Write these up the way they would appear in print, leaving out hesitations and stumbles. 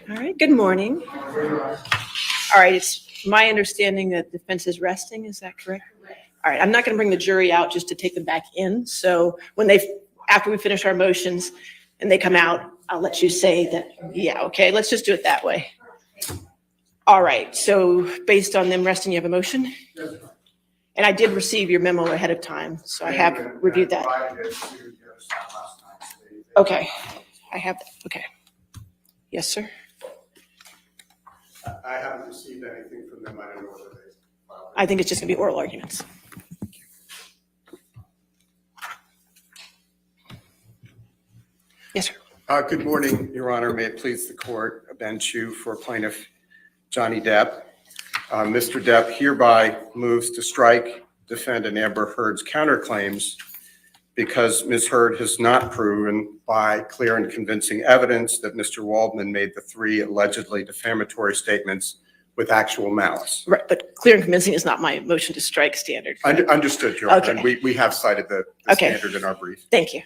All right, good morning. All right, it's my understanding that the defense is resting, is that correct? All right, I'm not going to bring the jury out just to take them back in. So after we finish our motions and they come out, I'll let you say that, yeah, okay, let's just do it that way. All right, so based on them resting, you have a motion? And I did receive your memo ahead of time, so I have reviewed that. Okay, I have that, okay. Yes, sir? I haven't received anything from them. I don't know whether they filed it. I think it's just going to be oral arguments. Yes, sir. Good morning, Your Honor. May it please the court, Ben Chu for plaintiff Johnny Depp. Mr. Depp hereby moves to strike defendant Amber Heard's counterclaims because Ms. Heard has not proven by clear and convincing evidence that Mr. Waldman made the three allegedly defamatory statements with actual malice. Right, but clear and convincing is not my motion to strike standard. Understood, Your Honor. Okay. And we have cited the standard in our brief. Thank you.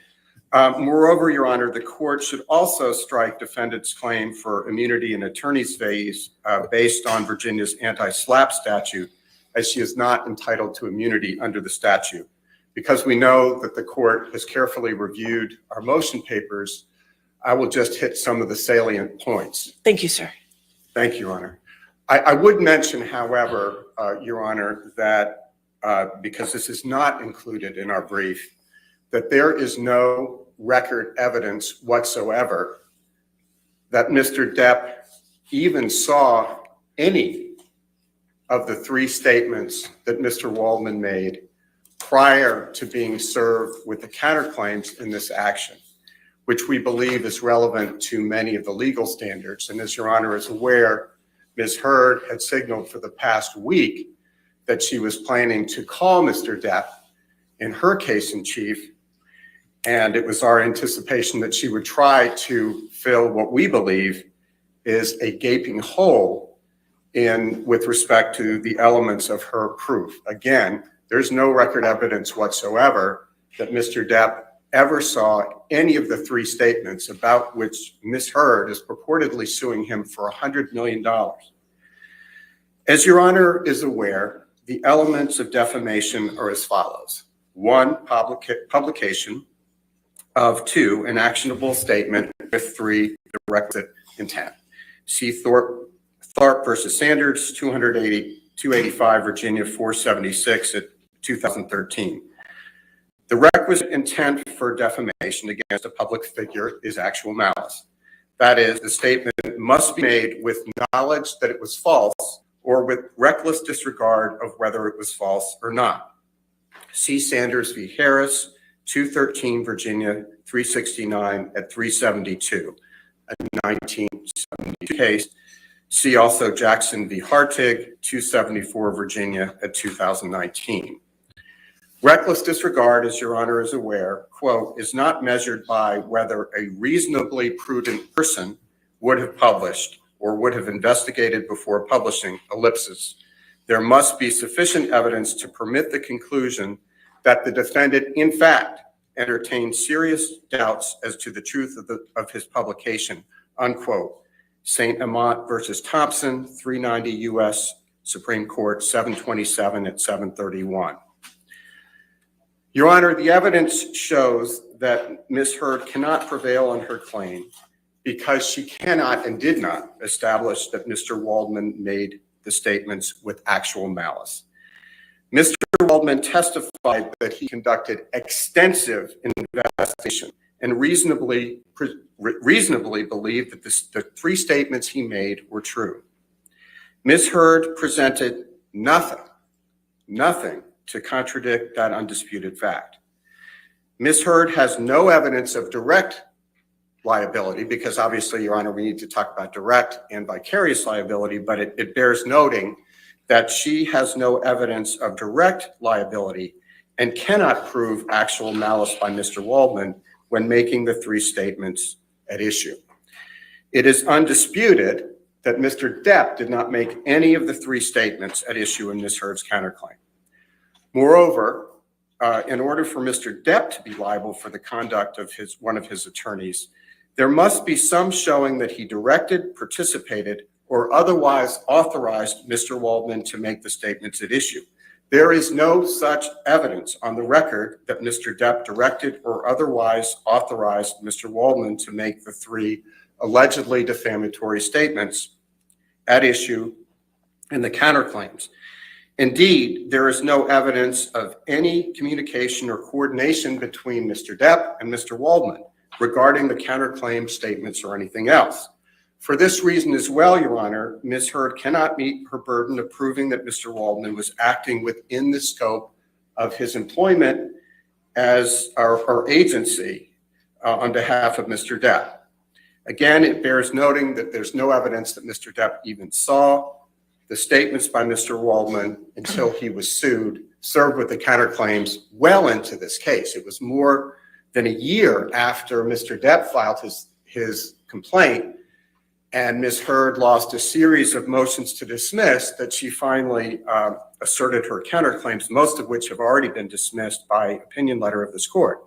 Moreover, Your Honor, the court should also strike defendant's claim for immunity and attorney's fees based on Virginia's anti-SLAPP statute, as she is not entitled to immunity under the statute. Because we know that the court has carefully reviewed our motion papers, I will just hit some of the salient points. Thank you, sir. Thank you, Your Honor. I would mention, however, Your Honor, that because this is not included in our brief, that there is no record evidence whatsoever that Mr. Depp even saw any of the three statements that Mr. Waldman made prior to being served with the counterclaims in this action, which we believe is relevant to many of the legal standards. And as Your Honor is aware, Ms. Heard had signaled for the past week that she was planning to call Mr. Depp in her case in chief. And it was our anticipation that she would try to fill what we believe is a gaping hole with respect to the elements of her proof. Again, there's no record evidence whatsoever that Mr. Depp ever saw any of the three statements about which Ms. Heard is purportedly suing him for $100 million. As Your Honor is aware, the elements of defamation are as follows. One, publication. Of two, an actionable statement. With three, the requisite intent. See Thorpe versus Sanders, 285 Virginia 476 at 2013. The requisite intent for defamation against a public figure is actual malice. That is, the statement must be made with knowledge that it was false or with reckless disregard of whether it was false or not. See Sanders v. Harris, 213 Virginia 369 at 372, a 1972 case. See also Jackson v. Hartig, 274 Virginia at 2019. Reckless disregard, as Your Honor is aware, quote, is not measured by whether a reasonably prudent person would have published or would have investigated before publishing, ellipsis. There must be sufficient evidence to permit the conclusion that the defendant, in fact, entertained serious doubts as to the truth of his publication, unquote. St. Amant versus Thompson, 390 U.S. Supreme Court, 727 at 731. Your Honor, the evidence shows that Ms. Heard cannot prevail on her claim because she cannot and did not establish that Mr. Waldman made the statements with actual malice. Mr. Waldman testified that he conducted extensive investigation and reasonably believed that the three statements he made were true. Ms. Heard presented nothing to contradict that undisputed fact. Ms. Heard has no evidence of direct liability because obviously, Your Honor, we need to talk about direct and vicarious liability, but it bears noting that she has no evidence of direct liability and cannot prove actual malice by Mr. Waldman when making the three statements at issue. It is undisputed that Mr. Depp did not make any of the three statements at issue in Ms. Heard's counterclaim. Moreover, in order for Mr. Depp to be liable for the conduct of one of his attorneys, there must be some showing that he directed, participated, or otherwise authorized Mr. Waldman to make the statements at issue. There is no such evidence on the record that Mr. Depp directed or otherwise authorized Mr. Waldman to make the three allegedly defamatory statements at issue in the counterclaims. Indeed, there is no evidence of any communication or coordination between Mr. Depp and Mr. Waldman regarding the counterclaim statements or anything else. For this reason as well, Your Honor, Ms. Heard cannot meet her burden of proving that Mr. Waldman was acting within the scope of his employment as our agency on behalf of Mr. Depp. Again, it bears noting that there's no evidence that Mr. Depp even saw the statements by Mr. Waldman until he was served with the counterclaims well into this case. It was more than a year after Mr. Depp filed his complaint, and Ms. Heard lost a series of motions to dismiss that she finally asserted her counterclaims, most of which have already been dismissed by opinion letter of this court.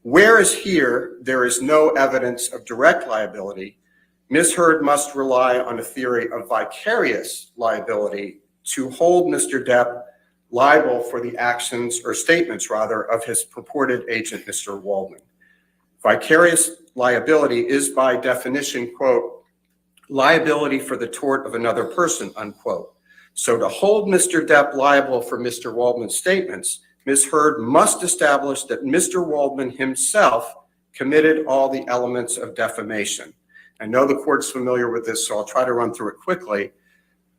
Whereas here, there is no evidence of direct liability, Ms. Heard must rely on a theory of vicarious liability to hold Mr. Depp liable for the actions or statements, rather, of his purported agent, Mr. Waldman. Vicarious liability is by definition, quote, liability for the tort of another person, unquote. So to hold Mr. Depp liable for Mr. Waldman's statements, Ms. Heard must establish that Mr. Waldman himself committed all the elements of defamation. I know the court's familiar with this, so I'll try to run through it quickly.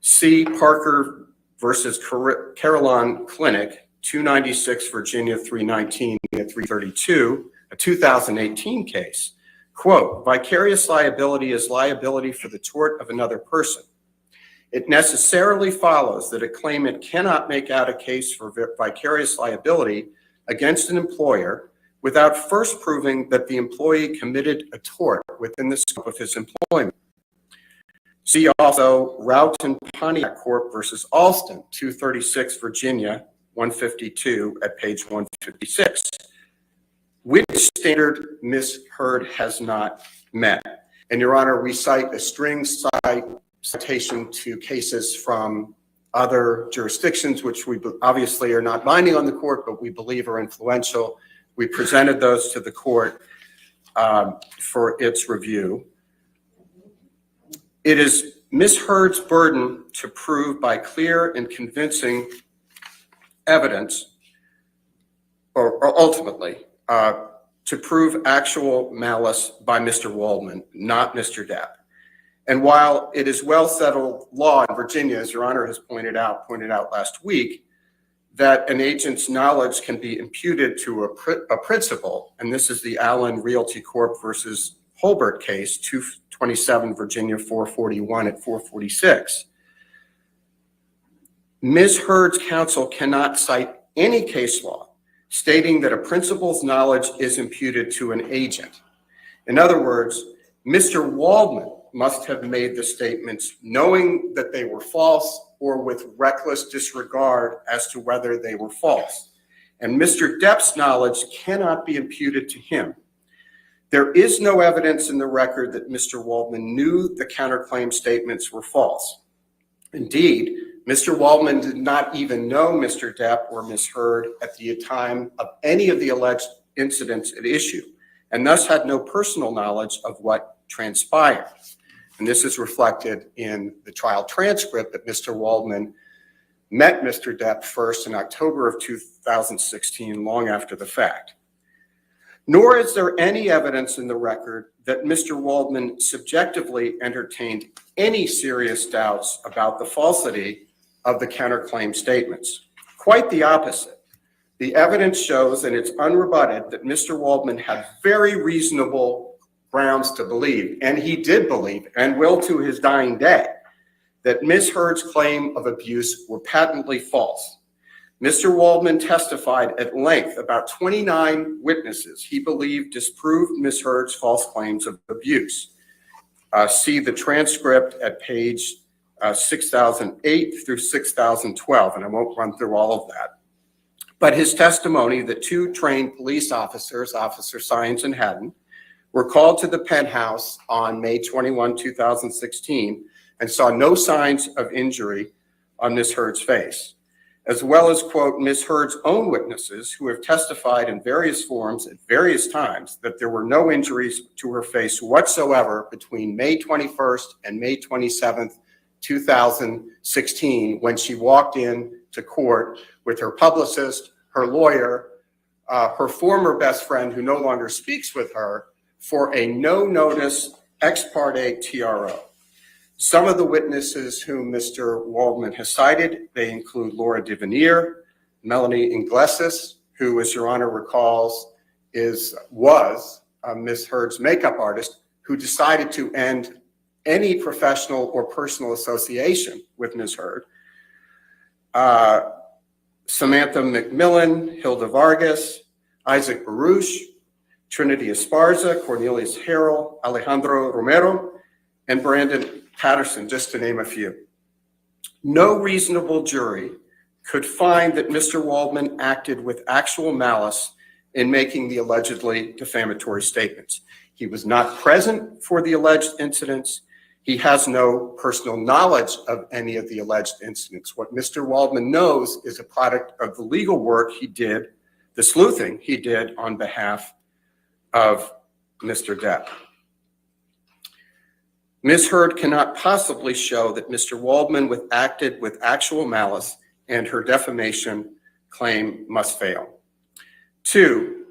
C. Parker versus Carillon Clinic, 296 Virginia 319 at 332, a 2018 case. Quote, vicarious liability is liability for the tort of another person. It necessarily follows that a claimant cannot make out a case for vicarious liability against an employer without first proving that the employee committed a tort within the scope of his employment. See also Roughton Pontiac Corp. Versus Alston, 236 Virginia 152 at page 156. Which standard Ms. Heard has not met? And Your Honor, we cite a string citation to cases from other jurisdictions, which we obviously are not binding on the court, but we believe are influential. We presented those to the court for its review. It is Ms. Heard's burden to prove by clear and convincing evidence, or ultimately, to prove actual malice by Mr. Waldman, not Mr. Depp. And while it is well settled law in Virginia, as Your Honor has pointed out last week, that an agent's knowledge can be imputed to a principal, and this is the Allen Realty Corp. Versus Holbert case, 227 Virginia 441 at 446. Ms. Heard's counsel cannot cite any case law stating that a principal's knowledge is imputed to an agent. In other words, Mr. Waldman must have made the statements knowing that they were false or with reckless disregard as to whether they were false. And Mr. Depp's knowledge cannot be imputed to him. There is no evidence in the record that Mr. Waldman knew the counterclaim statements were false. Indeed, Mr. Waldman did not even know Mr. Depp or Ms. Heard at the time of any of the alleged incidents at issue, and thus had no personal knowledge of what transpired. And this is reflected in the trial transcript that Mr. Waldman met Mr. Depp first in October of 2016, long after the fact. Nor is there any evidence in the record that Mr. Waldman subjectively entertained any serious doubts about the falsity of the counterclaim statements. Quite the opposite. The evidence shows, and it's unrebutted, that Mr. Waldman had very reasonable grounds to believe, and he did believe, and will to his dying day, that Ms. Heard's claim of abuse were patently false. Mr. Waldman testified at length about 29 witnesses he believed disproved Ms. Heard's false claims of abuse. See the transcript at page 6008 through 6012, and I won't run through all of that. But his testimony that two trained police officers, Officer Science and Haddon, were called to the penthouse on May 21, 2016, and saw no signs of injury on Ms. Heard's face, as well as, quote, Ms. Heard's own witnesses who have testified in various forms at various times that there were no injuries to her face whatsoever between May 21st and May 27th, 2016, when she walked in to court with her publicist, her lawyer, her former best friend who no longer speaks with her, for a no-notice ex parte TRO. Some of the witnesses whom Mr. Waldman has cited, they include Laura Devenir, Melanie Iglesias, who, as Your Honor recalls, was Ms. Heard's makeup artist, who decided to end any professional or personal association with Ms. Heard. Samantha McMillan, Hilda Vargas, Isaac Baruch, Trinity Esparza, Cornelius Harrell, Alejandro Romero, and Brandon Patterson, just to name a few. No reasonable jury could find that Mr. Waldman acted with actual malice in making the allegedly defamatory statements. He was not present for the alleged incidents. He has no personal knowledge of any of the alleged incidents. What Mr. Waldman knows is a product of the legal work he did, the sleuthing he did on behalf of Mr. Depp. Ms. Heard cannot possibly show that Mr. Waldman acted with actual malice, and her defamation claim must fail. 2,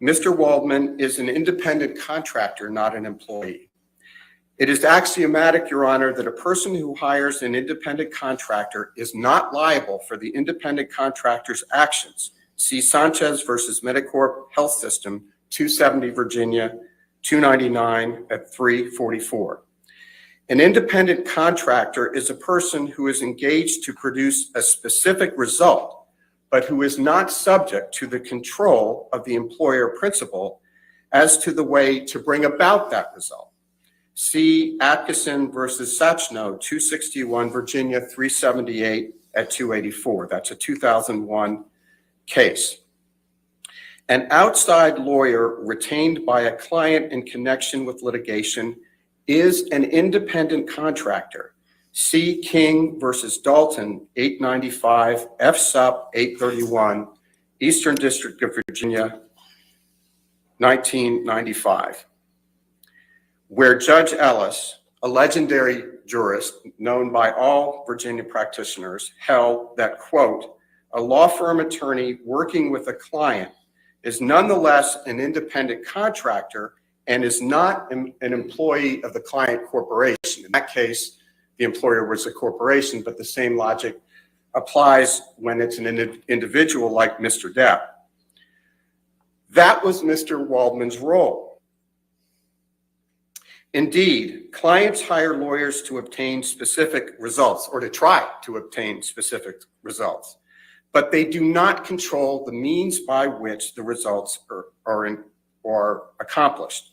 Mr. Waldman is an independent contractor, not an employee. It is axiomatic, Your Honor, that a person who hires an independent contractor is not liable for the independent contractor's actions. See Sanchez versus Medicorp Health System, 270 Virginia, 299 at 344. An independent contractor is a person who is engaged to produce a specific result, but who is not subject to the control of the employer principal as to the way to bring about that result. See Atkinson versus Sachno, 261 Virginia, 378 at 284. That's a 2001 case. An outside lawyer retained by a client in connection with litigation is an independent contractor. See King versus Dalton, 895 F Sup 831, Eastern District of Virginia, 1995, where Judge Ellis, a legendary jurist known by all Virginia practitioners, held that, quote, a law firm attorney working with a client is nonetheless an independent contractor and is not an employee of the client corporation. In that case, the employer was a corporation, but the same logic applies when it's an individual like Mr. Depp. That was Mr. Waldman's role. Indeed, clients hire lawyers to obtain specific results or to try to obtain specific results, but they do not control the means by which the results are accomplished.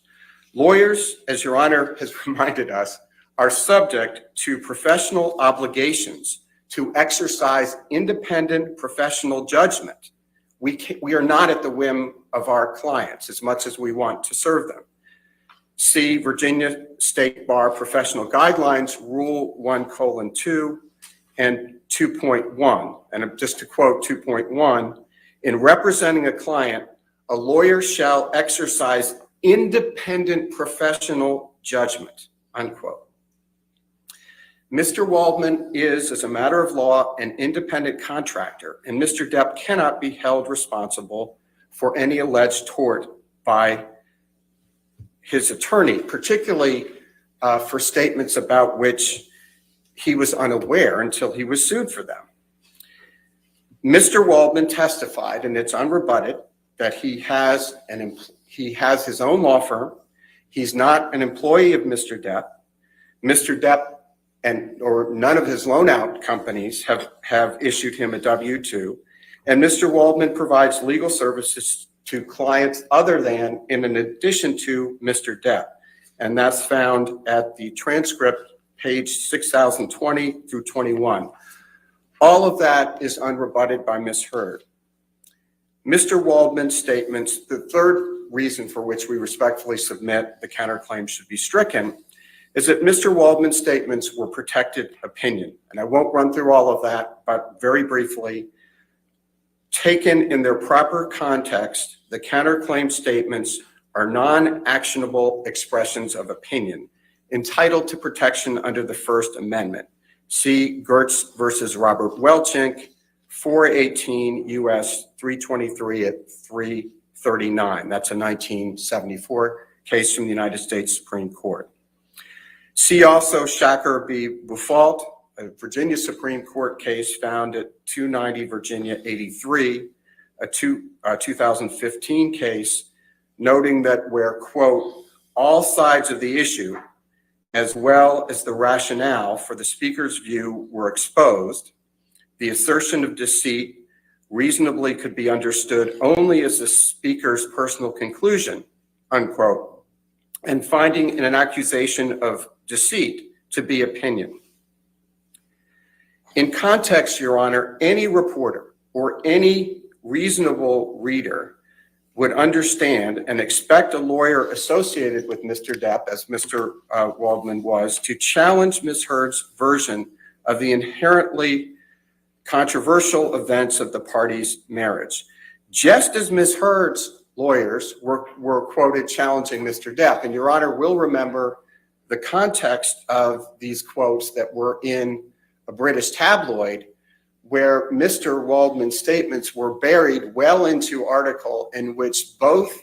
Lawyers, as Your Honor has reminded us, are subject to professional obligations to exercise independent professional judgment. We are not at the whim of our clients as much as we want to serve them. See Virginia State Bar Professional Guidelines, Rule 1:2 and 2.1. And just to quote 2.1, in representing a client, a lawyer shall exercise independent professional judgment, unquote. Mr. Waldman is, as a matter of law, an independent contractor, and Mr. Depp cannot be held responsible for any alleged tort by his attorney, particularly for statements about which he was unaware until he was sued for them. Mr. Waldman testified, and it's unrebutted, that he has his own law firm. He's not an employee of Mr. Depp. Mr. Depp or none of his loan out companies have issued him a W-2. And Mr. Waldman provides legal services to clients other than and in addition to Mr. Depp. And that's found at the transcript, page 6020 through 21. All of that is unrebutted by Ms. Heard. Mr. Waldman's statements, the third reason for which we respectfully submit the counterclaim should be stricken, is that Mr. Waldman's statements were protected opinion. And I won't run through all of that, but very briefly, taken in their proper context, the counterclaim statements are non-actionable expressions of opinion entitled to protection under the First Amendment. See Gertz versus Robert Welchink, 418 U.S. 323 at 339. That's a 1974 case from the United States Supreme Court. See also Shacker v. Bufault, a Virginia Supreme Court case found at 290 Virginia 83, a 2015 case, noting that where, quote, all sides of the issue, as well as the rationale for the speaker's view were exposed, the assertion of deceit reasonably could be understood only as the speaker's personal conclusion, unquote, and finding an accusation of deceit to be opinion. In context, Your Honor, any reporter or any reasonable reader would understand and expect a lawyer associated with Mr. Depp, as Mr. Waldman was, to challenge Ms. Heard's version of the inherently controversial events of the parties' marriage. Just as Ms. Heard's lawyers were quoted challenging Mr. Depp, and Your Honor will remember the context of these quotes that were in a British tabloid where Mr. Waldman's statements were buried well into article in which both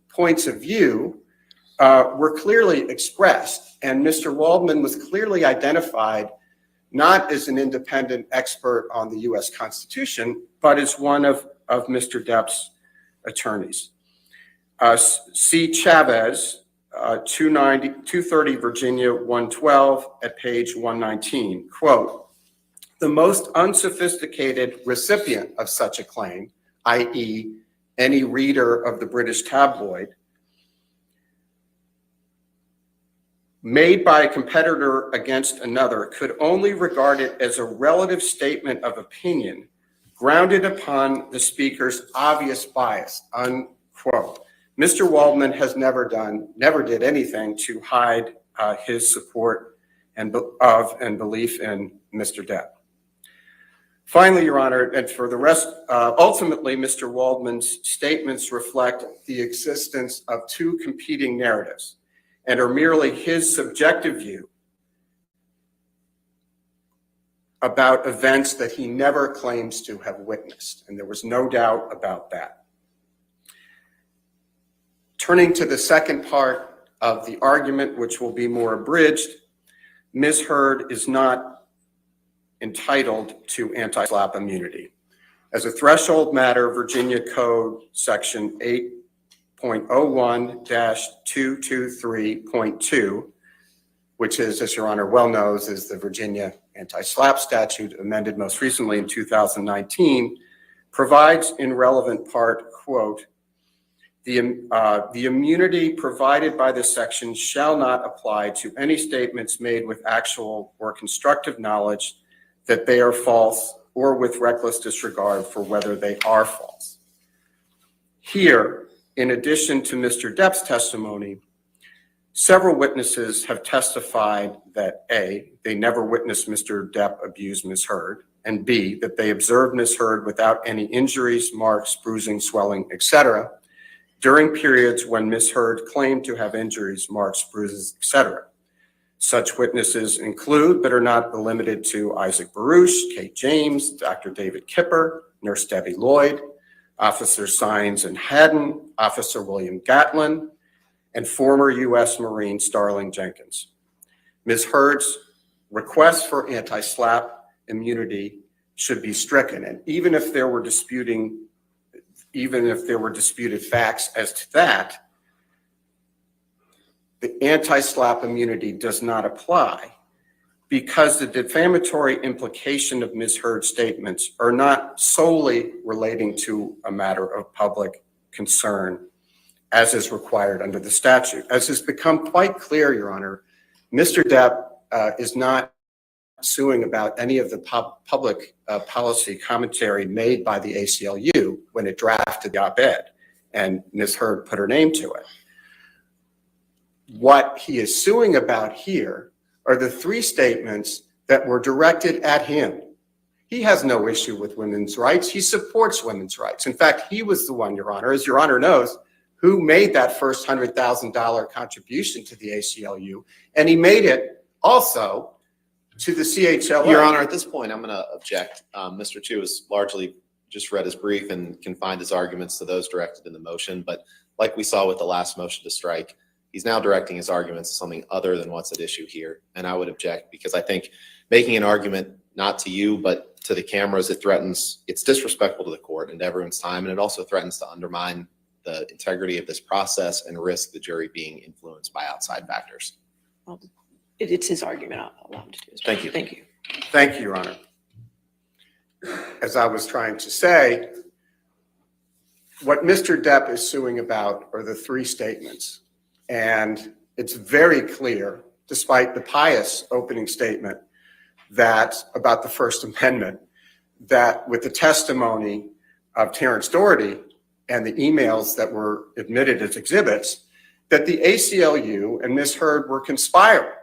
points of view were clearly expressed. And Mr. Waldman was clearly identified not as an independent expert on the U.S. Constitution, but as one of Mr. Depp's attorneys. C. Chavez, 230 Virginia 112 at page 119, quote, the most unsophisticated recipient of such a claim, i.e. any reader of the British tabloid, made by a competitor against another could only regard it as a relative statement of opinion grounded upon the speaker's obvious bias, unquote. Mr. Waldman has never did anything to hide his support and belief in Mr. Depp. Finally, Your Honor, and for the rest, ultimately, Mr. Waldman's statements reflect the existence of two competing narratives and are merely his subjective view about events that he never claims to have witnessed, and there was no doubt about that. Turning to the second part of the argument, which will be more abridged, Ms. Heard is not entitled to anti-SLAPP immunity. As a threshold matter, Virginia Code Section 8.01-223.2, which is, as Your Honor well knows, is the Virginia anti-SLAPP statute amended most recently in 2019, provides in relevant part, quote, the immunity provided by this section shall not apply to any statements made with actual or constructive knowledge that they are false or with reckless disregard for whether they are false. Here, in addition to Mr. Depp's testimony, several witnesses have testified that A, they never witnessed Mr. Depp abuse Ms. Heard, and B, that they observed Ms. Heard without any injuries, marks, bruising, swelling, etc., during periods when Ms. Heard claimed to have injuries, marks, bruises, etc. Such witnesses include, but are not limited to, Isaac Baruch, Kate James, Dr. David Kipper, Nurse Debbie Lloyd, Officer Sines and Haddon, Officer William Gatlin, and former U.S. Marine Starling Jenkins. Ms. Heard's request for anti-SLAPP immunity should be stricken, and even if there were disputed facts as to that, the anti-SLAPP immunity does not apply because the defamatory implication of Ms. Heard's statements are not solely relating to a matter of public concern, as is required under the statute. As has become quite clear, Your Honor, Mr. Depp is not suing about any of the public policy commentary made by the ACLU. when it drafted the op-ed, and Ms. Heard put her name to it. What he is suing about here are the 3 statements that were directed at him. He has no issue with women's rights. He supports women's rights. In fact, he was the one, Your Honor, as Your Honor knows, who made that first $100,000 contribution to the ACLU, and he made it also to the CHLA. Your Honor, at this point, I'm going to object. Mr. Chu has largely just read his brief and confined his arguments to those directed in the motion, but like we saw with the last motion to strike, he's now directing his arguments to something other than what's at issue here, and I would object because I think making an argument not to you but to the cameras, it's disrespectful to the court and to everyone's time, and it also threatens to undermine the integrity of this process and risk the jury being influenced by outside factors. Well, it's his argument. I'll allow him to do his. Thank you. Thank you. Thank you, Your Honor. As I was trying to say, what Mr. Depp is suing about are the 3 statements. And it's very clear, despite the pious opening statement that about the First Amendment, that with the testimony of Terrence Doherty and the emails that were admitted as exhibits, that the ACLU and Ms. Heard were conspiring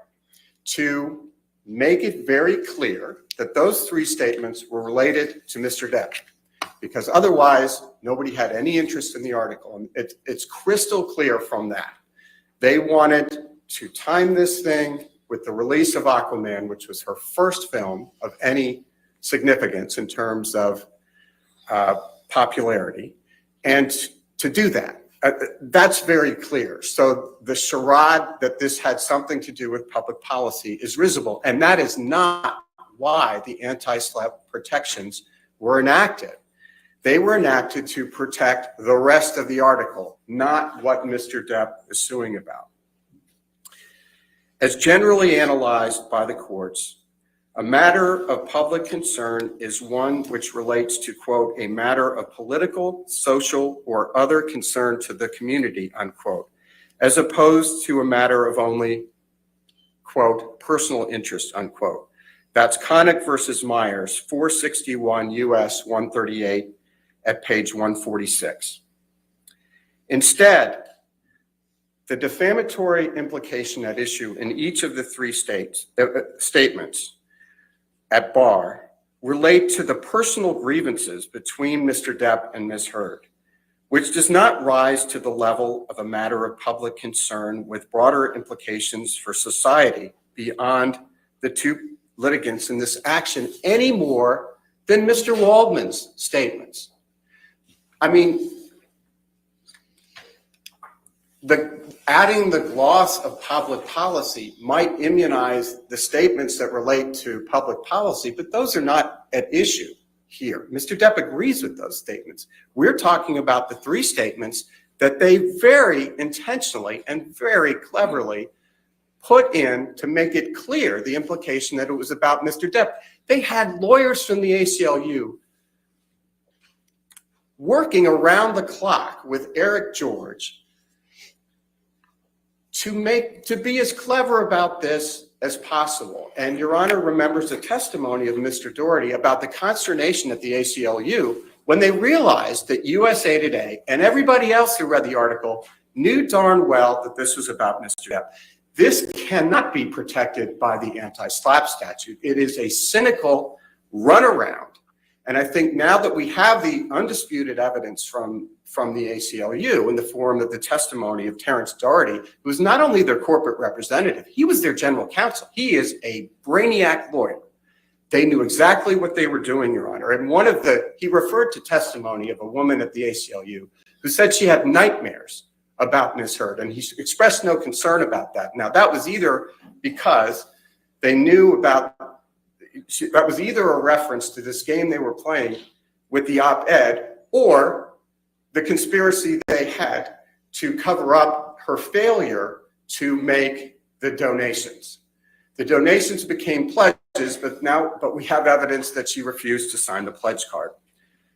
to make it very clear that those 3 statements were related to Mr. Depp, because otherwise nobody had any interest in the article. And it's crystal clear from that. They wanted to time this thing with the release of Aquaman, which was her first film of any significance in terms of popularity, and to do that. That's very clear. So the charade that this had something to do with public policy is risible, and that is not why the anti-SLAPP protections were enacted. They were enacted to protect the rest of the article, not what Mr. Depp is suing about. As generally analyzed by the courts, a matter of public concern is one which relates to, quote, a matter of political, social, or other concern to the community, unquote, as opposed to a matter of only, quote, personal interest, unquote. That's Connick versus Myers, 461 U.S. 138 at page 146. Instead, the defamatory implication at issue in each of the 3 statements at bar relate to the personal grievances between Mr. Depp and Ms. Heard, which does not rise to the level of a matter of public concern with broader implications for society beyond the 2 litigants in this action any more than Mr. Waldman's statements. I mean, adding the gloss of public policy might immunize the statements that relate to public policy, but those are not at issue here. Mr. Depp agrees with those statements. We're talking about the 3 statements that they very intentionally and very cleverly put in to make it clear the implication that it was about Mr. Depp. They had lawyers from the ACLU working around the clock with Eric George to be as clever about this as possible. And Your Honor remembers the testimony of Mr. Doherty about the consternation at the ACLU when they realized that USA Today and everybody else who read the article knew darn well that this was about Mr. Depp. This cannot be protected by the anti-SLAPP statute. It is a cynical runaround. And I think now that we have the undisputed evidence from the ACLU in the form of the testimony of Terrence Doherty, who is not only their corporate representative, he was their general counsel. He is a brainiac lawyer. They knew exactly what they were doing, Your Honor. And he referred to testimony of a woman at the ACLU who said she had nightmares about Ms. Heard, and he expressed no concern about that. Now, that was either because they knew about, that was either a reference to this game they were playing with the op-ed or the conspiracy they had to cover up her failure to make the donations. The donations became pledges, but we have evidence that she refused to sign the pledge card.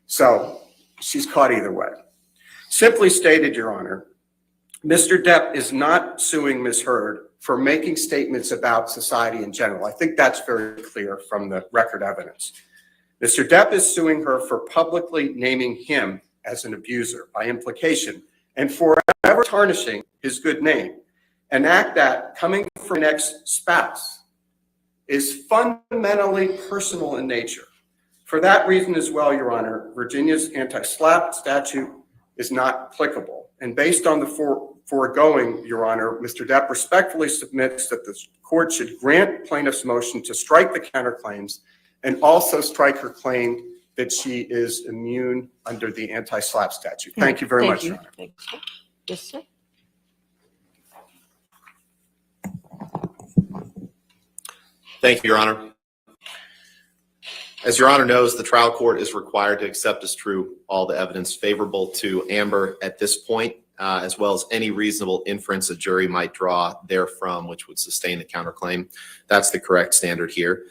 So she's caught either way. Simply stated, Your Honor, Mr. Depp is not suing Ms. Heard for making statements about society in general. I think that's very clear from the record evidence. Mr. Depp is suing her for publicly naming him as an abuser by implication and forever tarnishing his good name, an act that, coming from an ex-spouse, is fundamentally personal in nature. For that reason as well, Your Honor, Virginia's anti-SLAPP statute is not applicable. And based on the foregoing, Your Honor, Mr. Depp respectfully submits that the court should grant plaintiff's motion to strike the counterclaims and also strike her claim that she is immune under the anti-SLAPP statute. Thank you very much, Your Honor. Thank you. Yes, sir. Thank you, Your Honor. As Your Honor knows, the trial court is required to accept as true all the evidence favorable to Amber at this point, as well as any reasonable inference a jury might draw therefrom, which would sustain the counterclaim. That's the correct standard here.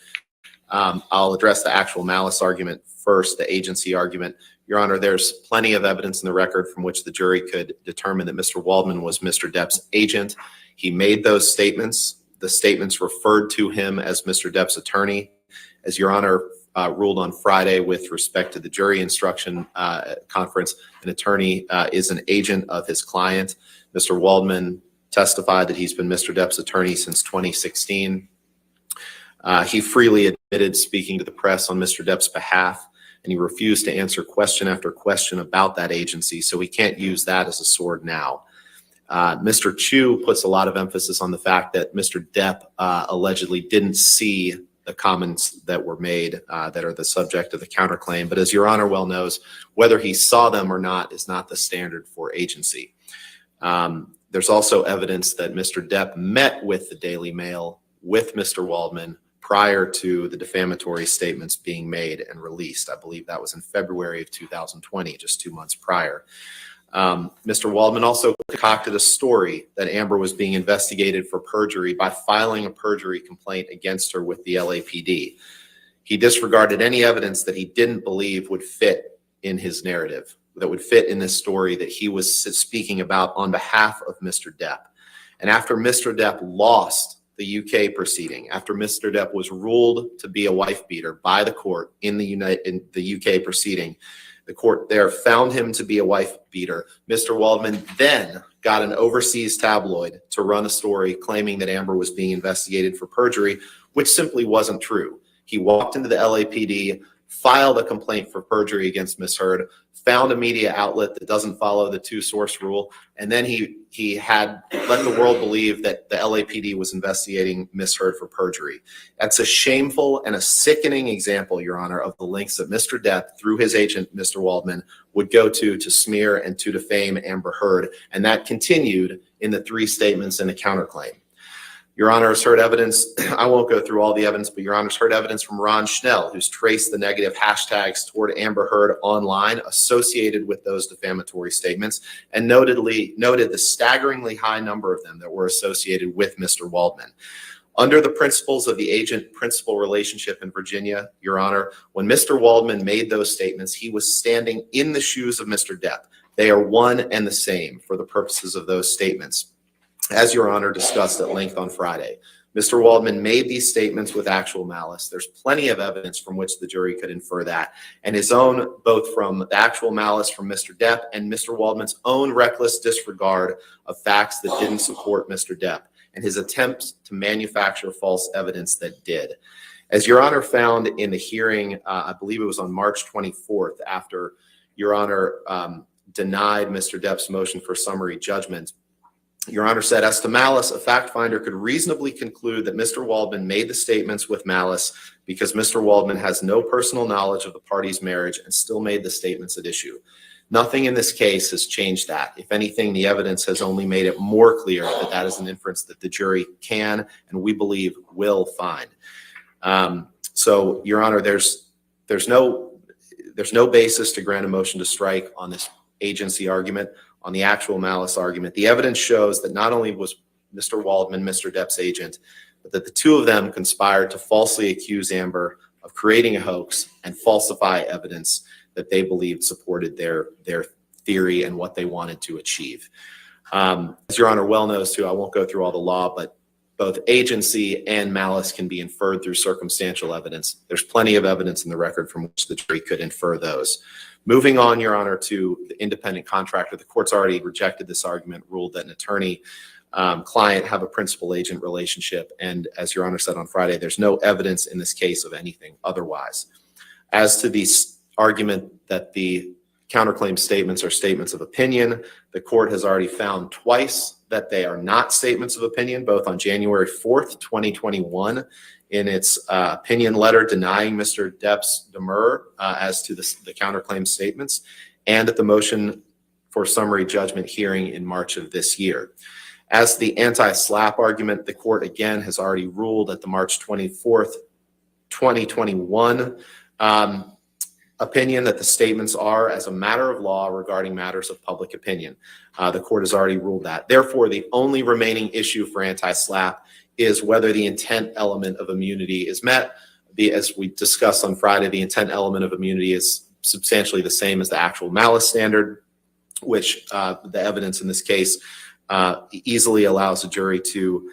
I'll address the actual malice argument first, the agency argument. Your Honor, there's plenty of evidence in the record from which the jury could determine that Mr. Waldman was Mr. Depp's agent. He made those statements. The statements referred to him as Mr. Depp's attorney. As Your Honor ruled on Friday with respect to the jury instruction conference, an attorney is an agent of his client. Mr. Waldman testified that he's been Mr. Depp's attorney since 2016. He freely admitted speaking to the press on Mr. Depp's behalf, and he refused to answer question after question about that agency, so he can't use that as a sword now. Mr. Chu puts a lot of emphasis on the fact that Mr. Depp allegedly didn't see the comments that were made that are the subject of the counterclaim. But as Your Honor well knows, whether he saw them or not is not the standard for agency. There's also evidence that Mr. Depp met with the Daily Mail with Mr. Waldman prior to the defamatory statements being made and released. I believe that was in February of 2020, just 2 months prior. Mr. Waldman also concocted a story that Amber was being investigated for perjury by filing a perjury complaint against her with the LAPD. He disregarded any evidence that he didn't believe would fit in his narrative, that would fit in this story that he was speaking about on behalf of Mr. Depp. And after Mr. Depp lost the UK proceeding, after Mr. Depp was ruled to be a wife beater by the court in the UK proceeding, the court there found him to be a wife beater. Mr. Waldman then got an overseas tabloid to run a story claiming that Amber was being investigated for perjury, which simply wasn't true. He walked into the LAPD, filed a complaint for perjury against Ms. Heard, found a media outlet that doesn't follow the two-source rule, and then he had let the world believe that the LAPD was investigating Ms. Heard for perjury. That's a shameful and a sickening example, Your Honor, of the lengths that Mr. Depp, through his agent, Mr. Waldman, would go to smear and to defame Amber Heard, and that continued in the 3 statements in the counterclaim. Your Honor has heard evidence, I won't go through all the evidence, but Your Honor's heard evidence from Ron Schnell, who's traced the negative hashtags toward Amber Heard online associated with those defamatory statements, and noted the staggeringly high number of them that were associated with Mr. Waldman. Under the principles of the agent-principal relationship in Virginia, Your Honor, when Mr. Waldman made those statements, he was standing in the shoes of Mr. Depp. They are one and the same for the purposes of those statements. As Your Honor discussed at length on Friday, Mr. Waldman made these statements with actual malice. There's plenty of evidence from which the jury could infer that, and his own, both from the actual malice from Mr. Depp and Mr. Waldman's own reckless disregard of facts that didn't support Mr. Depp, and his attempts to manufacture false evidence that did. As Your Honor found in the hearing, I believe it was on March 24th, after Your Honor denied Mr. Depp's motion for summary judgment, Your Honor said, as to malice, a fact finder could reasonably conclude that Mr. Waldman made the statements with malice because Mr. Waldman has no personal knowledge of the party's marriage and still made the statements at issue. Nothing in this case has changed that. If anything, the evidence has only made it more clear that that is an inference that the jury can and we believe will find. So, Your Honor, there's no basis to grant a motion to strike on this agency argument. On the actual malice argument, the evidence shows that not only was Mr. Waldman Mr. Depp's agent, but that the two of them conspired to falsely accuse Amber of creating a hoax and falsify evidence that they believed supported their theory and what they wanted to achieve. As Your Honor well knows too, I won't go through all the law, but both agency and malice can be inferred through circumstantial evidence. There's plenty of evidence in the record from which the jury could infer those. Moving on, Your Honor, to the independent contractor, the court's already rejected this argument, ruled that an attorney client have a principal agent relationship. And as Your Honor said on Friday, there's no evidence in this case of anything otherwise. As to the argument that the counterclaim statements are statements of opinion, the court has already found twice that they are not statements of opinion, both on January 4th, 2021, in its opinion letter denying Mr. Depp's demur as to the counterclaim statements, and at the motion for summary judgment hearing in March of this year. As the anti-SLAPP argument, the court again has already ruled at the March 24th, 2021 opinion that the statements are as a matter of law regarding matters of public opinion. The court has already ruled that. Therefore, the only remaining issue for anti-SLAPP is whether the intent element of immunity is met. As we discussed on Friday, the intent element of immunity is substantially the same as the actual malice standard, which the evidence in this case easily allows a jury to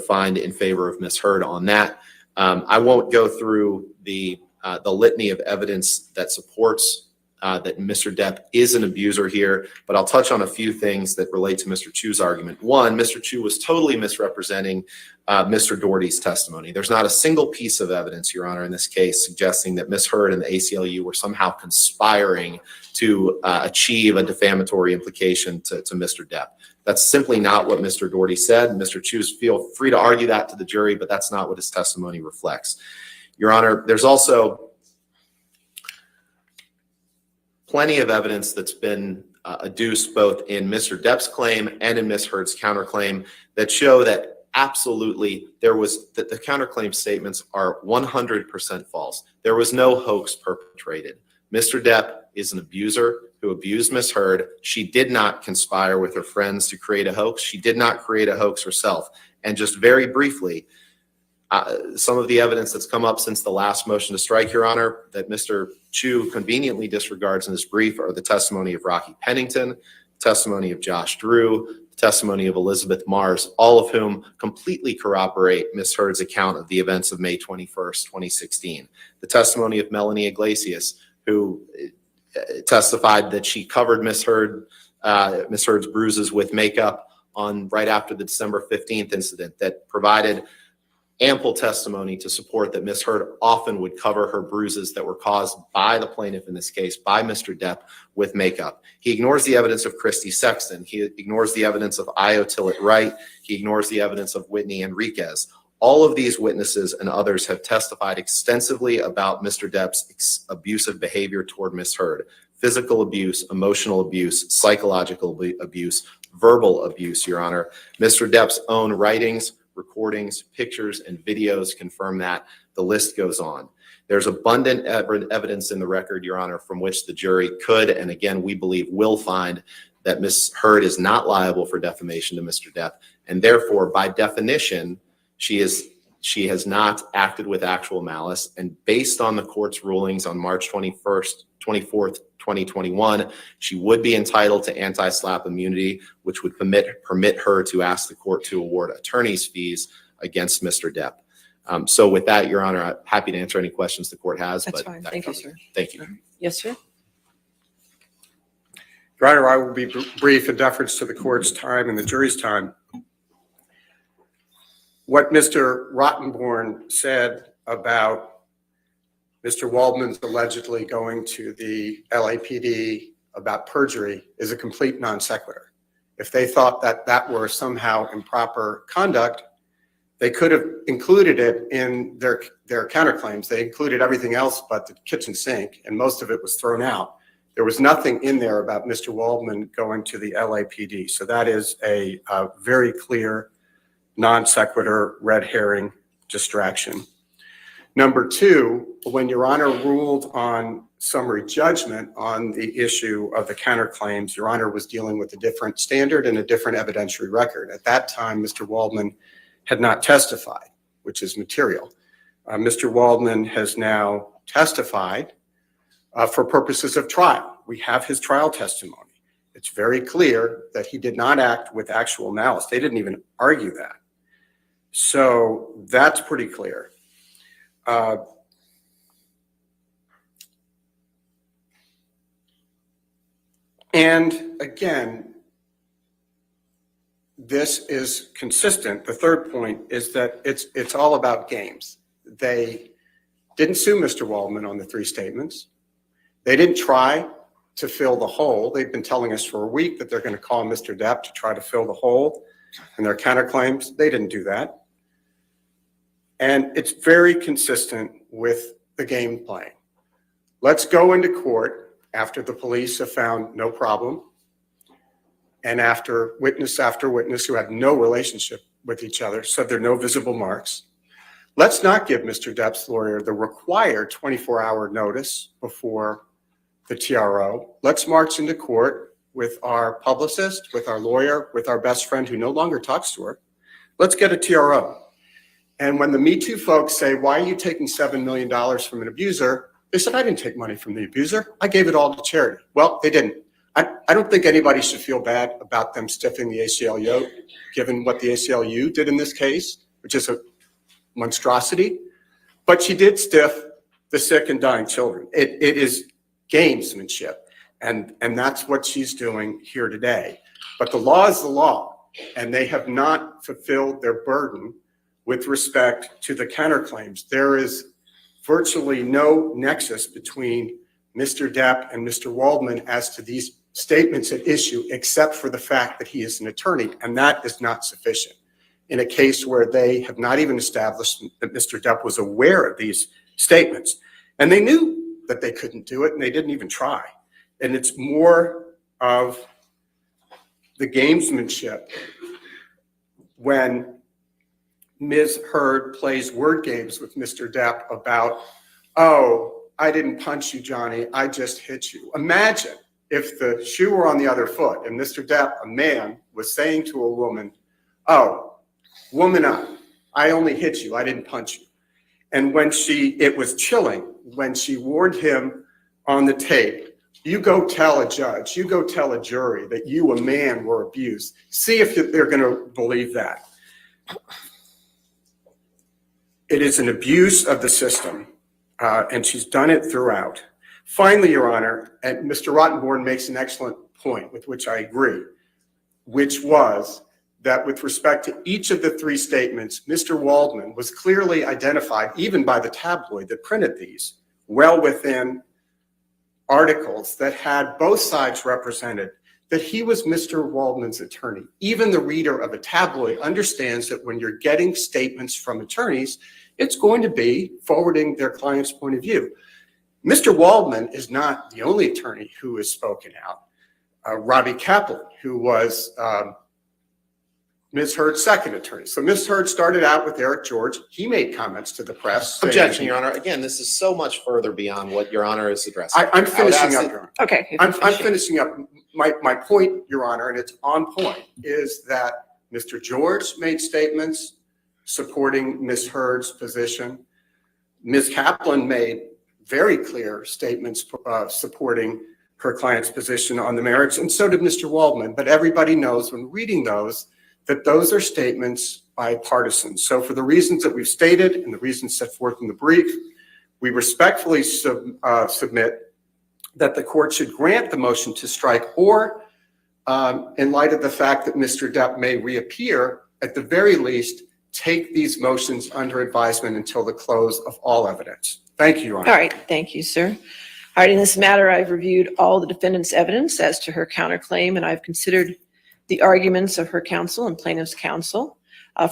find in favor of Ms. Heard on that. I won't go through the litany of evidence that supports that Mr. Depp is an abuser here, but I'll touch on a few things that relate to Mr. Chu's argument. One, Mr. Chu was totally misrepresenting Mr. Doherty's testimony. There's not a single piece of evidence, Your Honor, in this case suggesting that Ms. Heard and the ACLU were somehow conspiring to achieve a defamatory implication to Mr. Depp. That's simply not what Mr. Doherty said. Mr. Chu's feel free to argue that to the jury, but that's not what his testimony reflects. Your Honor, there's also plenty of evidence that's been adduced both in Mr. Depp's claim and in Ms. Heard's counterclaim that show that absolutely that the counterclaim statements are 100% false. There was no hoax perpetrated. Mr. Depp is an abuser who abused Ms. Heard. She did not conspire with her friends to create a hoax. She did not create a hoax herself. And just very briefly, some of the evidence that's come up since the last motion to strike, Your Honor, that Mr. Chu conveniently disregards in his brief are the testimony of Rocky Pennington, testimony of Josh Drew, testimony of Elizabeth Mars, all of whom completely corroborate Ms. Heard's account of the events of May 21st, 2016. The testimony of Melanie Iglesias, who testified that she covered Ms. Heard's bruises with makeup right after the December 15th incident, that provided ample testimony to support that Ms. Heard often would cover her bruises that were caused by the plaintiff, in this case, by Mr. Depp, with makeup. He ignores the evidence of Christy Sexton. He ignores the evidence of Io Tillett Wright. He ignores the evidence of Whitney Enriquez. All of these witnesses and others have testified extensively about Mr. Depp's abusive behavior toward Ms. Heard. Physical abuse, emotional abuse, psychological abuse, verbal abuse, Your Honor. Mr. Depp's own writings, recordings, pictures, and videos confirm that. The list goes on. There's abundant evidence in the record, Your Honor, from which the jury could, and again, we believe will find that Ms. Heard is not liable for defamation to Mr. Depp, and therefore, by definition, she has not acted with actual malice, and based on the court's rulings on March 24th, 2021, she would be entitled to anti-SLAPP immunity, which would permit her to ask the court to award attorney's fees against Mr. Depp. So with that, Your Honor, I'm happy to answer any questions the court has. That's fine. Thank you, sir. Thank you. Yes, sir. Your Honor, I will be brief in deference to the court's time and the jury's time. What Mr. Rottenborn said about Mr. Waldman's allegedly going to the LAPD about perjury is a complete non sequitur. If they thought that that were somehow improper conduct, they could have included it in their counterclaims. They included everything else but the kitchen sink, and most of it was thrown out. There was nothing in there about Mr. Waldman going to the LAPD. So that is a very clear non sequitur, red herring distraction. Number two, when Your Honor ruled on summary judgment on the issue of the counterclaims, Your Honor was dealing with a different standard and a different evidentiary record. At that time, Mr. Waldman had not testified, which is material. Mr. Waldman has now testified for purposes of trial. We have his trial testimony. It's very clear that he did not act with actual malice. They didn't even argue that. So that's pretty clear. And again, this is consistent. The third point is that it's all about games. They didn't sue Mr. Waldman on the 3 statements. They didn't try to fill the hole. They've been telling us for a week that they're going to call Mr. Depp to try to fill the hole in their counterclaims. They didn't do that. And it's very consistent with the game playing. Let's go into court after the police have found no problem and after witness who had no relationship with each other said there are no visible marks. Let's not give Mr. Depp's lawyer the required 24-hour notice before the TRO. Let's march into court with our publicist, with our lawyer, with our best friend who no longer talks to her. Let's get a TRO. And when the Me Too folks say, why are you taking $7 million from an abuser? They said, I didn't take money from the abuser. I gave it all to charity. Well, they didn't. I don't think anybody should feel bad about them stiffing the ACLU, given what the ACLU did in this case, which is a monstrosity. But she did stiff the sick and dying children. It is gamesmanship, and that's what she's doing here today. But the law is the law, and they have not fulfilled their burden with respect to the counterclaims. There is virtually no nexus between Mr. Depp and Mr. Waldman as to these statements at issue, except for the fact that he is an attorney, and that is not sufficient in a case where they have not even established that Mr. Depp was aware of these statements. And they knew that they couldn't do it, and they didn't even try. And it's more of the gamesmanship when Ms. Heard plays word games with Mr. Depp about, oh, I didn't punch you, Johnny, I just hit you. Imagine if the shoe were on the other foot and Mr. Depp, a man, was saying to a woman, oh, woman up, I only hit you, I didn't punch you. And when it was chilling, when she warned him on the tape, you go tell a judge, you go tell a jury that you, a man, were abused. See if they're going to believe that. It is an abuse of the system, and she's done it throughout. Finally, Your Honor, and Mr. Rottenborn makes an excellent point with which I agree, which was that with respect to each of the 3 statements, Mr. Waldman was clearly identified, even by the tabloid that printed these, well within articles that had both sides represented, that he was Mr. Waldman's attorney. Even the reader of a tabloid understands that when you're getting statements from attorneys, it's going to be forwarding their client's point of view. Mr. Waldman is not the only attorney who has spoken out. Robbie Kaplan, who was Ms. Heard's second attorney. So Ms. Heard started out with Eric George. He made comments to the press. Objection, Your Honor. Again, this is so much further beyond what Your Honor is addressing. I'm finishing up, Your Honor. Okay. I'm finishing up. My point, Your Honor, and it's on point, is that Mr. George made statements supporting Ms. Heard's position. Ms. Kaplan made very clear statements supporting her client's position on the merits, and so did Mr. Waldman. But everybody knows when reading those that those are statements by partisans. So for the reasons that we've stated and the reasons set forth in the brief, we respectfully submit that the court should grant the motion to strike, or in light of the fact that Mr. Depp may reappear, at the very least, take these motions under advisement until the close of all evidence. Thank you, Your Honor. All right, thank you, sir. All right, in this matter, I've reviewed all the defendant's evidence as to her counterclaim, and I've considered the arguments of her counsel and plaintiff's counsel.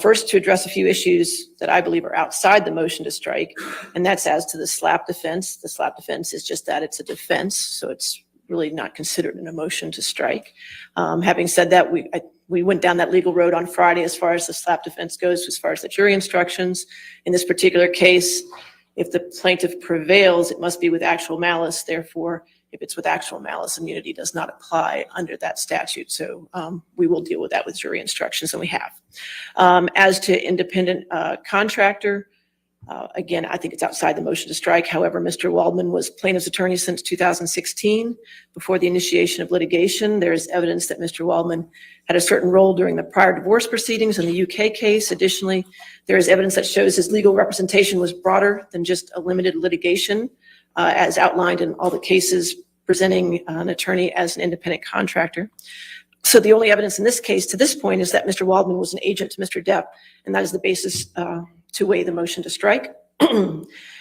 First, to address a few issues that I believe are outside the motion to strike, and that's as to the slap defense. The slap defense is just that, it's a defense, so it's really not considered in a motion to strike. Having said that, we went down that legal road on Friday as far as the slap defense goes, as far as the jury instructions. In this particular case, if the plaintiff prevails, it must be with actual malice. Therefore, if it's with actual malice, immunity does not apply under that statute. So we will deal with that with jury instructions, and we have. As to independent contractor, Again, I think it's outside the motion to strike. However, Mr. Waldman was plaintiff's attorney since 2016. Before the initiation of litigation, there is evidence that Mr. Waldman had a certain role during the prior divorce proceedings in the UK case. Additionally, there is evidence that shows his legal representation was broader than just a limited litigation, as outlined in all the cases presenting an attorney as an independent contractor. So the only evidence in this case to this point is that Mr. Waldman was an agent to Mr. Depp, and that is the basis to weigh the motion to strike.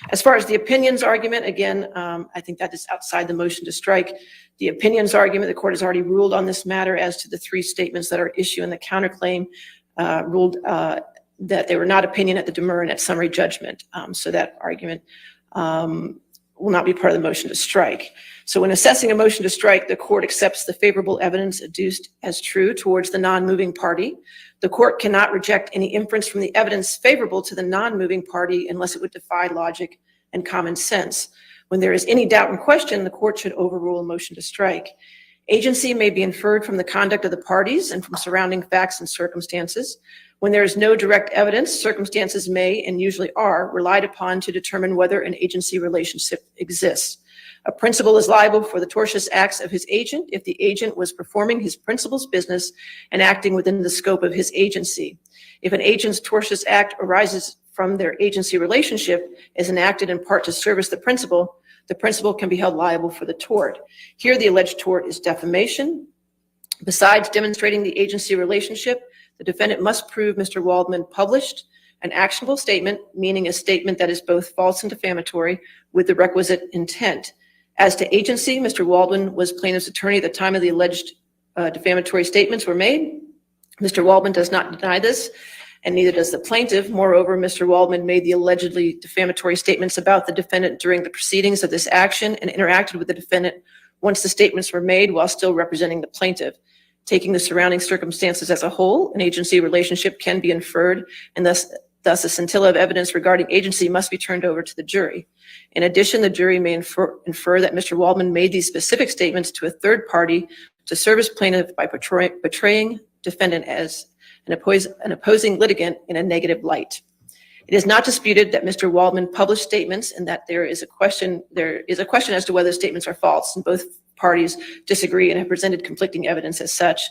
As far as the opinions argument, again, I think that is outside the motion to strike. The opinions argument, the court has already ruled on this matter as to the three statements that are issued in the counterclaim, ruled that they were not opinion at the demur and at summary judgment. So that argument will not be part of the motion to strike. So when assessing a motion to strike, the court accepts the favorable evidence adduced as true towards the non-moving party. The court cannot reject any inference from the evidence favorable to the non-moving party unless it would defy logic and common sense. When there is any doubt and question, the court should overrule a motion to strike. Agency may be inferred from the conduct of the parties and from surrounding facts and circumstances. When there is no direct evidence, circumstances may, and usually are, relied upon to determine whether an agency relationship exists. A principal is liable for the tortious acts of his agent if the agent was performing his principal's business and acting within the scope of his agency. If an agent's tortious act arises from their agency relationship, is enacted in part to service the principal can be held liable for the tort. Here, the alleged tort is defamation. Besides demonstrating the agency relationship, the defendant must prove Mr. Waldman published an actionable statement, meaning a statement that is both false and defamatory, with the requisite intent. As to agency, Mr. Waldman was plaintiff's attorney at the time of the alleged defamatory statements were made. Mr. Waldman does not deny this, and neither does the plaintiff. Moreover, Mr. Waldman made the allegedly defamatory statements about the defendant during the proceedings of this action and interacted with the defendant once the statements were made while still representing the plaintiff. Taking the surrounding circumstances as a whole, an agency relationship can be inferred, and thus a scintilla of evidence regarding agency must be turned over to the jury. In addition, the jury may infer that Mr. Waldman made these specific statements to a third party to serve as plaintiff by portraying defendant as an opposing litigant in a negative light. It is not disputed that Mr. Waldman published statements and that there is a question as to whether statements are false, and both parties disagree and have presented conflicting evidence as such.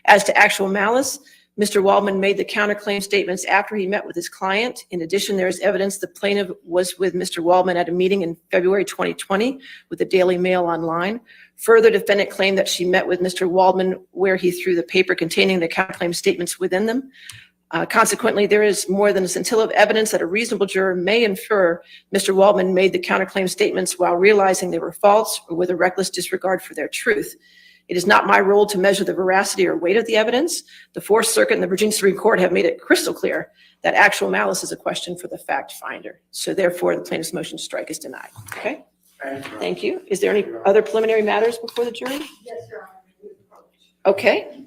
As to actual malice, Mr. Waldman made the counterclaim statements after he met with his client. In addition, there is evidence the plaintiff was with Mr. Waldman at a meeting in February 2020 with the Daily Mail online. Further, defendant claimed that she met with Mr. Waldman where he threw the paper containing the counterclaim statements within them. Consequently, there is more than a scintilla of evidence that a reasonable juror may infer Mr. Waldman made the counterclaim statements while realizing they were false or with a reckless disregard for their truth. It is not my role to measure the veracity or weight of the evidence. The Fourth Circuit and the Virginia Supreme Court have made it crystal clear that actual malice is a question for the fact finder. So therefore, the plaintiff's motion to strike is denied. Okay? Thank you. Is there any other preliminary matters before the jury? Yes, Your Honor. Okay.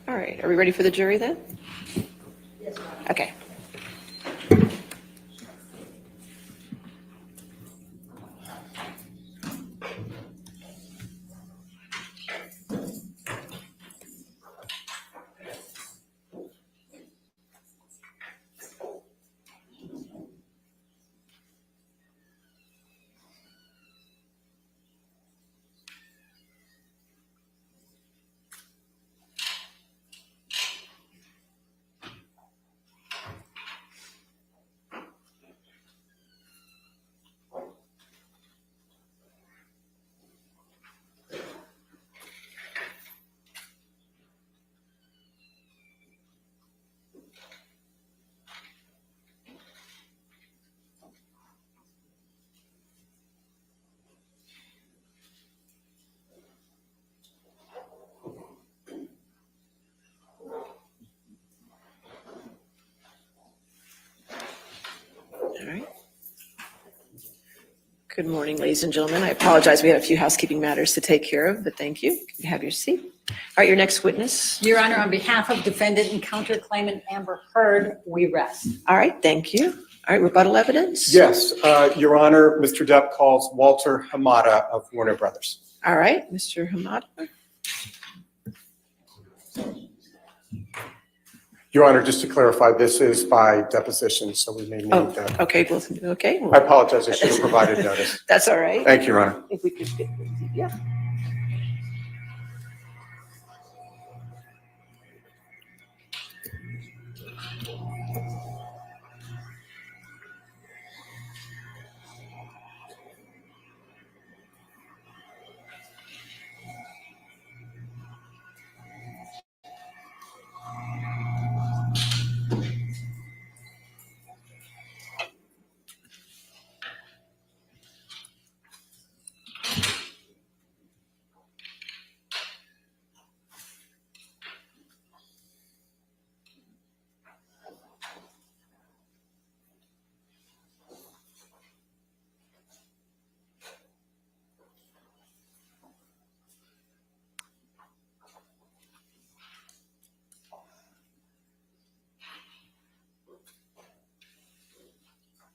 All right, are we ready for the jury then? Yes. Okay. All right. Good morning, ladies and gentlemen. I apologize. We had a few housekeeping matters to take care of, but thank you. You have your seat. All right, your next witness. Your Honor, on behalf of defendant and counterclaimant Amber Heard, we rest. All right, thank you. All right, rebuttal evidence? Yes, Your Honor, Mr. Depp calls Walter Hamada of Warner Brothers. All right, Mr. Hamada. Your Honor, just to clarify, this is by deposition, so we may need Oh, that. okay, well, okay. I apologize, I should have provided notice. That's all right. Thank you, Your Honor. If we could get, yeah.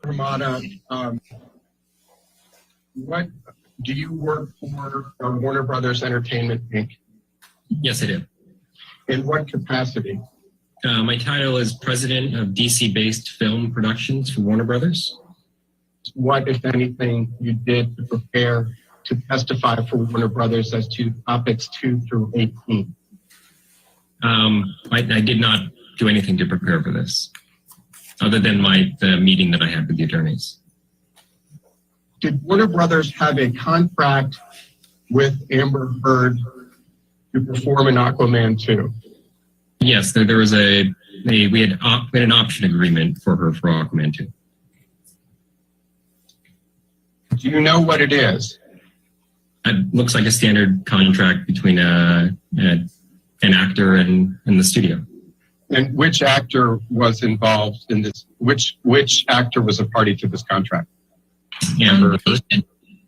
Ramada, what do you work for Warner Brothers Entertainment Inc.? Yes, I do. In what capacity? My title is President of DC-based film productions for Warner Brothers. What, if anything, you did to prepare to testify for Warner Brothers as to topics 2 through 18? I did not do anything to prepare for this, other than the meeting that I had with the attorneys. Did Warner Brothers have a contract with Amber Heard to perform in Aquaman 2? Yes, there was we had an option agreement for her for Aquaman 2. Do you know what it is? It looks like a standard contract between an actor and the studio. And which actor was involved in this? Which actor was a party to this contract? Amber Heard.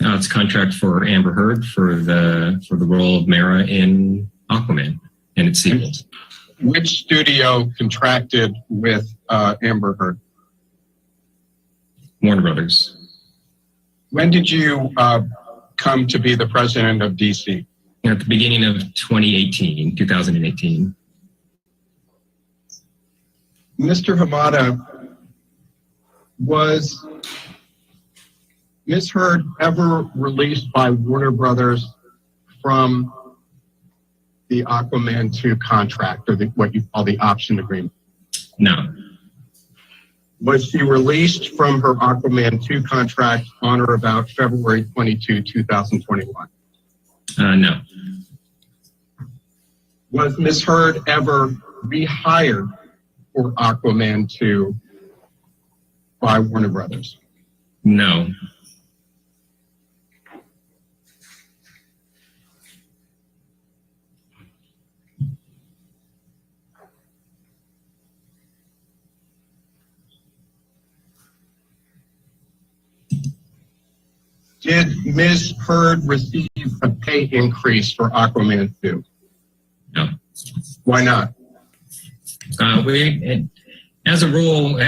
It's a contract for Amber Heard for the role of Mara in Aquaman and its sequels. Which studio contracted with Amber Heard? Warner Brothers. When did you come to be the president of DC? At the beginning of 2018. Mr. Hamada, was Ms. Heard ever released by Warner Brothers from the Aquaman 2 contract, or what you call the option agreement? No. Was she released from her Aquaman 2 contract on or about February 22, 2021? No. Was Ms. Heard ever rehired for Aquaman 2 by Warner Brothers? No. Did Ms. Heard receive a pay increase for Aquaman 2? No. Why not? As a rule,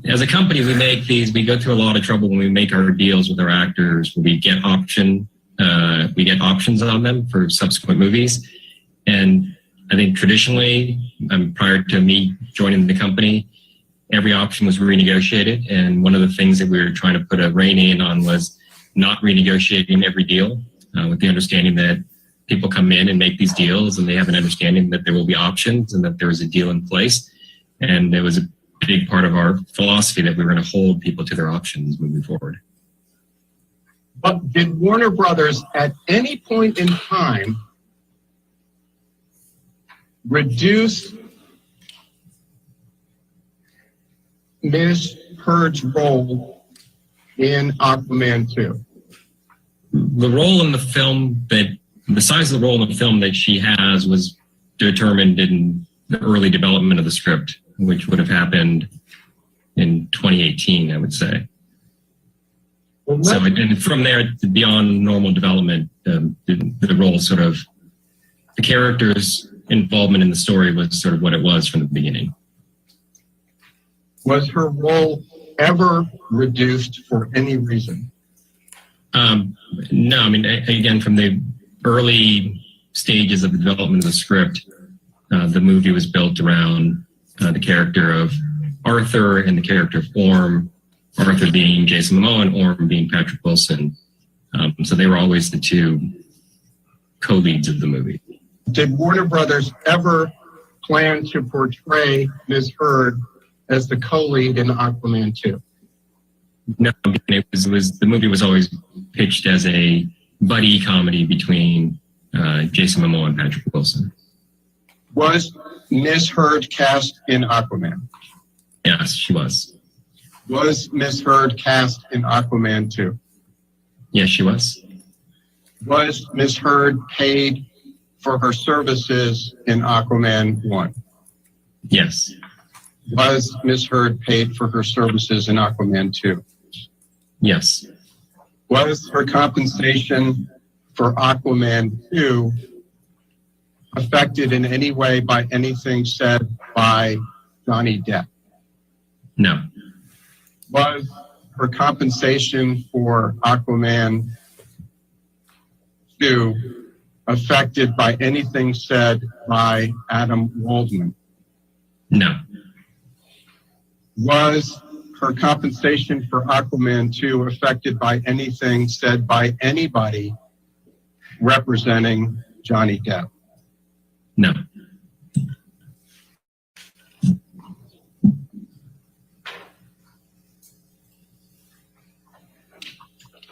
as a company, we go through a lot of trouble when we make our deals with our actors. We get options on them for subsequent movies. And I think traditionally, prior to me joining the company, every option was renegotiated. And one of the things that we were trying to put a rein in on was not renegotiating every deal, with the understanding that people come in and make these deals and they have an understanding that there will be options and that there is a deal in place. And it was a big part of our philosophy that we were going to hold people to their options moving forward. But did Warner Brothers at any point in time reduce Ms. Heard's role in Aquaman 2? The role in the film the size of the role in the film that she has was determined in the early development of the script, which would have happened in 2018, I would say. Well, So, and from there, beyond normal development, the role sort of, the character's involvement in the story was sort of what it was from the beginning. was her role ever reduced for any reason? No, I mean, again, from the early stages of the development of the script, the movie was built around the character of Arthur and the character of Orm, Arthur being Jason Momoa and Orm being Patrick Wilson. So they were always the two co-leads of the movie. Did Warner Brothers ever plan to portray Ms. Heard as the co-lead in Aquaman 2? No, it was the movie was always pitched as a buddy comedy between Jason Momoa and Patrick Wilson. Was Ms. Heard cast in Aquaman? Yes, she was. Was Ms. Heard cast in Aquaman 2? Yes, she was. Was Ms. Heard paid for her services in Aquaman 1? Yes. Was Ms. Heard paid for her services in Aquaman 2? Yes. Was her compensation for Aquaman 2 affected in any way by anything said by Johnny Depp? No. Was her compensation for Aquaman 2 affected by anything said by Adam Waldman? No. Was her compensation for Aquaman 2 affected by anything said by anybody representing Johnny Depp? No.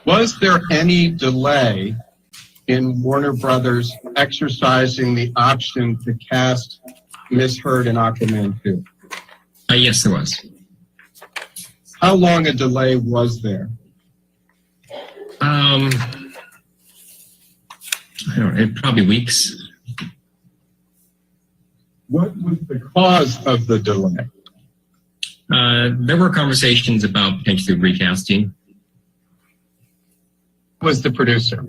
Was there any delay in Warner Brothers exercising the option to cast Ms. Heard in Aquaman 2? Yes, there was. How long a delay was there? I don't know, probably weeks. What was the cause of the delay? There were conversations about potentially recasting. Who was the producer?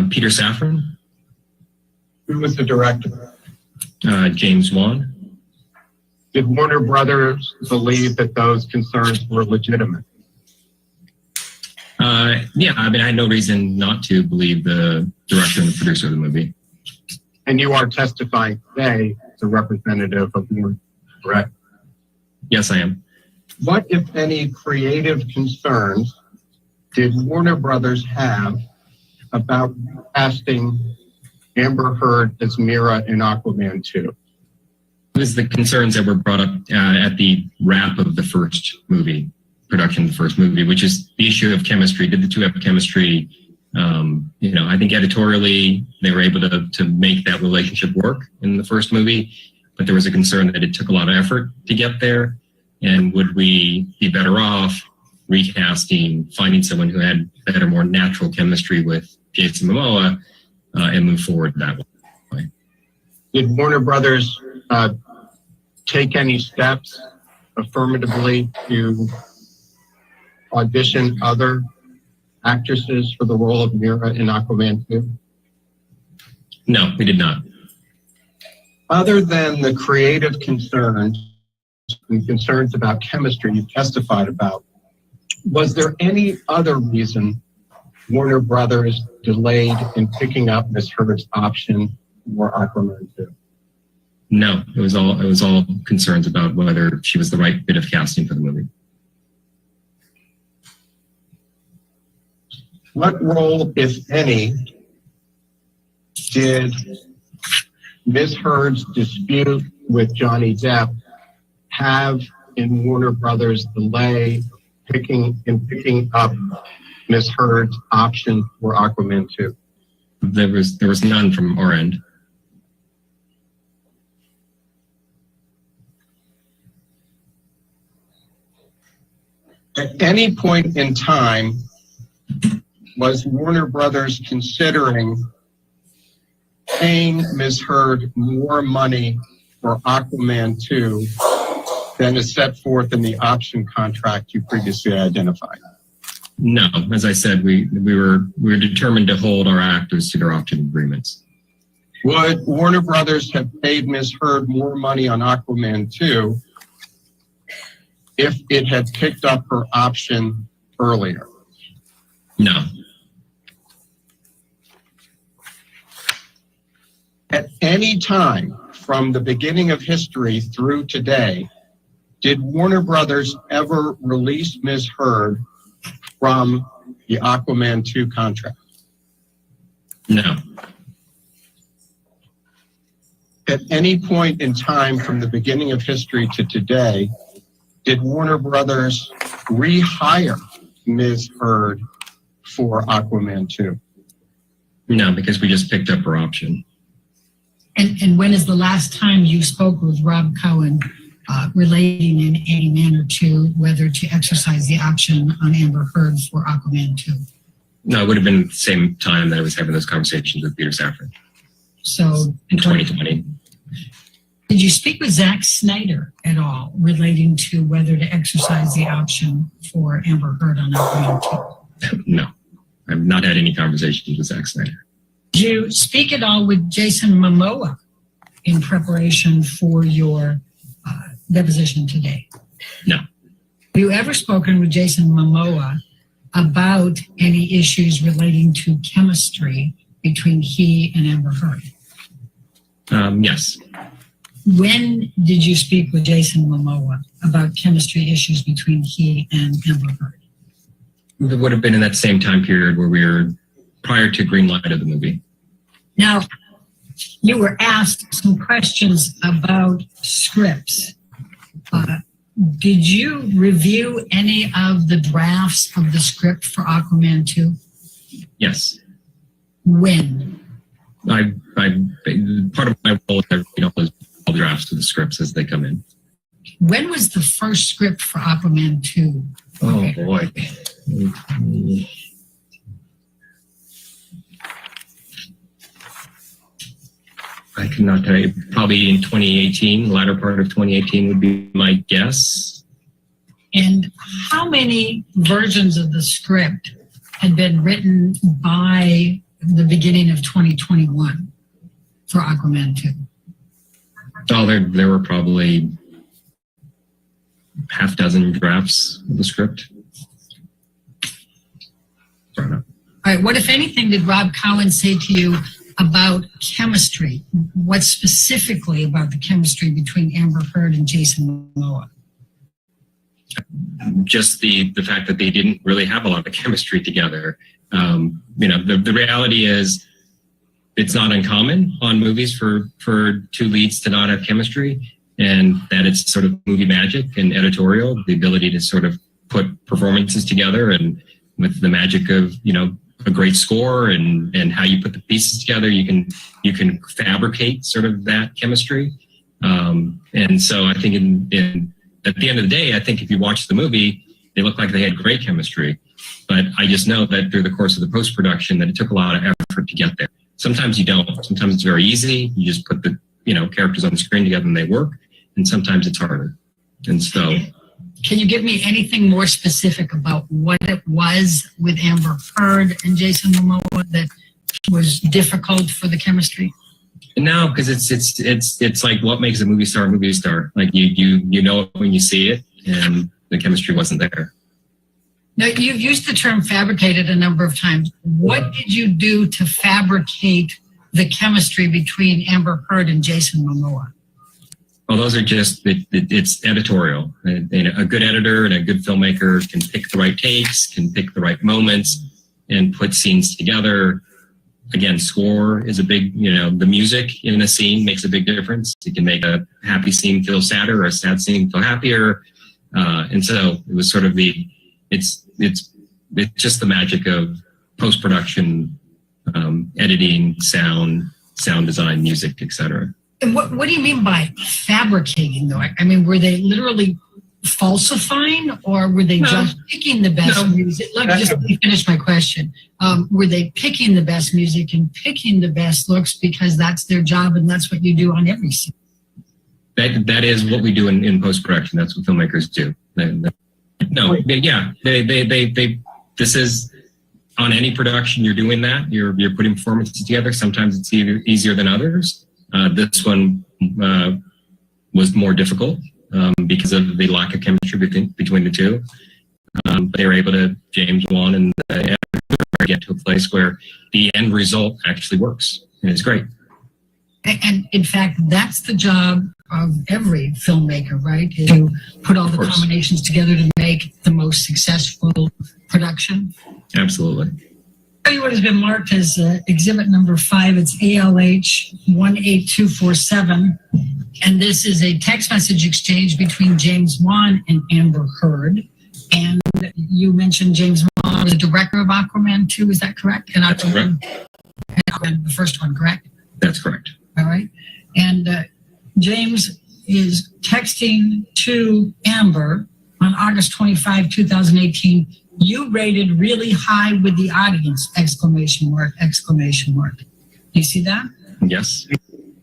Peter Safran, Who was the director? James Wan. Did Warner Brothers believe that those concerns were legitimate? Yeah, I mean, I had no reason not to believe the director and the producer of the movie. And you are testifying today as a representative of Warner, correct? Yes, I am. What, if any, creative concerns did Warner Brothers have about casting Amber Heard as Mira in Aquaman 2? It was the concerns that were brought up at the wrap of the first movie, production of the first movie, which is the issue of chemistry. Did the two have chemistry? I think editorially they were able to make that relationship work in the first movie, but there was a concern that it took a lot of effort to get there. And would we be better off recasting, finding someone who had better, more natural chemistry with Jason Momoa and move forward that way? Did Warner Brothers take any steps affirmatively to audition other actresses for the role of Mira in Aquaman 2? No, we did not. Other than the creative concerns and concerns about chemistry you testified about, was there any other reason Warner Brothers delayed in picking up Ms. Heard's option for Aquaman 2? No, it was all concerns about whether she was the right bit of casting for the movie. What role, if any, did Ms. Heard's dispute with Johnny Depp have in Warner Brothers' delay in picking up Ms. Heard's option for Aquaman 2? There was none from our end. At any point in time, was Warner Brothers considering paying Ms. Heard more money for Aquaman 2 than is set forth in the option contract you previously identified? No, as I said, we were determined to hold our actors to their option agreements. Would Warner Brothers have paid Ms. Heard more money on Aquaman 2 if it had picked up her option earlier? No. At any time from the beginning of history through today, did Warner Brothers ever release Ms. Heard from the Aquaman 2 contract? No. At any point in time from the beginning of history to today, did Warner Brothers rehire Ms. Heard for Aquaman 2? No, because we just picked up her option. And when is the last time you spoke with Rob Cohen relating in any manner to whether to exercise the option on Amber Heard for Aquaman 2? No, it would have been at the same time that I was having those conversations with Peter Safran So in 2020. Did you speak with Zack Snyder at all relating to whether to exercise the option for Amber Heard on Aquaman 2? No, I've not had any conversations with Zack Snyder. Did you speak at all with Jason Momoa in preparation for your deposition today? No. Have you ever spoken with Jason Momoa about any issues relating to chemistry between he and Amber Heard? Yes. When did you speak with Jason Momoa about chemistry issues between he and Amber Heard? It would have been in that same time period where we were prior to green light of the movie. Now, you were asked some questions about scripts. Did you review any of the drafts of the script for Aquaman 2? Yes. When? I part of my role is I read all the drafts of the scripts as they come in. When was the first script for Aquaman 2? Oh boy. I cannot tell you. Probably in 2018, latter part of 2018 would be my guess. And how many versions of the script had been written by the beginning of 2021 for Aquaman 2? Oh, there were probably half dozen drafts of the script. All right. What, if anything, did Rob Cohen say to you about chemistry? What specifically about the chemistry between Amber Heard and Jason Momoa? Just the fact that they didn't really have a lot of chemistry together. The reality is it's not uncommon on movies for two leads to not have chemistry, and that it's sort of movie magic and editorial, the ability to sort of put performances together, and with the magic of, a great score and how you put the pieces together, you can fabricate sort of that chemistry. And so I think at the end of the day, I think if you watch the movie, they look like they had great chemistry. But I just know that through the course of the post-production that it took a lot of effort to get there. Sometimes you don't. Sometimes it's very easy. You just put the characters on the screen together and they work. And sometimes it's harder. And so... Can you give me anything more specific about what it was with Amber Heard and Jason Momoa that was difficult for the chemistry? No, because it's like what makes a movie star a movie star. Like you know it when you see it, and the chemistry wasn't there. Now, you've used the term fabricated a number of times. What did you do to fabricate the chemistry between Amber Heard and Jason Momoa? Well, those are just, it's editorial. And a good editor and a good filmmaker can pick the right takes, can pick the right moments, and put scenes together. Again, score is a big, the music in a scene makes a big difference. It can make a happy scene feel sadder or a sad scene feel happier. And so it was sort of it's just the magic of post-production, editing, sound design, music, etc. And what do you mean by fabricating, though? I mean, were they literally falsifying, or were they just picking the best music? Let me finish my question. Were they picking the best music and picking the best looks because that's their job and that's what you do on every scene? That is what we do in post-production. That's what filmmakers do. This is on any production. You're doing that. You're putting performances together. Sometimes it's easier than others. This one was more difficult because of the lack of chemistry between the two. But they were able to, James Wan and get to a place where the end result actually works, and it's great. And in fact, that's the job of every filmmaker, right? Is to put all the combinations together to make the most successful production. Absolutely. I'll tell you what has been marked as exhibit number 5. It's ALH 18247. And this is a text message exchange between James Wan and Amber Heard. And you mentioned James Wan was the director of Aquaman 2. Is that correct? And That's correct. Aquaman, the first one, correct? That's correct. All right. And James is texting to Amber on August 25, 2018. You rated really high with the audience, exclamation mark. Do you see that? Yes.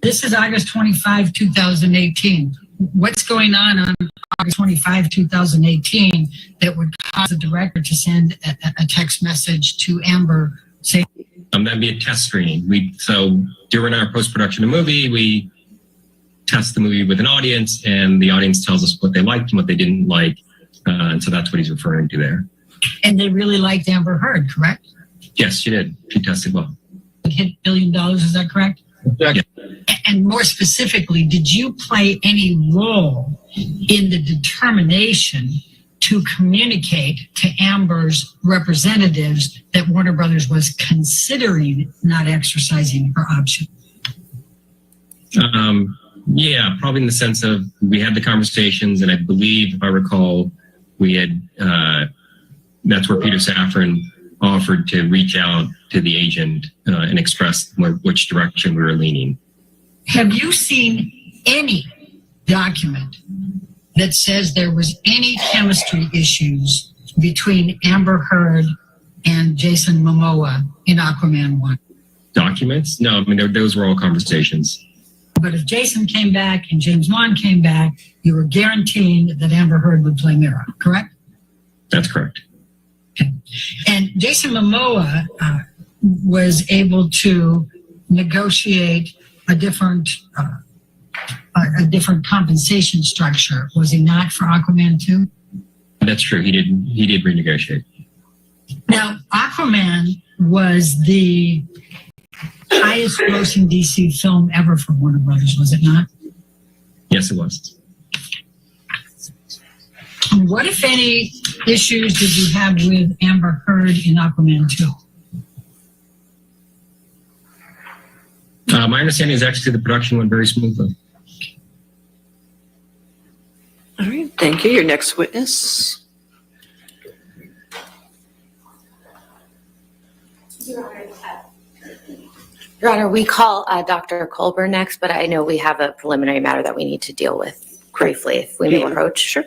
This is August 25, 2018. What's going on August 25, 2018 that would cause the director to send a text message to Amber saying, That'd be a test screening. So during our post-production of movie, we test the movie with an audience, and the audience tells us what they liked and what they didn't like. And so that's what he's referring to there. and they really liked Amber Heard, correct? Yes, she did. She tested well. It hit $1 billion, is that correct? Yeah. And more specifically, did you play any role in the determination to communicate to Amber's representatives that Warner Brothers was considering not exercising her option? Yeah, probably in the sense of we had the conversations, and I believe, if I recall, we had, that's where Peter Safran offered to reach out to the agent and express which direction we were leaning. Have you seen any document that says there was any chemistry issues between Amber Heard and Jason Momoa in Aquaman 1? Documents? No, I mean, those were all conversations. But if Jason came back and James Wan came back, you were guaranteeing that Amber Heard would play Mira, correct? That's correct. Okay. And Jason Momoa was able to negotiate a different compensation structure, was he not, for Aquaman 2? That's true. He did renegotiate. Now, Aquaman was the highest grossing DC film ever for Warner Brothers, was it not? Yes, it was. What, if any, issues did you have with Amber Heard in Aquaman 2? My understanding is actually the production went very smoothly. All right, thank you. Your next witness. Your Honor, we call Dr. Colburn next, but I know we have a preliminary matter that we need to deal with briefly, if we may approach. Sure.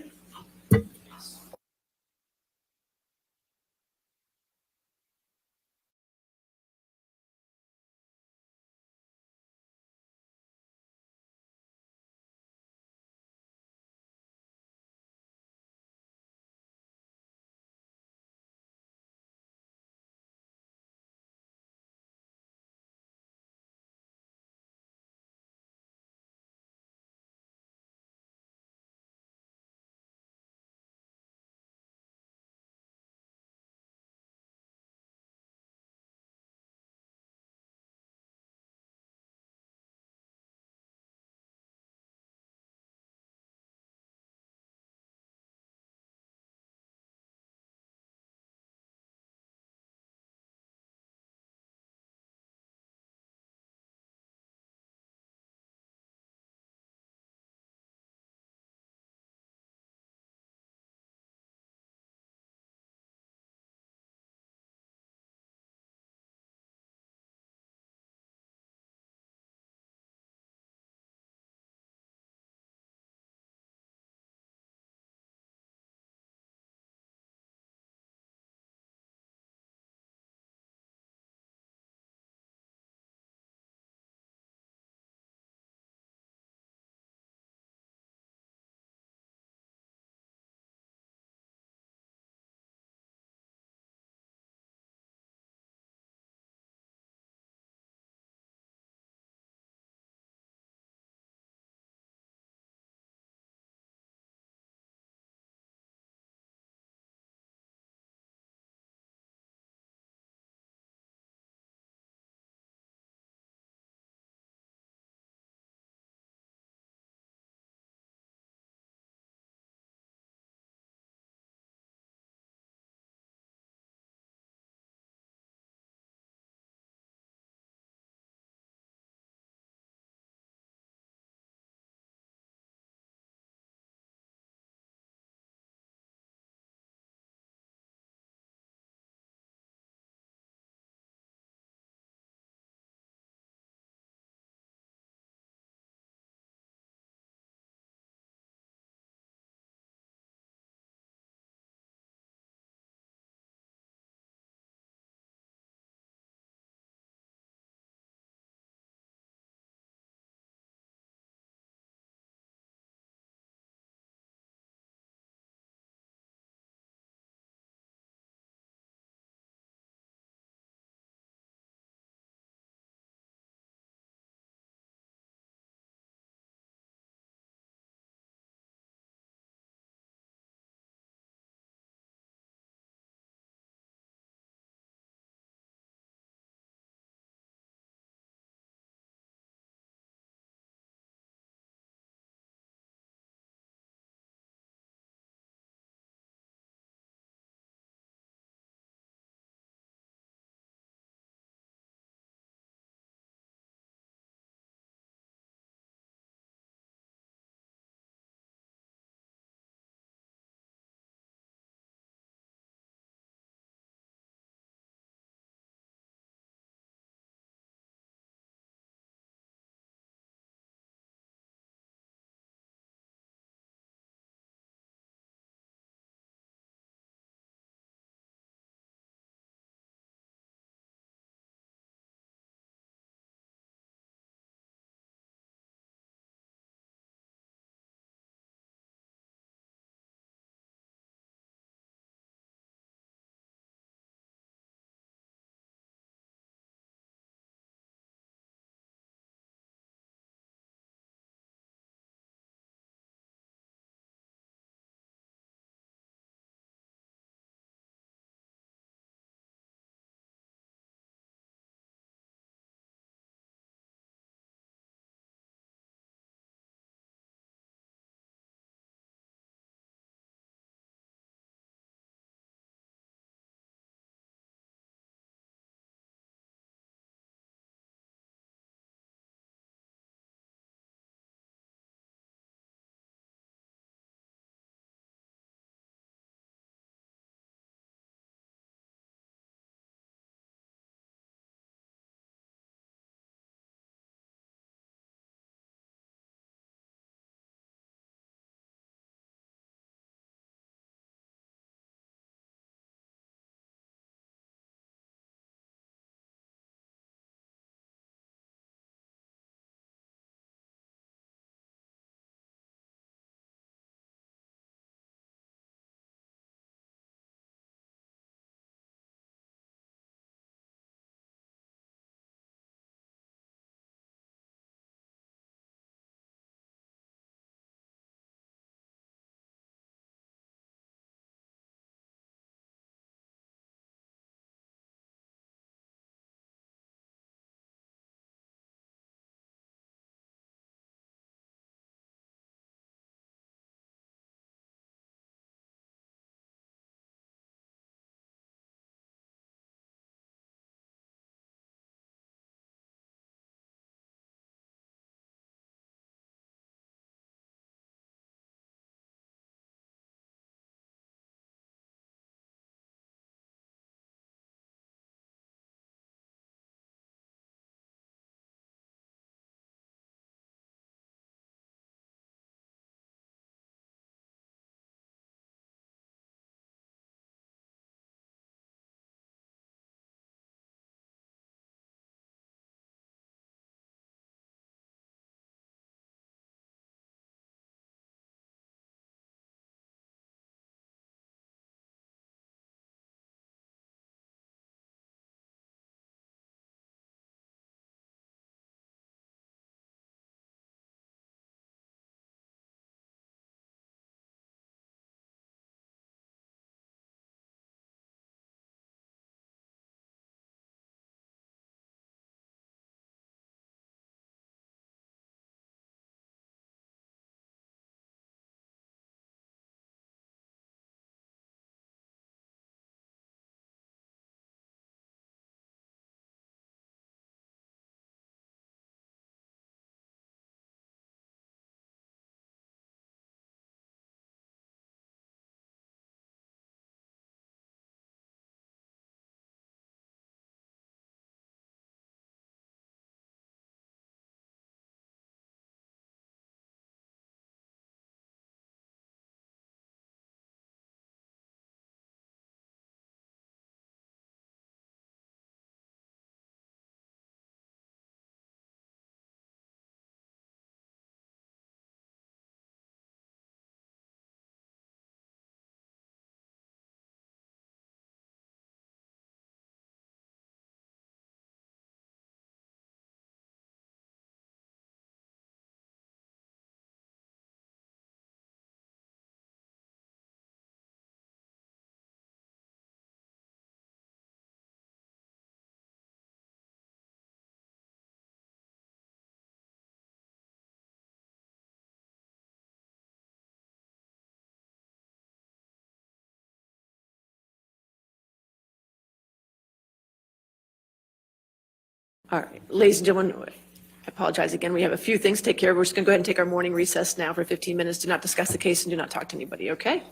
All right, ladies and gentlemen, I apologize again. We have a few things to take care of. We're just going to go ahead and take our morning recess now for 15 minutes. Do not discuss the case and do not talk to anybody, okay?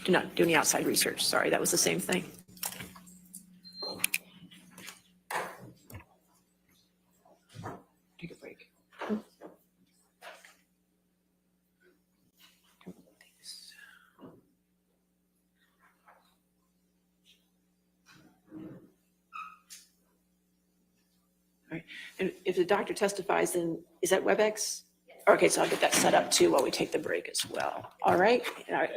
Do not do any outside research. Sorry, that was the same thing. Take a break. All right, and if the doctor testifies, then is that WebEx? Okay, so I'll get that set up too while we take the break as well. All right,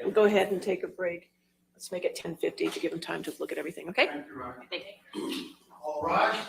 we'll go ahead and take a break. Let's make it 10:50 to give them time to look at everything, okay? Thank you, Ron. All right.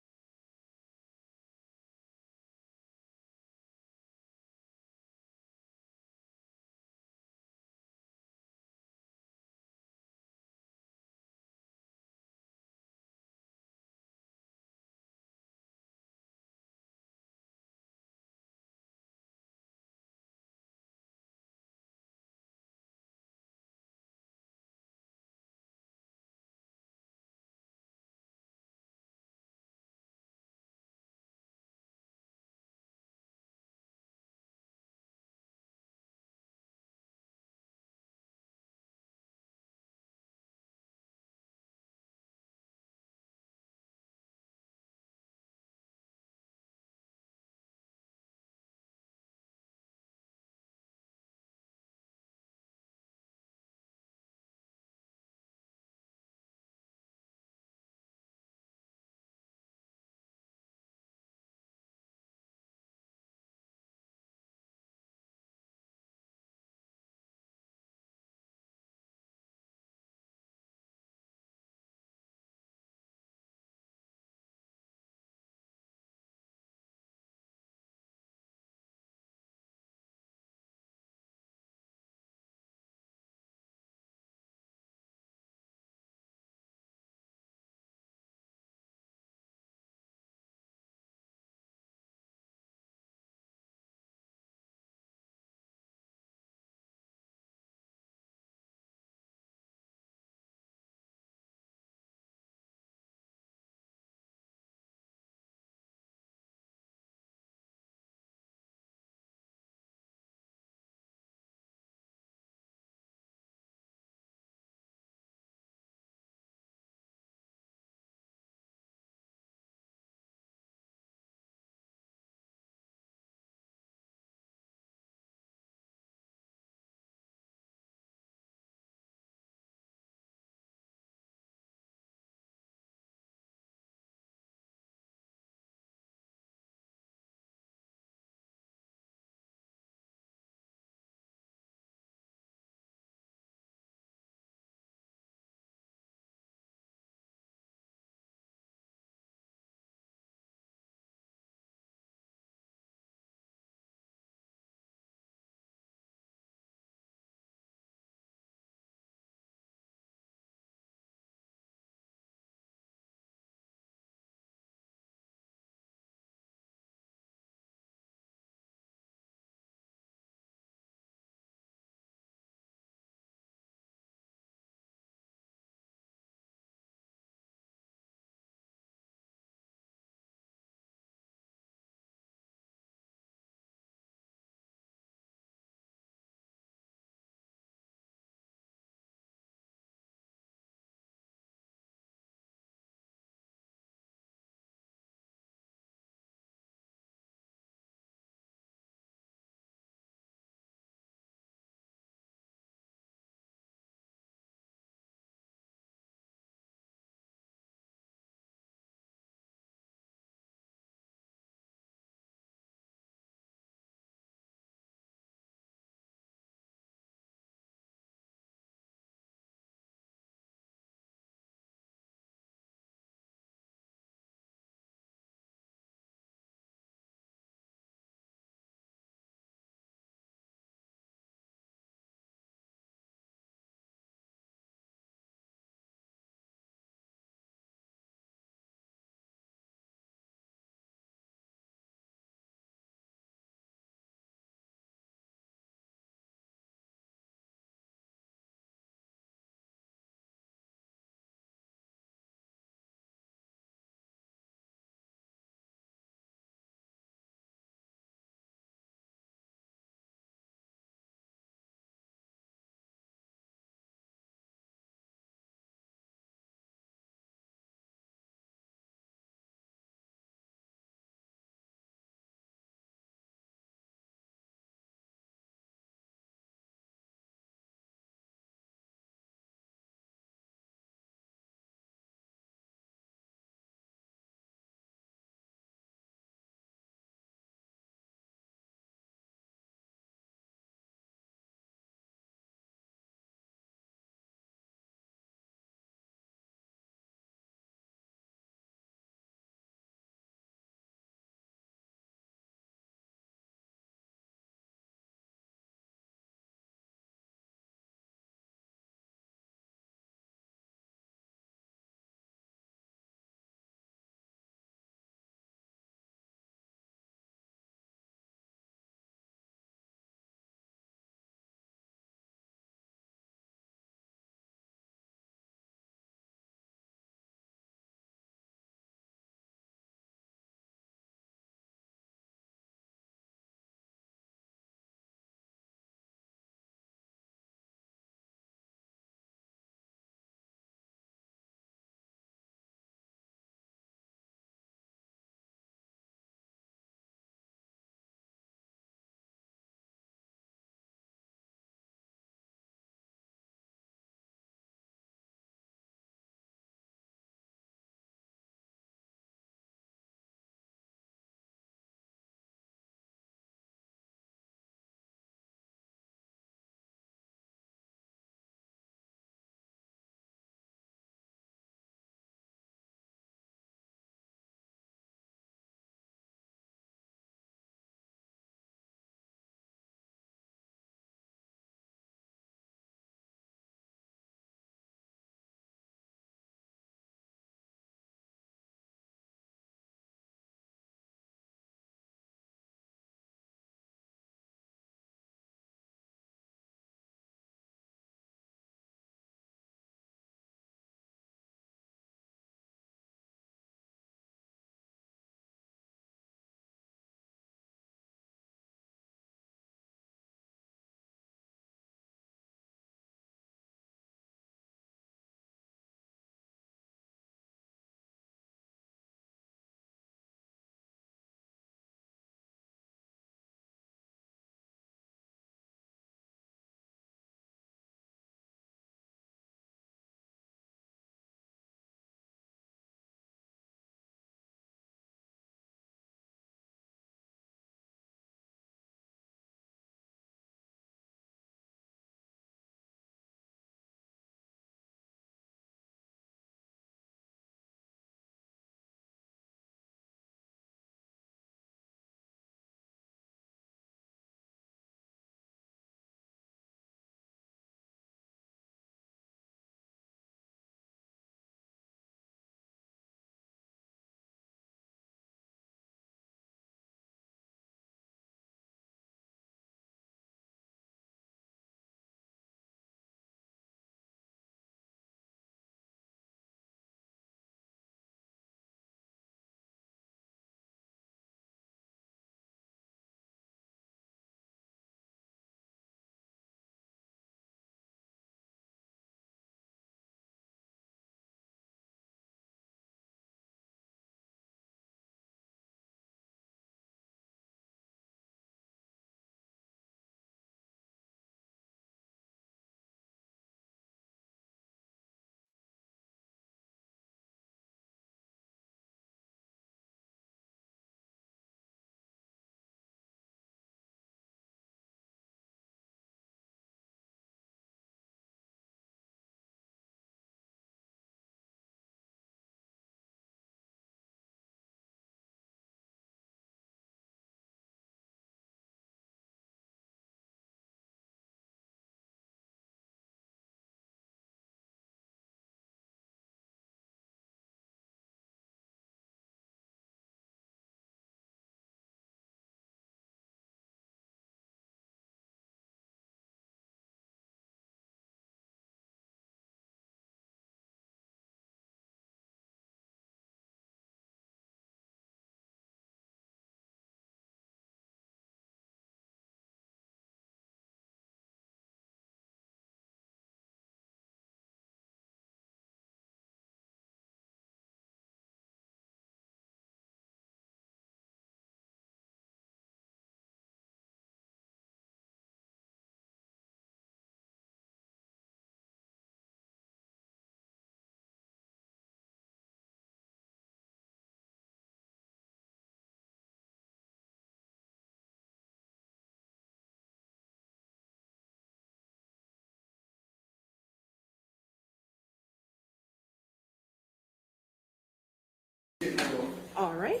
All right.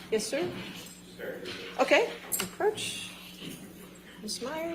Yes, sir? Okay, approach. Ms. Meyer.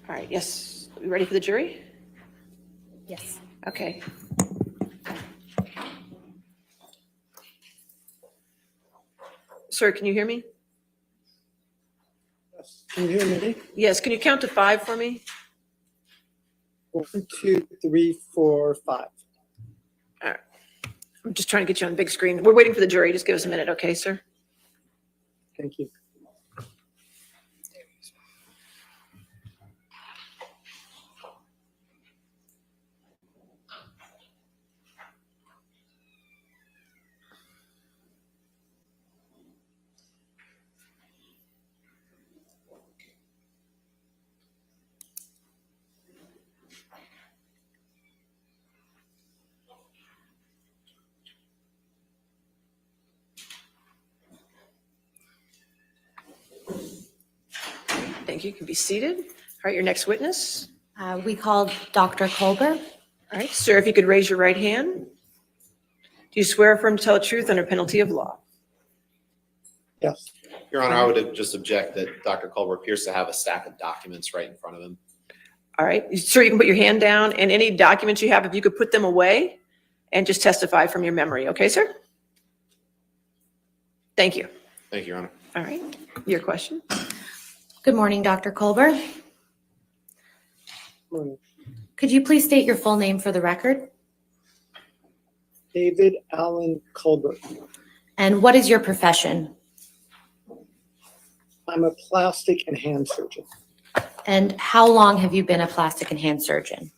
All right, yes. We ready for the jury? Yes. Okay. Sir, can you hear me? Can you hear me? Yes, can you count to 5 for me? 1, 2, 3, 4, 5. All right. I'm just trying to get you on the big screen. We're waiting for the jury. Just give us a minute, okay, sir? Thank you. Thank you. You can be seated. All right, your next witness. We called Dr. Kolber. All right, sir, if you could raise your right hand. Do you swear affirm to tell the truth under penalty of law? Yes. Your Honor, I would just object that Dr. Culver appears to have a stack of documents right in front of him. All right, sir, you can put your hand down, and any documents you have, if you could put them away and just testify from your memory, okay, sir? Thank you. Thank you, Your Honor. All right, your question? Good morning, Dr. Colbert. Morning. Could you please state your full name for the record? David Allen Colbert. And what is your profession? I'm a plastic and hand surgeon. And how long have you been a plastic and hand surgeon?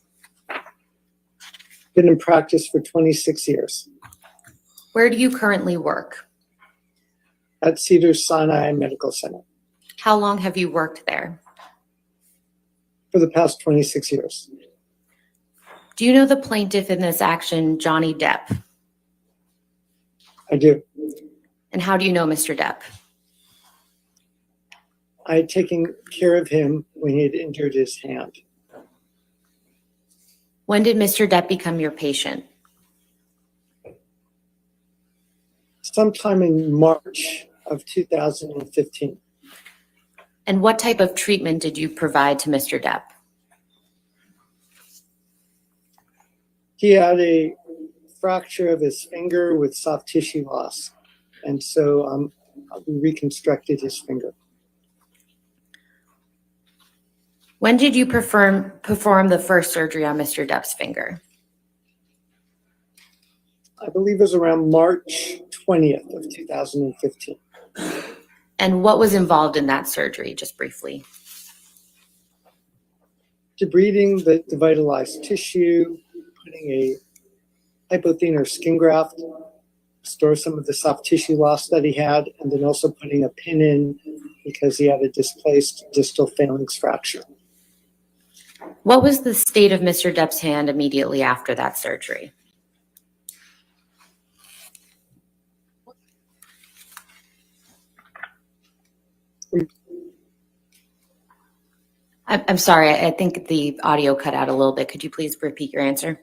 Been in practice for 26 years Where do you currently work? at Cedars-Sinai Medical Center How long have you worked there? for the past 26 years. Do you know the plaintiff in this action, Johnny Depp? I do. And how do you know Mr. Depp? I had taken care of him when he had injured his hand. When did Mr. Depp become your patient? Sometime in March of 2015. And what type of treatment did you provide to Mr. Depp? He had a fracture of his finger with soft tissue loss. And so we reconstructed his finger. When did you perform the first surgery on Mr. Depp's finger? I believe it was around March 20th of 2015. And what was involved in that surgery, just briefly? Debriding the vitalized tissue, putting a hypothermic skin graft, restore some of the soft tissue loss that he had, and then also putting a pin in because he had a displaced distal phalanx fracture. What was the state of Mr. Depp's hand immediately after that surgery? I'm sorry, I think the audio cut out a little bit. Could you please repeat your answer?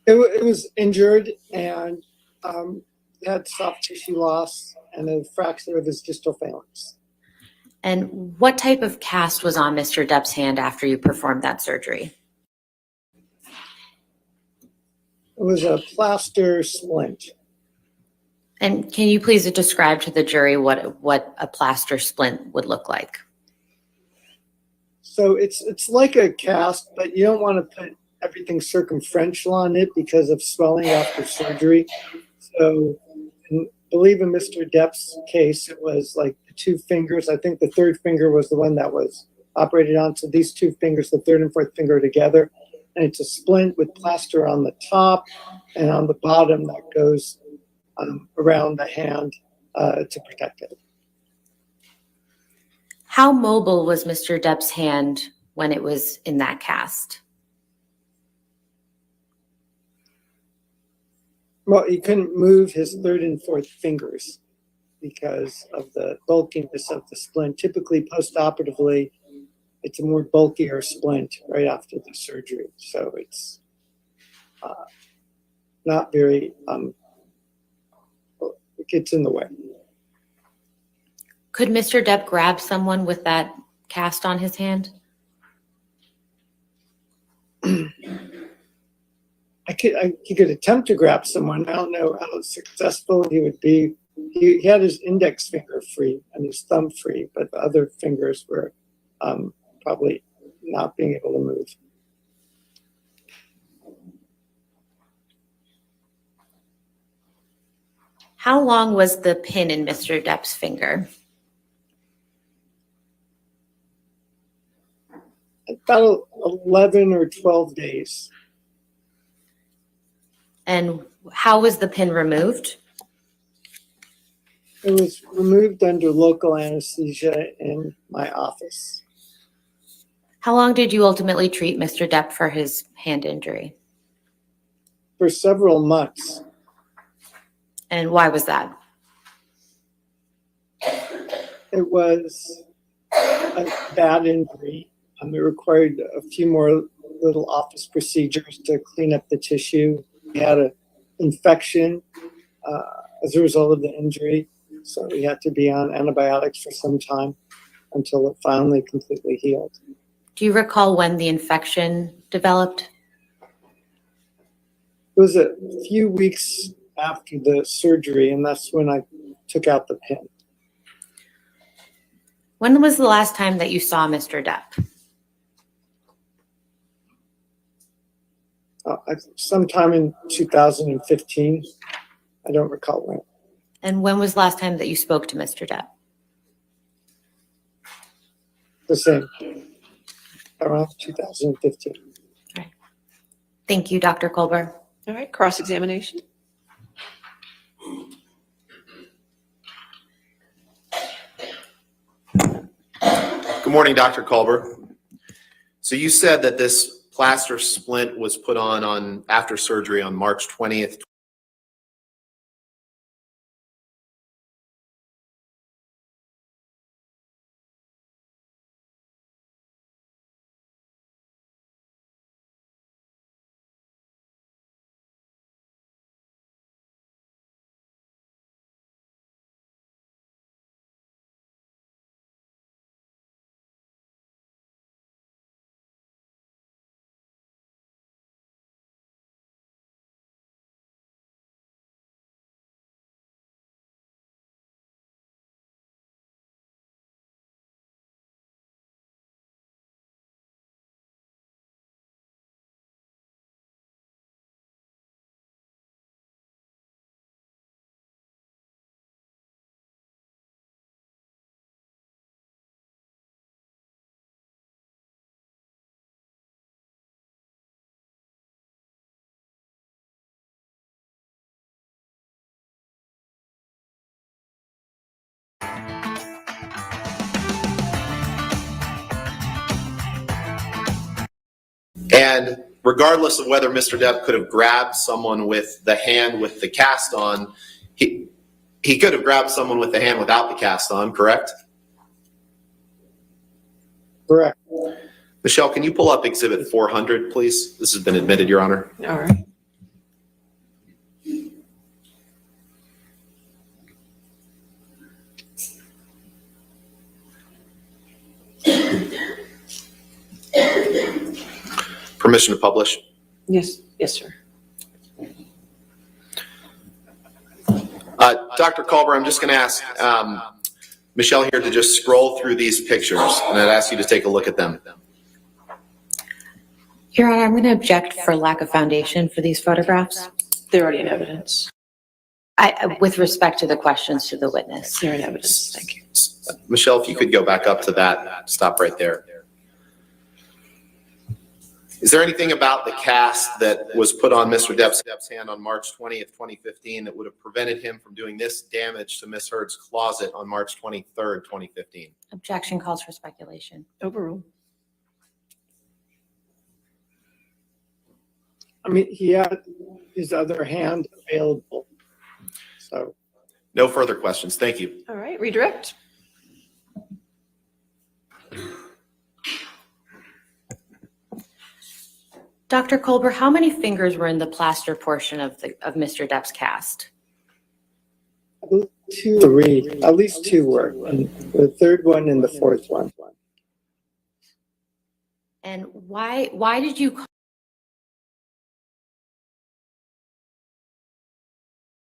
It was injured and had soft tissue loss and a fracture of his distal phalanx. And what type of cast was on Mr. Depp's hand after you performed that surgery? It was a plaster splint. And can you please describe to the jury what a plaster splint would look like? So it's like a cast, but you don't want to put everything circumferential on it because of swelling after surgery. So I believe in Mr. Depp's case, it was like the two fingers. I think the third finger was the one that was operated on. So these two fingers, the third and fourth finger together, and it's a splint with plaster on the top and on the bottom that goes around the hand to protect it. How mobile was Mr. Depp's hand when it was in that cast? Well, he couldn't move his third and fourth fingers because of the bulkiness of the splint. Typically, post-operatively, it's a more bulkier splint right after the surgery. So it's not very, it gets in the way. Could Mr. Depp grab someone with that cast on his hand? He could attempt to grab someone. I don't know how successful he would be. He had his index finger free and his thumb free, but the other fingers were probably not being able to move. How long was the pin in Mr. Depp's finger? About 11 or 12 days. And how was the pin removed? It was removed under local anesthesia in my office. How long did you ultimately treat Mr. Depp for his hand injury? For several months. And why was that? It was a bad injury. It required a few more little office procedures to clean up the tissue. He had an infection as a result of the injury, so he had to be on antibiotics for some time until it finally completely healed. Do you recall when the infection developed? It was a few weeks after the surgery, and that's when I took out the pin. When was the last time that you saw Mr. Depp? Sometime in 2015. I don't recall when. And when was the last time that you spoke to Mr. Depp? The same. Around 2015. Thank you, Dr. Colbert. All right, cross-examination. Good morning, Dr. Culber. So you said that this plaster splint was put on after surgery on March 20th. And regardless of whether Mr. Depp could have grabbed someone with the hand with the cast on, he could have grabbed someone with the hand without the cast on, correct? Correct. Michelle, can you pull up Exhibit 400, please? This has been admitted, Your Honor. All right. Permission to publish? Yes, yes, sir. Dr. Culber, I'm just going to ask Michelle here to just scroll through these pictures, and I'd ask you to take a look at them. Your Honor, I'm going to object for lack of foundation for these photographs. They're already in evidence. With respect to the questions to the witness. They're in evidence. Thank you. Michelle, if you could go back up to that, stop right there. Is there anything about the cast that was put on Mr. Depp's hand on March 20th, 2015 that would have prevented him from doing this damage to Ms. Heard's closet on March 23rd, 2015? Objection calls for speculation. Overruled. I mean, he had his other hand available. So, No further questions. Thank you. All right, redirect. Dr. Colbert, how many fingers were in the plaster portion of Mr. Depp's cast? I believe 2, 3, at least 2 were, and the third one and the fourth one. And why did you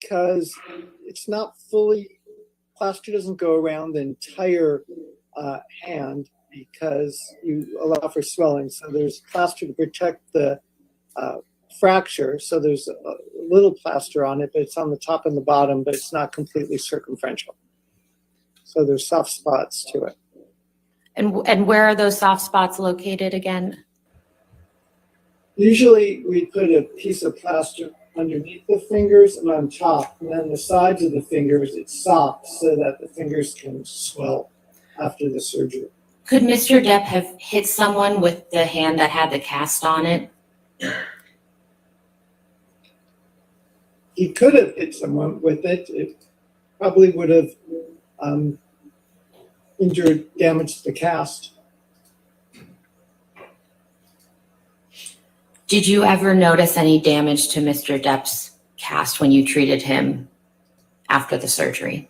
Because it's not fully, plaster doesn't go around the entire hand because you allow for swelling. So there's plaster to protect the fracture. So there's a little plaster on it, but it's on the top and the bottom, but it's not completely circumferential. So there's soft spots to it. and where are those soft spots located again? Usually we put a piece of plaster underneath the fingers and on top, and then the sides of the fingers, it's soft so that the fingers can swell after the surgery. Could Mr. Depp have hit someone with the hand that had the cast on it? He could have hit someone with it. It probably would have damaged the cast. Did you ever notice any damage to Mr. Depp's cast when you treated him after the surgery?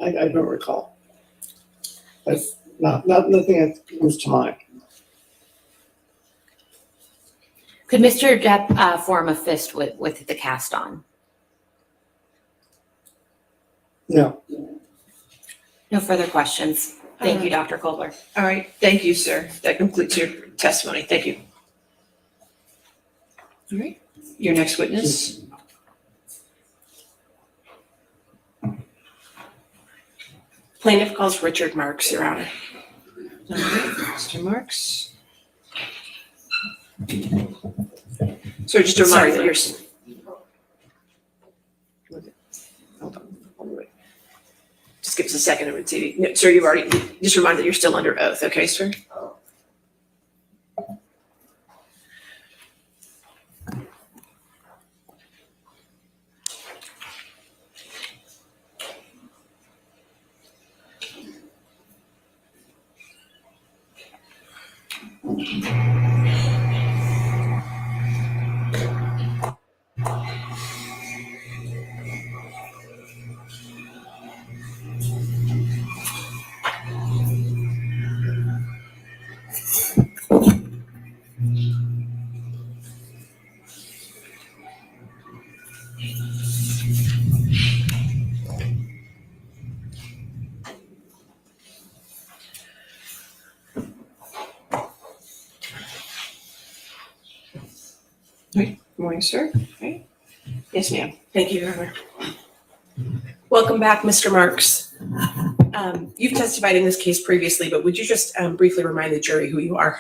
I don't recall. That's nothing that comes to mind. Could Mr. Depp form a fist with the cast on? No. No further questions. Thank you, Dr. Colbert. All right, thank you, sir. That concludes your testimony. Thank you. All right, your next witness. Plaintiff calls Richard Marks, Your Honor. All right, Mr. Marks. So just a reminder that you're. Hold on, wait. Just give us a second to see. No, sir, you've already, just remind that you're still under oath, okay, sir? Good morning, sir. Okay. Yes, ma'am. Thank you, Your Honor. Welcome back, Mr. Marks. You've testified in this case previously, but would you just briefly remind the jury who you are?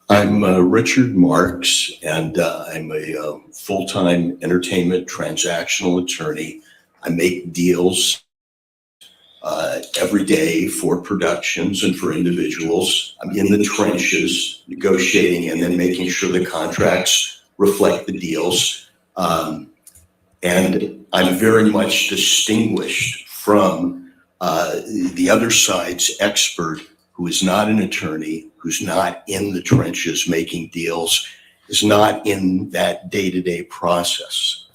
I'm Richard Marks, and I'm a full-time entertainment transactional attorney. I make deals every day for productions and for individuals. I'm in the trenches negotiating and then making sure the contracts reflect the deals. And I'm very much distinguished from the other side's expert who is not an attorney, who's not in the trenches making deals, is not in that day-to-day process.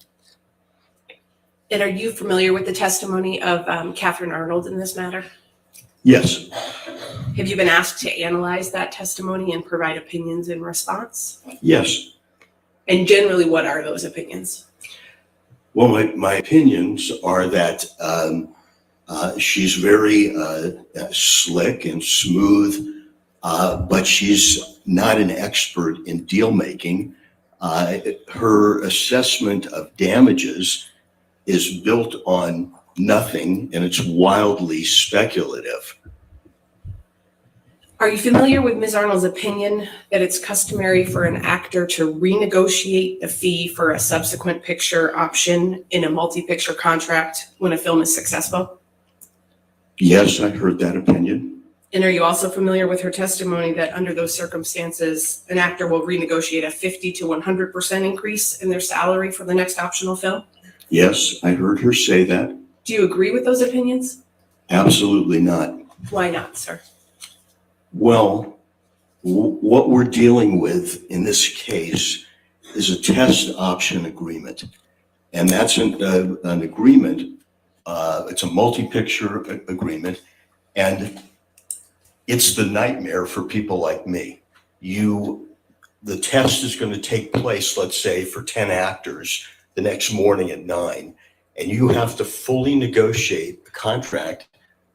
And are you familiar with the testimony of Catherine Arnold in this matter? Yes, Have you been asked to analyze that testimony and provide opinions in response? yes. And generally, what are those opinions? Well, my opinions are that she's very slick and smooth, but she's not an expert in deal making. Her assessment of damages is built on nothing, and it's wildly speculative. Are you familiar with Ms. Arnold's opinion that it's customary for an actor to renegotiate the fee for a subsequent picture option in a multi-picture contract when a film is successful? Yes, I heard that opinion. And are you also familiar with her testimony that under those circumstances, an actor will renegotiate a 50 to 100% increase in their salary for the next optional film? Yes, I heard her say that. Do you agree with those opinions? Absolutely not. Why not, sir? Well, what we're dealing with in this case is a test option agreement. And that's an agreement, it's a multi-picture agreement, and it's the nightmare for people like me. The test is going to take place, let's say, for 10 actors the next morning at 9, and you have to fully negotiate a contract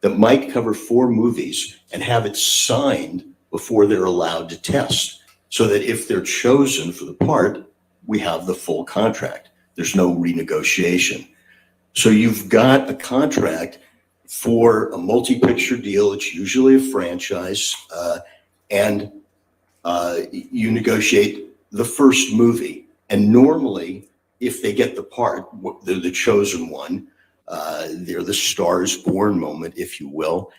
that might cover 4 movies and have it signed before they're allowed to test, so that if they're chosen for the part, we have the full contract. There's no renegotiation. So you've got a contract for a multi-picture deal. It's usually a franchise, and you negotiate the first movie. And normally, if they get the part, they're the chosen one. They're the Stars Born moment, if you will.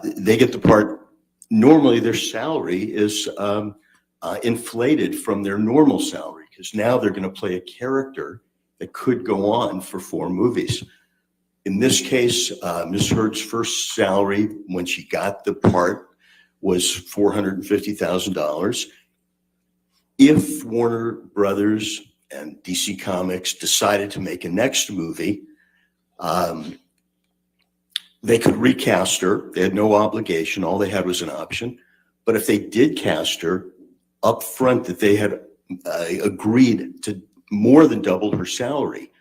They get the part. Normally, their salary is inflated from their normal salary, because now they're going to play a character that could go on for 4 movies. In this case, Ms. Heard's first salary when she got the part was $450,000. If Warner Brothers and DC Comics decided to make a next movie, they could recast her. They had no obligation. All they had was an option. But if they did cast her up front, that they had agreed to more than double her salary,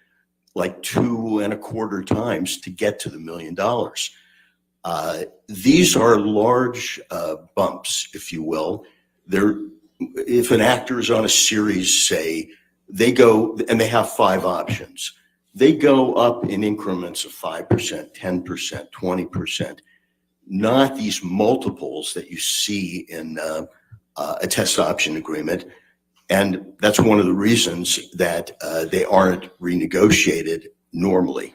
like 2.25 times to get to the $1 million. These are large bumps, if you will. If an actor is on a series, say, they go and they have 5 options. They go up in increments of 5%, 10%, 20%, not these multiples that you see in a test option agreement. And that's one of the reasons that they aren't renegotiated normally.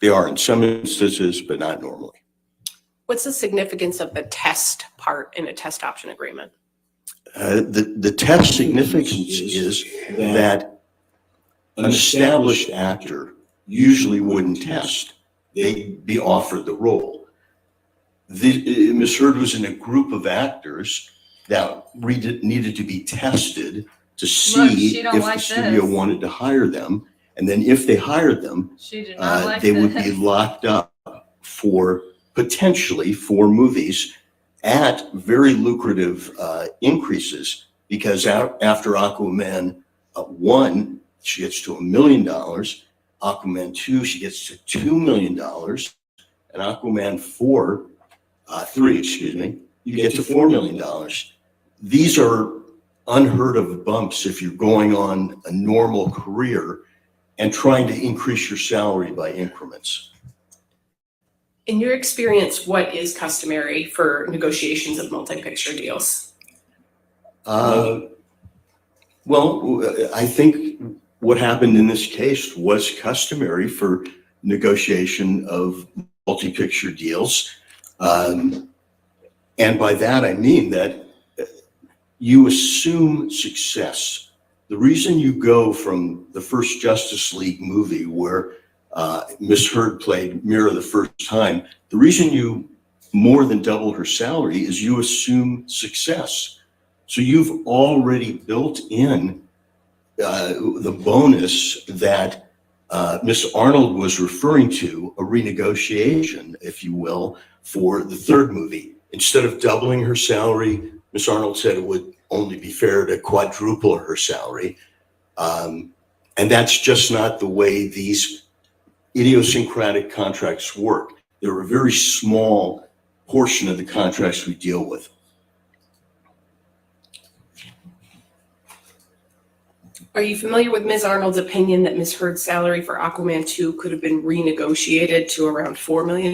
They are in some instances, but not normally. What's the significance of the test part in a test option agreement? The test significance is that an established actor usually wouldn't test. They'd be offered the role. Ms. Heard was in a group of actors that needed to be tested to see if the studio wanted to hire them. And then if they hired them, they would be locked up for potentially 4 movies at very lucrative increases, because after Aquaman 1, she gets to $1 million. Aquaman 2, she gets to $2 million. And Aquaman 3, you get to $4 million. These are unheard of bumps if you're going on a normal career and trying to increase your salary by increments. In your experience, what is customary for negotiations of multi-picture deals? Well, I think what happened in this case was customary for negotiation of multi-picture deals. And by that, I mean that you assume success. The reason you go from the first Justice League movie where Ms. Heard played Mira the first time, the reason you more than double her salary is you assume success. So you've already built in the bonus that Ms. Arnold was referring to, a renegotiation, if you will, for the 3rd movie. Instead of doubling her salary, Ms. Arnold said it would only be fair to quadruple her salary. And that's just not the way these idiosyncratic contracts work. They're a very small portion of the contracts we deal with. Are you familiar with Ms. Arnold's opinion that Ms. Heard's salary for Aquaman 2 could have been renegotiated to around $4 million?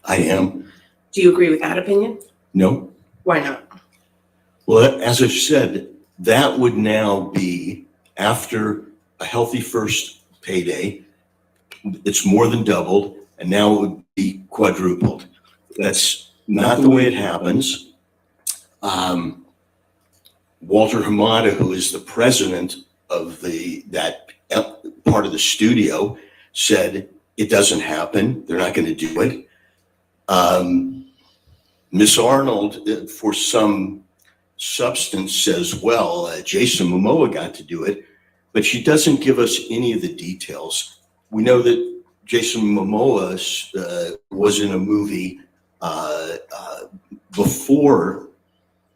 I am. Do you agree with that opinion? No. Why not? Well, as I've said, that would now be after a healthy first payday. It's more than doubled, and now it would be quadrupled. That's not the way it happens. Walter Hamada, who is the president of that part of the studio, said it doesn't happen. They're not going to do it. Miss Arnold, for some substance, says, well, Jason Momoa got to do it, but she doesn't give us any of the details. We know that Jason Momoa was in a movie before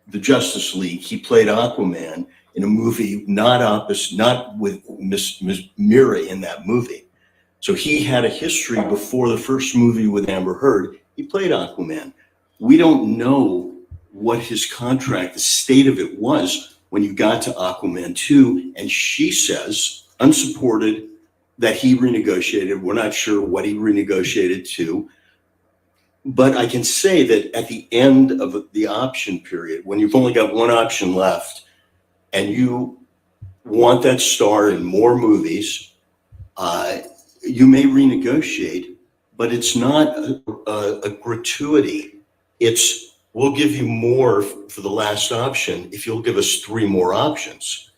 the Justice League. He played Aquaman in a movie not with Miss Mira in that movie. So he had a history before the first movie with Amber Heard. He played Aquaman. We don't know what his contract, the state of it was when you got to Aquaman 2, and she says, unsupported, that he renegotiated. We're not sure what he renegotiated to. But I can say that at the end of the option period, when you've only got one option left and you want that star in more movies, you may renegotiate, but it's not a gratuity. It's, we'll give you more for the last option if you'll give us 3 more options.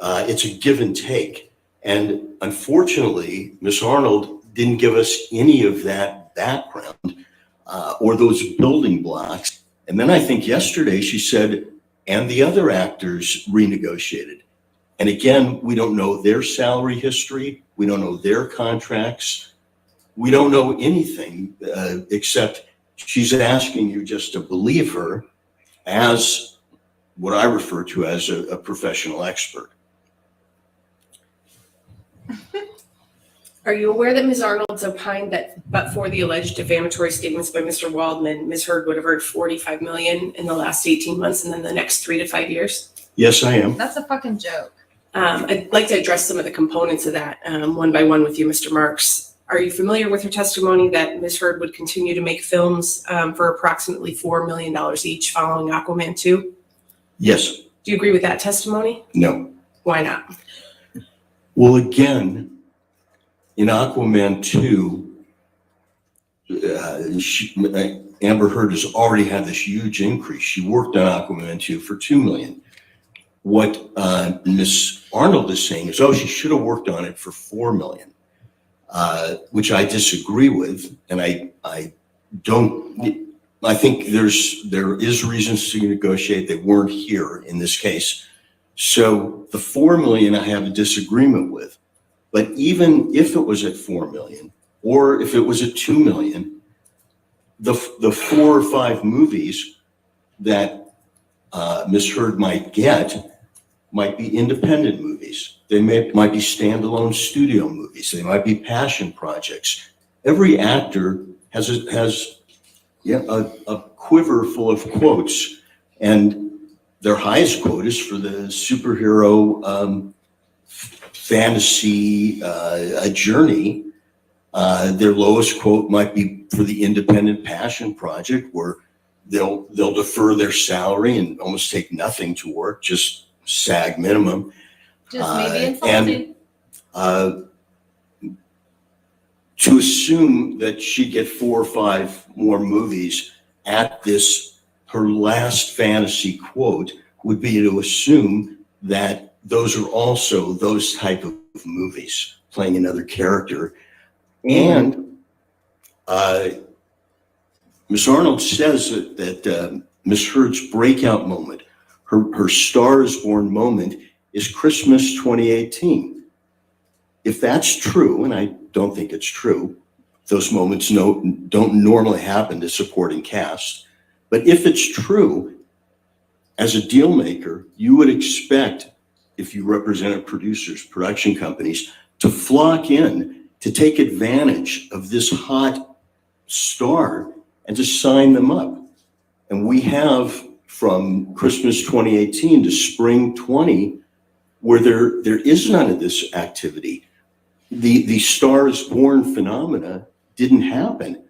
It's a give and take. And unfortunately, Miss Arnold didn't give us any of that background or those building blocks. And then I think yesterday she said, and the other actors renegotiated. And again, we don't know their salary history. We don't know their contracts. We don't know anything except she's asking you just to believe her as what I refer to as a professional expert. Are you aware that Ms. Arnold's opined that but for the alleged defamatory statements by Mr. Waldman, Ms. Heard would have earned $45 million in the last 18 months and then the next 3 to 5 years? Yes, I am. That's a fucking joke. I'd like to address some of the components of that one by one with you, Mr. Marks. Are you familiar with her testimony that Ms. Heard would continue to make films for approximately $4 million each following Aquaman 2? Yes. Do you agree with that testimony? No. Why not? Well, again, in Aquaman 2, Amber Heard has already had this huge increase. She worked on Aquaman 2 for $2 million. What Ms. Arnold is saying is, oh, she should have worked on it for $4 million, which I disagree with. And I think there is reasons to negotiate. They weren't here in this case. So the $4 million I have a disagreement with. But even if it was at $4 million, or if it was at $2 million, the 4 or 5 movies that Ms. Heard might get might be independent movies. They might be standalone studio movies. They might be passion projects. Every actor has a quiver full of quotes, and their highest quote is for the superhero fantasy a journey. Their lowest quote might be for the independent passion project, where they'll defer their salary and almost take nothing to work, just SAG minimum. Just maybe insulting. And to assume that she'd get 4 or 5 more movies at this, her last fantasy quote, would be to assume that those are also those type of movies, playing another character. And Ms. Arnold says that Ms. Heard's breakout moment, her Star is Born moment, is Christmas 2018. If that's true, and I don't think it's true, those moments don't normally happen to supporting cast, but if it's true, as a deal maker, you would expect, if you represented producers, production companies, to flock in to take advantage of this hot star and to sign them up. And we have from Christmas 2018 to spring 20, where there is none of this activity. The Star is Born phenomena didn't happen.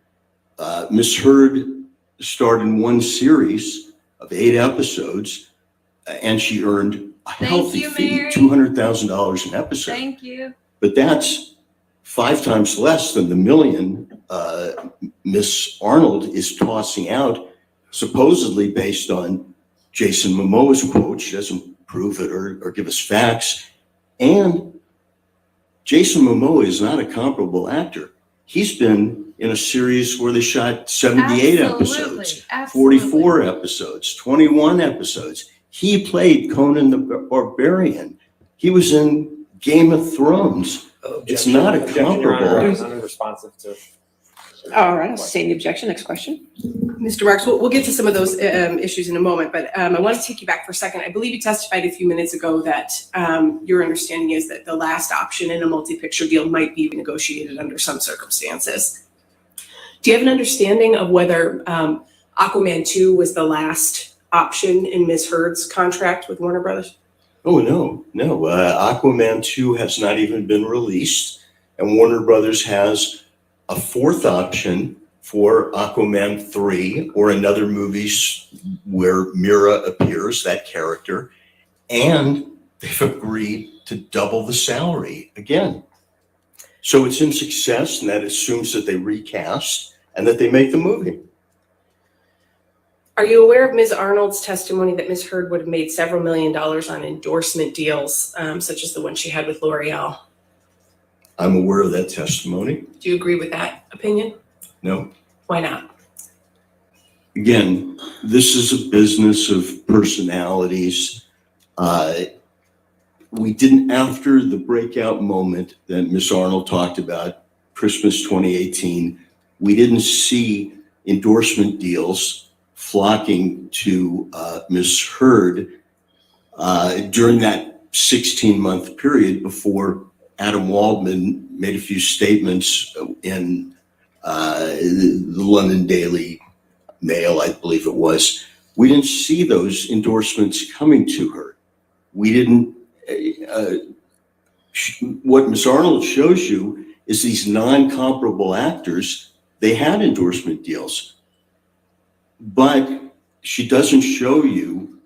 Ms. Heard starred in one series of 8 episodes, and she earned a healthy fee, $200,000 an episode. Thank you. But that's 5 times less than the $1 million Miss Arnold is tossing out, supposedly based on Jason Momoa's quote. She doesn't prove it or give us facts. And Jason Momoa is not a comparable actor. He's been in a series where they shot 78 episodes, 44 episodes, 21 episodes. He played Conan the Barbarian. He was in Game of Thrones. It's not a comparable. Unresponsive to. All right, I'll sustain the objection. Next question. Mr. Marks, we'll get to some of those issues in a moment, but I want to take you back for a second. I believe you testified a few minutes ago that your understanding is that the last option in a multi-picture deal might be negotiated under some circumstances. Do you have an understanding of whether Aquaman 2 was the last option in Ms. Heard's contract with Warner Brothers? Oh, no. Aquaman 2 has not even been released, and Warner Brothers has a 4th option for Aquaman 3 or another movie where Mira appears, that character, and they've agreed to double the salary again. So it's in success, and that assumes that they recast and that they make the movie. Are you aware of Ms. Arnold's testimony that Ms. Heard would have made several $1 million on endorsement deals, such as the one she had with L'Oreal? I'm aware of that testimony. Do you agree with that opinion? No. Why not? Again, this is a business of personalities. We didn't, after the breakout moment that Ms. Arnold talked about, Christmas 2018, we didn't see endorsement deals flocking to Ms. Heard during that 16-month period before Adam Waldman made a few statements in the London Daily Mail, I believe it was. We didn't see those endorsements coming to her. We didn't, what Ms. Arnold shows you is these non-comparable actors, they had endorsement deals. But she doesn't show you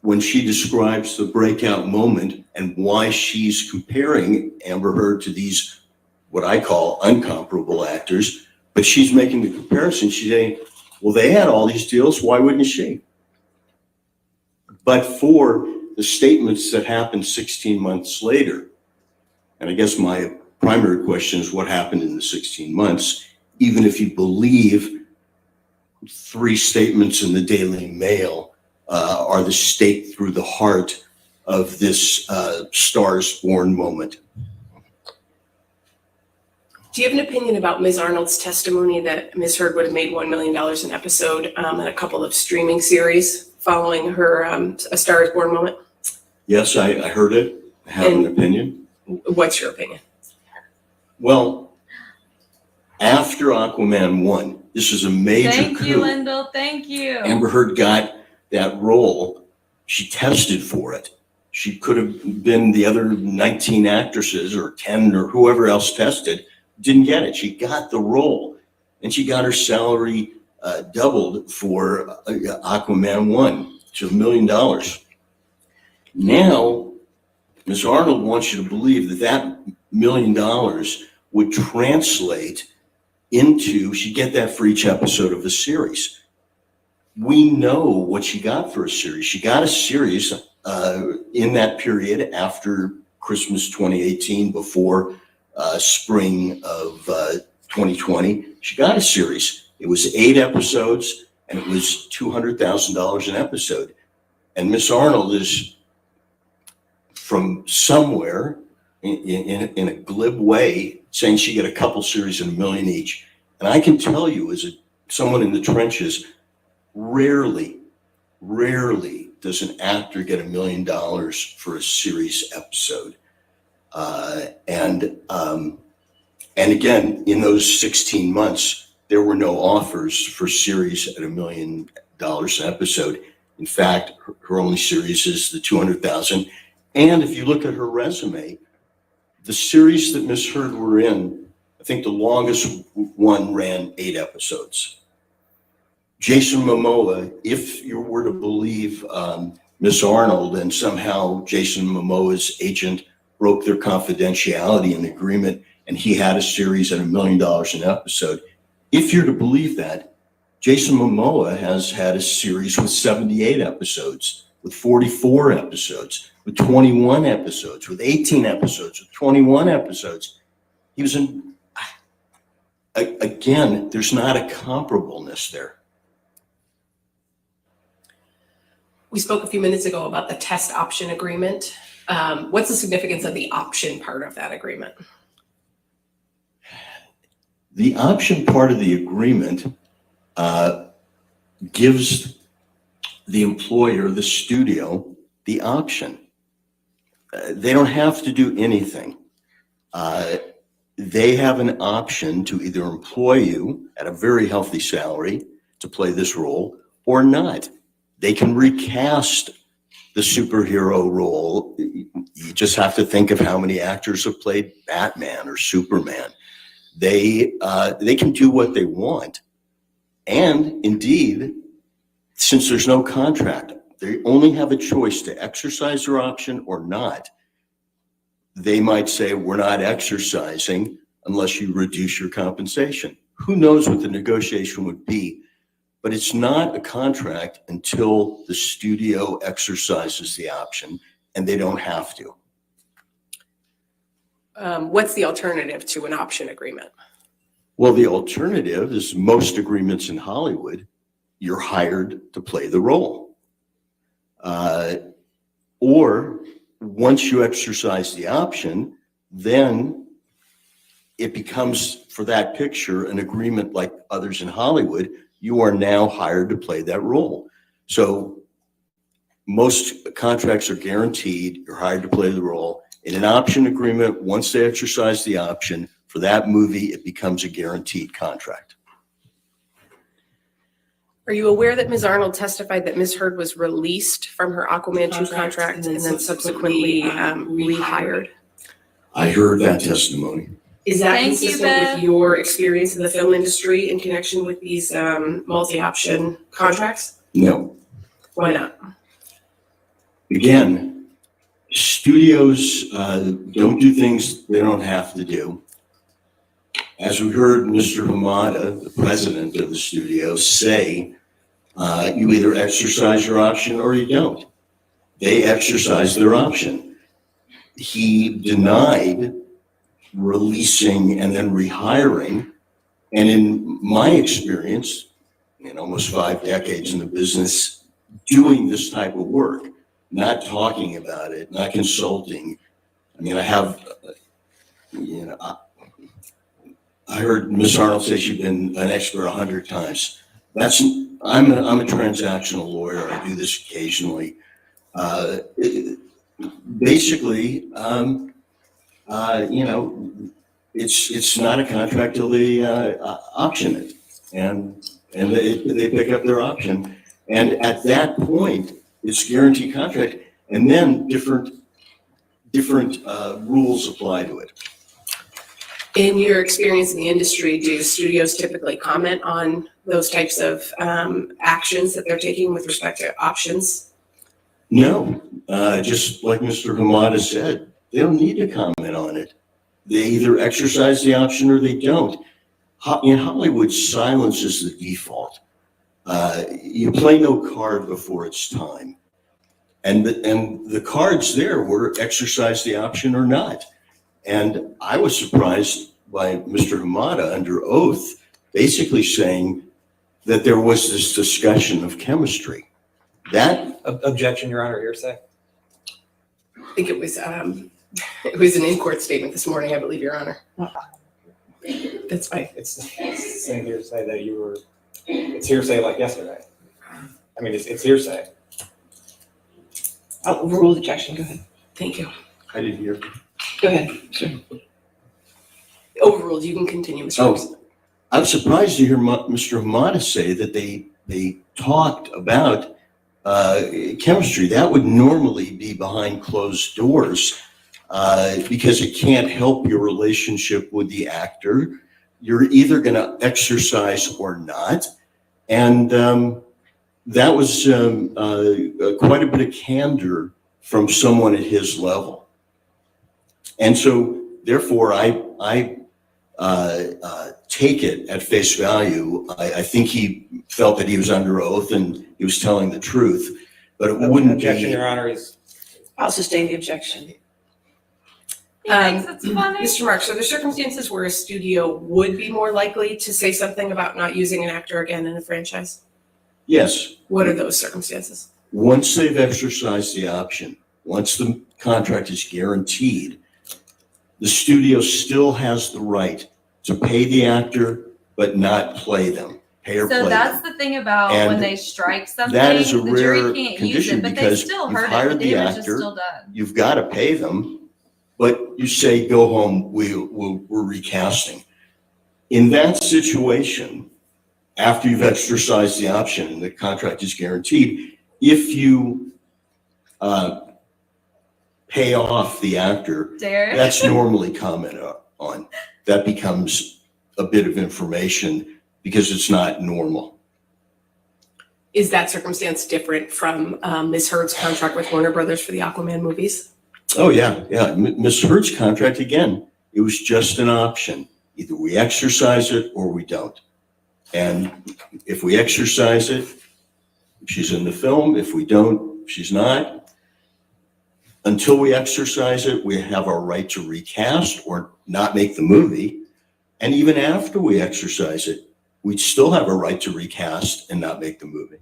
when she describes the breakout moment and why she's comparing Amber Heard to these, what I call uncomparable actors, but she's making the comparison. She's saying, well, they had all these deals, why wouldn't she? But for the statements that happened 16 months later, and I guess my primary question is what happened in the 16 months, even if you believe 3 statements in the Daily Mail are the stake through the heart of this Stars Born moment. Do you have an opinion about Ms. Arnold's testimony that Ms. Heard would have made $1 million an episode in a couple of streaming series following her A Star is Born moment? Yes, I heard it. I have an opinion. What's your opinion? Well, after Aquaman 1, this is a major Thank coup. you, Lyndall. Thank you. Amber Heard got that role. She tested for it. She could have been the other 19 actresses or 10 or whoever else tested, didn't get it. She got the role, and she got her salary doubled for Aquaman 1 to $1 million. Now, Ms. Arnold wants you to believe that that $1 million would translate into, she'd get that for each episode of the series. We know what she got for a series. She got a series in that period after Christmas 2018, before spring of 2020. She got a series. It was 8 episodes, and it was $200,000 an episode. And Miss Arnold is from somewhere in a glib way saying she get a couple series and $1 million each. And I can tell you, as someone in the trenches, rarely does an actor get $1 million for a series episode. And again, in those 16 months, there were no offers for series at $1 million an episode. In fact, her only series is the 200,000. And if you look at her resume, the series that Miss Heard were in, I think the longest one ran 8 episodes. Jason Momoa, if you were to believe Miss Arnold, and somehow Jason Momoa's agent broke their confidentiality and agreement, and he had a series at $1 million an episode. If you're to believe that, Jason Momoa has had a series with 78 episodes, with 44 episodes, with 21 episodes, with 18 episodes, with 21 episodes. He was in, again, there's not a comparableness there. We spoke a few minutes ago about the test option agreement. What's the significance of the option part of that agreement? The option part of the agreement gives the employer, the studio, the option. They don't have to do anything. They have an option to either employ you at a very healthy salary to play this role or not. They can recast the superhero role. You just have to think of how many actors have played Batman or Superman. They can do what they want. And indeed, since there's no contract, they only have a choice to exercise their option or not. They might say, we're not exercising unless you reduce your compensation. Who knows what the negotiation would be, but it's not a contract until the studio exercises the option, and they don't have to. What's the alternative to an option agreement? Well, the alternative is most agreements in Hollywood, you're hired to play the role. Or once you exercise the option, then it becomes, for that picture, an agreement like others in Hollywood. You are now hired to play that role. So most contracts are guaranteed, you're hired to play the role, In an option agreement, once they exercise the option for that movie, it becomes a guaranteed contract. Are you aware that Ms. Arnold testified that Ms. Heard was released from her Aquaman 2 contract and then subsequently rehired? I heard that testimony. Is that Thank you, consistent Bev. with your experience in the film industry in connection with these multi-option contracts? No. Why not? Again, studios don't do things they don't have to do. As we heard Mr. Hamada, the president of the studio, say, you either exercise your option or you don't. They exercise their option. He denied releasing and then rehiring. And in my experience, in almost 5 decades in the business, doing this type of work, not talking about it, not consulting. I mean, I have, I heard Ms. Arnold say she's been an expert 100 times. I'm a transactional lawyer. I do this occasionally. Basically, it's not a contract till they auction it, and they pick up their option, and at that point, it's guaranteed contract, and then different rules apply to it. In your experience in the industry, do studios typically comment on those types of actions that they're taking with respect to options? No, just like Mr. Hamada said, they don't need to comment on it. They either exercise the option or they don't. In Hollywood, silence is the default. You play no card before it's time. And the cards there were exercise the option or not. And I was surprised by Mr. Hamada under oath, basically saying that there was this discussion of chemistry. That Objection, Your Honor, hearsay. I think it was an in-court statement this morning, I believe, Your Honor. That's fine. It's the same hearsay that you were, it's hearsay like yesterday. I mean, it's hearsay. I'll overrule the objection. Go ahead. Thank you. I didn't hear. Go ahead, sir. Overruled. You can continue, Mr. Ferguson. I'm surprised to hear Mr. Hamada say that they talked about chemistry. That would normally be behind closed doors because it can't help your relationship with the actor. You're either going to exercise or not. And that was quite a bit of candor from someone at his level. And so, therefore, I take it at face value. I think he felt that he was under oath and he was telling the truth, but it wouldn't Objection, be. Your Honor, is. I'll sustain the objection. He thinks it's funny. Mr. Marks, are there circumstances where a studio would be more likely to say something about not using an actor again in a franchise? Yes, What are those circumstances? once they've exercised the option, once the contract is guaranteed, the studio still has the right to pay the actor, but not play them, pay or play So that's them. the thing about And when they strike something, that is a the jury rare can't use condition it, but they because still you've heard it, hired the the damage is actor. still done. You've got to pay them, but you say, go home, we're recasting. In that situation, after you've exercised the option and the contract is guaranteed, if you pay off the actor, Derek? that's normally commented on. That becomes a bit of information because it's not normal. Is that circumstance different from Ms. Heard's contract with Warner Brothers for the Aquaman movies? Oh, yeah. Ms. Heard's contract, again, it was just an option. Either we exercise it or we don't. And if we exercise it, she's in the film. If we don't, she's not. Until we exercise it, we have our right to recast or not make the movie. And even after we exercise it, we still have a right to recast and not make the movie.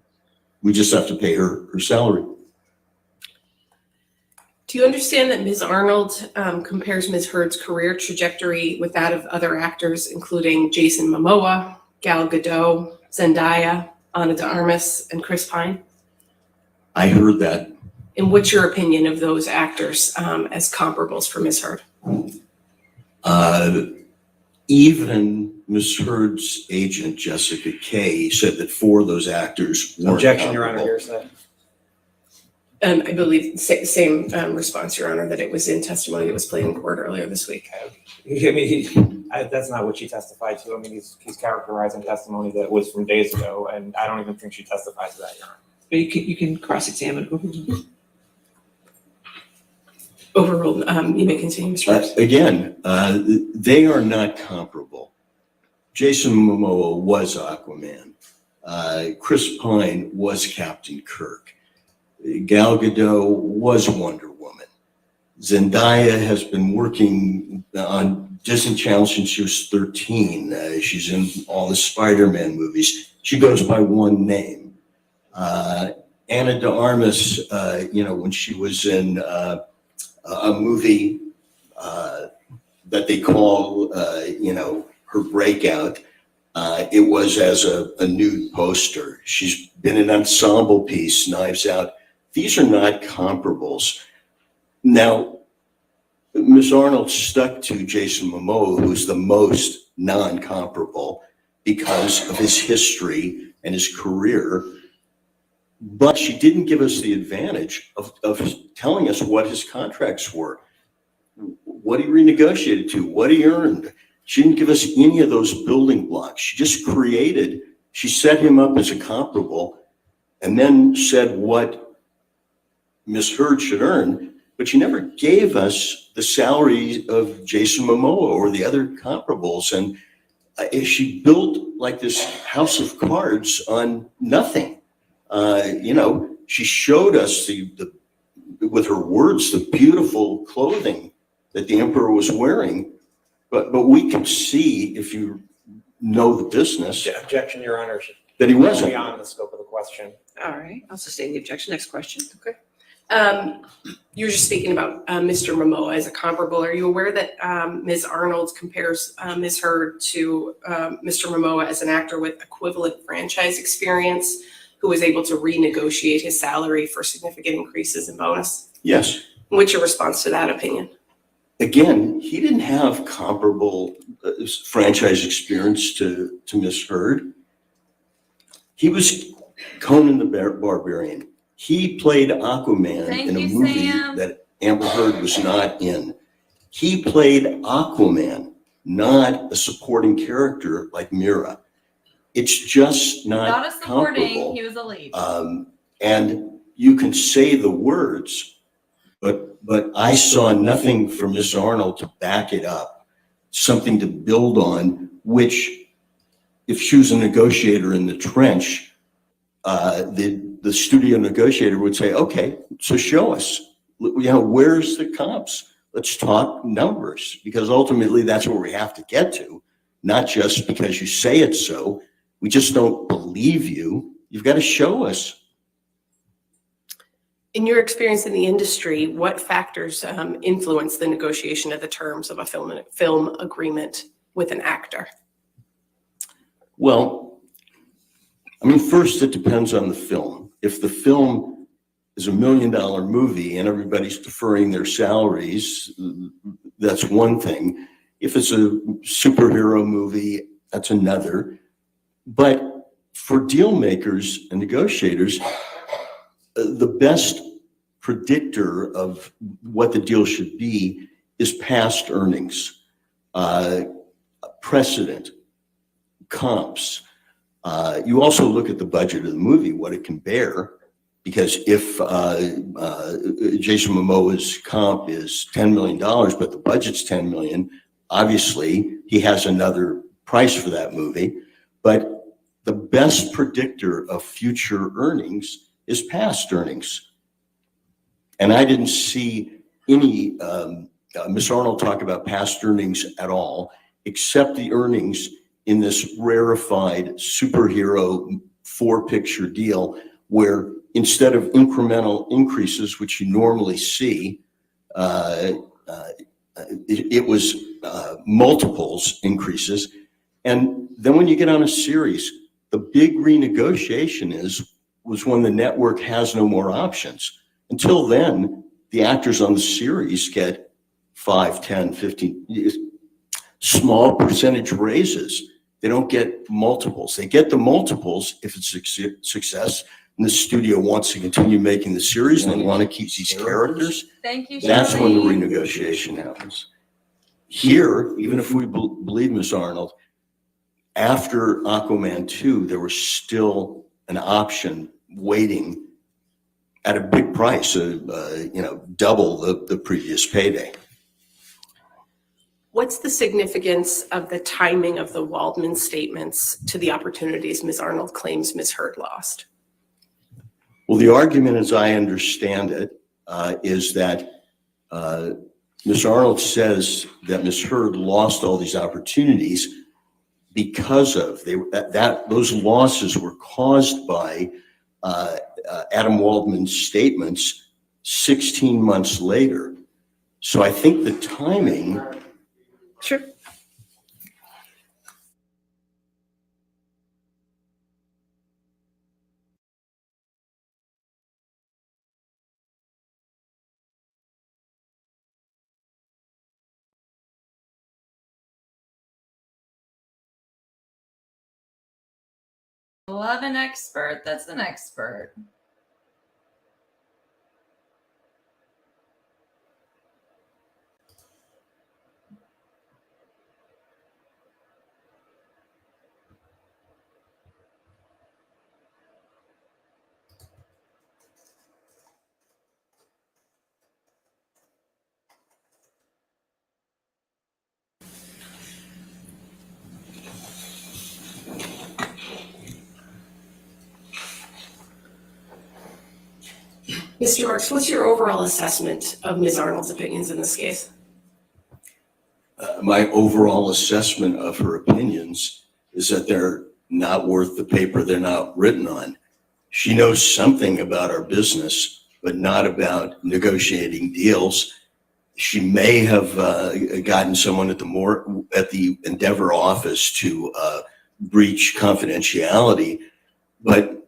We just have to pay her salary. Do you understand that Ms. Arnold compares Ms. Heard's career trajectory with that of other actors, including Jason Momoa, Gal Gadot, Zendaya, Ana de Armas, and Chris Pine? I heard that. And what's your opinion of those actors as comparables for Ms. Heard? Even Ms. Heard's agent, Jessica Kay, said that 4 of those actors weren't Objection, Your Honor, comparable. hearsay. I believe same response, Your Honor, that it was in testimony that was played in court earlier this week. I mean, that's not what she testified to. I mean, he's characterizing testimony that was from days ago, and I don't even think she testified to that, Your Honor. But you can cross-examine. Overruled. You may continue, Mr. Rivers. Again, they are not comparable. Jason Momoa was Aquaman. Chris Pine was Captain Kirk. Gal Gadot was Wonder Woman. Zendaya has been working on Disney Channel since she was 13. She's in all the Spider-Man movies. She goes by one name. Ana de Armas, when she was in a movie that they call, her breakout, it was as a nude poster. She's been an ensemble piece, Knives Out. These are not comparables. Now, Ms. Arnold stuck to Jason Momoa, who's the most non-comparable because of his history and his career. But she didn't give us the advantage of telling us what his contracts were, what he renegotiated to, what he earned. She didn't give us any of those building blocks. She just she set him up as a comparable and then said what Ms. Heard should earn, but she never gave us the salary of Jason Momoa or the other comparables. And she built like this house of cards on nothing. She showed us with her words, the beautiful clothing that the emperor was wearing, but we could see, if you know the business, Objection, Your Honor. that he wasn't. Beyond the scope of the question. All right, I'll sustain the objection. Next question. Okay. You were just speaking about Mr. Momoa as a comparable. Are you aware that Ms. Arnold compares Ms. Heard to Mr. Momoa as an actor with equivalent franchise experience who was able to renegotiate his salary for significant increases in bonus? Yes. What's your response to that opinion? Again, he didn't have comparable franchise experience to Ms. Heard. He was Conan the Barbarian. He played Aquaman in a movie that Amber Heard was not in. He played Aquaman, not a supporting character like Mira. It's just not a supporting, comparable. he was a lead. And you can say the words, but I saw nothing from Miss Arnold to back it up, something to build on, which if she was a negotiator in the trench, the studio negotiator would say, okay, so show us, where's the comps? Let's talk numbers, because ultimately that's where we have to get to, not just because you say it so. We just don't believe you. You've got to show us. In your experience in the industry, what factors influence the negotiation of the terms of a film agreement with an actor? Well, first it depends on the film. If the film is $1 million movie and everybody's deferring their salaries, that's one thing. If it's a superhero movie, that's another. But for deal makers and negotiators, the best predictor of what the deal should be is past earnings, precedent, comps. You also look at the budget of the movie, what it can bear, because if Jason Momoa's comp is $10 million, but the budget's $10 million, obviously he has another price for that movie. But the best predictor of future earnings is past earnings. And I didn't see any Miss Arnold talk about past earnings at all, except the earnings in this rarefied superhero 4-picture deal, where instead of incremental increases, which you normally see, it was multiples increases. And then when you get on a series, the big renegotiation was when the network has no more options. Until then, the actors on the series get 5, 10, 15, small percentage raises. They don't get multiples. They get the multiples if it's a success and the studio wants to continue making the series and they want to keep these characters. Thank you, That's when the Shirley. renegotiation happens. Here, even if we believe Ms. Arnold, after Aquaman 2, there was still an option waiting at a big price, double the previous payday. What's the significance of the timing of the Waldman statements to the opportunities Ms. Arnold claims Ms. Heard lost? Well, the argument, as I understand it, is that Ms. Arnold says that Ms. Heard lost all these opportunities because of those losses were caused by Adam Waldman's statements 16 months later. So I think the timing. Sure. Love an expert. That's an expert. Mr. Marks, what's your overall assessment of Ms. Arnold's opinions in this case? My overall assessment of her opinions is that they're not worth the paper they're not written on. She knows something about our business, but not about negotiating deals. She may have gotten someone at the Endeavor office to breach confidentiality, but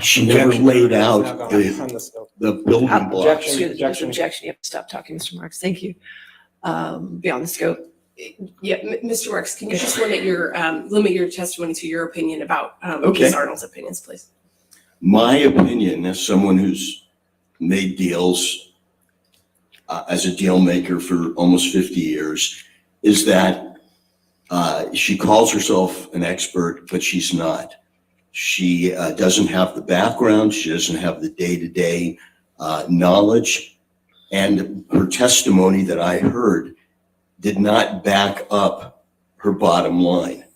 she never laid out the building blocks. Excuse me, objection. You have to stop talking, Mr. Marks. Thank you. Beyond the scope. Yeah, Mr. Marks, can you just limit your testimony to your opinion about Okay. Ms. Arnold's opinions, please? My opinion, as someone who's made deals as a deal maker for almost 50 years, is that she calls herself an expert, but she's not. She doesn't have the background. She doesn't have the day-to-day knowledge. And her testimony that I heard did not back up her bottom line.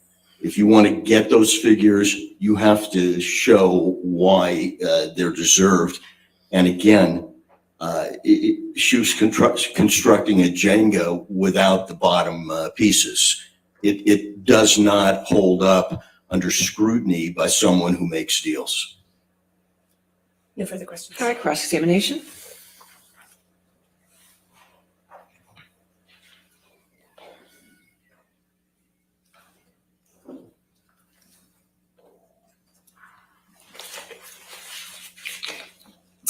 If you want to get those figures, you have to show why they're deserved. And again, she was constructing a Jenga without the bottom pieces. It does not hold up under scrutiny by someone who makes deals. No further questions. All right, cross-examination.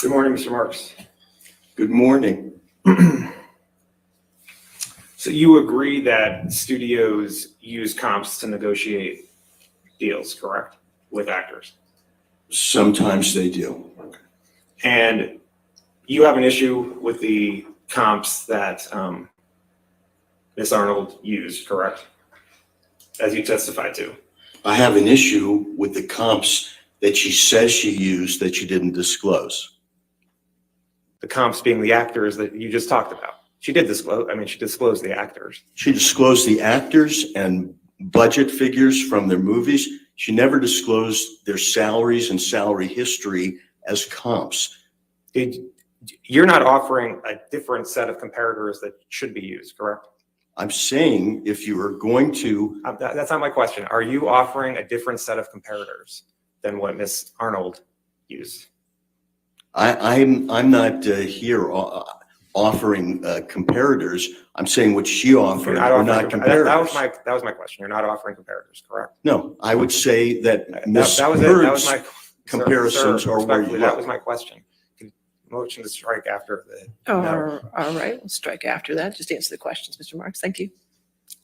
Good morning, Mr. Marks. Good morning. So you agree that studios use comps to negotiate deals, correct, with actors? Sometimes they do. And you have an issue with the comps that Ms. Arnold used, correct? As you testified to. I have an issue with the comps that she says she used that she didn't disclose. The comps being the actors that you just talked about. She did disclose, she disclosed the actors. She disclosed the actors and budget figures from their movies. She never disclosed their salaries and salary history as comps. You're not offering a different set of comparators that should be used, correct? I'm saying if you are going to. That's not my question. Are you offering a different set of comparators than what Ms. Arnold used? I'm not here offering comparators. I'm saying what she offered are not comparators. That was my question. You're not offering comparators, correct? No, I would say that Ms. That was Heard's my comparisons sir, are where you respectfully, that look. was my question. motion to strike after the. Oh, no. all right, we'll strike after that. Just answer the questions, Mr. Marks. Thank you.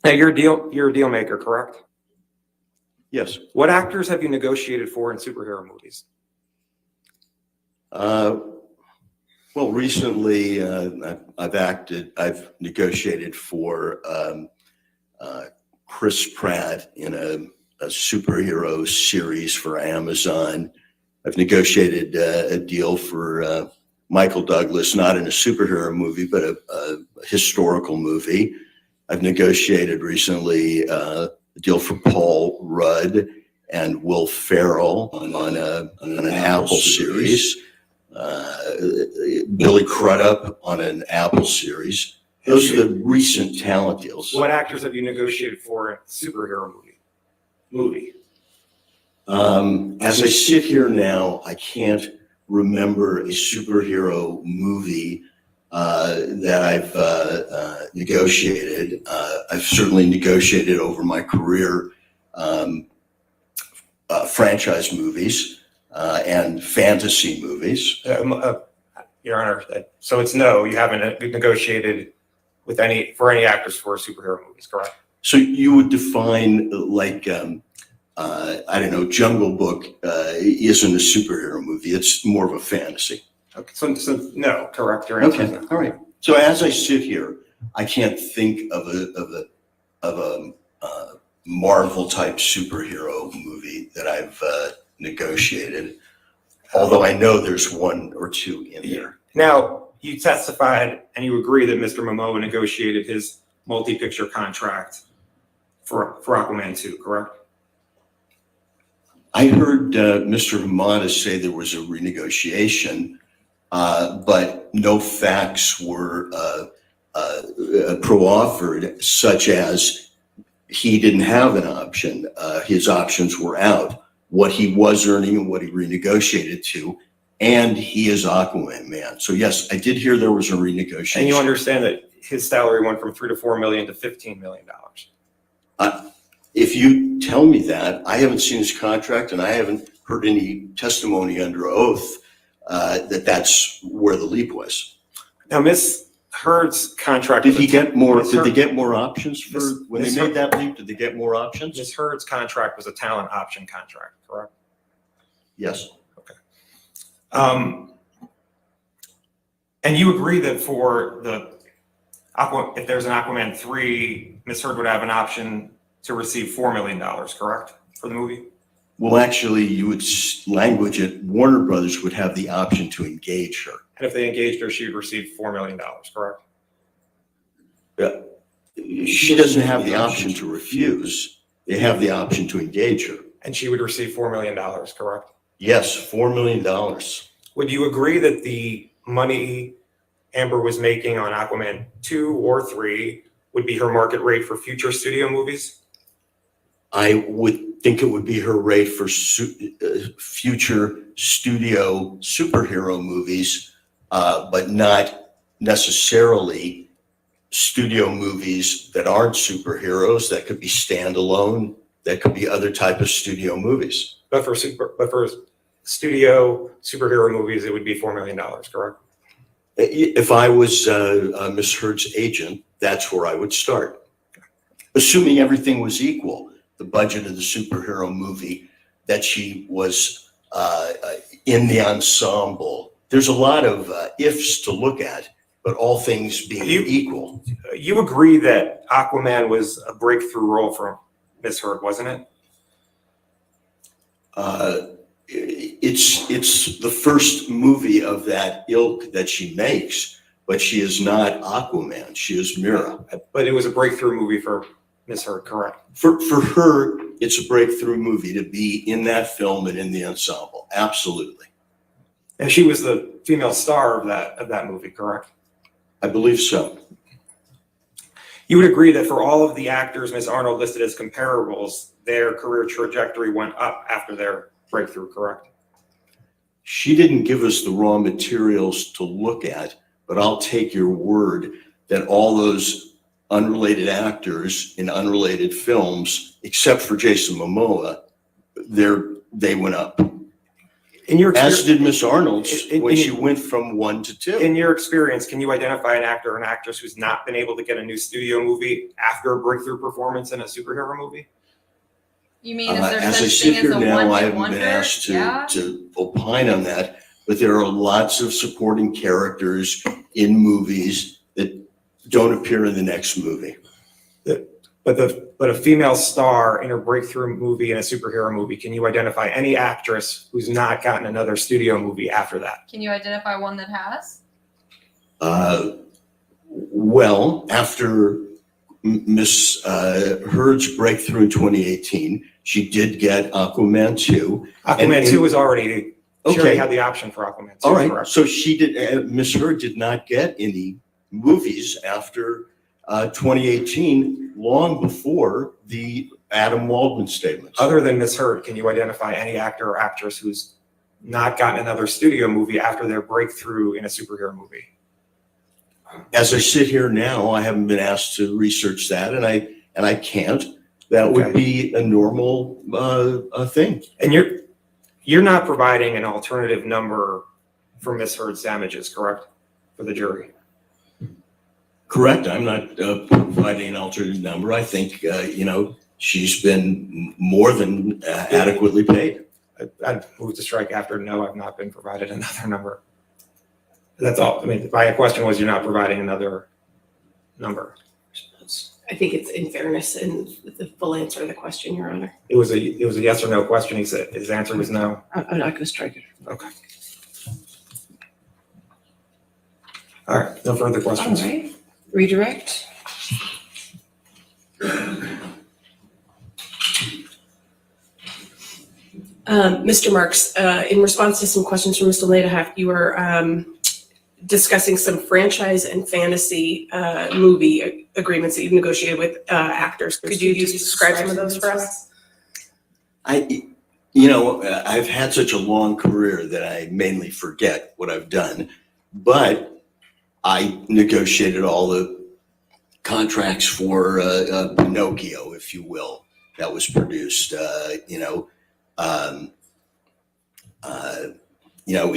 Now, you're a deal maker, correct? Yes. What actors have you negotiated for in superhero movies? Well, recently, I've negotiated for Chris Pratt in a superhero series for Amazon. I've negotiated a deal for Michael Douglas, not in a superhero movie, but a historical movie. I've negotiated recently a deal for Paul Rudd and Will Ferrell on an Apple series. Billy Crudup on an Apple series. Those are the recent talent deals. What actors have you negotiated for in a superhero movie? As I sit here now, I can't remember a superhero movie that I've negotiated. I've certainly negotiated over my career franchise movies and fantasy movies. Your Honor, so it's no, you haven't negotiated with for any actors for superhero movies, correct? So you would define like, I don't know, Jungle Book isn't a superhero movie. It's more of a fantasy. Okay, so no, correct. Your answer is Okay, no. all right. So as I sit here, I can't think of a Marvel type superhero movie that I've negotiated. Although I know there's one or two in there. Now, you testified and you agree that Mr. Momoa negotiated his multi-picture contract for Aquaman 2, correct? I heard Mr. Hamada say there was a renegotiation, but no facts were pro-offered, such as he didn't have an option. His options were out. What he was earning and what he renegotiated to, and he is Aquaman man. So yes, I did hear there was a renegotiation. And you understand that his salary went from $3 to $4 million to $15 million. If you tell me that, I haven't seen his contract and I haven't heard any testimony under oath that that's where the leap was. Now, Ms. Heard's contract. Did he get more? Ms. Did they Heard- get more options for when Ms. they Heard- made that leap? Did they get more options? Ms. Heard's contract was a talent option contract, correct? Yes. And you agree that for if there's an Aquaman 3, Ms. Heard would have an option to receive $4 million, correct, for the movie? Well, actually, you would language it. Warner Brothers would have the option to engage her. And if they engaged her, she would receive $4 million, correct? She doesn't have the option to refuse. They have the option to engage her. And she would receive $4 million, correct? Yes, $4 million. Would you agree that the money Amber was making on Aquaman 2 or 3 would be her market rate for future studio movies? I would think it would be her rate for future studio superhero movies, but not necessarily studio movies that aren't superheroes. That could be standalone. That could be other type of studio movies. But for studio superhero movies, it would be $4 million, correct? If I was Miss Heard's agent, that's where I would start. Assuming everything was equal, the budget of the superhero movie, that she was in the ensemble. There's a lot of ifs to look at, but all things being equal. You agree that Aquaman was a breakthrough role for Miss Heard, wasn't it? It's the first movie of that ilk that she makes, but she is not Aquaman. She is Mira. But it was a breakthrough movie for Miss Heard, correct? For her, it's a breakthrough movie to be in that film and in the ensemble. Absolutely. And she was the female star of that movie, correct? I believe so. You would agree that for all of the actors Ms. Arnold listed as comparables, their career trajectory went up after their breakthrough, correct? She didn't give us the raw materials to look at, but I'll take your word that all those unrelated actors in unrelated films, except for Jason Momoa, they went up. In your as experience, did Miss Arnold's In- when in- she went from 1 to 2. in your experience, can you identify an actor or an actress who's not been able to get a new studio movie after a breakthrough performance in a superhero movie? You mean, is there As I such sit thing as here a now, I one-hit haven't wonder? been asked Yeah. to opine on that, but there are lots of supporting characters in movies that don't appear in the next movie. But a female star in a breakthrough movie in a superhero movie, can you identify any actress who's not gotten another studio movie after that? Can you identify one that has? Well, after Miss Heard's breakthrough in 2018, she did get Aquaman 2. Aquaman 2 was already, she already Okay. had the option for Aquaman 2, All right, correct? so she did, Miss Heard did not get any movies after 2018, long before the Adam Waldman statements. Other than Miss Heard, can you identify any actor or actress who's not gotten another studio movie after their breakthrough in a superhero movie? As I sit here now, I haven't been asked to research that, and I can't. That would be a normal thing. And you're not providing an alternative number for Miss Heard's damages, correct? For the jury? Correct. I'm not providing an alternative number. I think, she's been more than adequately paid. I'd move to strike after no, I've not been provided another number. That's all. I mean, my question was, you're not providing another number. I think it's in fairness and the full answer to the question, Your Honor. It was a yes or no question. He said his answer was no. I'm not going to strike it. Okay. All right. No further All questions. right. Redirect. Mr. Marks, in response to some questions from Mr. Lederhaft, you were discussing some franchise and fantasy movie agreements that you've negotiated with actors. Could you just describe some of those for us? I've had such a long career that I mainly forget what I've done, but I negotiated all the contracts for Pinocchio, if you will, that was produced.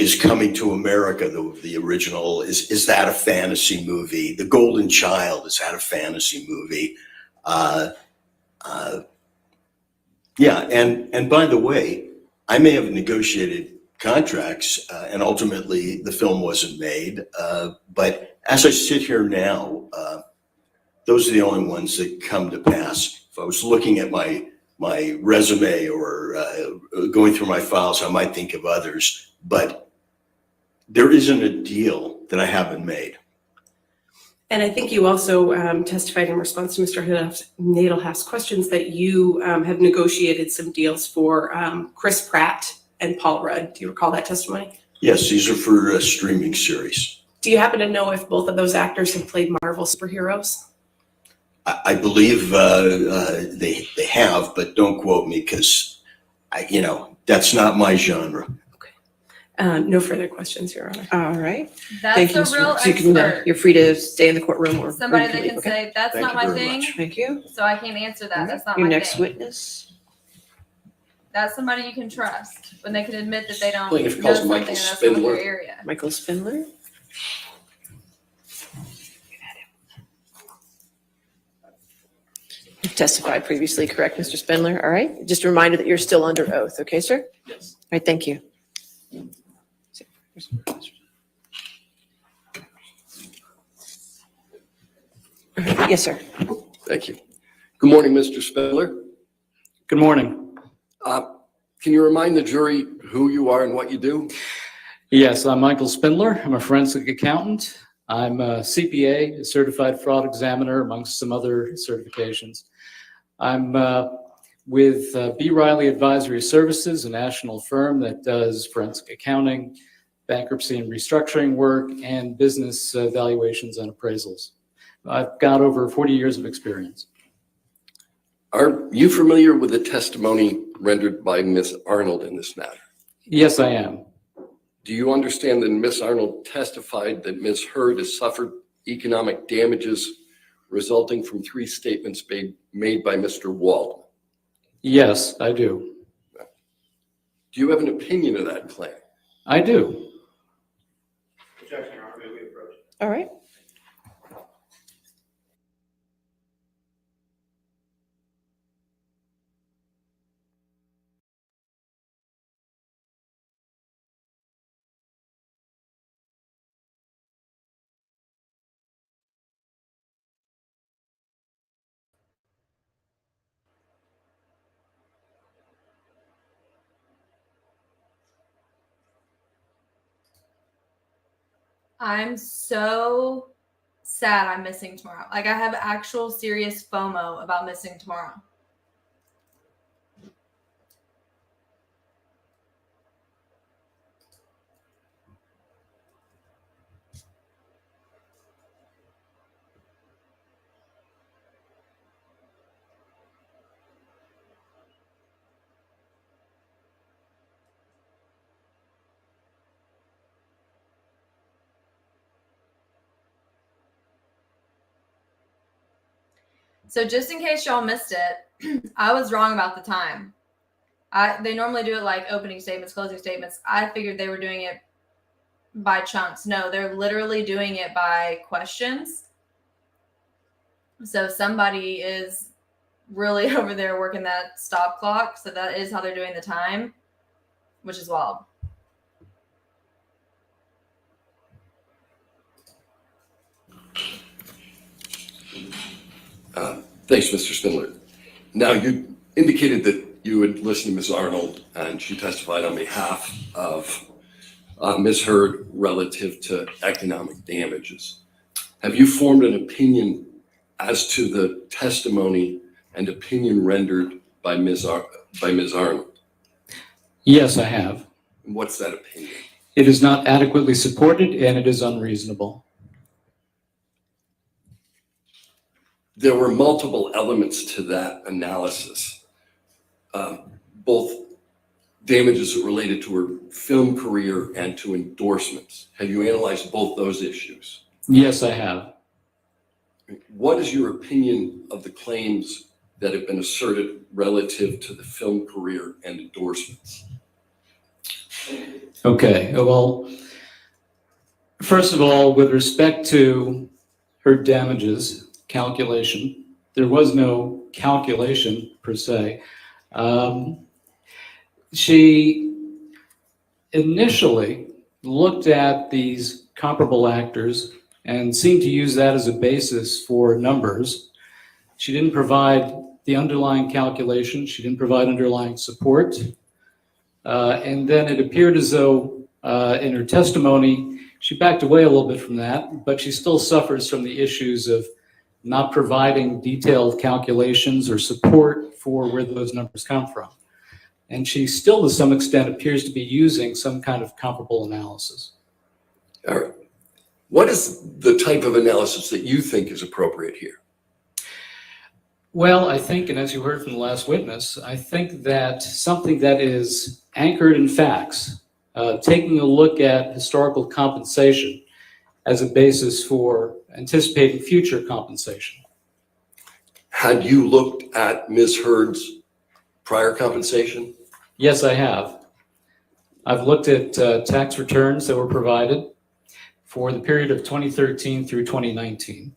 Is Coming to America, the original, is that a fantasy movie? The Golden Child, is that a fantasy movie? And by the way, I may have negotiated contracts and ultimately the film wasn't made. But as I sit here now, those are the only ones that come to pass. If I was looking at my resume or going through my files, I might think of others, but there isn't a deal that I haven't made. And I think you also testified in response to Mr. Nadelhaft's questions that you have negotiated some deals for Chris Pratt and Paul Rudd. Do you recall that testimony? Yes, these are for a streaming series. Do you happen to know if both of those actors have played Marvel superheroes? I believe they have, but don't quote me because that's not my genre. No further questions, Your Honor. All right. That's Thank you, a Mr. real Marks. You can, expert. you're free to stay in the courtroom or. Somebody you that leave, can okay? say, that's Thank not you my very thing, much. Thank you. so I can't answer that. That's not Your my next thing. witness. That's somebody you can trust when they can admit that they don't know Plaintiff something calls Michael and that's not Spindler. their area. Michael Spindler. You've testified previously, correct, Mr. Spindler? All right. Just a reminder that you're still under oath. Okay, sir? Yes. All right, thank you. Yes, sir. Thank you. Good morning, Mr. Spindler. Good morning. Can you remind the jury who you are and what you do? Yes, I'm Michael Spindler. I'm a forensic accountant. I'm a CPA, a certified fraud examiner, amongst some other certifications. I'm with B. Riley Advisory Services, a national firm that does forensic accounting, bankruptcy and restructuring work, and business valuations and appraisals. I've got over 40 years of experience. Are you familiar with the testimony rendered by Ms. Arnold in this matter? Yes, I am. Do you understand that Ms. Arnold testified that Ms. Heard has suffered economic damages resulting from 3 statements made by Mr. Waldman? Yes, I do. Do Do you have an opinion of that claim? I do. Objection, Your Honor, may we approach? All right. I'm so sad I'm missing tomorrow. Like, I have actual serious FOMO about missing tomorrow. So just in case y'all missed it, I was wrong about the time. They normally do it like opening statements, closing statements. I figured they were doing it by chunks. No, they're literally doing it by questions. So somebody is really over there working that stop clock. So that is how they're doing the time, which is wild. Thanks, Mr. Spindler. Now, you indicated that you would listen to Ms. Arnold, and she testified on behalf of Ms. Heard relative to economic damages. Have you formed an opinion as to the testimony and opinion rendered by Ms. Arnold? Yes, I have. And what's that opinion? It is not adequately supported and it is unreasonable. There were multiple elements to that analysis, both damages related to her film career and to endorsements. Have you analyzed both those issues? Yes, I have. What is your opinion of the claims that have been asserted relative to the film career and endorsements? Okay, well, first of all, with respect to her damages calculation, there was no calculation per se. She initially looked at these comparable actors and seemed to use that as a basis for numbers. She didn't provide the underlying calculation. She didn't provide underlying support. And then it appeared as though in her testimony, she backed away a little bit from that, but she still suffers from the issues of not providing detailed calculations or support for where those numbers come from. And she still, to some extent, appears to be using some kind of comparable analysis. All right. What is the type of analysis that you think is appropriate here? Well, I think, and as you heard from the last witness, I think that something that is anchored in facts, taking a look at historical compensation as a basis for anticipating future compensation. Had you looked at Ms. Heard's prior compensation? Yes, I have. I've looked at tax returns that were provided for the period of 2013 through 2019.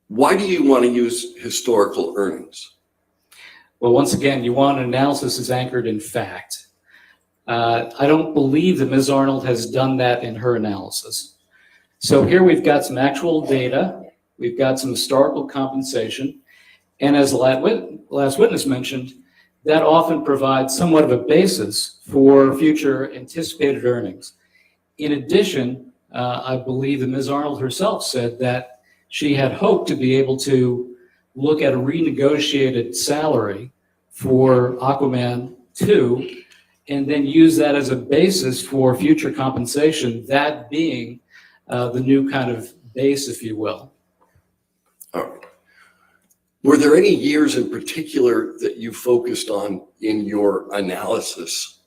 Why do you want to use historical earnings? Well, once again, you want an analysis that's anchored in fact. I don't believe that Ms. Arnold has done that in her analysis. So here we've got some actual data, we've got some historical compensation, and as the last witness mentioned, that often provides somewhat of a basis for future anticipated earnings. In addition, I believe that Ms. Arnold herself said that she had hoped to be able to look at a renegotiated salary for Aquaman 2 and then use that as a basis for future compensation, that being the new kind of base, if you will. All right. Were there any years in particular that you focused on in your analysis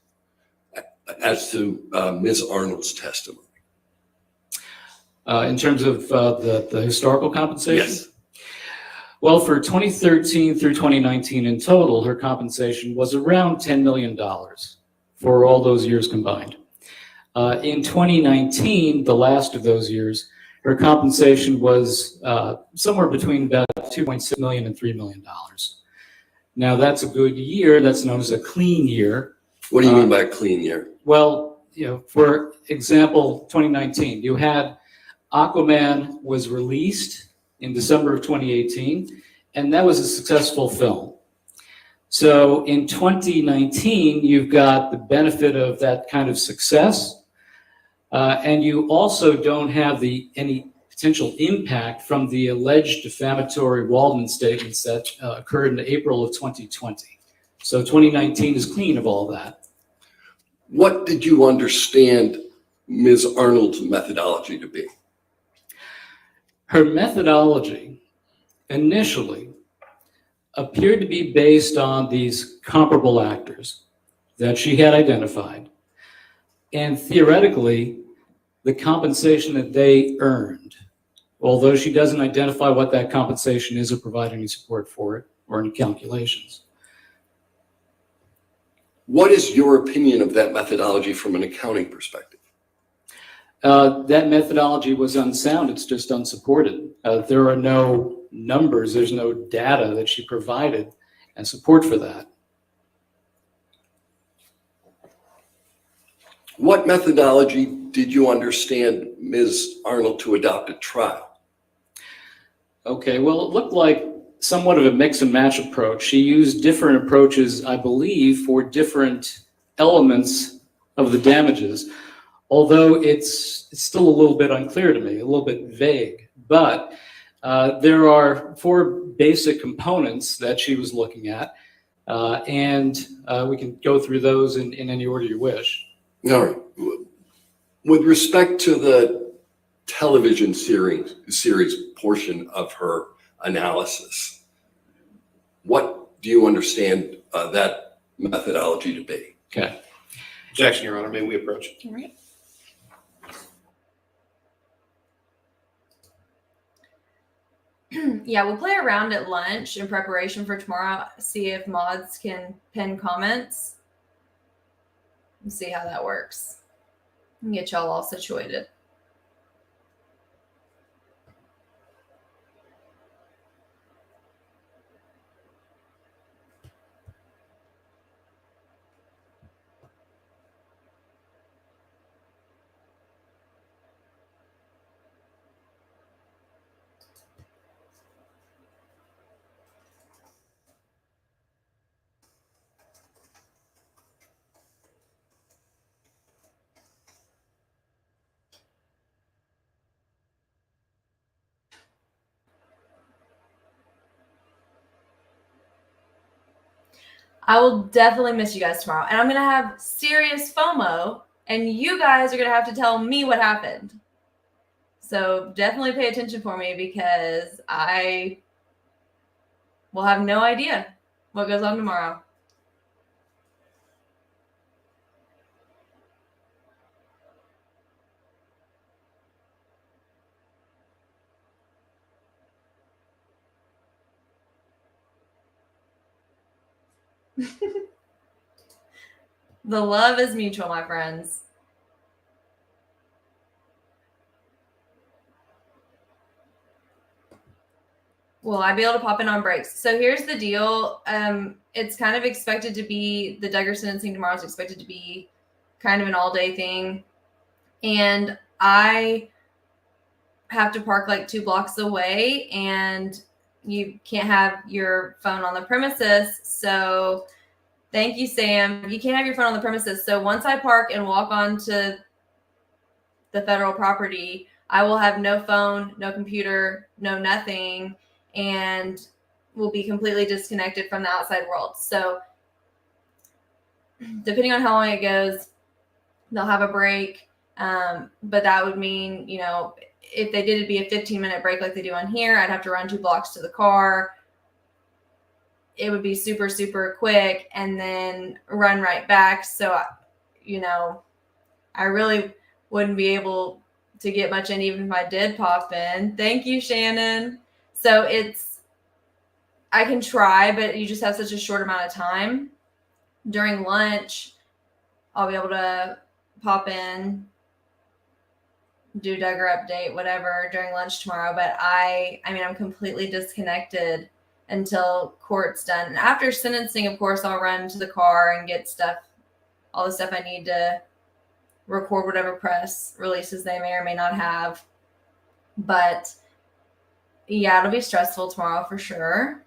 as to Ms. Arnold's testimony? In terms of the historical compensation? Yes. Well, for 2013 through 2019 in total, her compensation was around $10 million for all those years combined. In 2019, the last of those years, her compensation was somewhere between about $2.6 million and $3 million. Now, that's a good year. That's known as a clean year. What do you mean by a clean year? Well, for example, 2019, you had Aquaman was released in December of 2018, and that was a successful film. So in 2019, you've got the benefit of that kind of success, and you also don't have any potential impact from the alleged defamatory Waldman statements that occurred in April of 2020. So 2019 is clean of all that. What did you understand Ms. Arnold's methodology to be? Her methodology initially appeared to be based on these comparable actors that she had identified, and theoretically, the compensation that they earned, although she doesn't identify what that compensation is or provide any support for it or any calculations. What is your opinion of that methodology from an accounting perspective? That methodology was unsound. It's just unsupported. There are no numbers. There's no data that she provided and support for that. What methodology did you understand Ms. Arnold to adopt at trial? Okay, well, it looked like somewhat of a mix and match approach. She used different approaches, I believe, for different elements of the damages, although it's still a little bit unclear to me, a little bit vague. But there are 4 basic components that she was looking at, and we can go through those in any order you wish. All right. With respect to the television series portion of her analysis, what do you understand that methodology to be? Okay. Objection, Your Honor. May we approach? All right. Yeah, we'll play around at lunch in preparation for tomorrow. See if mods can pin comments and see how that works. And get y'all all situated. I will definitely miss you guys tomorrow. And I'm going to have serious FOMO, and you guys are going to have to tell me what happened. So definitely pay attention for me, because I will have no idea what goes on tomorrow. The love is mutual, my friends. Will I be able to pop in on breaks? So here's the deal. It's kind of expected to be, the Duggar sentencing tomorrow is expected to be kind of an all-day thing. And I have to park like 2 blocks away, and you can't have your phone on the premises. So thank you, Sam. You can't have your phone on the premises. So once I park and walk onto the federal property, I will have no phone, no computer, no nothing, and will be completely disconnected from the outside world. So depending on how long it goes, they'll have a break. But that would mean, you know, if they did, it'd be a 15-minute break like they do on here. I'd have to run 2 blocks to the car. It would be super, super quick, and then run right back. So, you know, I really wouldn't be able to get much in even if I did pop in. Thank you, Shannon. So I can try, but you just have such a short amount of time. During lunch, I'll be able to pop in, do Duggar update, whatever, during lunch tomorrow. But I mean, I'm completely disconnected until court's done. And after sentencing, of course, I'll run to the car and get stuff, all the stuff I need to record whatever press releases they may or may not have. But yeah, it'll be stressful tomorrow for sure.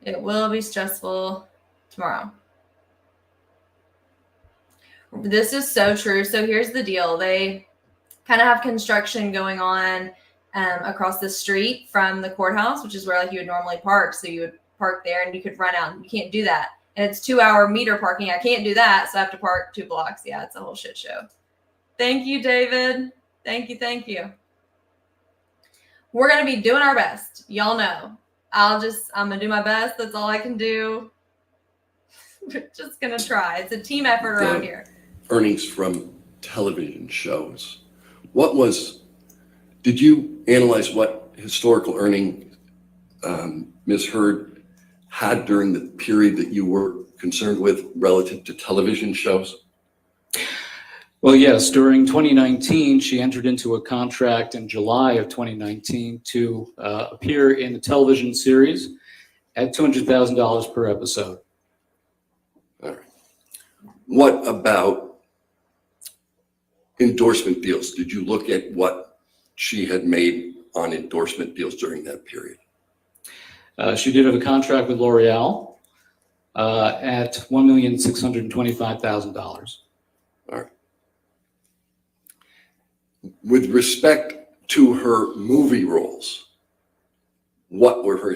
It will be stressful tomorrow. This is so true. So here's the deal. They kind of have construction going on across the street from the courthouse, which is where like you would normally park. So you would park there and you could run out. You can't do that. And it's 2-hour meter parking. I can't do that. So I have to park 2 blocks. Yeah, it's a whole shit show. Thank you, David. Thank you. Thank you. We're going to be doing our best. Y'all know. I'm going to do my best. That's all I can do. We're just going to try. It's a team effort around here. Earnings from television shows. Did you analyze what historical earning Ms. Heard had during the period that you were concerned with relative to television shows? Well, yes, during 2019, she entered into a contract in July of 2019 to appear in a television series at $200,000 per episode. All right. What about endorsement deals? Did you look at what she had made on endorsement deals during that period? She did have a contract with L'Oreal at $1,625,000. All right. With respect to her movie roles, what were her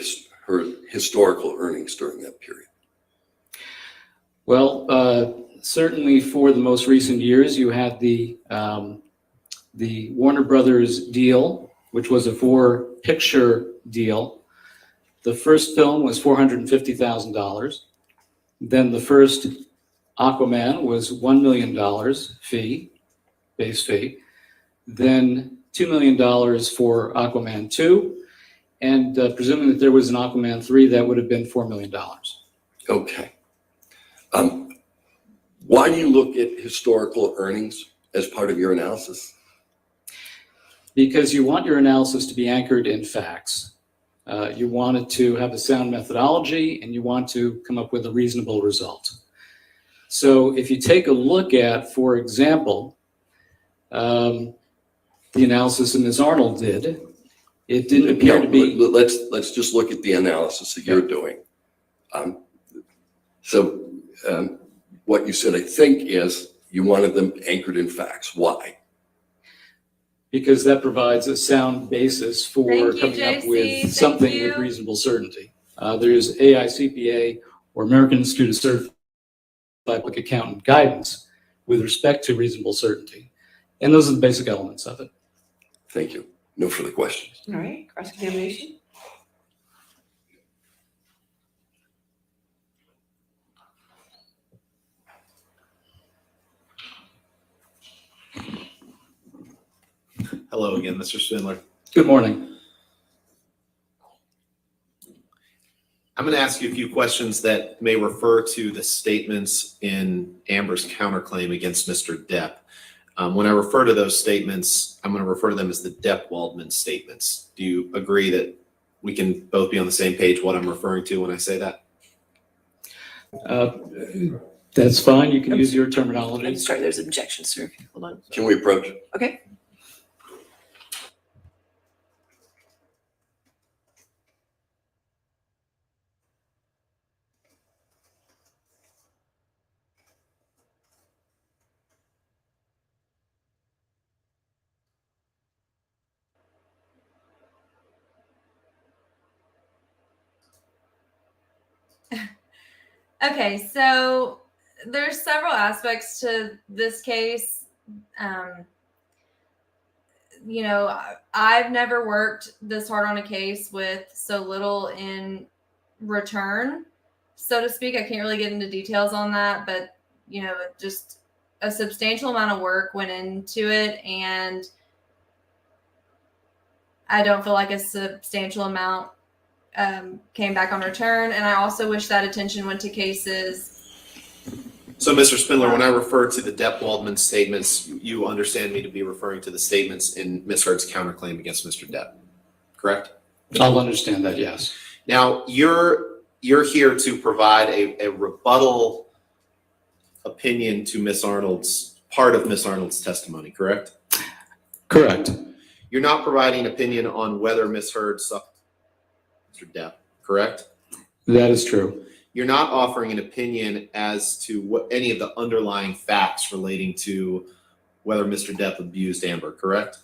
historical earnings during that period? Well, certainly for the most recent years, you had the Warner Brothers deal, which was a 4-picture deal. The first film was $450,000. Then the first Aquaman was $1 million base fee. Then $2 million for Aquaman 2. And presuming that there was an Aquaman 3, that would have been $4 million. Okay. Why do you look at historical earnings as part of your analysis? Because you want your analysis to be anchored in facts. You want it to have a sound methodology, and you want to come up with a reasonable result. So if you take a look at, for example, the analysis that Ms. Arnold did, it didn't appear to be... Let's just look at the analysis that you're doing. What you said, I think, is you wanted them anchored in facts. Why? Because that provides a sound basis for coming up with something with reasonable certainty. There's AICPA, or American Institute of Certified Public Accountant guidance with respect to reasonable certainty. And those are the basic elements of it. Thank you. No further questions. All right, cross-examination. Hello again, Mr. Spindler. Good morning. I'm going to ask you a few questions that may refer to the statements in Amber's counterclaim against Mr. Depp. When I refer to those statements, I'm going to refer to them as the Depp-Waldman statements. Do you agree that we can both be on the same page what I'm referring to when I say that? That's fine. You can use your terminology. I'm sorry, there's an objection, sir. Hold on. Can we approach? Okay. Okay, so there's several aspects to this case. You know, I've never worked this hard on a case with so little in return, so to speak. I can't really get into details on that, but, you know, just a substantial amount of work went into it, and I don't feel like a substantial amount came back on return. And I also wish that attention went to cases So, Mr. Spindler, when I refer to the Depp Waldman statements, you understand me to be referring to the statements in Ms. Heard's counterclaim against Mr. Depp, correct? I'll understand that, yes. Now, you're here to provide a rebuttal opinion to part of Ms. Arnold's testimony, correct? Correct. You're not providing an opinion on whether Ms. Heard suffered Mr. Depp, correct? That is true. You're not offering an opinion as to what any of the underlying facts relating to whether Mr. Depp abused Amber, correct?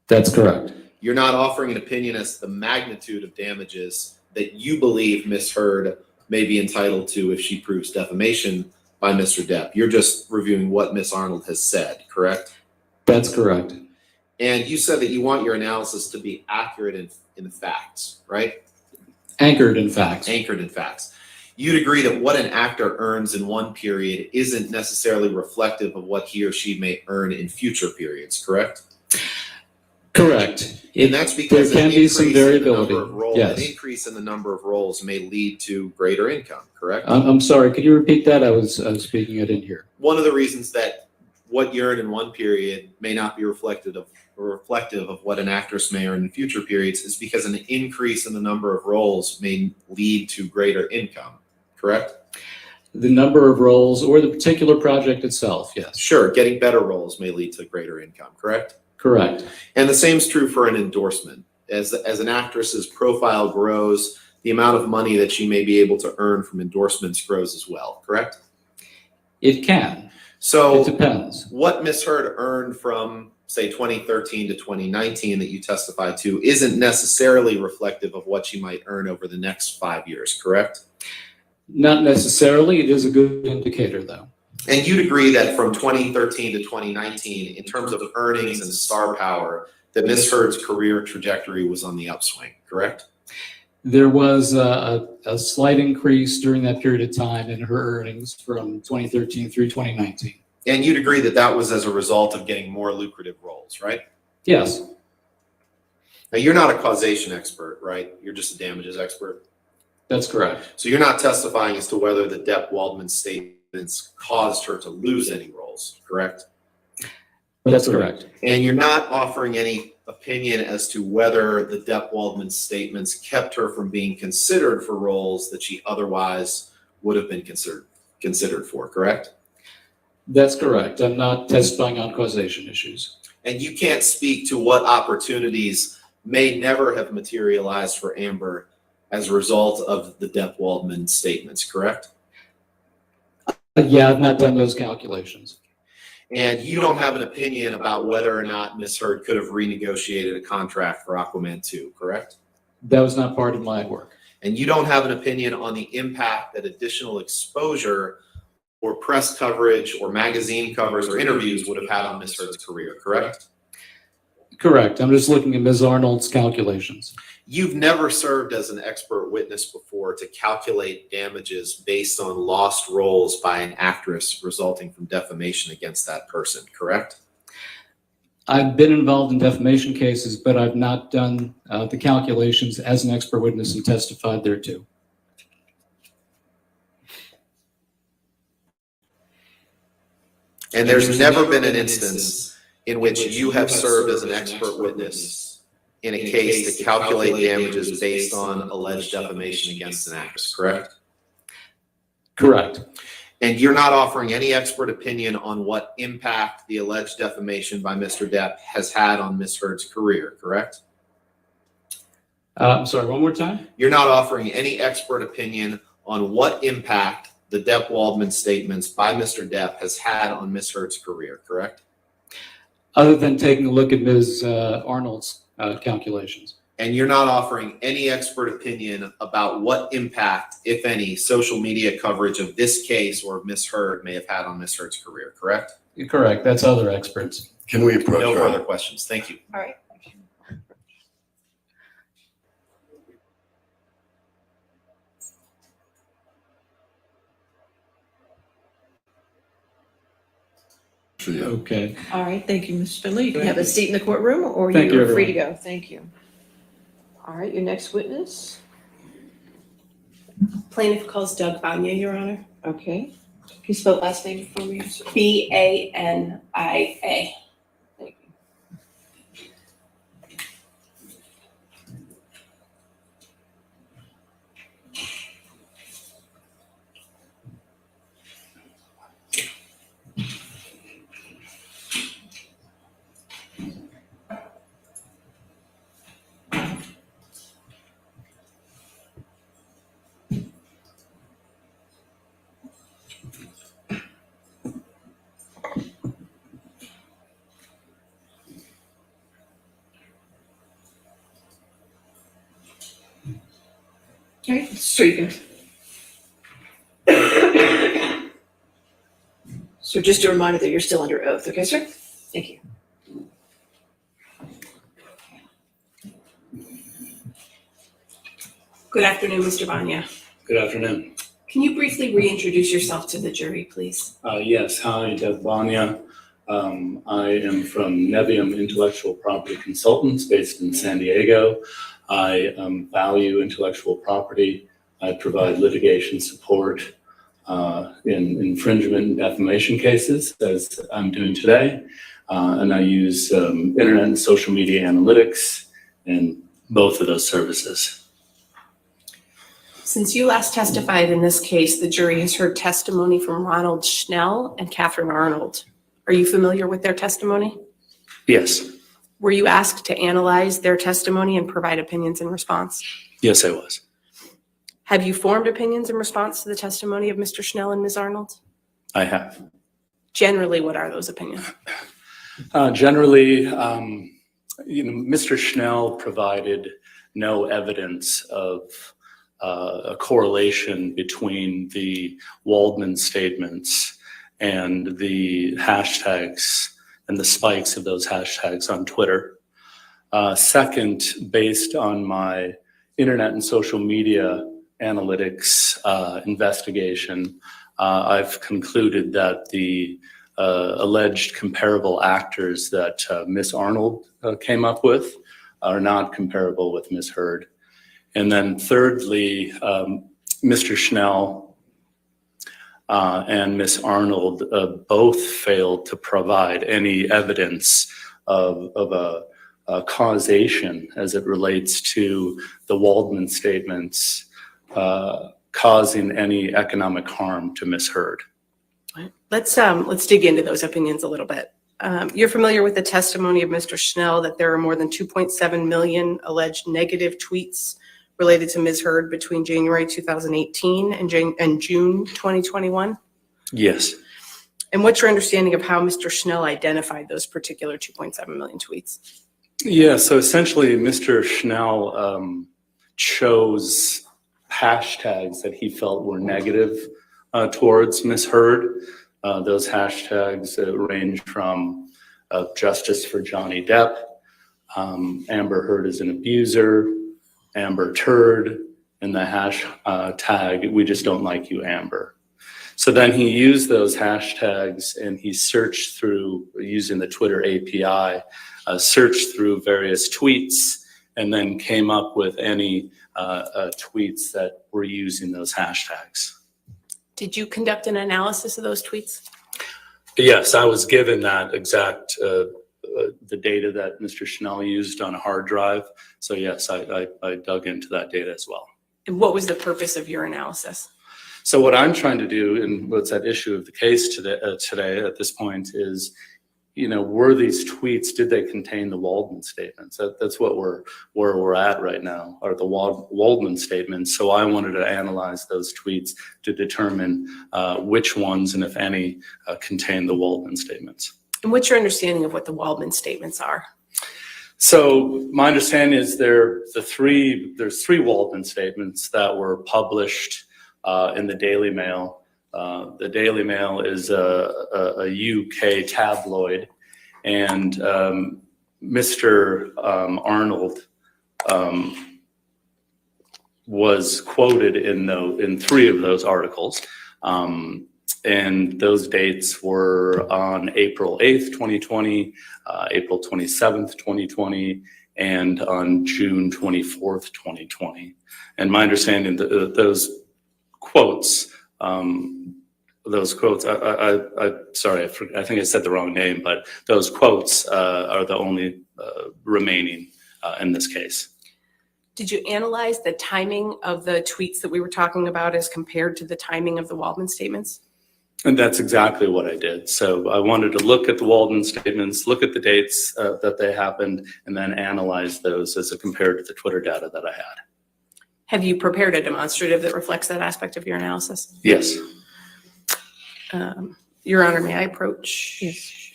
That's correct. You're not offering an opinion as to the magnitude of damages that you believe Ms. Heard may be entitled to if she proves defamation by Mr. Depp. You're just reviewing what Ms. Arnold has said, correct? That's correct. And you said that you want your analysis to be accurate in the facts, right? Anchored in facts. Anchored in facts. You'd agree that what an actor earns in one period isn't necessarily reflective of what he or she may earn in future periods, correct? Correct. And that's because there can be some variability. An Yes. increase in the number of roles may lead to greater income, correct? I'm sorry. Could you repeat that? I was speaking it in here. One of the reasons that what you earn in one period may not be reflective of what an actress may earn in future periods is because an increase in the number of roles may lead to greater income, correct? The number of roles or the particular project itself, yes. Sure, getting better roles may lead to greater income, correct? Correct. And the same is true for an endorsement. As an actress's profile grows, the amount of money that she may be able to earn from endorsements grows as well, correct? It can. So It depends. what Ms. Heard earned from, say, 2013 to 2019 that you testified to isn't necessarily reflective of what she might earn over the next 5 years, correct? Not necessarily. It is a good indicator, though. And you'd agree that from 2013 to 2019, in terms of earnings and star power, that Ms. Heard's career trajectory was on the upswing, correct? There was a slight increase during that period of time in her earnings from 2013 through 2019. And you'd agree that that was as a result of getting more lucrative roles, right? Yes, Now, you're not a causation expert, right? You're just a damages expert. that's correct. So you're not testifying as to whether the Depp Waldman statements caused her to lose any roles, correct? That's correct. And you're not offering any opinion as to whether the Depp Waldman statements kept her from being considered for roles that she otherwise would have been considered for, correct? That's correct. I'm not testifying on causation issues. And you can't speak to what opportunities may never have materialized for Amber as a result of the Depp Waldman statements, correct? Yeah, I've not done those calculations. And you don't have an opinion about whether or not Ms. Heard could have renegotiated a contract for Aquaman 2, correct? That was not part of my work. And you don't have an opinion on the impact that additional exposure or press coverage or magazine covers or interviews would have had on Ms. Heard's career, correct? Correct. I'm just looking at Ms. Arnold's calculations. You've never served as an expert witness before to calculate damages based on lost roles by an actress resulting from defamation against that person, correct? I've been involved in defamation cases, but I've not done the calculations as an expert witness and testified thereto. And there's never been an instance in which you have served as an expert witness in a case to calculate damages based on alleged defamation against an actress, correct? Correct. And you're not offering any expert opinion on what impact the alleged defamation by Mr. Depp has had on Ms. Heard's career, correct? I'm sorry, one more time? You're not offering any expert opinion on what impact the Depp Waldman statements by Mr. Depp has had on Ms. Heard's career, correct? Other than taking a look at Ms. Arnold's calculations. And you're not offering any expert opinion about what impact, if any, social media coverage of this case or of Ms. Heard may have had on Ms. Heard's career, correct? Correct. That's other experts. Can we approach No her? further questions. Thank you. All right. For you. Okay. All right, thank you, Ms. Spindler. You can have a seat in the courtroom, or Thank you, you're free to everyone. go. Thank you. All right, your next witness. Plaintiff calls Doug Vanya, Your Honor. Okay. Can you spell last name for me? Bania. All right, so you can. So just a reminder that you're still under oath, okay, sir? Thank you. Good afternoon, Mr. Bania. Good afternoon. Can you briefly reintroduce yourself to the jury, please? Yes, hi, Depp Vanya. I am from Nevium Intellectual Property Consultants based in San Diego. I value intellectual property. I provide litigation support in infringement and defamation cases, as I'm doing today. And I use internet and social media analytics in both of those services. Since you last testified in this case, the jury has heard testimony from Ronald Schnell and Catherine Arnold. Are you familiar with their testimony? Yes, Were you asked to analyze their testimony and provide opinions in response? yes, I was. Have you formed opinions in response to the testimony of Mr. Schnell and Ms. Arnold? I have. Generally, what are those opinions? Generally, Mr. Schnell provided no evidence of a correlation between the Waldman statements and the hashtags and the spikes of those hashtags on Twitter. Second, based on my internet and social media analytics investigation, I've concluded that the alleged comparable actors that Ms. Arnold came up with are not comparable with Ms. Heard. And then thirdly, Mr. Schnell and Ms. Arnold both failed to provide any evidence of a causation as it relates to the Waldman statements causing any economic harm to Ms. Heard. Let's dig into those opinions a little bit. You're familiar with the testimony of Mr. Schnell that there are more than 2.7 million alleged negative tweets related to Ms. Heard between January 2018 and June 2021? Yes. And what's your understanding of how Mr. Schnell identified those particular 2.7 million tweets? Yeah, so essentially Mr. Schnell chose hashtags that he felt were negative towards Ms. Heard. Those hashtags range from justice for Johnny Depp, Amber Heard is an abuser, Amber Turd, and the hashtag, we just don't like you, Amber. So then he used those hashtags and he searched through, using the Twitter API, searched through various tweets and then came up with any tweets that were using those hashtags. Did you conduct an analysis of those tweets? Yes, I was given that exact, the data that Mr. Schnell used on a hard drive. So yes, I dug into that data as well. And what was the purpose of your analysis? So what I'm trying to do, and what's at issue of the case today at this point is, were these tweets, did they contain the Waldman statements? That's what where we're at right now, are the Waldman statements. So I wanted to analyze those tweets to determine which ones, and if any, contain the Waldman statements. And what's your understanding of what the Waldman statements are? So my understanding is there's three Waldman statements that were published in the Daily Mail. The Daily Mail is a UK tabloid, and Mr. Arnold was quoted in three of those articles. And those dates were on April 8th, 2020, April 27th, 2020, and on June 24th, 2020. And my understanding that those quotes those quotes, sorry, I think I said the wrong name, but those quotes are the only remaining in this case. Did you analyze the timing of the tweets that we were talking about as compared to the timing of the Waldman statements? And that's exactly what I did. So I wanted to look at the Walden statements, look at the dates that they happened, and then analyze those as compared to the Twitter data that I had. Have you prepared a demonstrative that reflects that aspect of your analysis? Yes. Your Honor, may I approach? Yes.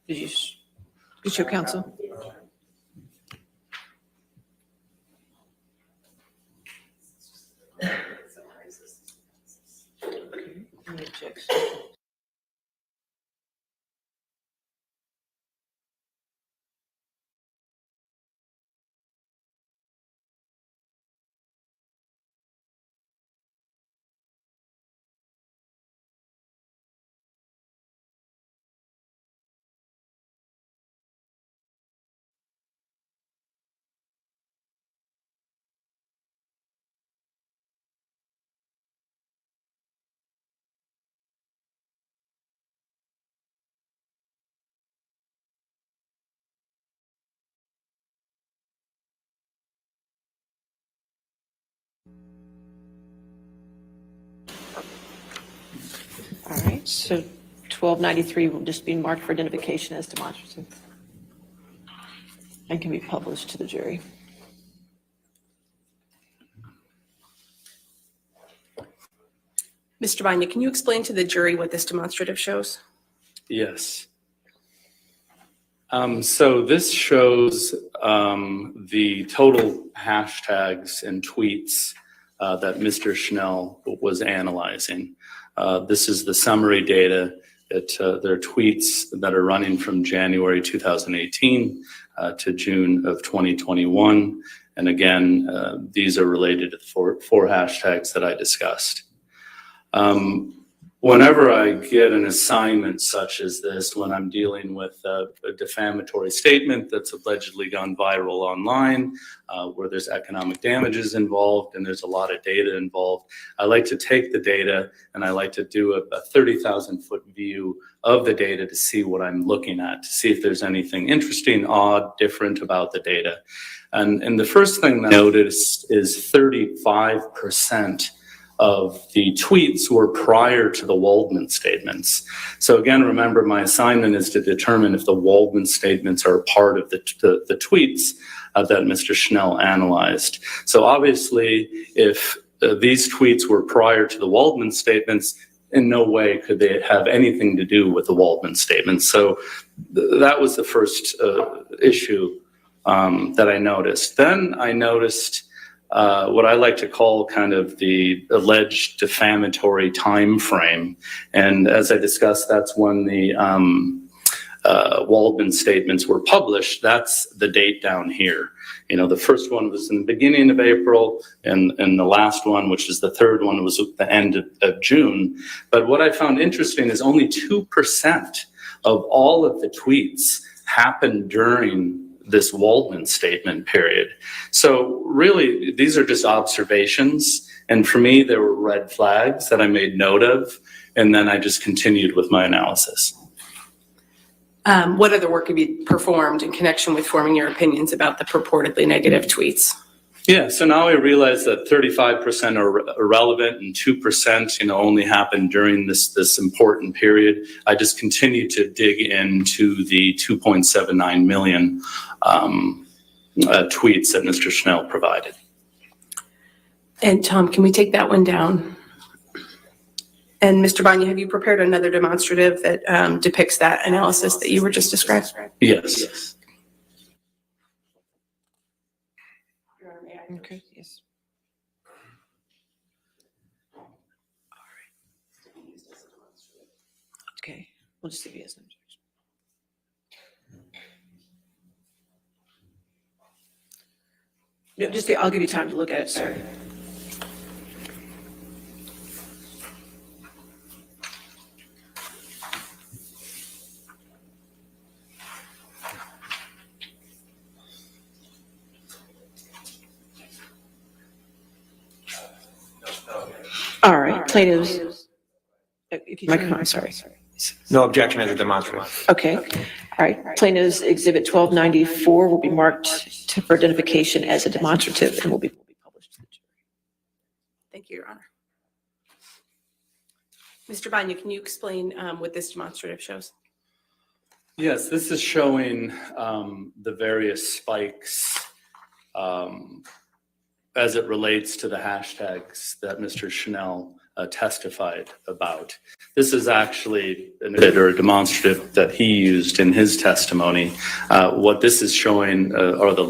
Did you show counsel? Any objections? All right, so 1293 will just be marked for identification as demonstrative and can be published to the jury. Mr. Banya, can you explain to the jury what this demonstrative shows? Yes. So this shows the total hashtags and tweets that Mr. Schnell was analyzing. This is the summary data. There are tweets that are running from January 2018 to June of 2021. And again, these are related to the four hashtags that I discussed. Whenever I get an assignment such as this, when I'm dealing with a defamatory statement that's allegedly gone viral online, where there's economic damages involved and there's a lot of data involved, I like to take the data and I like to do a 30,000-foot view of the data to see what I'm looking at, to see if there's anything interesting, odd, different about the data. And the first thing that I noticed is 35% of the tweets were prior to the Waldman statements. So again, remember, my assignment is to determine if the Waldman statements are part of the tweets that Mr. Schnell analyzed. So obviously, if these tweets were prior to the Waldman statements, in no way could they have anything to do with the Waldman statements. So that was the first issue that I noticed. Then I noticed what I like to call kind of the alleged defamatory time frame. And as I discussed, that's when the Waldman statements were published. That's the date down here. You know, the first one was in the beginning of April, and the last one, which is the third one, was at the end of June. But what I found interesting is only 2% of all of the tweets happened during this Waldman statement period. So really, these are just observations. And for me, there were red flags that I made note of. And then I just continued with my analysis. What other work have you performed in connection with forming your opinions about the purportedly negative tweets? Yeah, so now I realize that 35% are irrelevant and 2%, only happened during this important period. I just continue to dig into the 2.79 million tweets that Mr. Schnell provided. And Tom, can we take that one down? And Mr. Banya, have you prepared another demonstrative that depicts that analysis that you were just describing? Yes. Okay, yes. All right. Okay, we'll just see if he has an objection. I'll give you time to look at it, sir. All right, plaintiffs Microphone, I'm sorry. No objection as a demonstrative. Okay, all right. Plaintiff's Exhibit 1294 will be marked for identification as a demonstrative and will be published to the jury. Thank you, Your Honor. Mr. Banya, can you explain what this demonstrative shows? Yes, this is showing the various spikes as it relates to the hashtags that Mr. Schnell testified about. This is actually an exhibit or a demonstrative that he used in his testimony. What this is showing are the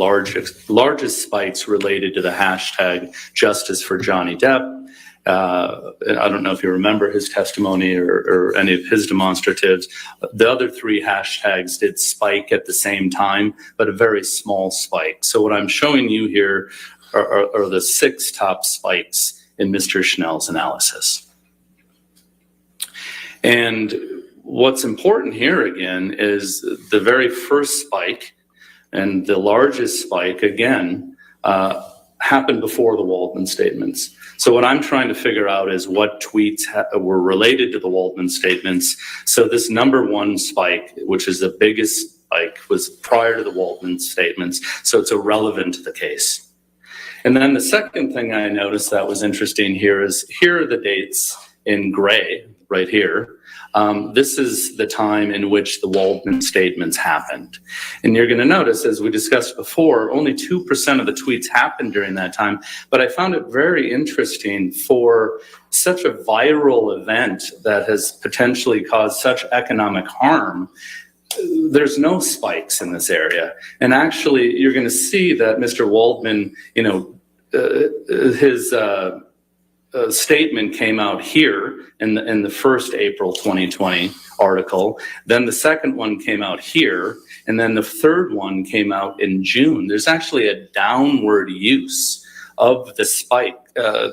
largest spikes related to the hashtag Justice for Johnny Depp. I don't know if you remember his testimony or any of his demonstratives. The other three hashtags did spike at the same time, but a very small spike. So what I'm showing you here are the 6 top spikes in Mr. Schnell's analysis. And what's important here again is the very first spike and the largest spike again happened before the Waldman statements. So what I'm trying to figure out is what tweets were related to the Waldman statements. So this number 1 spike, which is the biggest spike, was prior to the Waldman statements. So it's irrelevant to the case. And then the second thing I noticed that was interesting here is here are the dates in gray right here. This is the time in which the Waldman statements happened. And you're going to notice, as we discussed before, only 2% of the tweets happened during that time. But I found it very interesting for such a viral event that has potentially caused such economic harm. There's no spikes in this area. And actually, you're going to see that Mr. Waldman, his statement came out here in the first April 2020 article. Then the second one came out here. And then the third one came out in June. There's actually a downward use of the spike,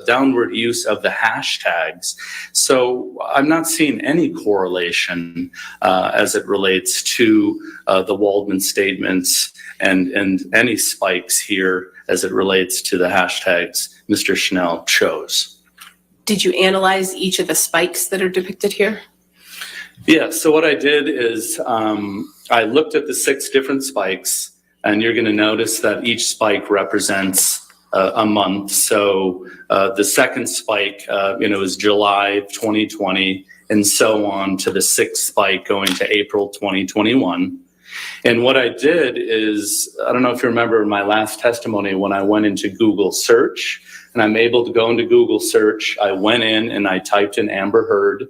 downward use of the hashtags. So I'm not seeing any correlation as it relates to the Waldman statements and any spikes here as it relates to the hashtags Mr. Schnell chose. Did you analyze each of the spikes that are depicted here? Yeah, so what I did is I looked at the 6 different spikes, and you're going to notice that each spike represents a month. So the second spike, is July 2020, and so on to the 6th spike going to April 2021. And what I did is, I don't know if you remember my last testimony when I went into Google search, and I'm able to go into Google search. I went in and I typed in Amber Heard.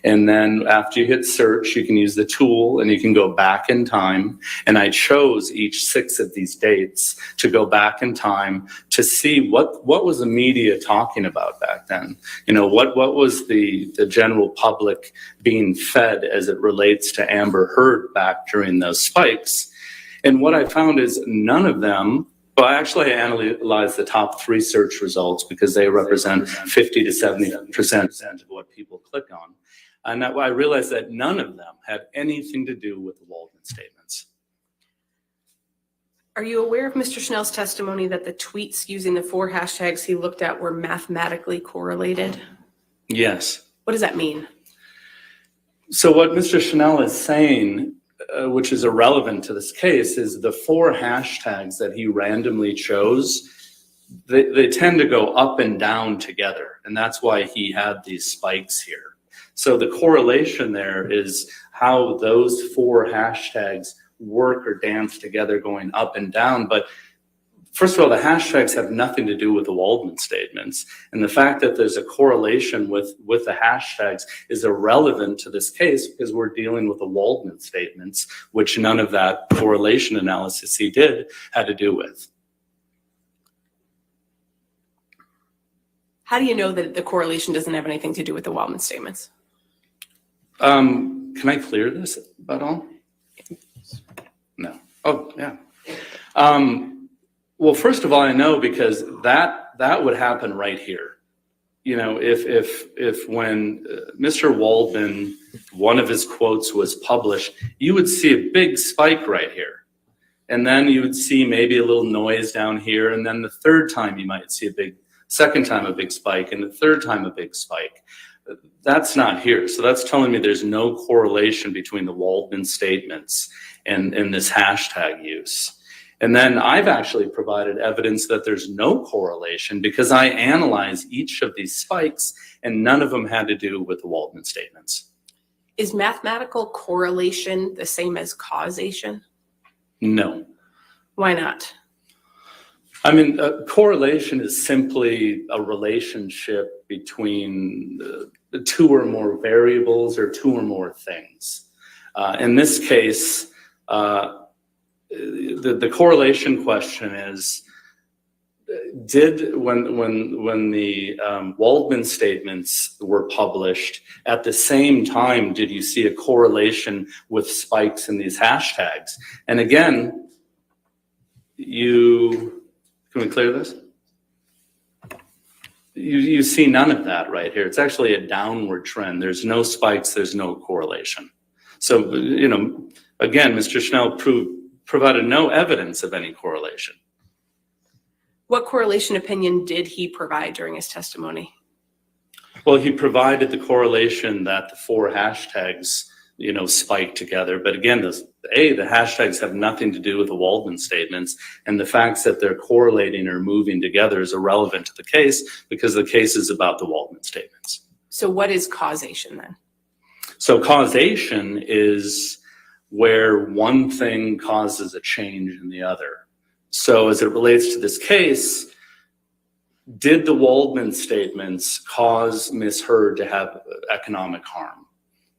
And then after you hit search, you can use the tool and you can go back in time. And I chose each 6 of these dates to go back in time to see what was the media talking about back then. What was the general public being fed as it relates to Amber Heard back during those spikes. And what I found is none of them. Well, actually, I analyzed the top 3 search results because they represent 50 to 70% of what people click on. And I realized that none of them had anything to do with the Waldman statements. Are you aware of Mr. Schnell's testimony that the tweets using the 4 hashtags he looked at were mathematically correlated? Yes. What does that mean? So what Mr. Schnell is saying, which is irrelevant to this case, is the 4 hashtags that he randomly chose, they tend to go up and down together. And that's why he had these spikes here. So the correlation there is how those 4 hashtags work or dance together going up and down. But first of all, the hashtags have nothing to do with the Waldman statements. And the fact that there's a correlation with the hashtags is irrelevant to this case because we're dealing with the Waldman statements, which none of that correlation analysis he did had to do with. How do you know that the correlation doesn't have anything to do with the Waldman statements? Can I clear this at all? No. Oh, yeah. Well, first of all, I know because that would happen right here. If when Mr. Waldman, one of his quotes was published, you would see a big spike right here. And then you would see maybe a little noise down here. And then the third time you might see second time a big spike, and the third time a big spike. That's not here. So that's telling me there's no correlation between the Waldman statements and this hashtag use. And then I've actually provided evidence that there's no correlation because I analyzed each of these spikes and none of them had to do with the Waldman statements. Is mathematical correlation the same as causation? No. Why not? I mean, correlation is simply a relationship between two or more variables or two or more things. In this case, the correlation question is, when the Waldman statements were published, at the same time, did you see a correlation with spikes in these hashtags? And again, can we clear this? You see none of that right here. It's actually a downward trend. There's no spikes, there's no correlation. So, again, Mr. Schnell provided no evidence of any correlation. What correlation opinion did he provide during his testimony? Well, he provided the correlation that the 4 hashtags, spike together. But again, the hashtags have nothing to do with the Waldman statements, and the facts that they're correlating or moving together is irrelevant to the case because the case is about the Waldman statements. So what is causation then? So causation is where one thing causes a change in the other. So as it relates to this case, did the Waldman statements cause Ms. Heard to have economic harm?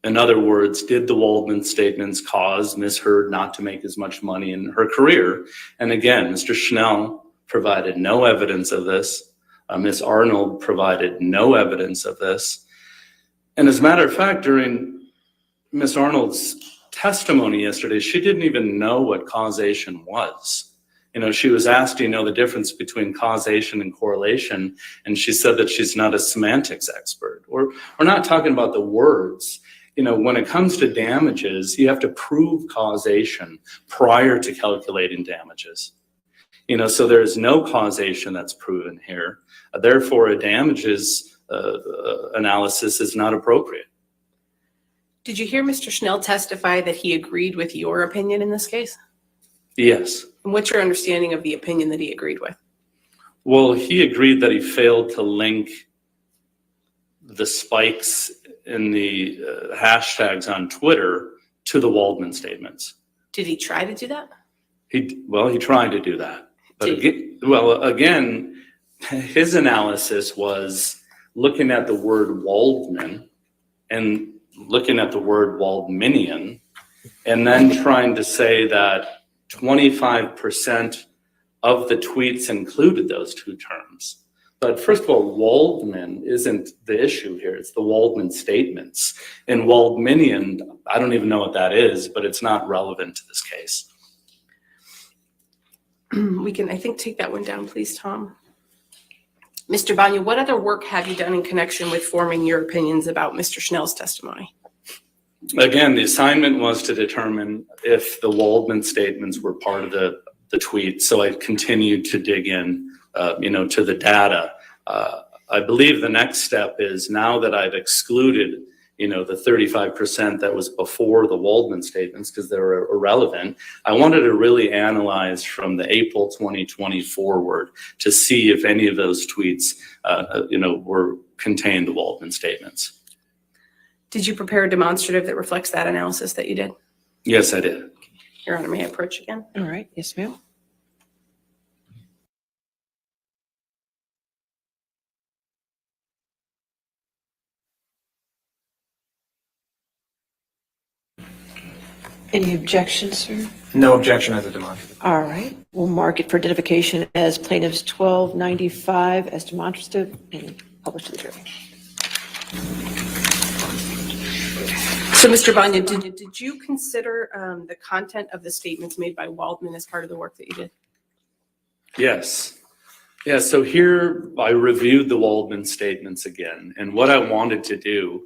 In other words, did the Waldman statements cause Ms. Heard not to make as much money in her career? And again, Mr. Schnell provided no evidence of this. Ms. Arnold provided no evidence of this. And as a matter of fact, during Ms. Arnold's testimony yesterday, she didn't even know what causation was. She was asked, the difference between causation and correlation? And she said that she's not a semantics expert. We're not talking about the words. When it comes to damages, you have to prove causation prior to calculating damages. So there's no causation that's proven here. Therefore, a damages analysis is not appropriate. Did you hear Mr. Schnell testify that he agreed with your opinion in this case? Yes. And what's your understanding of the opinion that he agreed with? Well, he agreed that he failed to link the spikes in the hashtags on Twitter to the Waldman statements. Did he try to do that? He tried to do that. But again, his analysis was looking at the word Waldman and looking at the word Waldmanian, and then trying to say that 25% of the tweets included those two terms. But first of all, Waldman isn't the issue here. It's the Waldman statements. And Waldmanian, I don't even know what that is, but it's not relevant to this case. We can, I think, take that one down, please, Tom. Mr. Banya, what other work have you done in connection with forming your opinions about Mr. Schnell's testimony? Again, the assignment was to determine if the Waldman statements were part of the tweet. So I continued to dig in, to the data. I believe the next step is, now that I've excluded, the 35% that was before the Waldman statements because they were irrelevant, I wanted to really analyze from the April 2020 forward to see if any of those tweets, contained the Waldman statements. Did you prepare a demonstrative that reflects that analysis that you did? Yes, I did. Your Honor, may I approach again? All right. Yes, ma'am. Any objections, sir? No objection as a demonstrative. All right. We'll mark it for identification as plaintiffs 1295 as demonstrative and publish to the jury. So, Mr. Banya, did you consider the content of the statements made by Waldman as part of the work that you did? Yes. Yeah, so here I reviewed the Waldman statements again. And what I wanted to do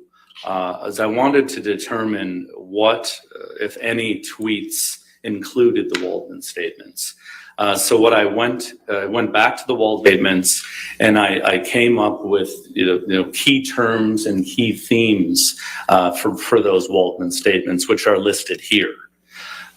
is I wanted to determine what, if any, tweets included the Waldman statements. So what I went back to the Waldman statements, and I came up with key terms and key themes for those Waldman statements, which are listed here.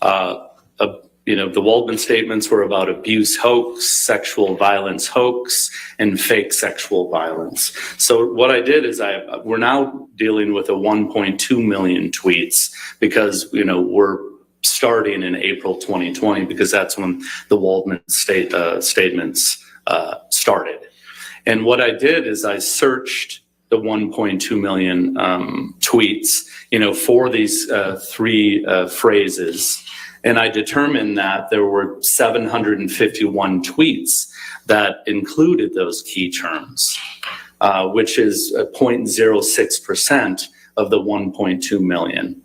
The Waldman statements were about abuse hoax, sexual violence hoax, and fake sexual violence. So what I did is we're now dealing with a 1.2 million tweets because, we're starting in April 2020 because that's when the Waldman statements started. And what I did is I searched the 1.2 million tweets, for these three phrases. And I determined that there were 751 tweets that included those key terms, which is 0.06% of the 1.2 million.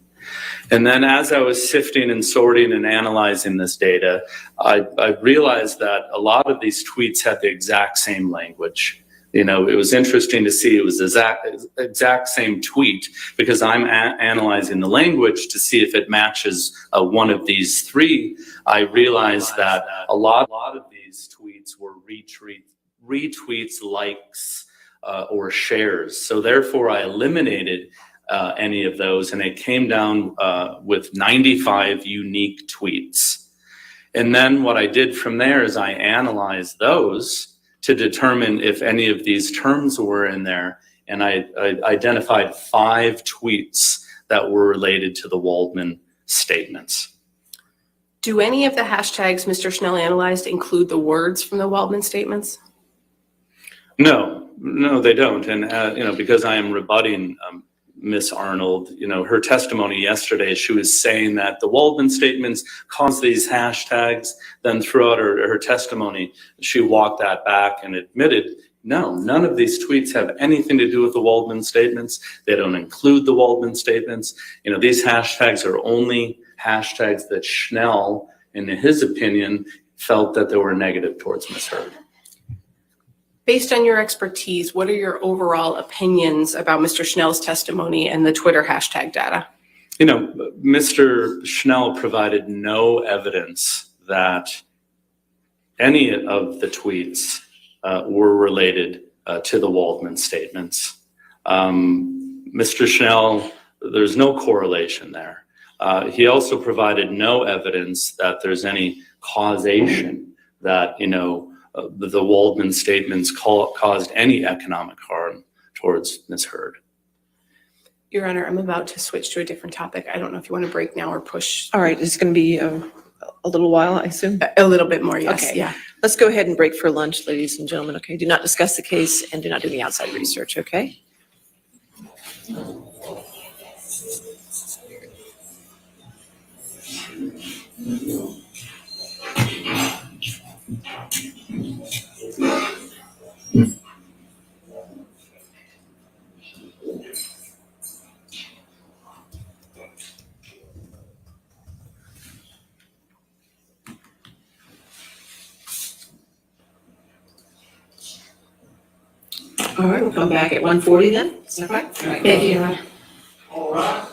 And then as I was sifting and sorting and analyzing this data, I realized that a lot of these tweets had the exact same language. It was interesting to see it was the exact same tweet because I'm analyzing the language to see if it matches one of these three. I realized that a lot of these tweets were retweets, likes, or shares. So therefore, I eliminated any of those, and it came down with 95 unique tweets. And then what I did from there is I analyzed those to determine if any of these terms were in there, and I identified 5 tweets that were related to the Waldman statements. Do any of the hashtags Mr. Schnell analyzed include the words from the Waldman statements? No, they don't. And, because I am rebutting Miss Arnold, her testimony yesterday, she was saying that the Waldman statements caused these hashtags. Then throughout her testimony, she walked that back and admitted, no, none of these tweets have anything to do with the Waldman statements. They don't include the Waldman statements. These hashtags are only hashtags that Schnell, in his opinion, felt that they were negative towards Ms. Heard. Based on your expertise, what are your overall opinions about Mr. Schnell's testimony and the Twitter hashtag data? Mr. Schnell provided no evidence that any of the tweets were related to the Waldman statements. Mr. Schnell, there's no correlation there. He also provided no evidence that there's any causation that, the Waldman statements caused any economic harm towards Ms. Heard. Your Honor, I'm about to switch to a different topic. I don't know if you want to break now or push. All right, it's going to be a little while, I assume? A little bit more, yes. Okay. Yeah. Let's go ahead and break for lunch, ladies and gentlemen, okay? Do not discuss the case and do not do any outside research, okay? All right, we'll come back at 1:40 then. Is that right? All right, thank you, Your Honor.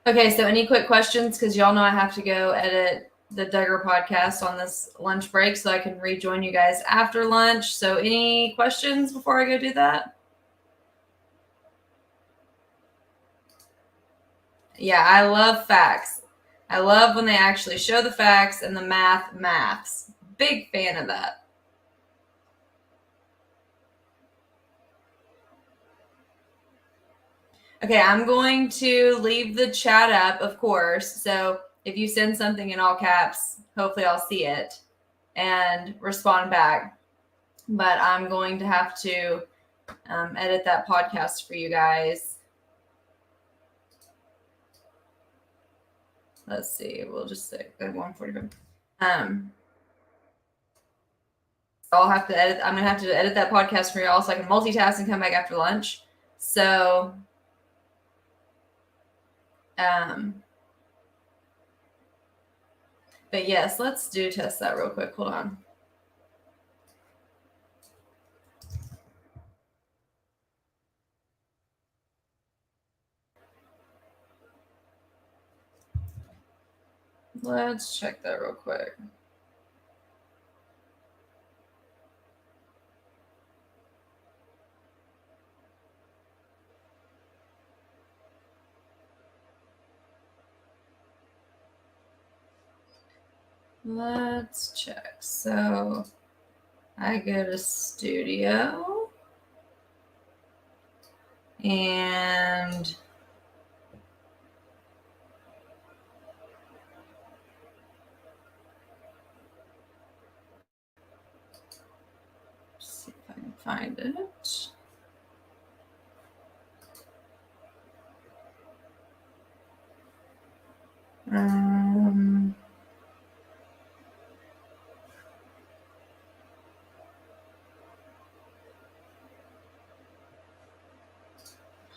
Okay, so any quick questions? Because y'all know I have to go edit the Duggar podcast on this lunch break so I can rejoin you guys after lunch. So any questions before I go do that? Yeah, I love facts. I love when they actually show the facts and the maths. Big fan of that. Okay, I'm going to leave the chat up, of course. So if you send something in all caps, hopefully I'll see it and respond back. But I'm going to have to edit that podcast for you guys. Let's see. We'll just say 1:45. I'll have to edit. I'm gonna have to edit that podcast for y'all so I can multitask and come back after lunch. So. But yes, let's test that real quick. Hold on. Let's check that real quick. Let's check. So I go to studio and see if I can find it.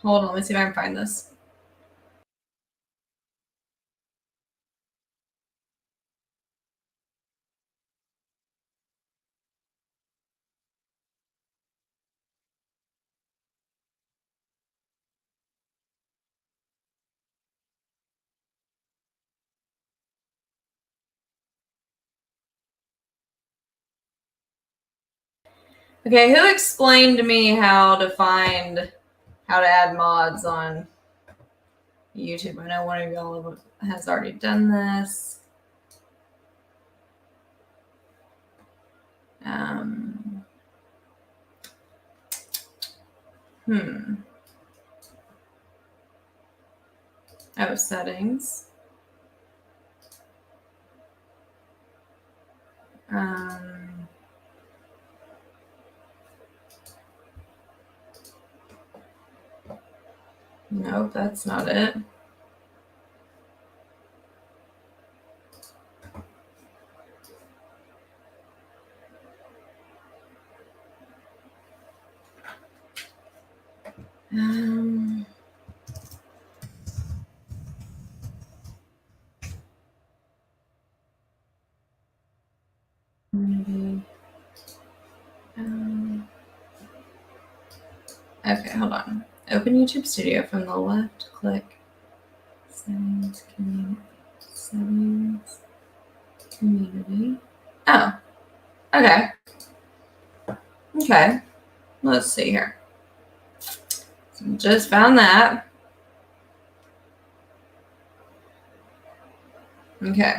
Hold on, let me see if I can find this. Okay, who explained to me how to add mods on YouTube? I know one of y'all has already done this. Oh, settings. Nope, that's not it. Maybe. Okay, hold on. Open YouTube Studio from the left, click settings, community. Oh, okay. Okay, let's see here. So just found that. Okay.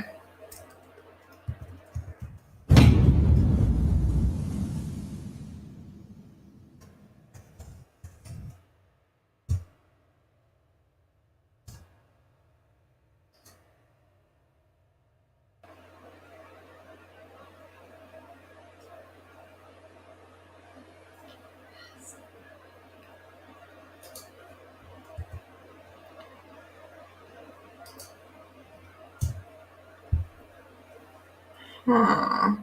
Huh.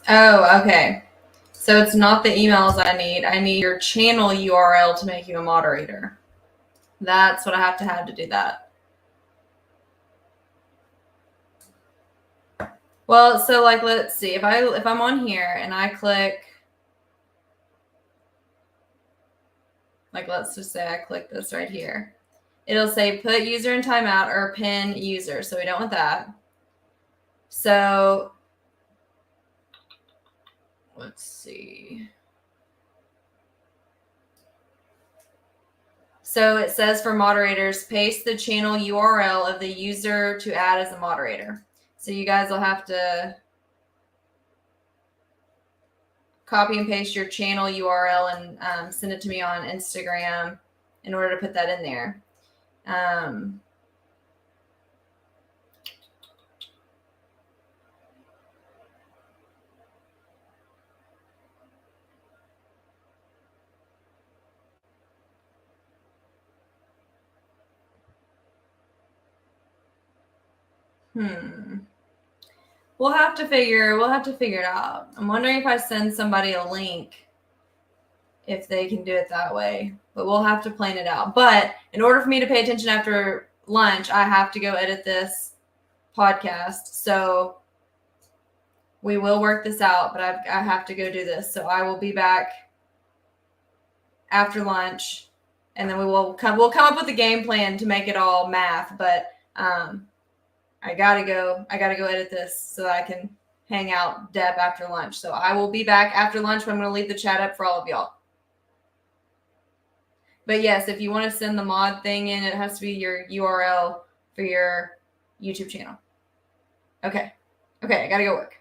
Oh, okay. So it's not the emails I need. I need your channel URL to make you a moderator. That's what I have to do that. Well, so like, let's see. If I'm on here and I click, like, let's just say I click this right here. It'll say put user in timeout or pin user. So we don't want that. So let's see. So it says for moderators, paste the channel URL of the user to add as a moderator. So you guys will have to copy and paste your channel URL and send it to me on Instagram in order to put that in there. We'll have to figure it out. I'm wondering if I send somebody a link, if they can do it that way. But we'll have to plan it out. But in order for me to pay attention after lunch, I have to go edit this podcast. So We will work this out, but I have to go do this. So I will be back after lunch, and then we'll come up with a game plan to make it all math. But I gotta go edit this so that I can hang out Depp after lunch. So I will be back after lunch, but I'm gonna leave the chat up for all of y'all. But yes, if you want to send the mod thing in, it has to be your URL for your YouTube channel. Okay, I gotta go work.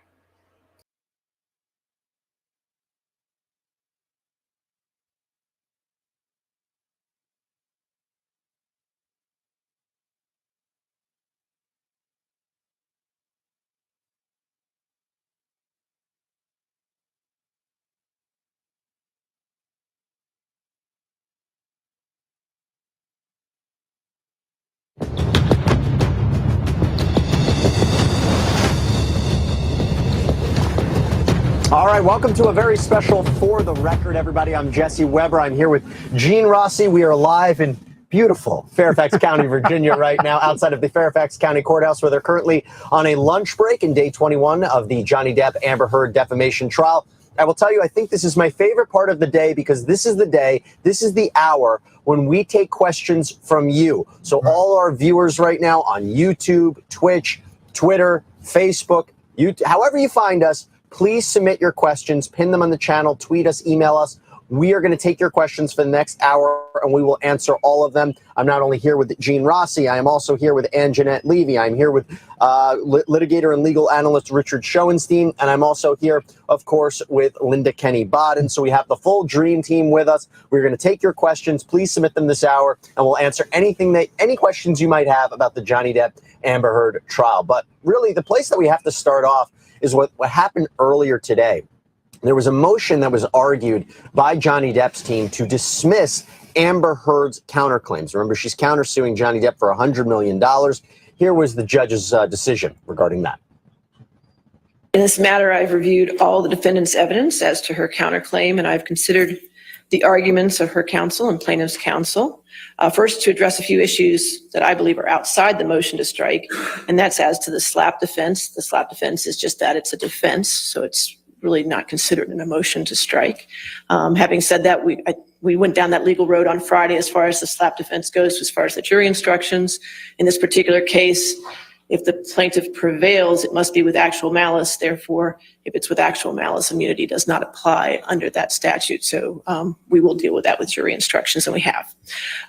All right, welcome to a very special For the Record, everybody. I'm Jesse Weber. I'm here with Gene Rossi. We are live in beautiful Fairfax County, Virginia right now, outside of the Fairfax County Courthouse, where they're currently on a lunch break in day 21 of the Johnny Depp Amber Heard defamation trial. I will tell you, I think this is my favorite part of the day because this is the day, this is the hour when we take questions from you. So all our viewers right now on YouTube, Twitch, Twitter, Facebook, YouTube, however you find us, please submit your questions, pin them on the channel, tweet us, email us. We are going to take your questions for the next hour, and we will answer all of them. I'm not only here with Gene Rossi, I am also here with Anjanette Levy. I'm here with litigator and legal analyst Richard Schoenstein, and I'm also here, of course, with Linda Kenny Bodden. So we have the full dream team with us. We're going to take your questions. Please submit them this hour, and we'll answer any questions you might have about the Johnny Depp Amber Heard trial. But really, the place that we have to start off is what happened earlier today. There was a motion that was argued by Johnny Depp's team to dismiss Amber Heard's counterclaims. Remember, she's countersuing Johnny Depp for $100 million. Here was the judge's decision regarding that. In this matter, I've reviewed all the defendant's evidence as to her counterclaim, and I've considered the arguments of her counsel and plaintiff's counsel. First, to address a few issues that I believe are outside the motion to strike, and that's as to the slap defense. The slap defense is just that, it's a defense, so it's really not considered in a motion to strike. Having said that, we went down that legal road on Friday as far as the slap defense goes, as far as the jury instructions. In this particular case, if the plaintiff prevails, it must be with actual malice. Therefore, if it's with actual malice, immunity does not apply under that statute. So we will deal with that with jury instructions, and we have.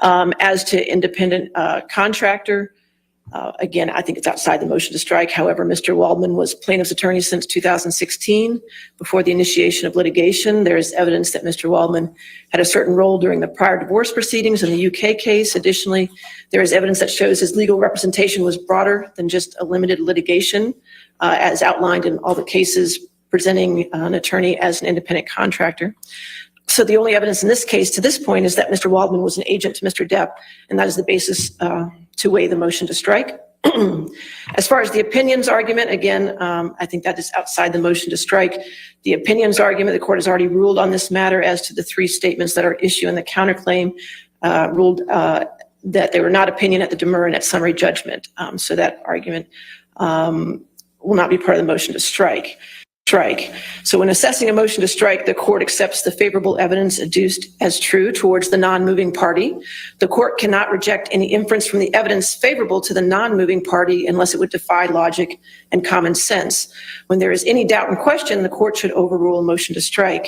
As to independent contractor, again, I think it's outside the motion to strike. However, Mr. Waldman was plaintiff's attorney since 2016. Before the initiation of litigation, there is evidence that Mr. Waldman had a certain role during the prior divorce proceedings in the UK case. Additionally, there is evidence that shows his legal representation was broader than just a limited litigation, as outlined in all the cases presenting an attorney as an independent contractor. So the only evidence in this case to this point is that Mr. Waldman was an agent to Mr. Depp, and that is the basis to weigh the motion to strike. As far as the opinions argument, again, I think that is outside the motion to strike. The opinions argument, the court has already ruled on this matter as to the three statements that are issued in the counterclaim, ruled that they were not opinion at the demur and at summary judgment. So that argument will not be part of the motion to strike. So when assessing a motion to strike, the court accepts the favorable evidence adduced as true towards the non-moving party. The court cannot reject any inference from the evidence favorable to the non-moving party unless it would defy logic and common sense. When there is any doubt and question, the court should overrule a motion to strike.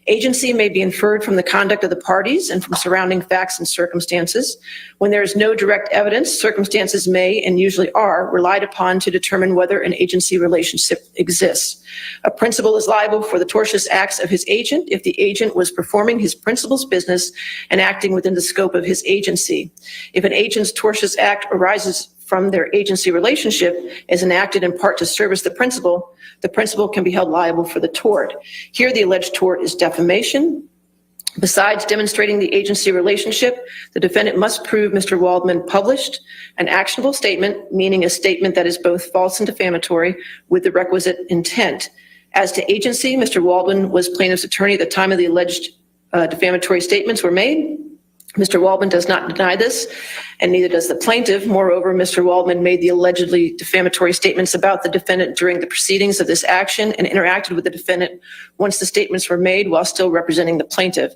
Agency may be inferred from the conduct of the parties and from surrounding facts and circumstances. When there is no direct evidence, circumstances may and usually are relied upon to determine whether an agency relationship exists. A principal is liable for the tortious acts of his agent if the agent was performing his principal's business and acting within the scope of his agency. If an agent's tortious act arises from their agency relationship is enacted in part to service the principal can be held liable for the tort. Here, the alleged tort is defamation. Besides demonstrating the agency relationship, the defendant must prove Mr. Waldman published an actionable statement, meaning a statement that is both false and defamatory with the requisite intent. As to agency, Mr. Waldman was plaintiff's attorney at the time of the alleged defamatory statements were made. Mr. Waldman does not deny this, and neither does the plaintiff. Moreover, Mr. Waldman made the allegedly defamatory statements about the defendant during the proceedings of this action and interacted with the defendant once the statements were made while still representing the plaintiff.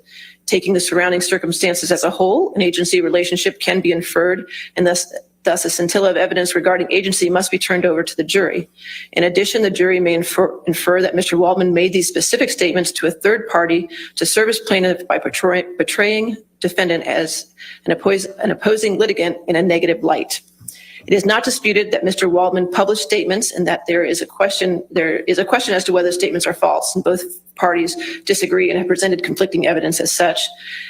Taking the surrounding circumstances as a whole, an agency relationship can be inferred, and thus a scintilla of evidence regarding agency must be turned over to the jury. In addition, the jury may infer that Mr. Waldman made these specific statements to a third party to serve as plaintiff by portraying defendant as an opposing litigant in a negative light. It is not disputed that Mr. Waldman published statements and that there is a question as to whether statements are false, and both parties disagree and have presented conflicting evidence as such.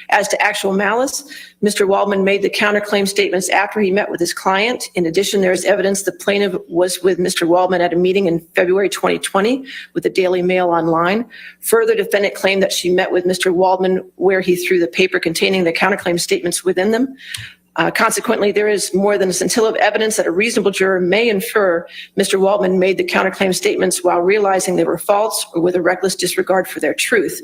As to actual malice, Mr. Waldman made the counterclaim statements after he met with his client. In addition, there is evidence the plaintiff was with Mr. Waldman at a meeting in February 2020 with the Daily Mail online. Further, defendant claimed that she met with Mr. Waldman where he threw the paper containing the counterclaim statements within them. Consequently, there is more than a scintilla of evidence that a reasonable juror may infer Mr. Waldman made the counterclaim statements while realizing they were false or with a reckless disregard for their truth.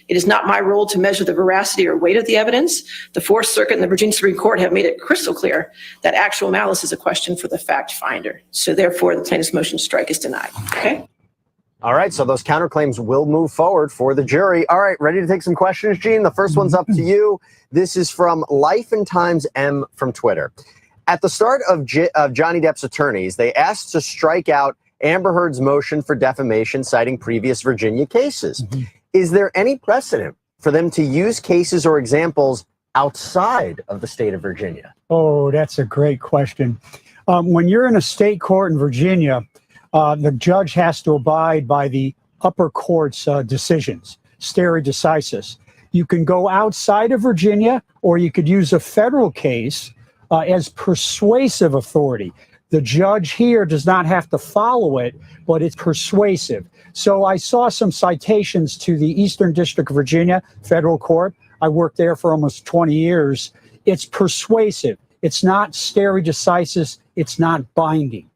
It is not my role to measure the veracity or weight of the evidence. The Fourth Circuit and the Virginia Supreme Court have made it crystal clear that actual malice is a question for the fact finder. So therefore, the plaintiff's motion to strike is denied. Okay? All right, so those counterclaims will move forward for the jury. All right, ready to take some questions, Gene? The first one's up to you. This is from Life and Times M from Twitter. At the start of Johnny Depp's attorneys, they asked to strike out Amber Heard's motion for defamation, citing previous Virginia cases. Is there any precedent for them to use cases or examples outside of the state of Virginia? Oh, that's a great question. When you're in a state court in Virginia, the judge has to abide by the upper court's decisions, stare decisis. You can go outside of Virginia, or you could use a federal case as persuasive authority. The judge here does not have to follow it, but it's persuasive. So I saw some citations to the Eastern District of Virginia Federal Court. I worked there for almost 20 years. It's persuasive. It's not stare decisis. It's not binding.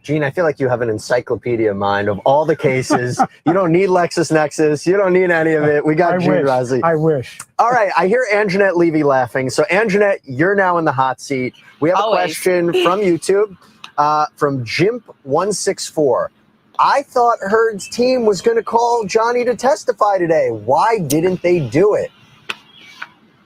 Gene, I feel like you have an encyclopedia mind of all the cases. You don't need LexisNexis. You don't need any of it. We got Gene Rossi. I wish. All right. I hear Anjanette Levy laughing. So, Anjanette, you're now in the hot seat. We have a question from YouTube from Jimp164. I thought Heard's team was going to call Johnny to testify today. Why didn't they do it?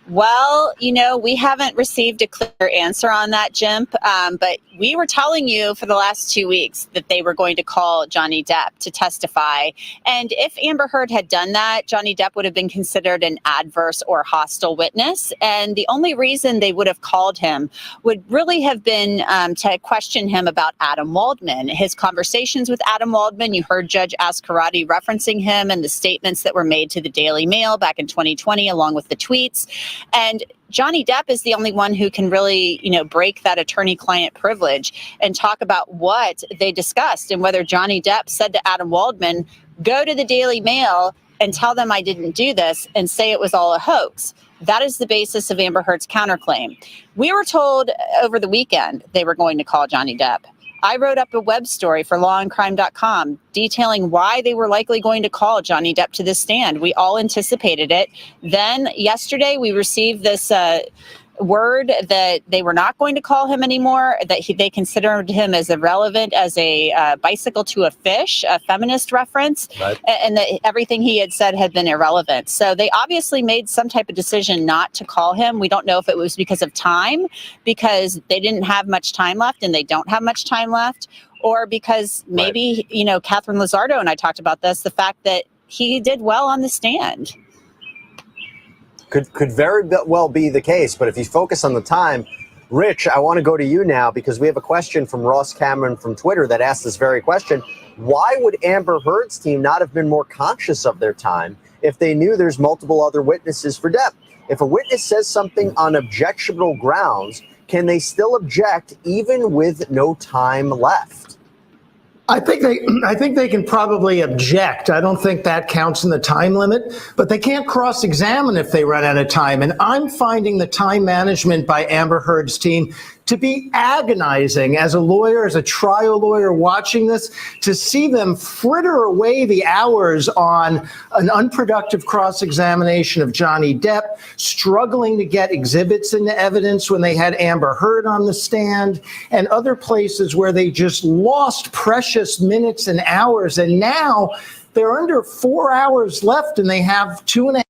Well, you know, we haven't received a clear answer on that, Jimp, but we were telling you for the last 2 weeks that they were going to call Johnny Depp to testify. And if Amber Heard had done that, Johnny Depp would have been considered an adverse or hostile witness. And the only reason they would have called him would really have been to question him about Adam Waldman. His conversations with Adam Waldman, you heard Judge Ascarati referencing him and the statements that were made to the Daily Mail back in 2020, along with the tweets. And Johnny Depp is the only one who can really, you know, break that attorney-client privilege and talk about what they discussed and whether Johnny Depp said to Adam Waldman, go to the Daily Mail and tell them I didn't do this and say it was all a hoax. That is the basis of Amber Heard's counterclaim. We were told over the weekend they were going to call Johnny Depp. I wrote up a web story for lawandcrime.com detailing why they were likely going to call Johnny Depp to this stand. We all anticipated it. Then yesterday we received this word that they were not going to call him anymore, that they considered him as irrelevant as a bicycle to a fish, a feminist reference, right, and that everything he had said had been irrelevant. So they obviously made some type of decision not to call him. We don't know if it was because of time, because they didn't have much time left and they don't have much time left, or because maybe, you know, Catherine Lizardo and I talked about this, the fact that he did well on the stand. Could very well be the case, but if you focus on the time, Rich, I want to go to you now because we have a question from Ross Cameron from Twitter that asked this very question. Why would Amber Heard's team not have been more conscious of their time if they knew there's multiple other witnesses for Depp? If a witness says something on objectionable grounds, can they still object even with no time left? I think they can probably object. I don't think that counts in the time limit, but they can't cross-examine if they run out of time. And I'm finding the time management by Amber Heard's team to be agonizing as a lawyer, as a trial lawyer watching this, to see them fritter away the hours on an unproductive cross-examination of Johnny Depp, struggling to get exhibits into evidence when they had Amber Heard on the stand, and other places where they just lost precious minutes and hours. And now they're under 4 hours left and they have 2.5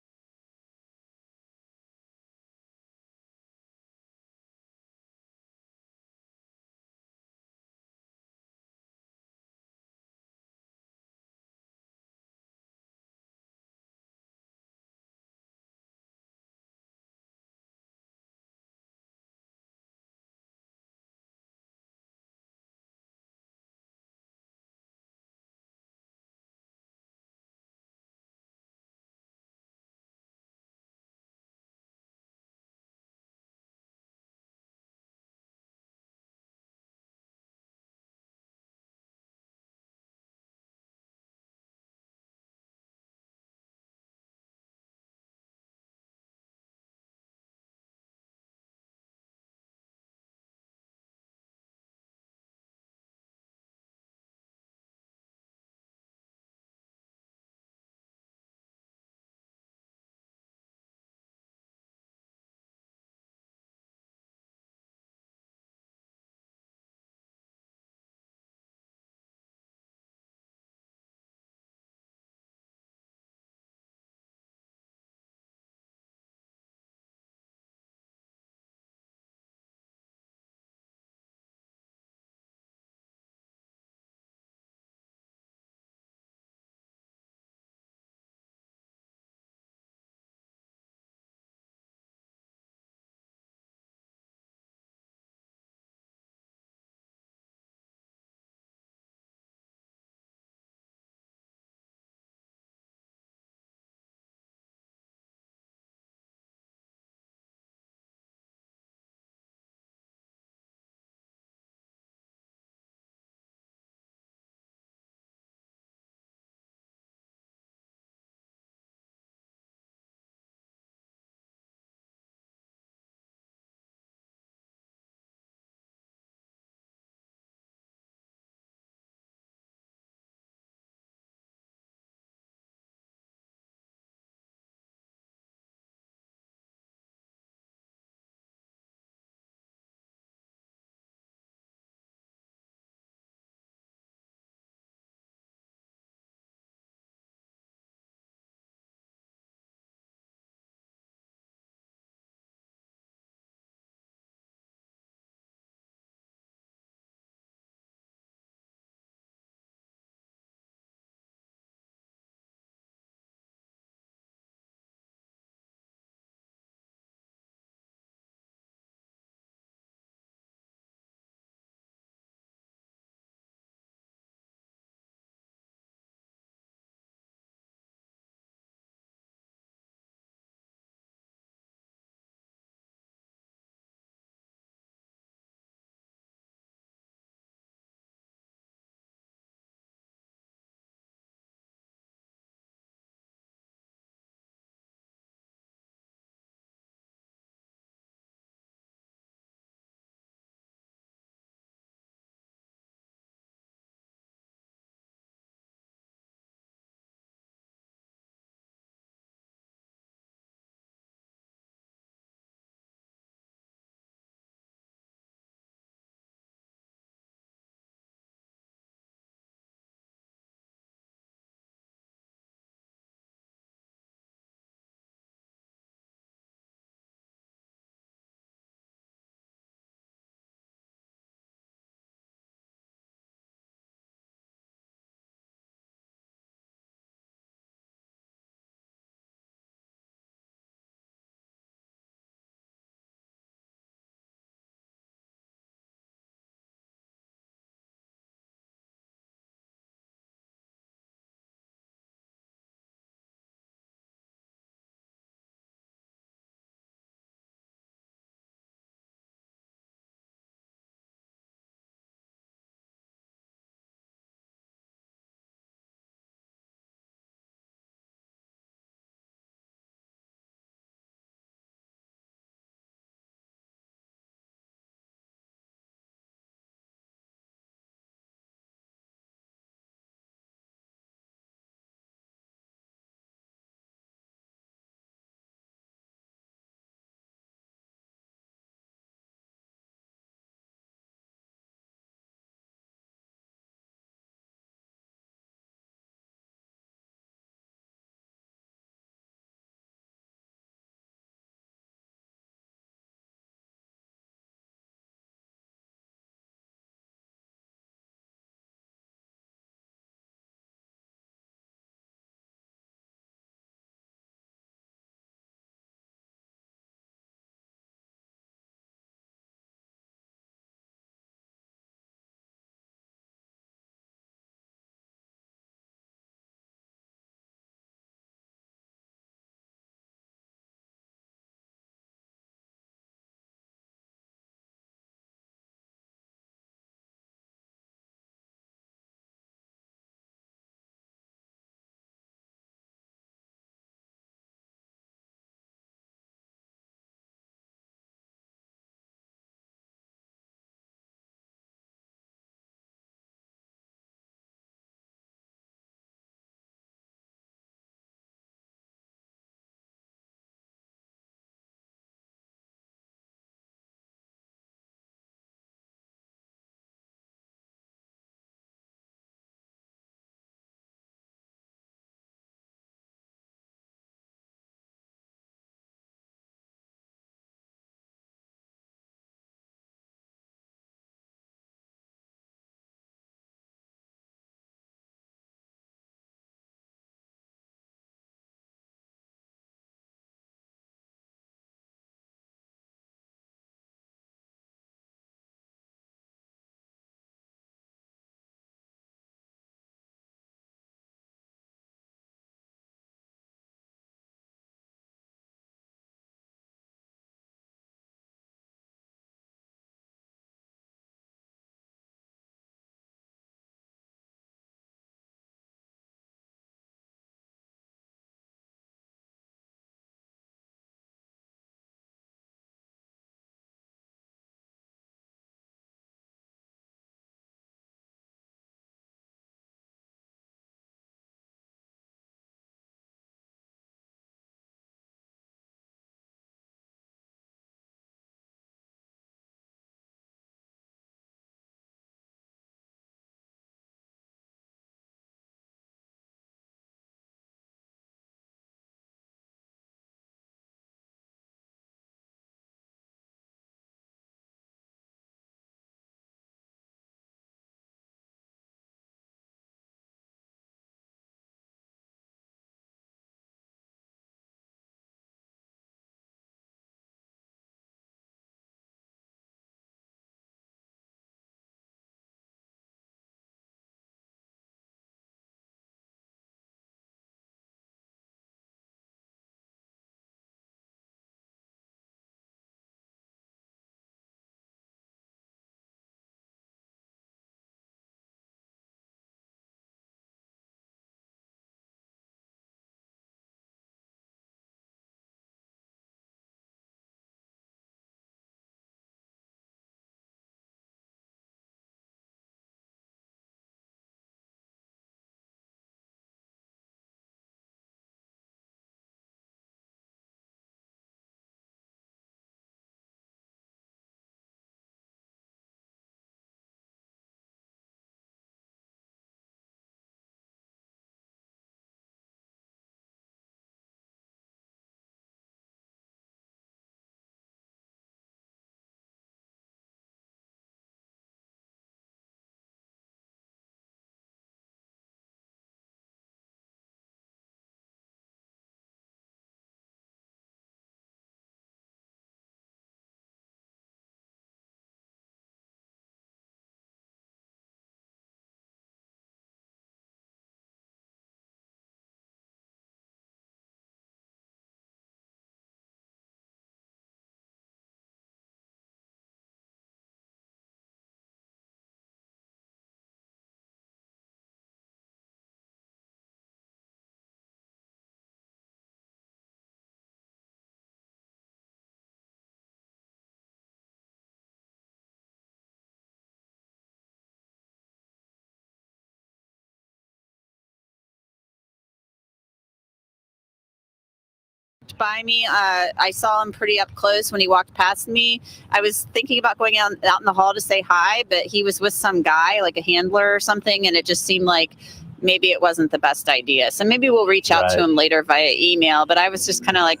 by me. I saw him pretty up close when he walked past me. I was thinking about going out in the hall to say hi, but he was with some guy, like a handler or something, and it just seemed like maybe it wasn't the best idea. So maybe we'll reach out to him later via email, but I was just kind of like,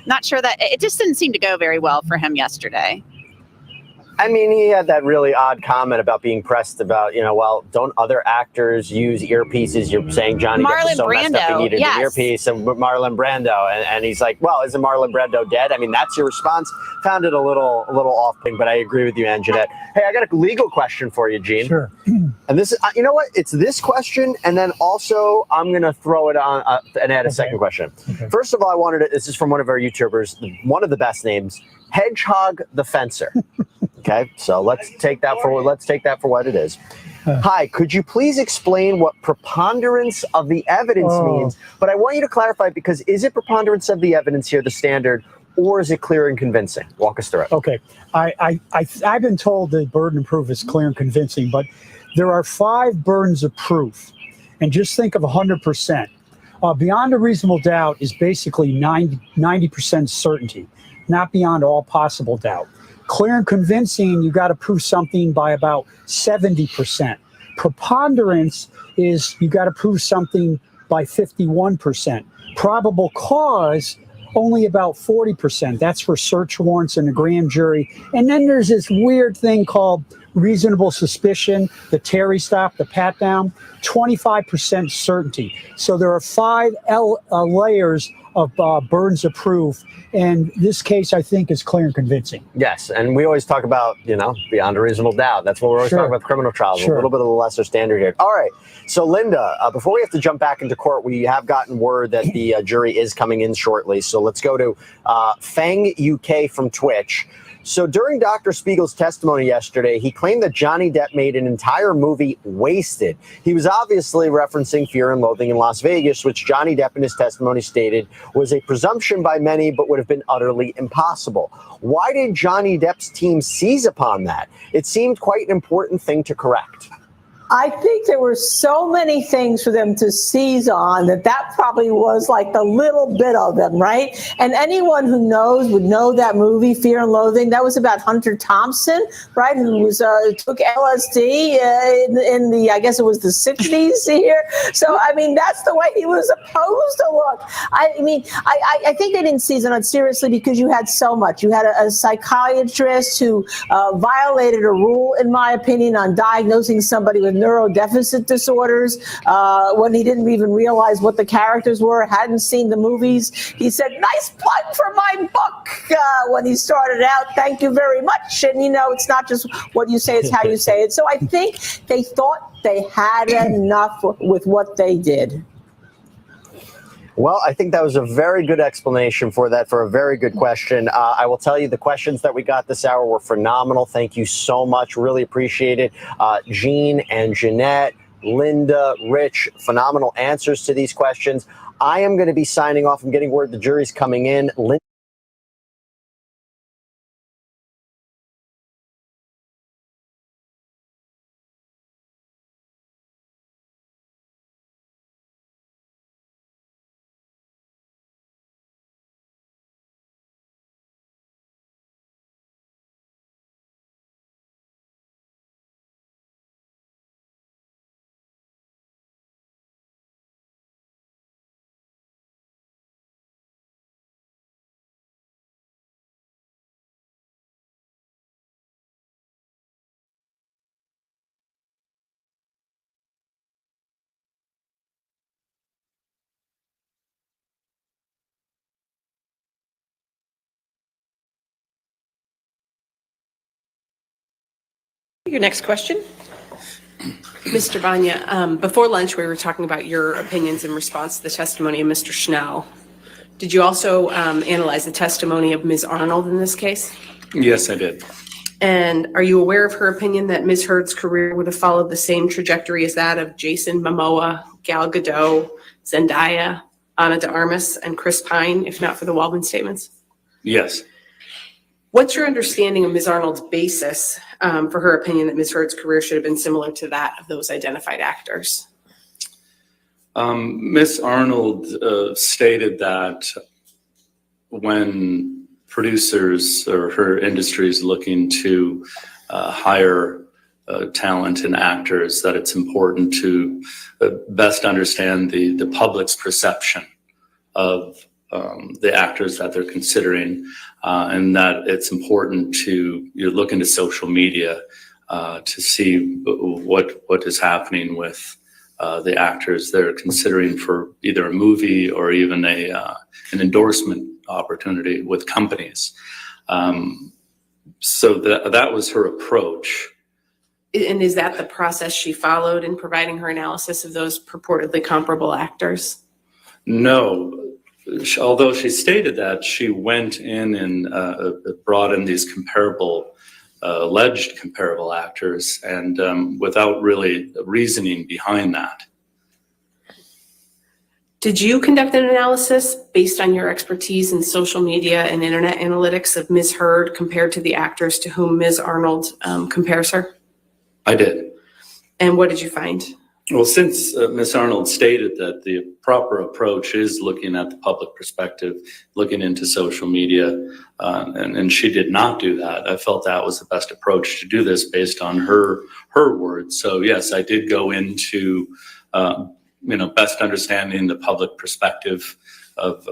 not sure that it just didn't seem to go very well for him yesterday. I mean, he had that really odd comment about being pressed about, well, don't other actors use earpieces? You're saying Johnny Depp was so messed up he needed an earpiece, and Marlon Brando. And he's like, well, isn't Marlon Brando dead? I mean, that's your response. Found it a little off-putting, but I agree with you, Anjanette. Hey, I got a legal question for you, Gene. Sure. And this is, you know what? It's this question, and then also I'm going to throw it on and add a second question. Okay. First of all, this is from one of our YouTubers, one of the best names, Hedgehog the Fencer. Okay, so let's take that for what it is. Hi, could you please explain what preponderance of the evidence means? But I want you to clarify, because is it preponderance of the evidence here, the standard, or is it clear and convincing? Walk us through it. Okay, I've been told the burden of proof is clear and convincing, but there are 5 burdens of proof, and just think of 100%. Beyond a reasonable doubt is basically 90% certainty, not beyond all possible doubt. Clear and convincing, you got to prove something by about 70%. Preponderance is you got to prove something by 51%. Probable cause, only about 40%. That's for search warrants and a grand jury. And then there's this weird thing called reasonable suspicion, the Terry stop, the pat down, 25% certainty. So there are 5 layers of burdens of proof. And this case, I think, is clear and convincing. Yes, and we always talk about, beyond a reasonable doubt. That's what we're always talking about, criminal trials, a little bit of the lesser standard here. All right, so Linda, before we have to jump back into court, we have gotten word that the jury is coming in shortly. So let's go to Fang UK from Twitch. So during Dr. Spiegel's testimony yesterday, he claimed that Johnny Depp made an entire movie wasted. He was obviously referencing Fear and Loathing in Las Vegas, which Johnny Depp in his testimony stated was a presumption by many, but would have been utterly impossible. Why did Johnny Depp's team seize upon that? It seemed quite an important thing to correct. I think there were so many things for them to seize on that probably was like the little bit of them, right? And anyone who knows would know that movie, Fear and Loathing. That was about Hunter Thompson, right? Who was took LSD in the, I guess it was the 60s here. So, I mean, that's the way he was supposed to look. I mean, I think they didn't seize on it seriously because you had so much. You had a psychiatrist who violated a rule, in my opinion, on diagnosing somebody with neurodeficit disorders when he didn't even realize what the characters were, hadn't seen the movies. He said, "Nice plug for my book," when he started out. Thank you very much. And, it's not just what you say, it's how you say it. So I think they thought they had enough with what they did. Well, I think that was a very good explanation for that, for a very good question. I will tell you the questions that we got this hour were phenomenal. Thank you so much. Really appreciate it. Gene and Jeanette, Linda, Rich, phenomenal answers to these questions. I am going to be signing off. I'm getting word the jury's coming in. Your next question. Mr. Banya, before lunch, we were talking about your opinions in response to the testimony of Mr. Schnell. Did you also analyze the testimony of Ms. Arnold in this case? Yes, I did. And are you aware of her opinion that Ms. Heard's career would have followed the same trajectory as that of Jason Momoa, Gal Gadot, Zendaya, Ana de Armas, and Chris Pine, if not for the Waldman statements? Yes. What's your understanding of Ms. Arnold's basis for her opinion that Ms. Heard's career should have been similar to that of those identified actors? Ms. Arnold stated that when producers or her industry is looking to hire talent and actors, that it's important to best understand the public's perception of the actors that they're considering, and that it's important to look into social media to see what is happening with the actors they're considering for either a movie or even an endorsement opportunity with companies. So that was her approach. And is that the process she followed in providing her analysis of those purportedly comparable actors? No. Although she stated that, she went in and brought in these alleged comparable actors, and without really reasoning behind that. Did you conduct an analysis based on your expertise in social media and internet analytics of Ms. Heard compared to the actors to whom Ms. Arnold compares her? I did. And what did you find? Well, since Ms. Arnold stated that the proper approach is looking at the public perspective, looking into social media, and she did not do that, I felt that was the best approach to do this based on her words. So yes, I did go into best understanding the public perspective of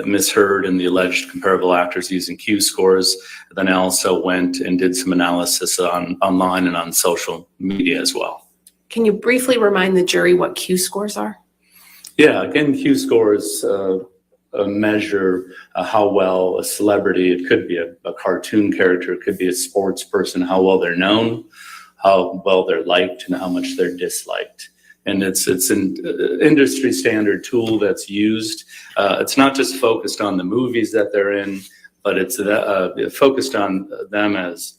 Ms. Heard and the alleged comparable actors using Q scores. Then I also went and did some analysis online and on social media as well. Can you briefly remind the jury what Q scores are? Yeah, again, Q scores measure how well a celebrity, it could be a cartoon character, it could be a sports person, how well they're known, how well they're liked, and how much they're disliked. And it's an industry standard tool that's used. It's not just focused on the movies that they're in, but it's focused on them as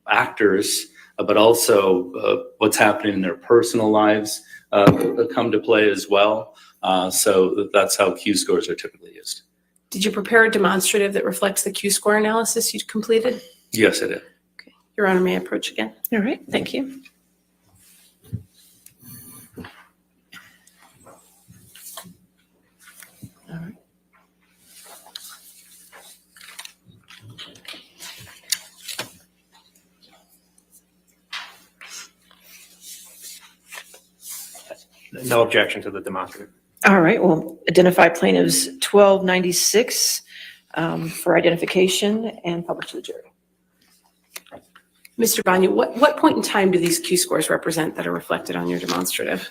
actors, but also what's happening in their personal lives come to play as well. So that's how Q scores are typically used. Did you prepare a demonstrative that reflects the Q score analysis you completed? Yes, I did. Okay. Your Honor, may I approach again? All right, thank you. All right. No objection to the demonstrative. All right, we'll identify plaintiffs 1296 for identification and publish to the jury. Mr. Banya, what point in time do these Q scores represent that are reflected on your demonstrative?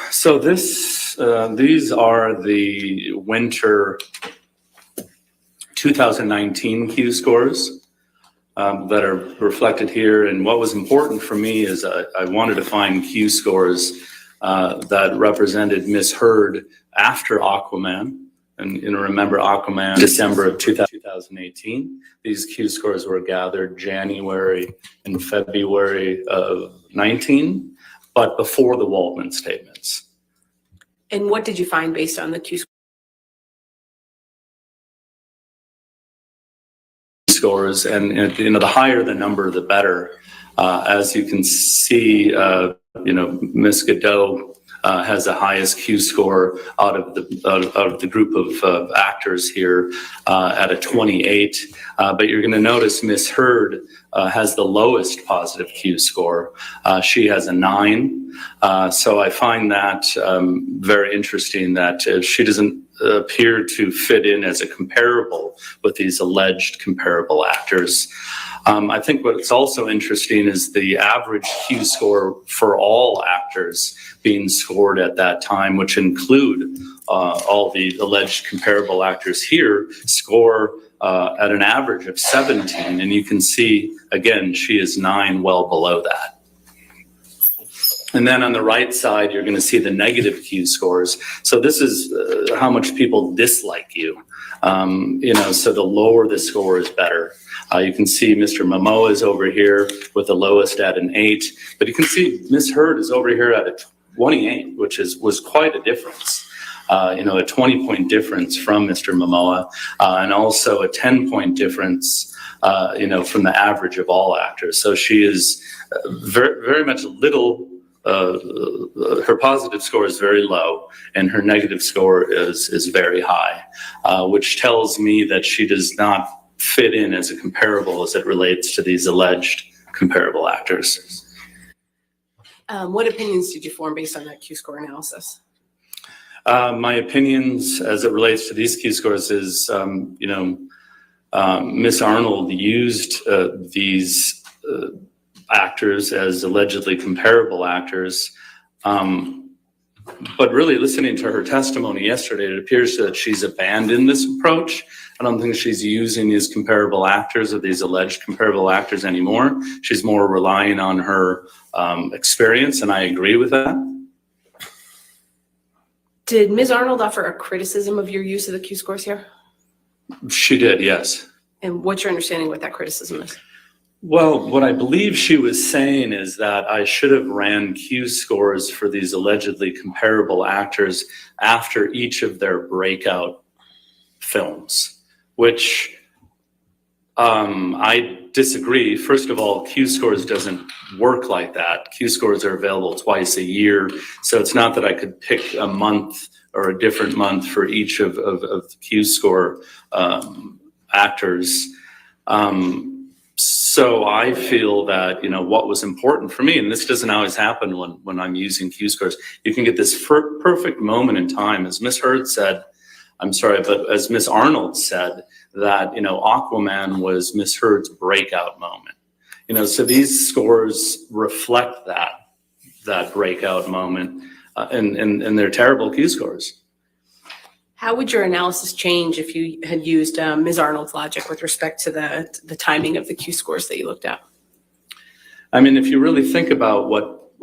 So these are the winter 2019 Q scores that are reflected here. And what was important for me is I wanted to find Q scores that represented Ms. Heard after Aquaman. And remember Aquaman, December of 2018. These Q scores were gathered January and February of 19, but before the Waldman statements. And what did you find based on the Q scores? And the higher the number, the better. As you can see, Ms. Godot has the highest Q score out of the group of actors here at a 28. But you're going to notice Ms. Heard has the lowest positive Q score. She has a 9. So I find that very interesting that she doesn't appear to fit in as a comparable with these alleged comparable actors. I think what's also interesting is the average Q score for all actors being scored at that time, which include all the alleged comparable actors here, score at an average of 17. And you can see, again, she is 9, well below that. And then on the right side, you're going to see the negative Q scores. So this is how much people dislike you. So the lower the score is better. You can see Mr. Momoa is over here with the lowest at an 8, but you can see Ms. Heard is over here at a 28, which was quite a difference. A 20-point difference from Mr. Momoa, and also a 10-point difference, from the average of all actors. So she is very, very much a little her positive score is very low and her negative score is very high, which tells me that she does not fit in as a comparable as it relates to these alleged comparable actors. What opinions did you form based on that Q-score analysis? My opinions as it relates to these Q-scores is, Miss Arnold used these actors as allegedly comparable actors. But really listening to her testimony yesterday, it appears that she's abandoned this approach. I don't think she's using these comparable actors or these alleged comparable actors anymore. She's more relying on her experience, and I agree with that. Did Ms. Arnold offer a criticism of your use of the Q-scores here? She did, yes. And what's your understanding of what that criticism is? Well, what I believe she was saying is that I should have ran Q-scores for these allegedly comparable actors after each of their breakout films, which I disagree. First of all, Q-scores doesn't work like that. Q-scores are available twice a year, so it's not that I could pick a month or a different month for each of the Q-score actors. So I feel that, what was important for me, and this doesn't always happen when I'm using Q-scores, you can get this perfect moment in time, as Miss Heard said, but as Miss Arnold said, that, Aquaman was Miss Heard's breakout moment. So these scores reflect that breakout moment, and they're terrible Q-scores. How would your analysis change if you had used Ms. Arnold's logic with respect to the timing of the Q-scores that you looked at? I mean, if you really think about what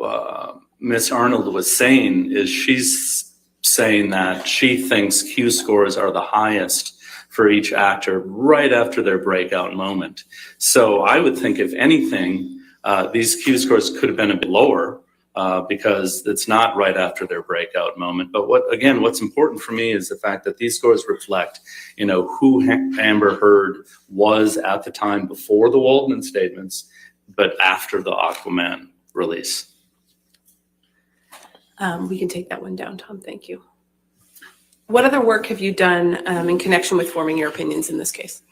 Ms. Arnold was saying, is she's saying that she thinks Q-scores are the highest for each actor right after their breakout moment. So I would think, if anything, these Q-scores could have been a bit lower, because it's not right after their breakout moment. But what's important for me is the fact that these scores reflect, who Amber Heard was at the time before the Waldman statements, but after the Aquaman release. We can take that one down, Tom. Thank you. What other work have you done in connection with forming your opinions in this case?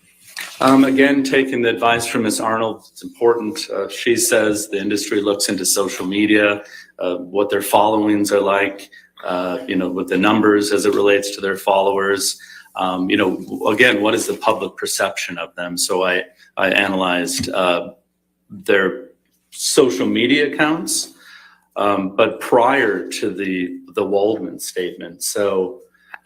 Again, taking the advice from Ms. Arnold, it's important. She says the industry looks into social media, what their followings are like, with the numbers as it relates to their followers. Again, what is the public perception of them? So I analyzed their social media accounts, but prior to the Waldman statement.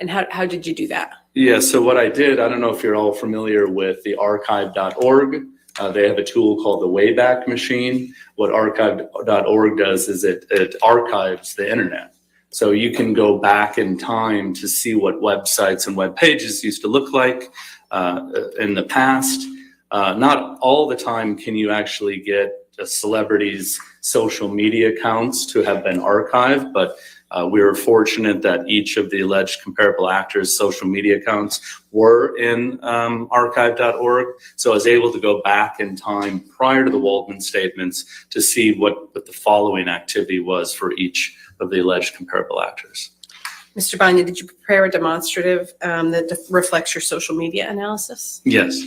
And how did you do that? Yeah, so what I did, I don't know if you're all familiar with the archive.org. They have a tool called the Wayback Machine. What archive.org does is it archives the internet. So you can go back in time to see what websites and web pages used to look like in the past. Not all the time can you actually get a celebrity's social media accounts to have been archived, but we were fortunate that each of the alleged comparable actors' social media accounts were in archive.org. So I was able to go back in time prior to the Waldman statements to see what the following activity was for each of the alleged comparable actors. Mr. Banya, did you prepare a demonstrative that reflects your social media analysis? Yes.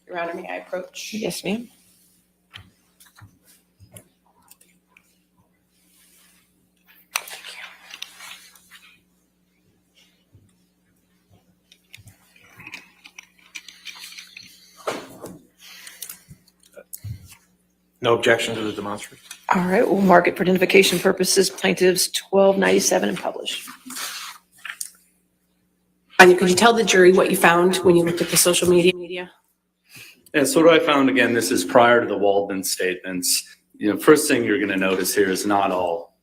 Your Honor, may I approach? Yes, ma'am. No objection to the demonstrative. All right, we'll mark it for identification purposes, plaintiffs 1297 and publish. Anya, could you tell the jury what you found when you looked at the social media? And so what I found, again, this is prior to the Waldman statements. First thing you're going to notice here is not all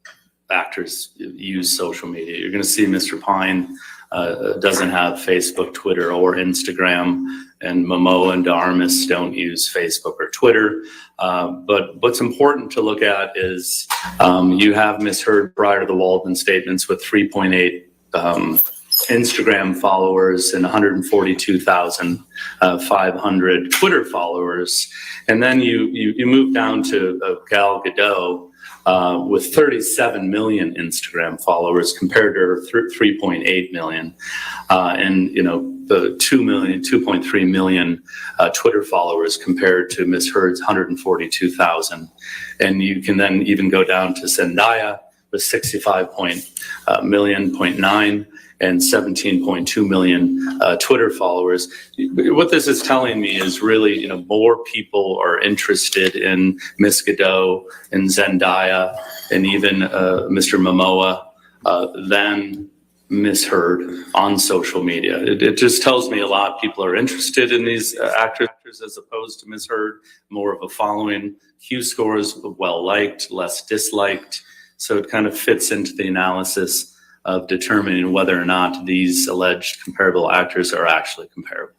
actors use social media. You're going to see Mr. Pine doesn't have Facebook, Twitter, or Instagram, and Momoa and DeArmas don't use Facebook or Twitter. But what's important to look at is you have Ms. Heard prior to the Waldman statements with 3.8 Instagram followers and 142,500 Twitter followers. And then you move down to Gal Gadot, with 37 million Instagram followers compared to 3.8 million, and the 2.3 million Twitter followers compared to Ms. Heard's 142,000. And you can then even go down to Zendaya with 65.9 million and 17.2 million Twitter followers. What this is telling me is really, more people are interested in Ms. Godot and Zendaya and even Mr. Momoa than Ms. Heard on social media. It just tells me a lot of people are interested in these actors as opposed to Ms. Heard, more of a following. Q scores, well-liked, less disliked. So it kind of fits into the analysis of determining whether or not these alleged comparable actors are actually comparable.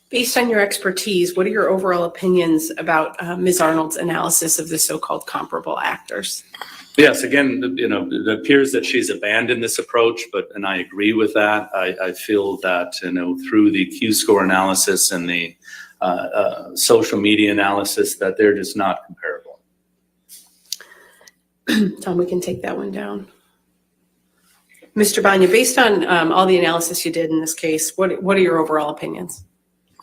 Based on your expertise, what are your overall opinions about Ms. Arnold's analysis of the so-called comparable actors? Yes, again, it appears that she's abandoned this approach, and I agree with that. I feel that, through the Q-score analysis and the social media analysis, that they're just not comparable. Tom, we can take that one down. Mr. Banya, based on all the analysis you did in this case, what are your overall opinions?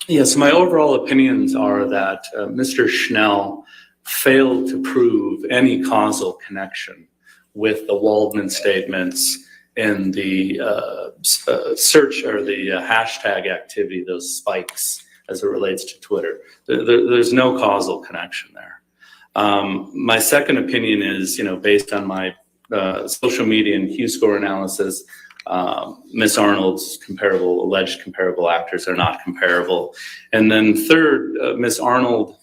Yes, my overall opinions are that Mr. Schnell failed to prove any causal connection with the Waldman statements and the search or the hashtag activity, those spikes as it relates to Twitter. There's no causal connection there. My second opinion is, based on my social media and Q-score analysis, Ms. Arnold's alleged comparable actors are not comparable. And then third, Ms. Arnold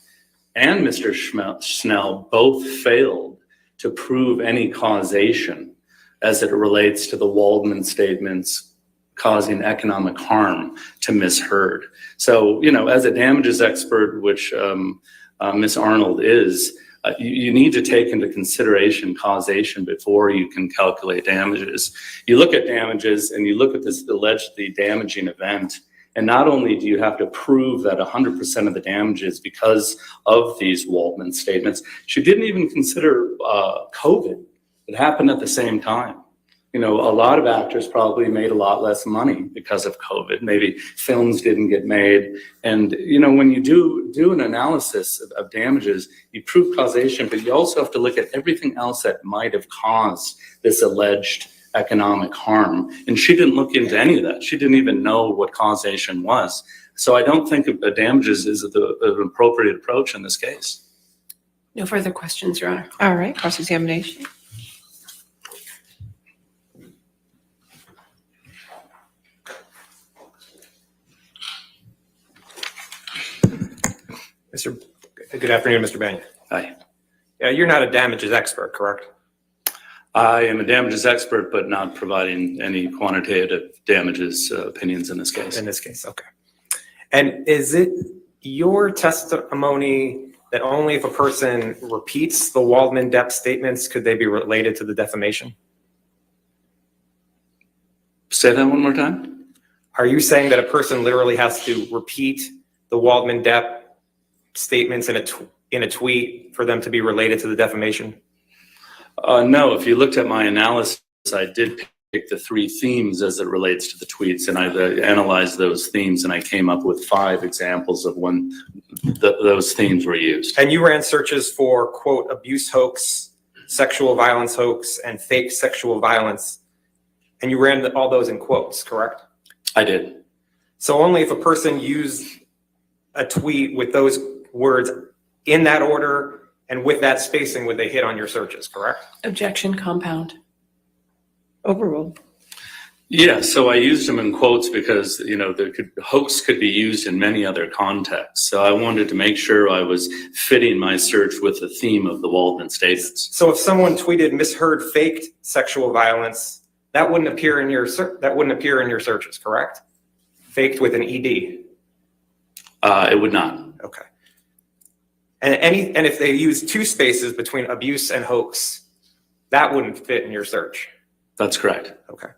and Mr. Schnell both failed to prove any causation as it relates to the Waldman statements causing economic harm to Ms. Heard. So, as a damages expert, which Ms. Arnold is, you need to take into consideration causation before you can calculate damages. You look at damages and you look at this allegedly damaging event, and not only do you have to prove that 100% of the damages because of these Waldman statements, she didn't even consider COVID. It happened at the same time. A lot of actors probably made a lot less money because of COVID. Maybe films didn't get made. And, when you do an analysis of damages, you prove causation, but you also have to look at everything else that might have caused this alleged economic harm. And she didn't look into any of that. She didn't even know what causation was. So I don't think damages is an appropriate approach in this case. No further questions, Your Honor. All right, cross-examination. Good afternoon, Mr. Banya. Hi. You're not a damages expert, correct? I am a damages expert, but not providing any quantitative damages opinions in this case. In this case, okay. And is it your testimony that only if a person repeats the Waldman Depp statements could they be related to the defamation? Say that one more time. Are you saying that a person literally has to repeat the Waldman Depp statements in a tweet for them to be related to the defamation? No, if you looked at my analysis, I did pick the three themes as it relates to the tweets, and I analyzed those themes, and I came up with 5 examples of when those themes were used. And you ran searches for, quote, abuse hoax, sexual violence hoax, and fake sexual violence, and you ran all those in quotes, correct? I did. So only if a person used a tweet with those words in that order and with that spacing would they hit on your searches, correct? Objection, compound. Overruled. Yeah, so I used them in quotes because, hoax could be used in many other contexts. So I wanted to make sure I was fitting my search with the theme of the Waldman statements. So if someone tweeted Ms. Heard faked sexual violence, that wouldn't appear in your searches, correct? Faked with an ED. It would not. Okay. And if they use 2 spaces between abuse and hoax, that wouldn't fit in your search. That's correct. Okay.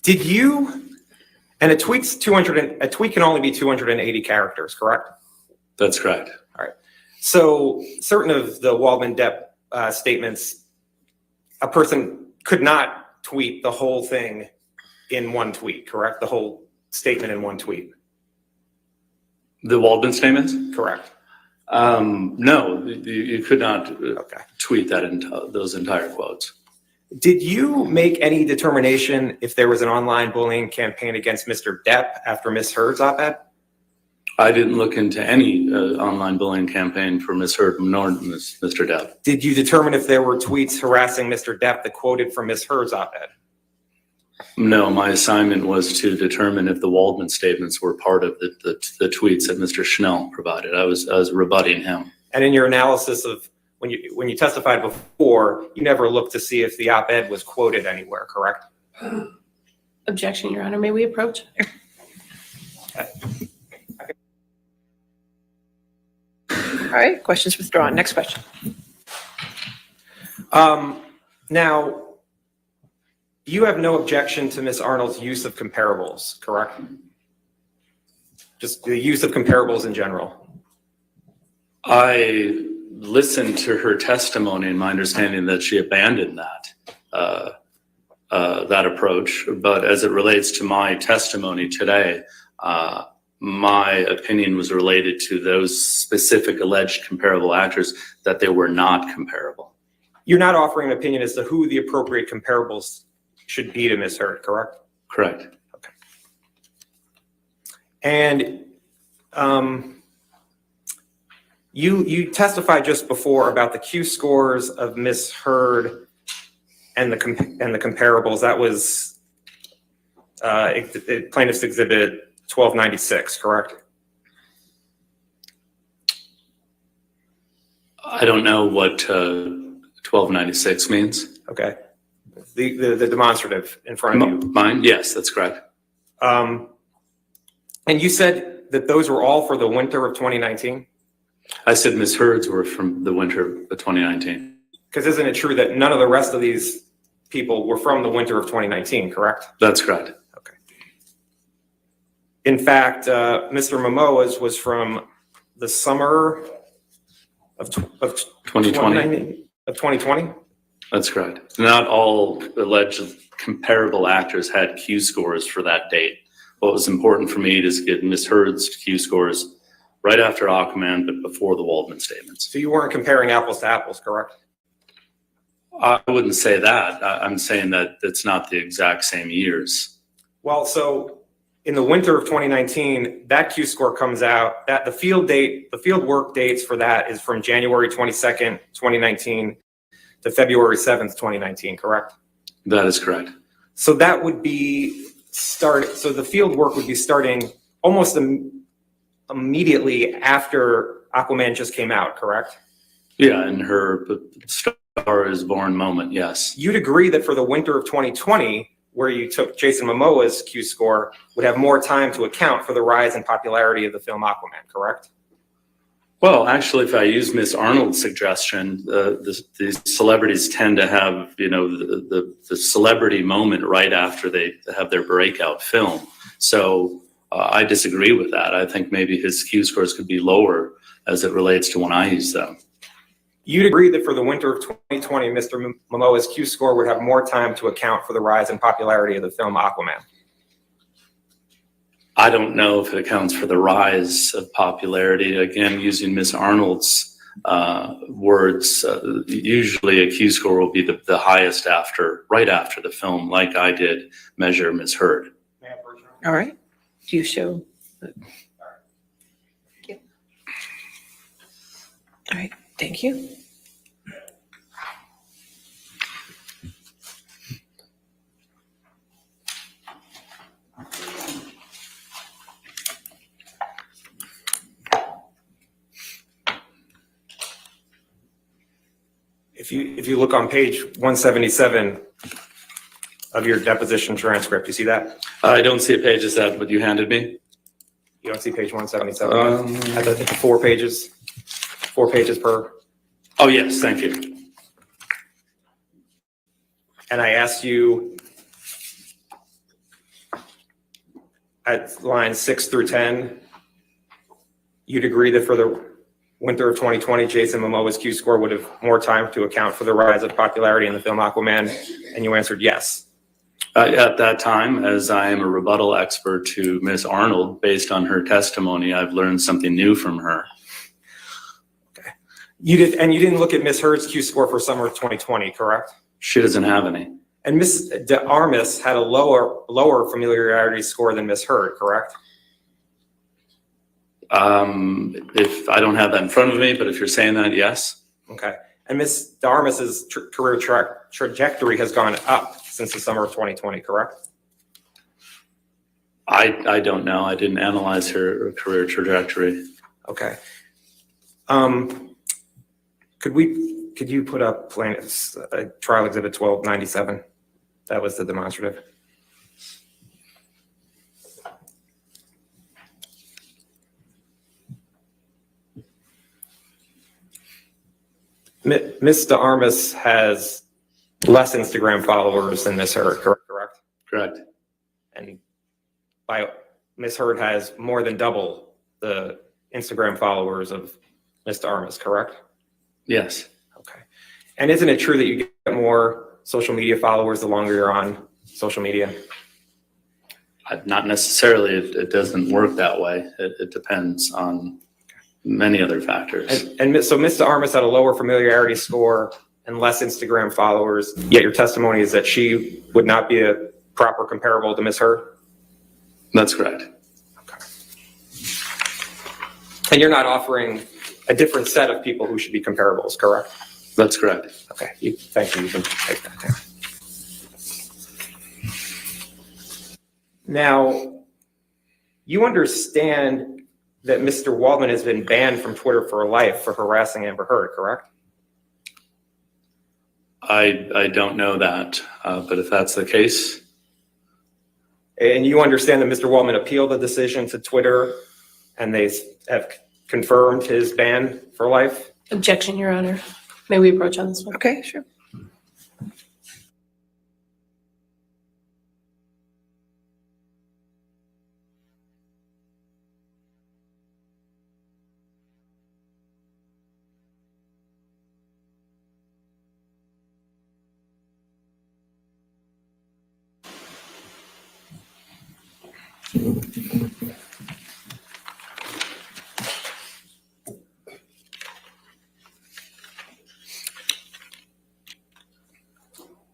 Did you? And a tweet can only be 280 characters, correct? That's correct. So certain of the Waldman-Depp statements, a person could not tweet the whole thing in one tweet, correct? The whole statement in one tweet. The Waldman statements? Correct. No, you could not tweet those entire quotes. Did you make any determination if there was an online bullying campaign against Mr. Depp after Ms. Heard's op-ed? I didn't look into any online bullying campaign for Ms. Heard nor Mr. Depp. Did you determine if there were tweets harassing Mr. Depp that quoted from Ms. Heard's op-ed? No, my assignment was to determine if the Waldman statements were part of the tweets that Mr. Schnell provided. I was rebutting him. And in your analysis of when you testified before, you never looked to see if the op-ed was quoted anywhere, correct? Objection, Your Honor. May we approach? All right, questions withdrawn. Next question. Now, you have no objection to Ms. Arnold's use of comparables, correct? Just the use of comparables in general. I listened to her testimony and my understanding that she abandoned that approach. But as it relates to my testimony today, my opinion was related to those specific alleged comparable actors, that they were not comparable. You're not offering an opinion as to who the appropriate comparables should be to Ms. Heard, correct? Correct. Okay. And you testified just before about the Q scores of Ms. Heard and the comparables. That was Plaintiff's Exhibit 1296, correct? I don't know what 1296 means. Okay. The demonstrative in front of you. Mine? Yes, that's correct. And you said that those were all for the winter of 2019? I said Ms. Heard's were from the winter of 2019. Because isn't it true that none of the rest of these people were from the winter of 2019, correct? That's correct. Okay. In fact, Mr. Momoa's was from the summer of 2020? Of 2020? That's correct. Not all alleged comparable actors had Q scores for that date. What was important for me is to get Ms. Heard's Q scores right after Aquaman, but before the Waldman statements. So you weren't comparing apples to apples, correct? I wouldn't say that. I'm saying that it's not the exact same years. Well, so in the winter of 2019, that Q score comes out, that the field work dates for that is from January 22nd, 2019 to February 7th, 2019, correct? That is correct. So that would be so the field work would be starting almost immediately after Aquaman just came out, correct? Yeah, in her Star is Born moment, yes. You'd agree that for the winter of 2020, where you took Jason Momoa's Q score, would have more time to account for the rise in popularity of the film Aquaman, correct? Well, actually, if I use Miss Arnold's suggestion, the celebrities tend to have, the celebrity moment right after they have their breakout film. So I disagree with that. I think maybe his Q scores could be lower as it relates to when I use them. You'd agree that for the winter of 2020, Mr. Momoa's Q score would have more time to account for the rise in popularity of the film Aquaman. I don't know if it accounts for the rise of popularity. Again, using Miss Arnold's words, usually a Q score will be the highest right after the film, like I did measure Ms. Heard. All right. Do you show? Thank you. All right. Thank you. If you look on page 177 of your deposition transcript, you see that? I don't see a page. Is that what you handed me? You don't see page 177? At the 4 pages per. Oh, yes, thank you. And I asked you at lines 6 through 10, you'd agree that for the winter of 2020, Jason Momoa's Q-score would have more time to account for the rise of popularity in the film Aquaman? And you answered yes. At that time, as I am a rebuttal expert to Ms. Arnold, based on her testimony, I've learned something new from her. You didn't look at Ms. Heard's Q-score for summer of 2020, correct? She doesn't have any. And Ms. De Armas had a lower familiarity score than Ms. Heard, correct? If I don't have that in front of me, but if you're saying that, yes. Okay. And Ms. De Armas's career trajectory has gone up since the summer of 2020, correct? I don't know. I didn't analyze her career trajectory. Okay. Could you put up plaintiff's trial exhibit 1297? That was the demonstrative. Ms. De Armas has less Instagram followers than Ms. Heard, correct? Correct. And Ms. Heard has more than double the Instagram followers of Ms. De Armas, correct? Yes. Okay. And isn't it true that you get more social media followers the longer you're on social media? Not necessarily. It doesn't work that way. It depends on many other factors. So Ms. De Armas had a lower familiarity score and less Instagram followers, yet your testimony is that she would not be a proper comparable to Ms. Heard? That's correct. Okay. And you're not offering a different set of people who should be comparables, correct? That's correct. Okay, thank you. You can take that down. Now, you understand that Mr. Waldman has been banned from Twitter for life for harassing Amber Heard, correct? I don't know that, but if that's the case. And you understand that Mr. Waldman appealed the decision to Twitter and they have confirmed his ban for life? Objection, Your Honor. May we approach on this one? Okay, sure.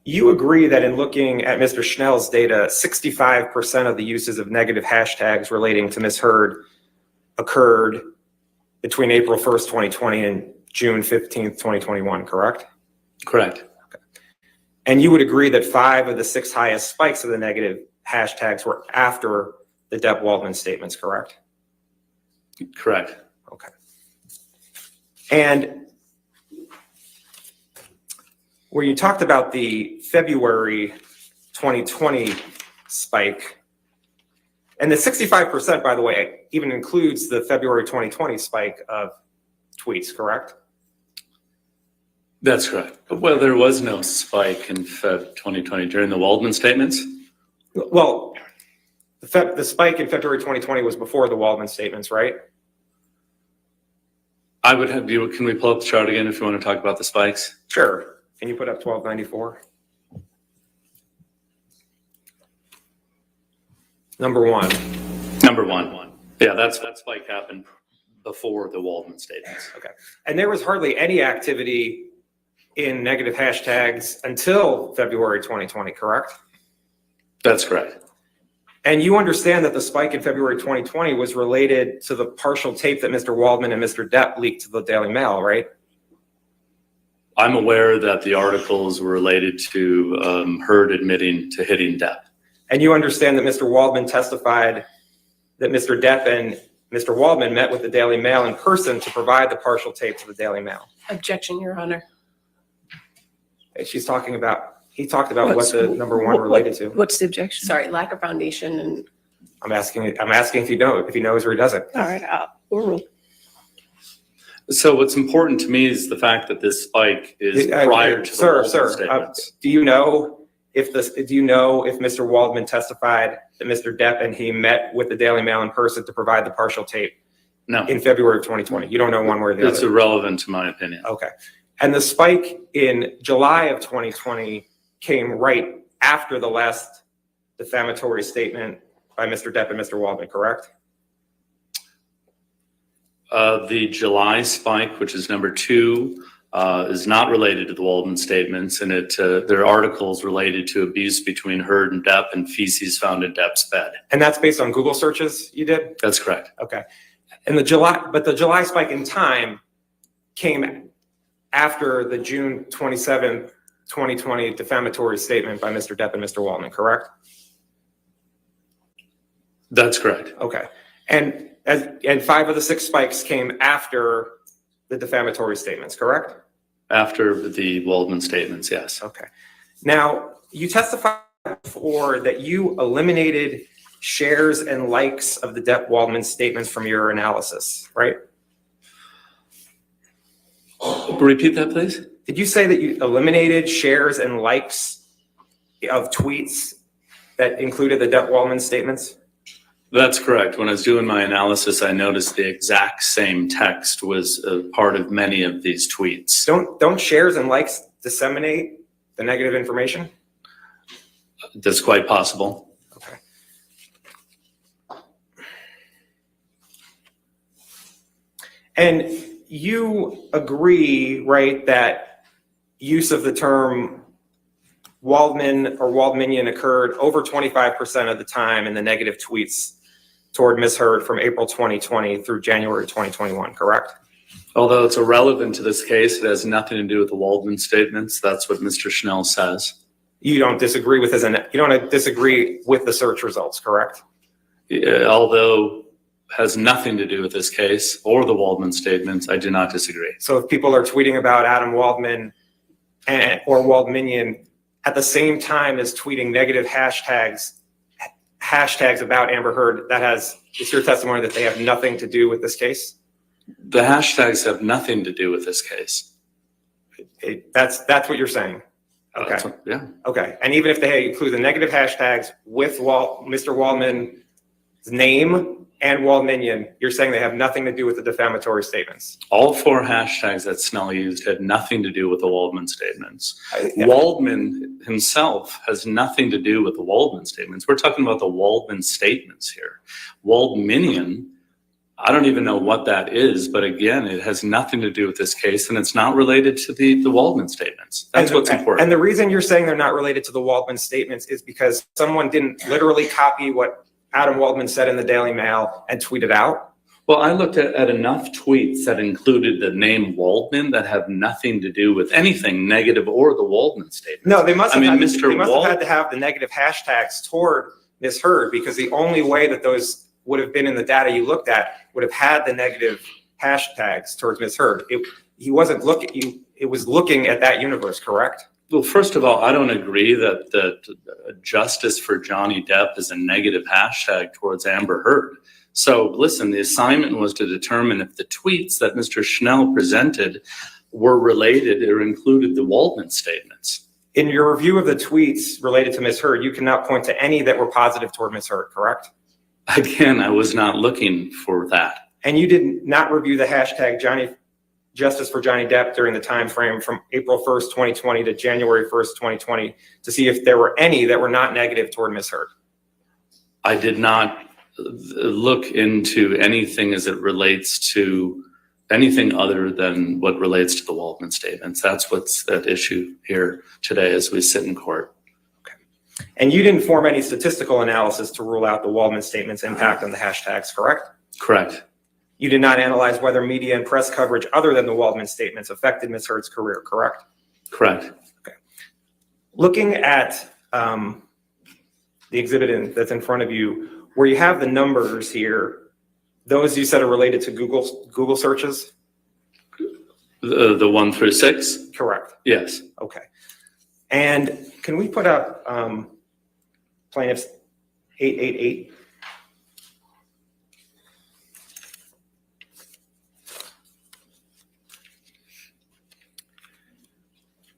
You agree that in looking at Mr. Schnell's data, 65% of the uses of negative hashtags relating to Ms. Heard occurred between April 1st, 2020 and June 15th, 2021, correct? Correct. Okay. And you would agree that 5 of the 6 highest spikes of the negative hashtags were after the Depp Waldman statements, correct? Correct. Okay. And where you talked about the February 2020 spike, and the 65%, by the way, even includes the February 2020 spike of tweets, correct? That's correct. Well, there was no spike in Feb 2020 during the Waldman statements. Well, the spike in February 2020 was before the Waldman statements, right? I would have you. Can we pull up the chart again if you want to talk about the spikes? Sure. Can you put up 1294? Number one. Yeah, that spike happened before the Waldman statements. Okay. And there was hardly any activity in negative hashtags until February 2020, correct? That's correct. And you understand that the spike in February 2020 was related to the partial tape that Mr. Waldman and Mr. Depp leaked to the Daily Mail, right? I'm aware that the articles were related to Heard admitting to hitting Depp. And you understand that Mr. Waldman testified that Mr. Depp and Mr. Waldman met with the Daily Mail in person to provide the partial tape to the Daily Mail. Objection, Your Honor. And he talked about what the number one related to. What's the objection? Sorry, lack of foundation and. I'm asking if he knows or he doesn't. All right, overruled. So what's important to me is the fact that this spike is prior to the Waldman statements. Do you know if Mr. Waldman testified that Mr. Depp and he met with the Daily Mail in person to provide the partial tape? No. In February of 2020? You don't know one way or the other? It's irrelevant to my opinion. Okay. And the spike in July of 2020 came right after the last defamatory statement by Mr. Depp and Mr. Waldman, correct? The July spike, which is number 2, is not related to the Waldman statements, and there are articles related to abuse between Heard and Depp and feces found in Depp's bed. And that's based on Google searches you did? That's correct. Okay. And the July spike in time came after the June 27th, 2020 defamatory statement by Mr. Depp and Mr. Waldman, correct? That's correct. Okay. And 5 of the 6 spikes came after the defamatory statements, correct? After the Waldman statements, yes. Okay. Now, you testified before that you eliminated shares and likes of the Depp Waldman statements from your analysis, right? Repeat that, please. Did you say that you eliminated shares and likes of tweets that included the Depp Waldman statements? That's correct. When I was doing my analysis, I noticed the exact same text was a part of many of these tweets. Don't shares and likes disseminate the negative information? That's quite possible. Okay. And you agree, right, that use of the term Waldman or Waldmanian occurred over 25% of the time in the negative tweets toward Ms. Heard from April 2020 through January 2021, correct? Although it's irrelevant to this case, it has nothing to do with the Waldman statements. That's what Mr. Schnell says. You don't disagree with the search results, correct? Although has nothing to do with this case or the Waldman statements, I do not disagree. So if people are tweeting about Adam Waldman or Waldmanian at the same time as tweeting negative hashtags about Amber Heard, it's your testimony that they have nothing to do with this case? The hashtags have nothing to do with this case. That's what you're saying? Okay. Yeah. Okay. And even if they include the negative hashtags with Mr. Waldman's name and Waldmanian, you're saying they have nothing to do with the defamatory statements? All 4 hashtags that Snell used had nothing to do with the Waldman statements. Waldman himself has nothing to do with the Waldman statements. We're talking about the Waldman statements here. Waldmanian, I don't even know what that is, but again, it has nothing to do with this case, and it's not related to the Waldman statements. That's what's important. And the reason you're saying they're not related to the Waldman statements is because someone didn't literally copy what Adam Waldman said in the Daily Mail and tweeted out? Well, I looked at enough tweets that included the name Waldman that have nothing to do with anything negative or the Waldman statement. No, they must have had to have the negative hashtags toward Ms. Heard, because the only way that those would have been in the data you looked at would have had the negative hashtags towards Ms. Heard. It was looking at that universe, correct? Well, first of all, I don't agree that justice for Johnny Depp is a negative hashtag towards Amber Heard. So listen, the assignment was to determine if the tweets that Mr. Schnell presented were related or included the Waldman statements. In your review of the tweets related to Ms. Heard, you cannot point to any that were positive toward Ms. Heard, correct? Again, I was not looking for that. And you did not review the hashtag Justice for Johnny Depp during the time frame from April 1st, 2020 to January 1st, 2020 to see if there were any that were not negative toward Ms. Heard? I did not look into anything as it relates to anything other than what relates to the Waldman statements. That's what's at issue here today as we sit in court. Okay. And you didn't form any statistical analysis to rule out the Waldman statements' impact on the hashtags, correct? Correct. You did not analyze whether media and press coverage other than the Waldman statements affected Ms. Heard's career, correct? Correct. Okay. Looking at the exhibit that's in front of you, where you have the numbers here, those you said are related to Google searches? The 1 through 6? Correct. Yes. Okay. And can we put up plaintiff's 888?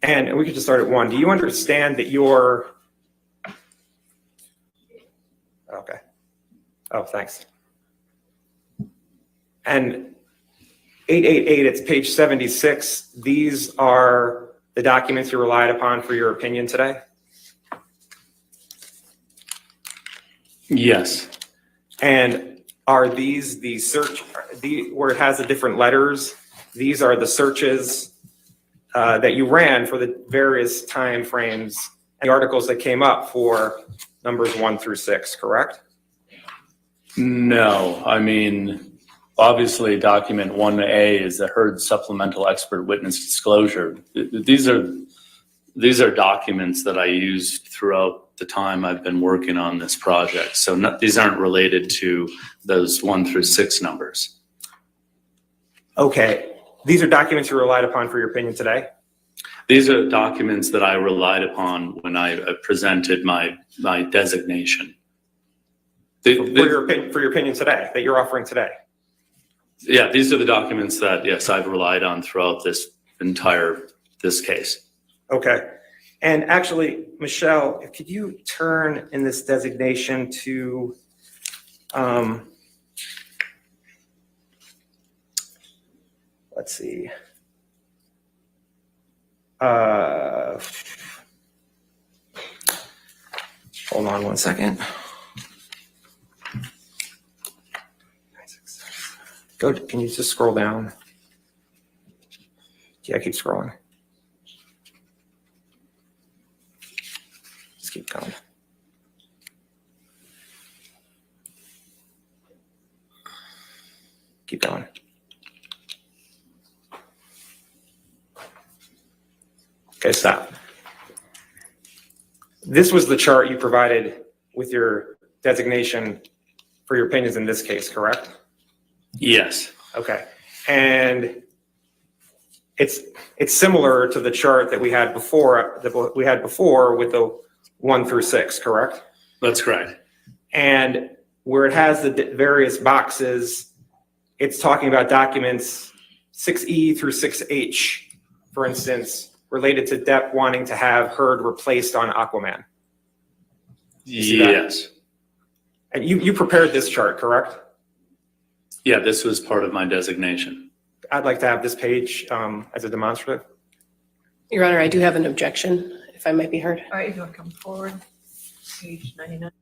And we could just start at 1. Do you understand that okay. Oh, thanks. And 888, it's page 76. These are the documents you relied upon for your opinion today? Yes. And are these the search, where it has the different letters? These are the searches that you ran for the various time frames and the articles that came up for numbers 1 through 6, correct? No, I mean, obviously document 1A is the Heard supplemental expert witness disclosure. These are documents that I used throughout the time I've been working on this project. So these aren't related to those 1 through 6 numbers. Okay, these are documents you relied upon for your opinion today? These are documents that I relied upon when I presented my designation. For your opinion today, that you're offering today? Yeah, these are the documents that, yes, I've relied on throughout this case. Okay. And actually, Michelle, could you turn in this designation to let's see. Hold on one second. Can you just scroll down? Yeah, keep scrolling. Just keep going. Keep going. Okay, stop. This was the chart you provided with your designation for your opinions in this case, correct? Yes. Okay. And it's similar to the chart that we had before with the 1 through 6, correct? That's correct. And where it has the various boxes, it's talking about documents 6E through 6H, for instance, related to Depp wanting to have Heard replaced on Aquaman. Yes. And you prepared this chart, correct? Yeah, this was part of my designation. I'd like to have this page as a demonstrative. Your Honor, I do have an objection, if I might be heard. All right, if you want to come forward, page 99.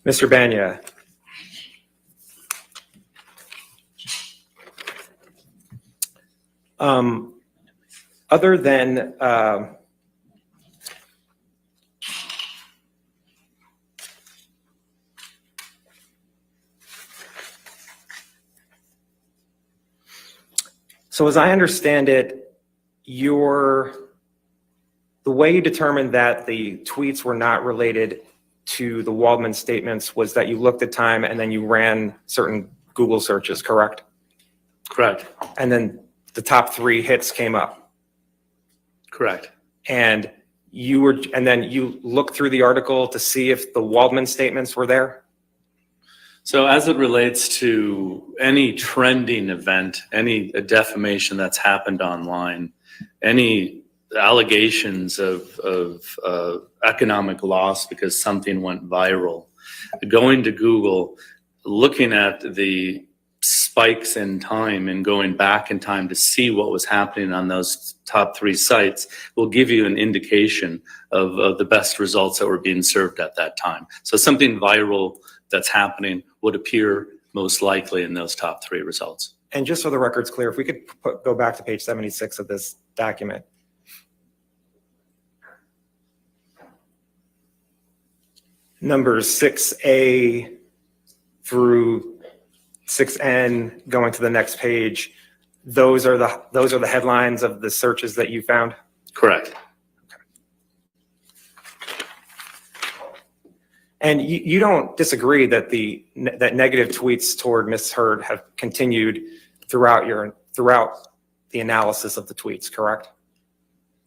Mr. Banya. Other than so as I understand it, the way you determined that the tweets were not related to the Waldman statements was that you looked at time and then you ran certain Google searches, correct? Correct. And then the top 3 hits came up. Correct. And then you looked through the article to see if the Waldman statements were there? So as it relates to any trending event, any defamation that's happened online, any allegations of economic loss because something went viral, going to Google, looking at the spikes in time and going back in time to see what was happening on those top 3 sites will give you an indication of the best results that were being served at that time. So something viral that's happening would appear most likely in those top 3 results. And just so the record's clear, if we could go back to page 76 of this document. Numbers 6A through 6N, going to the next page, those are the headlines of the searches that you found? Correct. And you don't disagree that that negative tweets toward Ms. Heard have continued throughout the analysis of the tweets, correct?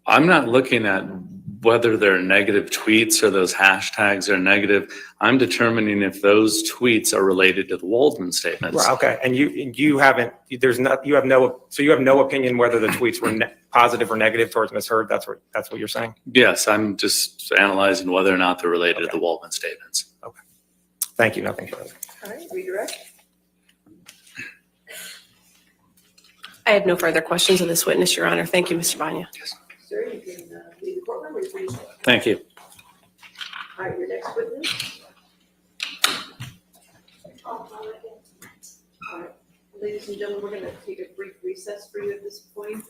I'm not looking at whether they're negative tweets or those hashtags are negative. I'm determining if those tweets are related to the Waldman statements. Well, okay, and you have no opinion whether the tweets were positive or negative towards Ms. Heard. That's what you're saying? Yes, I'm just analyzing whether or not they're related to the Waldman statements. Okay. Thank you. Nothing further. All right, redirect. I have no further questions of this witness, Your Honor. Thank you, Mr. Banya. Yes. Sir, you can leave the courtroom or you can. Thank you. All right, your next witness. All right, ladies and gentlemen, we're going to take a brief recess for you at this point.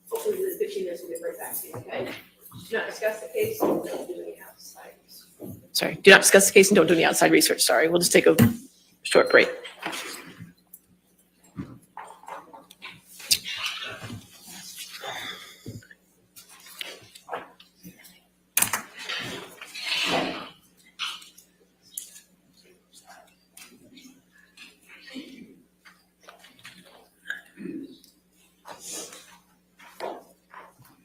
Hopefully within 15 minutes we'll get right back to you, okay? Do not discuss the case and don't do any outside. Sorry, do not discuss the case and don't do any outside research. Sorry, we'll just take a short break.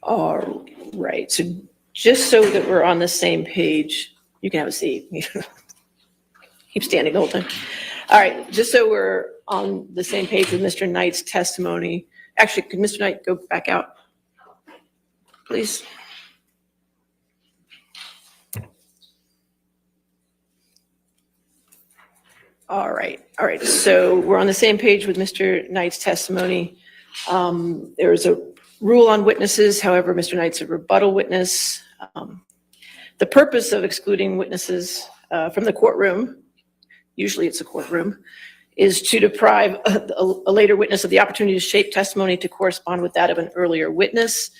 All right, so just so that we're on the same page, you can have a seat. Keep standing the whole time. All right, just so we're on the same page with Mr. Knight's testimony. Actually, could Mr. Knight go back out, please? All right, so we're on the same page with Mr. Knight's testimony. There is a rule on witnesses. However, Mr. Knight's a rebuttal witness. The purpose of excluding witnesses from the courtroom, usually it's a courtroom, is to deprive a later witness of the opportunity to shape testimony to correspond with that of an earlier witness.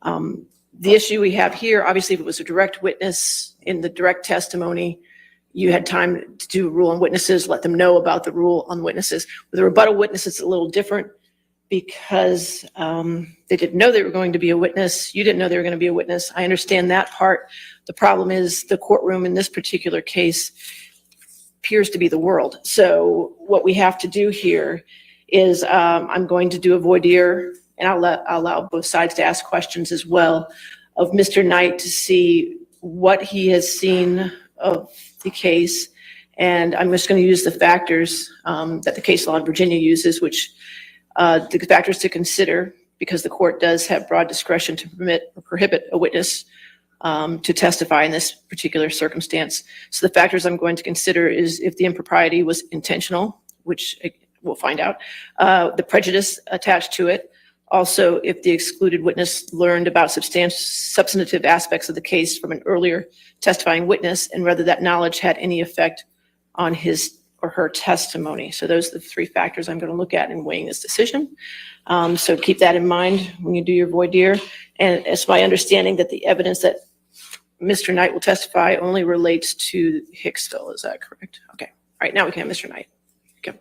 The issue we have here, obviously, if it was a direct witness in the direct testimony, you had time to do a rule on witnesses, let them know about the rule on witnesses. With a rebuttal witness, it's a little different, because they didn't know they were going to be a witness. You didn't know they were going to be a witness. I understand that part. The problem is the courtroom in this particular case appears to be the world. So what we have to do here is I'm going to do a voir dire, and I'll allow both sides to ask questions as well of Mr. Knight to see what he has seen of the case. And I'm just going to use the factors that the case law in Virginia uses, which the factors to consider, because the court does have broad discretion to permit or prohibit a witness to testify in this particular circumstance. So the factors I'm going to consider is if the impropriety was intentional, which we'll find out, the prejudice attached to it, Also, if the excluded witness learned about substantive aspects of the case from an earlier testifying witness, and whether that knowledge had any effect on his or her testimony. So those are the three factors I'm going to look at in weighing this decision. So keep that in mind when you do your voir dire. And it's my understanding that the evidence that Mr. Knight will testify only relates to Hicksville. Is that correct? Okay. All right. Now we can have Mr. Knight. Okay.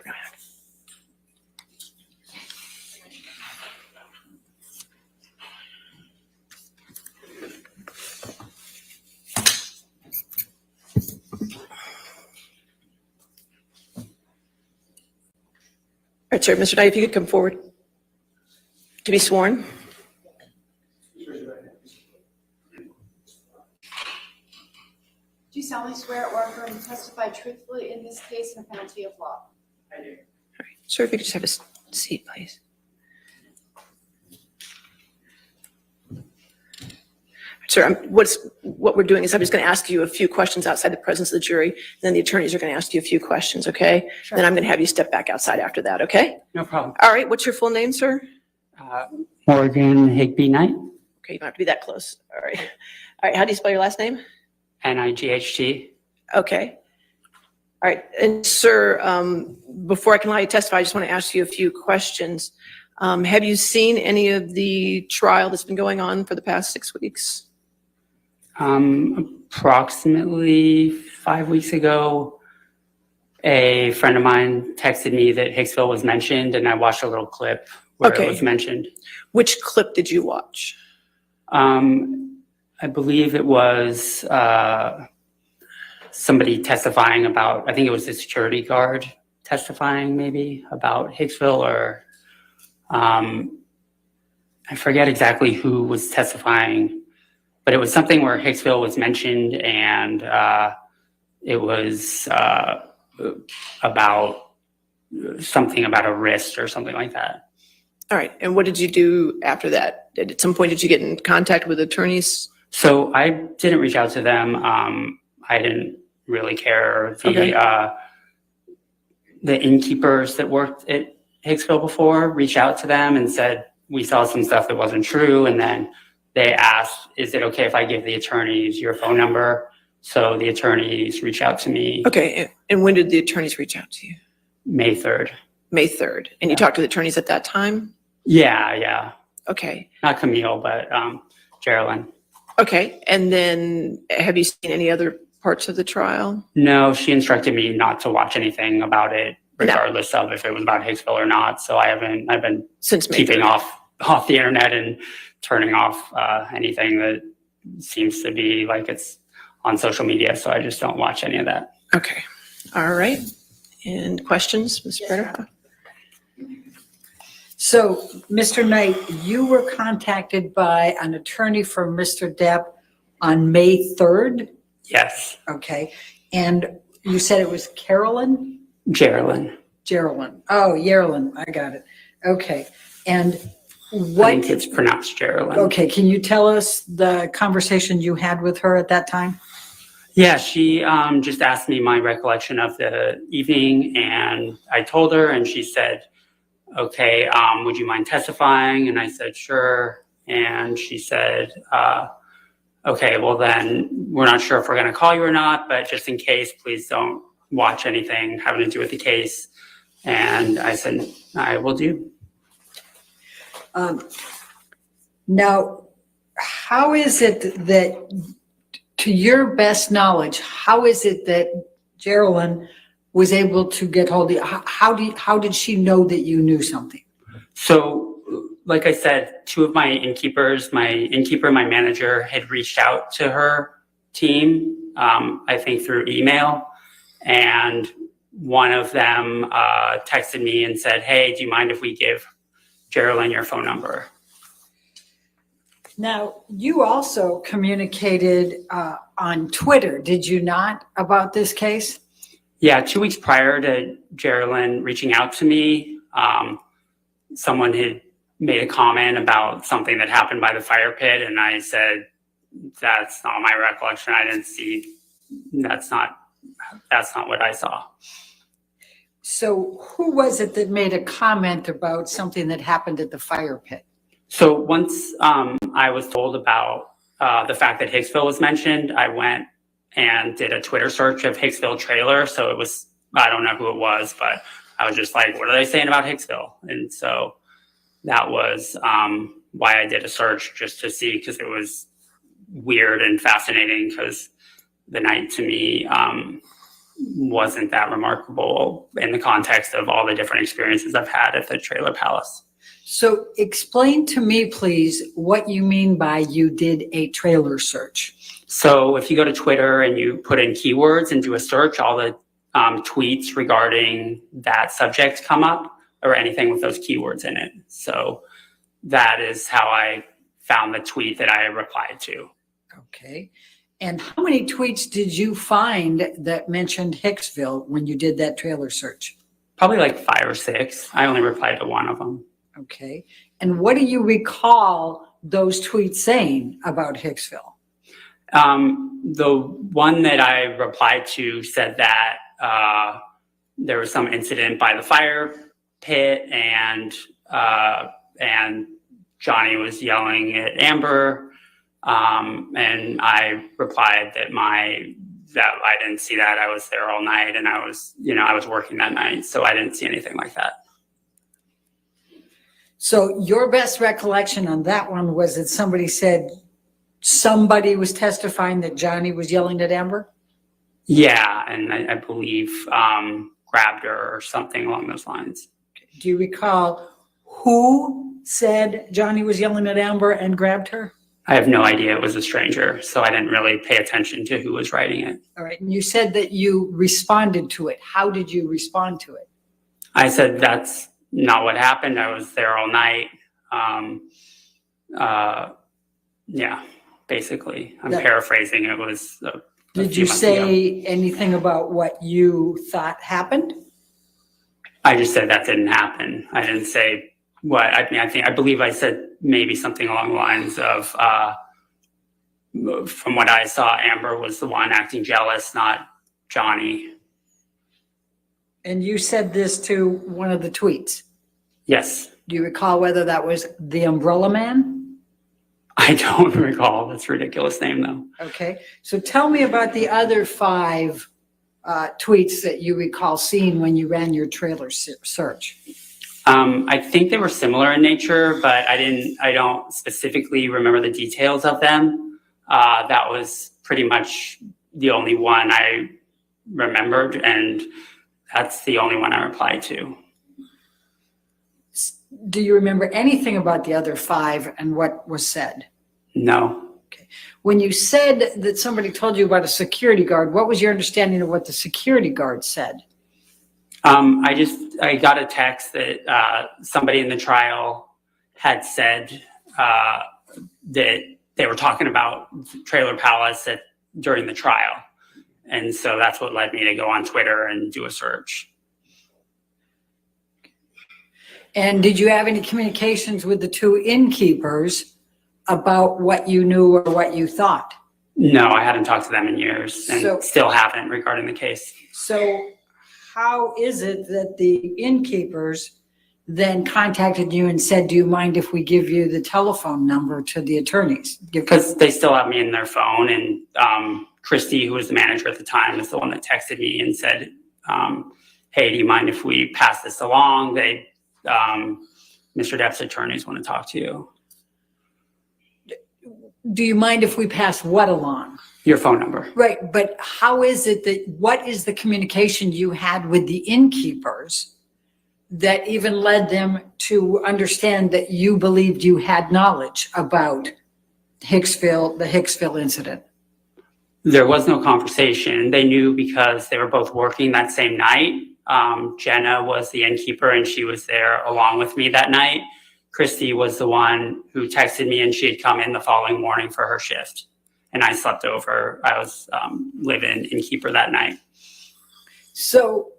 All right, sir. Mr. Knight, if you could come forward to be sworn. Do you solemnly swear or affirm to testify truthfully in this case and penalty of law? I do. All right. Sir, if you could just have a seat, please. Sir, what we're doing is I'm just going to ask you a few questions outside the presence of the jury, and then the attorneys are going to ask you a few questions, okay? Sure. Then I'm going to have you step back outside after that, okay? No problem. All right, what's your full name, sir? Morgan Higby Knight, Okay, you don't have to be that close. All right. All right, how do you spell your last name? N-I-G-H-T. Okay. All right, and sir, before I can allow you to testify, I just want to ask you a few questions. Have you seen any of the trial that's been going on for the past 6 weeks? Approximately 5 weeks ago, a friend of mine texted me that Hicksville was mentioned, and I watched a little clip where Okay. it was mentioned. Which clip did you watch? I believe it was somebody testifying about, I think it was the security guard testifying maybe about Hicksville, or I forget exactly who was testifying, but it was something where Hicksville was mentioned, and it was about something about a wrist or something like that. All right, and what did you do after that? At some point, did you get in contact with attorneys? So I didn't reach out to them. I didn't really care. Okay. The innkeepers that worked at Hicksville before reached out to them and said, we saw some stuff that wasn't true. And then they asked, is it okay if I give the attorneys your phone number? So the attorneys reached out to me. Okay, and when did the attorneys reach out to you? May 3rd. May 3rd. And you talked to the attorneys at that time? Yeah. Okay. Not Camille, but Geraldine. Okay, and then have you seen any other parts of the trial? No, she instructed me not to watch anything about it, regardless of if it was about Hicksville or not. So I've been Since May keeping 3rd. off the internet and turning off anything that seems to be like it's on social media. So I just don't watch any of that. Okay, all right. And questions, Ms. Berta? So, Mr. Knight, you were contacted by an attorney for Mr. Depp on May 3rd? Yes. Okay. And you said it was Carolyn? Geraldine. Oh, Yerlin. I got it. Okay. And I what? think it's pronounced Geraldine. Okay. Can you tell us the conversation you had with her at that time? Yeah, she just asked me my recollection of the evening, and I told her, and she said, okay, would you mind testifying? And I said, sure. And she said, okay, well then we're not sure if we're going to call you or not, but just in case, please don't watch anything having to do with the case. And I said, I will do. Now, how is it that, to your best knowledge, how is it that Geraldine was able to get hold of you? How did she know that you knew something? So, like I said, two of my innkeepers, my innkeeper and my manager, had reached out to her team, I think through email. And one of them texted me and said, hey, do you mind if we give Geraldine your phone number? Now, you also communicated on Twitter, did you not, about this case? Yeah, 2 weeks prior to Geraldine reaching out to me, someone had made a comment about something that happened by the fire pit, and I said, that's not my recollection. I didn't see, that's not what I saw. So who was it that made a comment about something that happened at the fire pit? So once I was told about the fact that Hicksville was mentioned, I went and did a Twitter search of Hicksville trailer. So it was, I don't know who it was, but I was just like, what are they saying about Hicksville? And so that was why I did a search, just to see, because it was weird and fascinating, because the night to me wasn't that remarkable in the context of all the different experiences I've had at the Trailer Palace. So explain to me, please, what you mean by you did a trailer search. So if you go to Twitter and you put in keywords and do a search, all the tweets regarding that subject come up, or anything with those keywords in it. So that is how I found the tweet that I replied to. Okay. And how many tweets did you find that mentioned Hicksville when you did that trailer search? Probably like 5 or 6. I only replied to one of them. Okay. And what do you recall those tweets saying about Hicksville? The one that I replied to said that there was some incident by the fire pit, and Johnny was yelling at Amber, and I replied that I didn't see that. I was there all night, and I was working that night, so I didn't see anything like that. So your best recollection on that one was that somebody said somebody was testifying that Johnny was yelling at Amber? Yeah, and I believe grabbed her or something along those lines. Do you recall who said Johnny was yelling at Amber and grabbed her? I have no idea. It was a stranger, so I didn't really pay attention to who was writing it. All right. And you said that you responded to it. How did you respond to it? I said, that's not what happened. I was there all night. Yeah, basically. I'm paraphrasing. It was a Did few you months say ago. anything about what you thought happened? I just said that didn't happen. I didn't say what. I believe I said maybe something along the lines of, from what I saw, Amber was the one acting jealous, not Johnny. And you said this to one of the tweets. Yes. Do you recall whether that was the Umbrella Man? I don't recall. That's a ridiculous name, though. Okay. So tell me about the other 5 tweets that you recall seeing when you ran your trailer search. I think they were similar in nature, but I don't specifically remember the details of them. That was pretty much the only one I remembered, and that's the only one I replied to. Do you remember anything about the other 5 and what was said? No. Okay. When you said that somebody told you about a security guard, what was your understanding of what the security guard said? I got a text that somebody in the trial had said that they were talking about Trailer Palace during the trial. And so that's what led me to go on Twitter and do a search. And did you have any communications with the 2 innkeepers about what you knew or what you thought? No, I hadn't talked to them in years, and So- still haven't regarding the case. So how is it that the innkeepers then contacted you and said, do you mind if we give you the telephone number to the attorneys? Because they still have me in their phone, and Christy, who was the manager at the time, is the one that texted me and said, hey, do you mind if we pass this along? Mr. Depp's attorneys want to talk to you. Do you mind if we pass what along? Your phone number. Right, but how is it what is the communication you had with the innkeepers that even led them to understand that you believed you had knowledge about the Hicksville incident? There was no conversation. They knew because they were both working that same night. Jenna was the innkeeper, and she was there along with me that night. Christy was the one who texted me, and she had come in the following morning for her shift. And I slept over. I was live-in innkeeper that night. So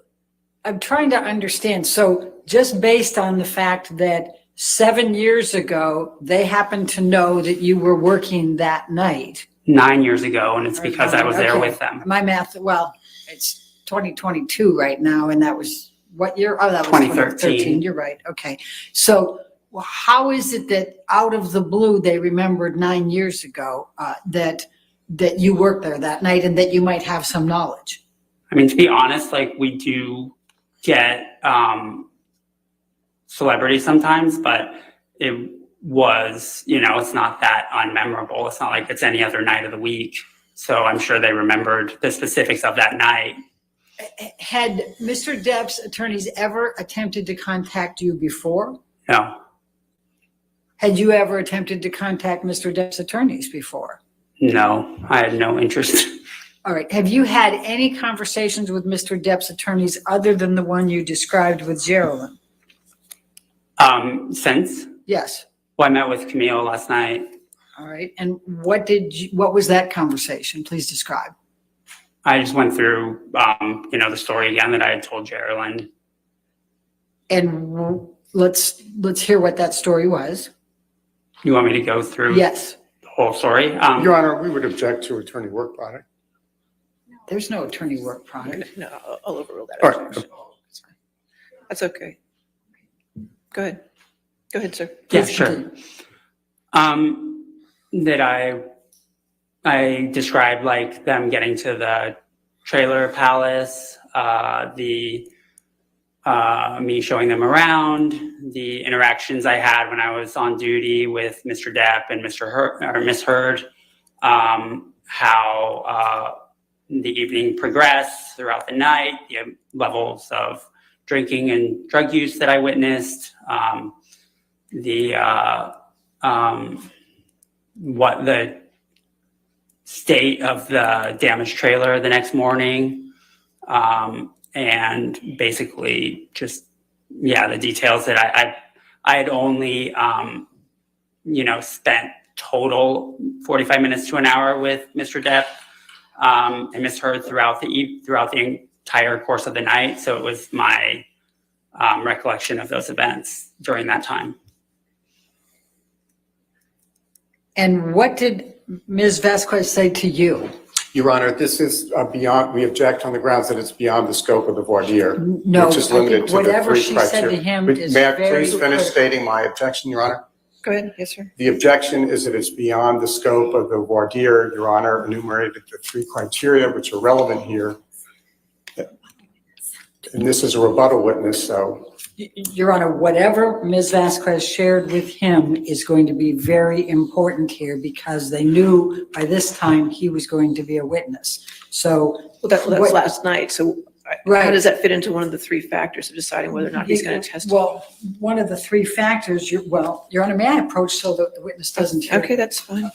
I'm trying to understand. So just based on the fact that 7 years ago, they happened to know that you were working that night. 9 years ago, and it's because I was there Okay. with them. My math, well, it's 2022 right now, and that was what year? Oh, that was 2013. 2013. You're right. Okay. So Well, how is it that out of the blue, they remembered 9 years ago that you worked there that night and that you might have some knowledge? I mean, to be honest, like we do get celebrities sometimes, but it was, it's not that unmemorable. It's not like it's any other night of the week. So I'm sure they remembered the specifics of that night. Had Mr. Depp's attorneys ever attempted to contact you before? No, Had you ever attempted to contact Mr. Depp's attorneys before? no, I had no interest. All right. Have you had any conversations with Mr. Depp's attorneys other than the one you described with Geraldine? Since? Yes. Well, I met with Camille last night. All right. And what was that conversation? Please describe. I just went through, the story again that I had told Geraldine. And let's hear what that story was. You want me to go through? Yes. The whole story? Your Honor, we would object to attorney work product. There's no attorney work product. No, I'll overrule that. All right. That's okay. Go ahead. Go ahead, sir. Yeah, Please sure. continue. That I described like them getting to the trailer palace, me showing them around, the interactions I had when I was on duty with Mr. Depp and Miss Heard, how the evening progressed throughout the night, the levels of drinking and drug use that I witnessed, what the state of the damaged trailer the next morning, and basically just, the details that I had only, spent total 45 minutes to an hour with Mr. Depp and Miss Heard throughout the entire course of the night. So it was my recollection of those events during that time. And what did Ms. Vasquez say to you? Your Honor, this is beyond, we object on the grounds that it's beyond the scope of the voir dire, No, which is I think limited to the whatever three she said to criteria. him is May I very please finish critical. stating my objection, Your Honor? Go ahead. Yes, sir. The objection is that it's beyond the scope of the voir dire. Your Honor enumerated the three criteria which are relevant here. And this is a rebuttal witness, so. Your Honor, whatever Ms. Vasquez shared with him is going to be very important here because they knew by this time he was going to be a witness. So. That's last night. So how Right. does that fit into one of the three factors of deciding whether or not he's going to testify? Well, one of the three factors, Your Honor, may I approach so that the witness doesn't hear? Okay, that's fine.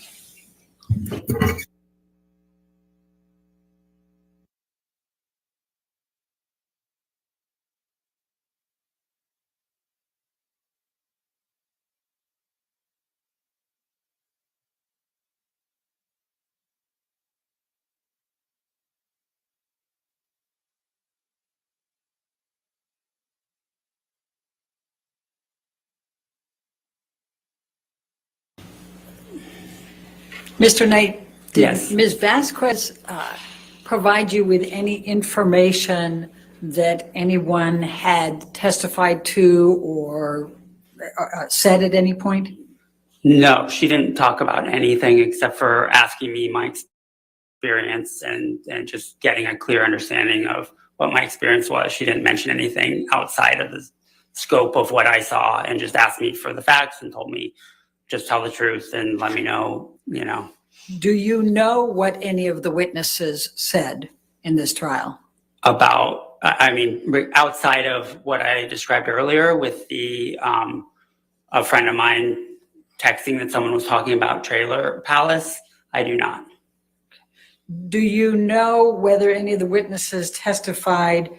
Mr. Knight, Yes. did Ms. Vasquez provide you with any information that anyone had testified to or said at any point? No, she didn't talk about anything except for asking me my experience and just getting a clear understanding of what my experience was. She didn't mention anything outside of the scope of what I saw and just asked me for the facts and told me just tell the truth and let me know. Do you know what any of the witnesses said in this trial? About, outside of what I described earlier with a friend of mine texting that someone was talking about Trailer Palace, I do not. Do you know whether any of the witnesses testified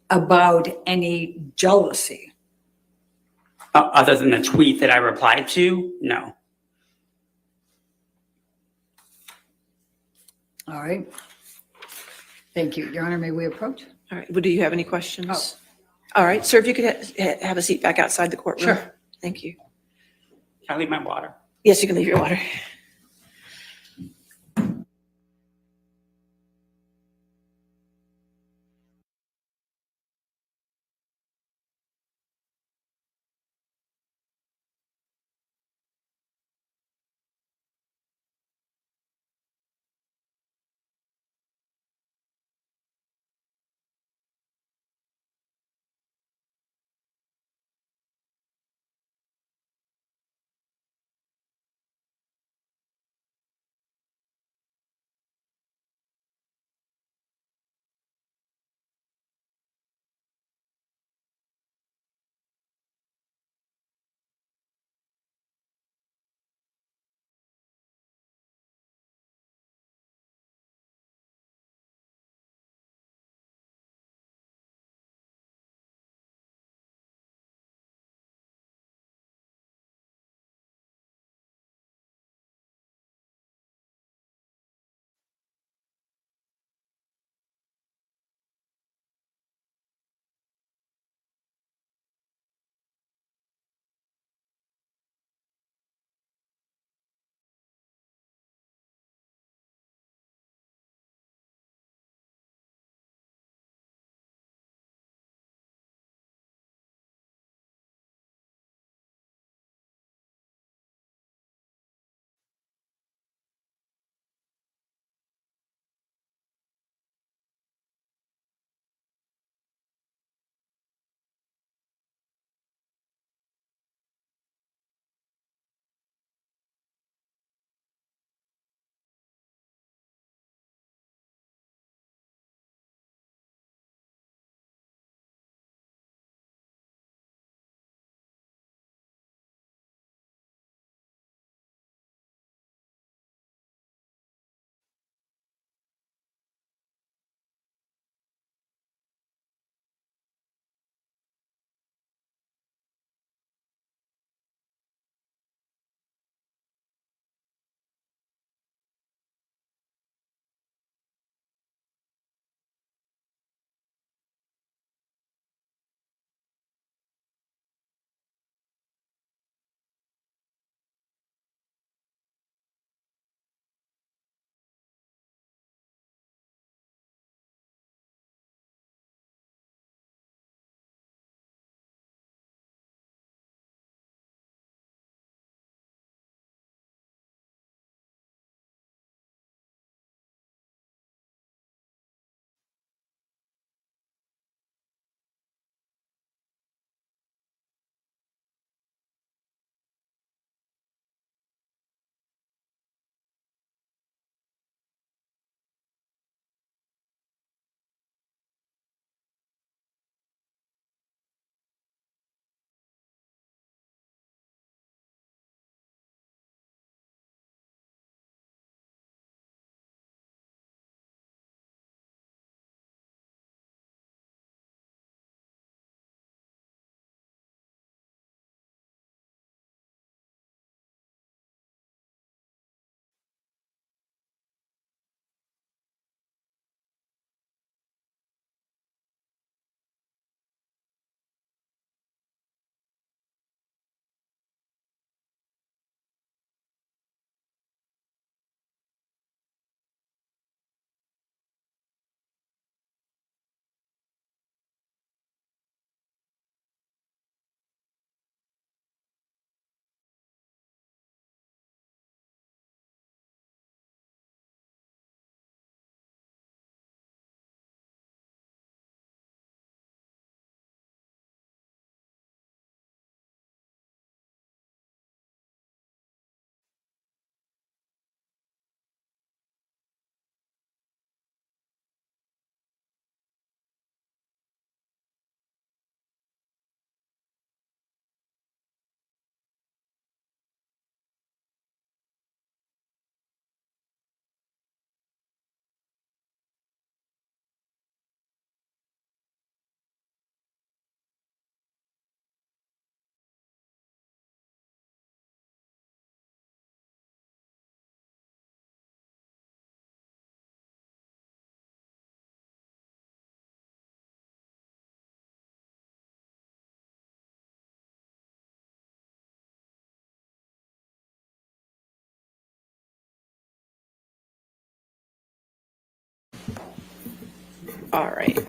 about any jealousy? Other than the tweet that I replied to, no. All right. Thank you. Your Honor, may we approach? All right. Well, do you have any questions? All right. Sir, if you could have a seat back outside the courtroom. Sure. Thank you. Can I leave my water? Yes, you can leave your water. All right.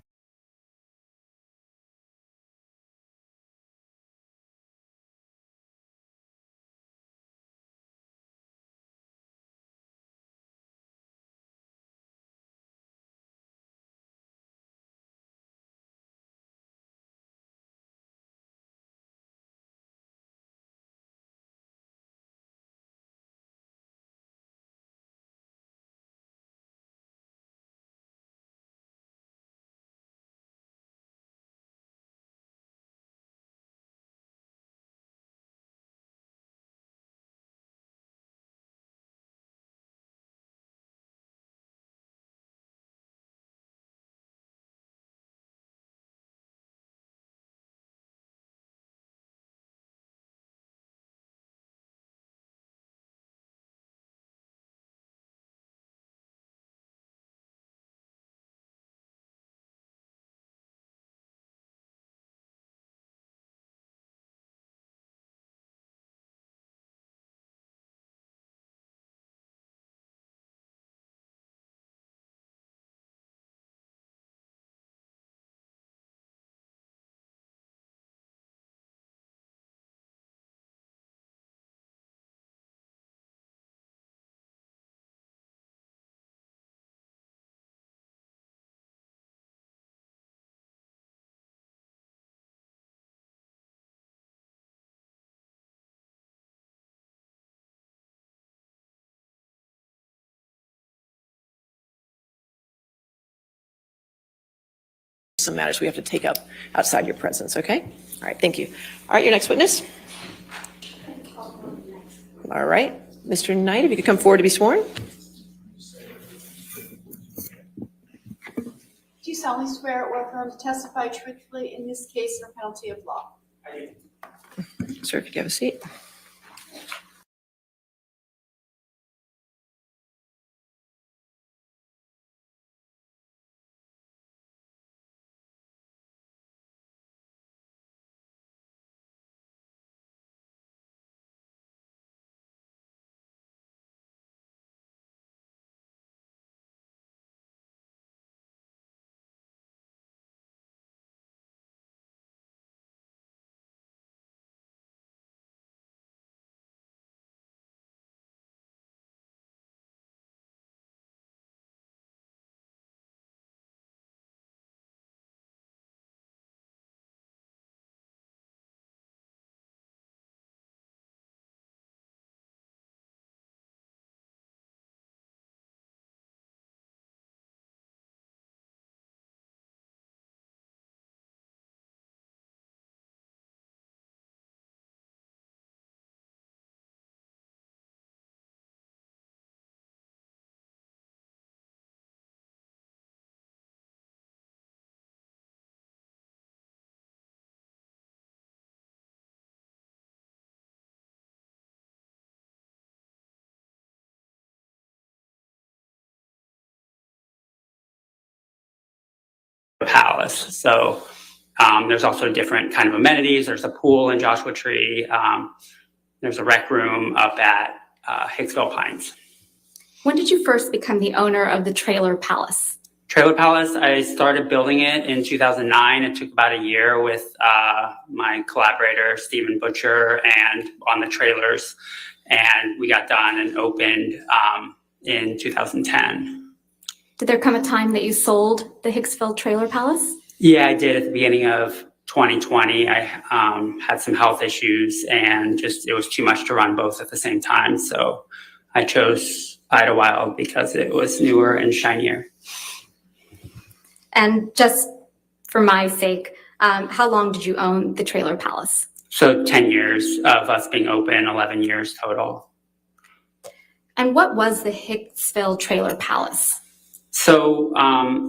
Some matters we have to take up outside your presence, okay? All right, thank you. All right, your next witness. All right, Mr. Knight, if you could come forward to be sworn. Do you solemnly swear or affirm to testify truthfully in this case or penalty of law? Sir, if you could have a seat. Palace. So there's also different kind of amenities. There's a pool in Joshua Tree. There's a rec room up at Hicksville Pines. When did you first become the owner of the Trailer Palace? Trailer Palace, I started building it in 2009. It took about a year with my collaborator, Stephen Butcher, and on the trailers. And we got done and opened in 2010. Did there come a time that you sold the Hicksville Trailer Palace? Yeah, I did at the beginning of 2020. I had some health issues and just it was too much to run both at the same time. So I chose Idlewild because it was newer and shinier. And just for my sake, how long did you own the Trailer Palace? So 10 years of us being open, 11 years total. And what was the Hicksville Trailer Palace? So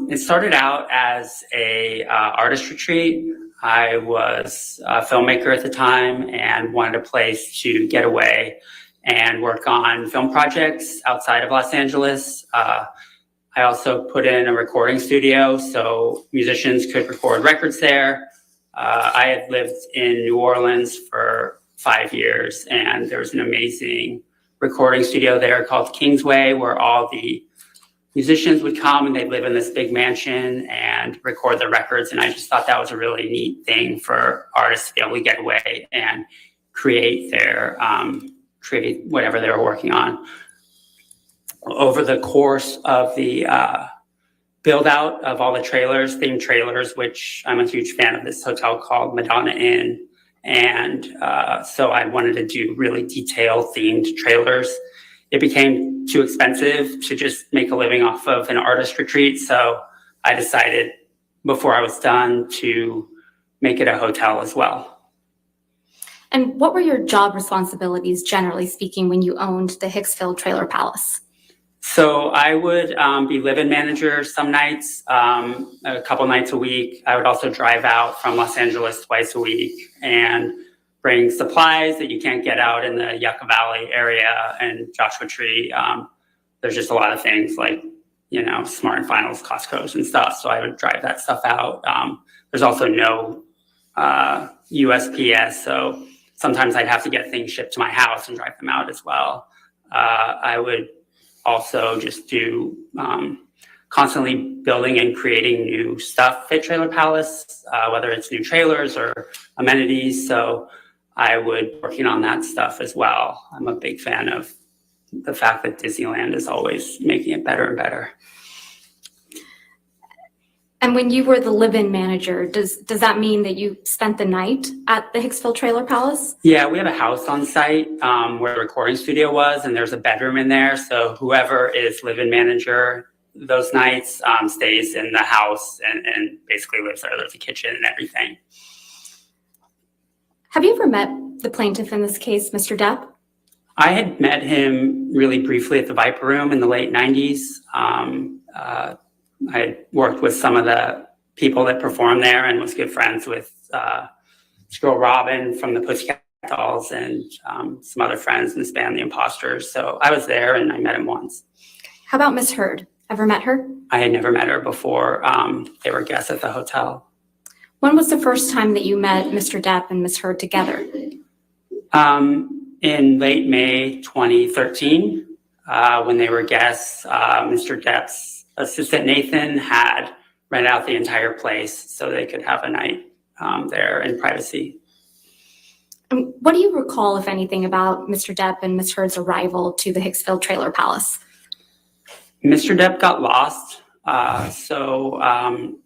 it started out as a artist retreat. I was a filmmaker at the time and wanted a place to get away and work on film projects outside of Los Angeles. I also put in a recording studio so musicians could record records there. I had lived in New Orleans for 5 years, and there was an amazing recording studio there called Kingsway, where all the musicians would come and they'd live in this big mansion and record their records. And I just thought that was a really neat thing for artists to be able to get away and create create whatever they were working on. Over the course of the build out of all the trailers, themed trailers, which I'm a huge fan of this hotel called Madonna Inn. And so I wanted to do really detailed themed trailers. It became too expensive to just make a living off of an artist retreat. So I decided before I was done to make it a hotel as well. And what were your job responsibilities, generally speaking, when you owned the Hicksville Trailer Palace? So I would be live-in manager some nights, a couple nights a week. I would also drive out from Los Angeles twice a week and bring supplies that you can't get out in the Yucca Valley area and Joshua Tree. There's just a lot of things like, Smart and Finals, Costco's and stuff. So I would drive that stuff out. There's also no USPS. So sometimes I'd have to get things shipped to my house and drive them out as well. I would also just do constantly building and creating new stuff at Trailer Palace, whether it's new trailers or amenities. So I would working on that stuff as well. I'm a big fan of the fact that Disneyland is always making it better and better. And when you were the live-in manager, does that mean that you spent the night at the Hicksville Trailer Palace? Yeah, we have a house on site where the recording studio was, and there's a bedroom in there. So whoever is live-in manager those nights stays in the house and basically lives there. There's a kitchen and everything. Have you ever met the plaintiff in this case, Mr. Depp? I had met him really briefly at the Viper Room in the late 90s. I had worked with some of the people that performed there and was good friends with this girl Robin from the Pussycat Dolls and some other friends in this band, The Imposters. So I was there and I met him once. How about Miss Heard? Ever met her? I had never met her before. They were guests at the hotel. When was the first time that you met Mr. Depp and Miss Heard together? In late May 2013, when they were guests, Mr. Depp's assistant Nathan had rented out the entire place so they could have a night there in privacy. What do you recall, if anything, about Mr. Depp and Miss Heard's arrival to the Hicksville Trailer Palace? Mr. Depp got lost. So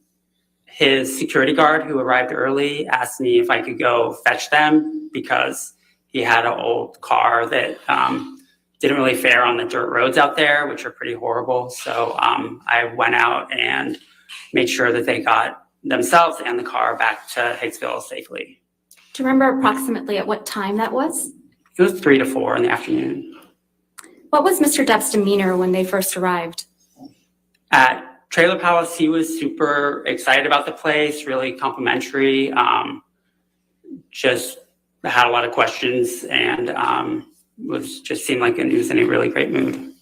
his security guard who arrived early asked me if I could go fetch them because he had an old car that didn't really fare on the dirt roads out there, which are pretty horrible. So I went out and made sure that they got themselves and the car back to Hicksville safely. Do you remember approximately at what time that was? It was 3 to 4 in the afternoon. What was Mr. Depp's demeanor when they first arrived? At Trailer Palace, he was super excited about the place, really complimentary, just had a lot of questions and seemed like he was in a really great mood.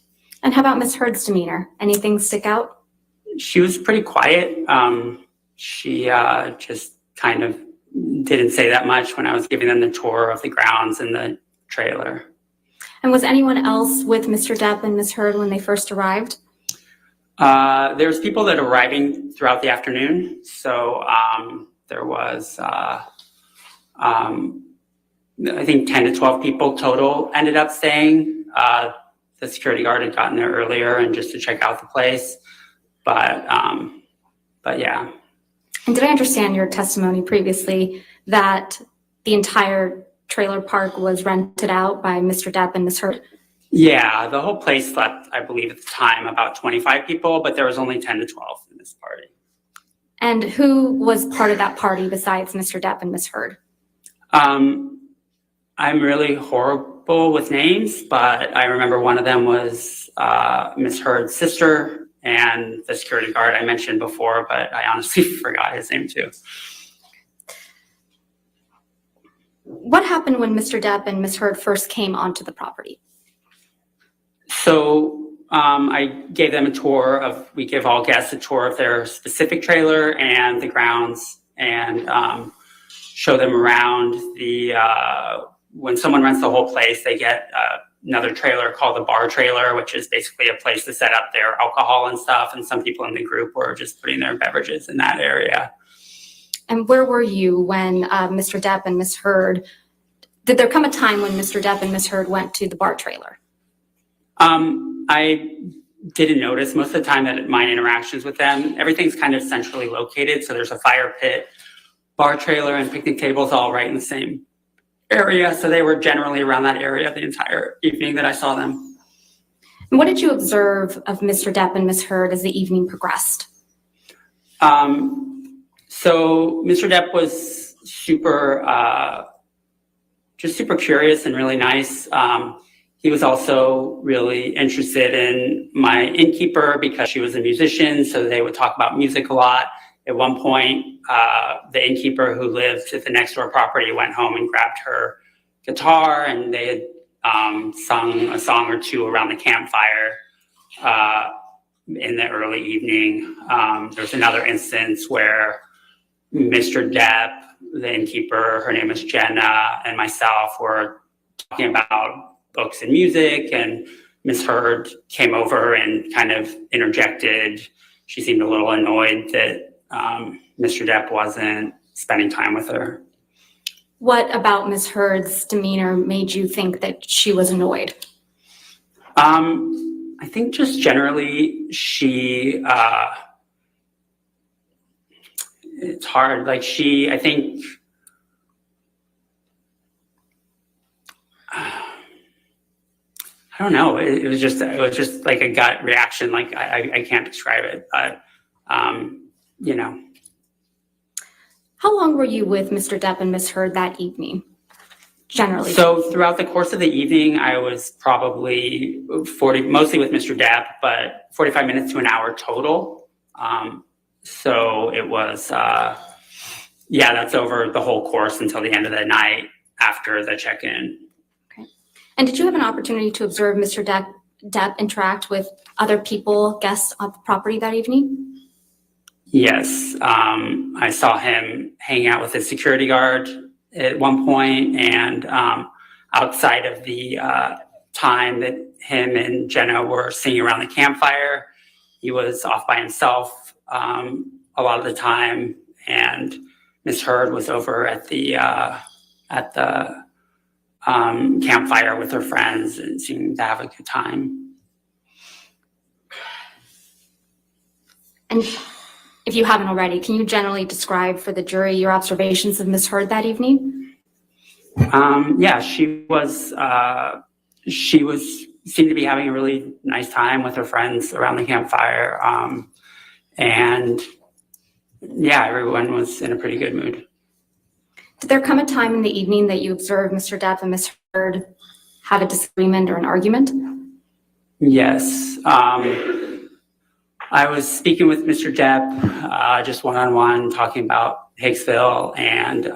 And how about Miss Heard's demeanor? Anything stick out? She was pretty quiet. She just kind of didn't say that much when I was giving them the tour of the grounds and the trailer. And was anyone else with Mr. Depp and Miss Heard when they first arrived? There's people that are arriving throughout the afternoon. So there was, I think 10 to 12 people total ended up staying. The security guard had gotten there earlier and just to check out the place. But yeah. And did I understand your testimony previously that the entire trailer park was rented out by Mr. Depp and Miss Heard? Yeah, the whole place slept, I believe at the time, about 25 people, but there was only 10 to 12 in this party. And who was part of that party besides Mr. Depp and Miss Heard? I'm really horrible with names, but I remember one of them was Miss Heard's sister and the security guard I mentioned before, but I honestly forgot his name too. What happened when Mr. Depp and Miss Heard first came onto the property? So I gave them a tour of, we give all guests a tour of their specific trailer and the grounds and show them around the, when someone rents the whole place, they get another trailer called the bar trailer, which is basically a place to set up their alcohol and stuff. And some people in the group were just putting their beverages in that area. And where were you when Mr. Depp and Ms. Heard, did there come a time when Mr. Depp and Ms. Heard went to the bar trailer? I didn't notice most of the time that my interactions with them, everything's kind of centrally located. So there's a fire pit, bar trailer, and picnic tables all right in the same area. So they were generally around that area the entire evening that I saw them. And what did you observe of Mr. Depp and Ms. Heard as the evening progressed? So Mr. Depp was just super curious and really nice. He was also really interested in my innkeeper because she was a musician, so they would talk about music a lot. At one point, the innkeeper who lived at the next door property went home and grabbed her guitar, and they had sung a song or two around the campfire in the early evening. There was another instance where Mr. Depp, the innkeeper, her name is Jenna, and myself were talking about books and music, and Ms. Heard came over and kind of interjected. She seemed a little annoyed that Mr. Depp wasn't spending time with her. What about Ms. Heard's demeanor made you think that she was annoyed? I think just generally she, it's hard. Like I think, I don't know. It was just like a gut reaction. Like I can't describe it, but you know. How long were you with Mr. Depp and Ms. Heard that evening, generally? So throughout the course of the evening, I was probably mostly with Mr. Depp, but 45 minutes to an hour total. So it was, that's over the whole course until the end of the night after the check-in. Okay. And did you have an opportunity to observe Mr. Depp interact with other people, guests on the property that evening? Yes, I saw him hanging out with a security guard at one point, and outside of the time that him and Jenna were singing around the campfire, he was off by himself a lot of the time, and Ms. Heard was over at the campfire with her friends and seemed to have a good time. And if you haven't already, can you generally describe for the jury your observations of Ms. Heard that evening? She seemed to be having a really nice time with her friends around the campfire. And yeah, everyone was in a pretty good mood. Did there come a time in the evening that you observed Mr. Depp and Ms. Heard have a disagreement or an argument? Yes. I was speaking with Mr. Depp, just one-on-one, talking about Hicksville, and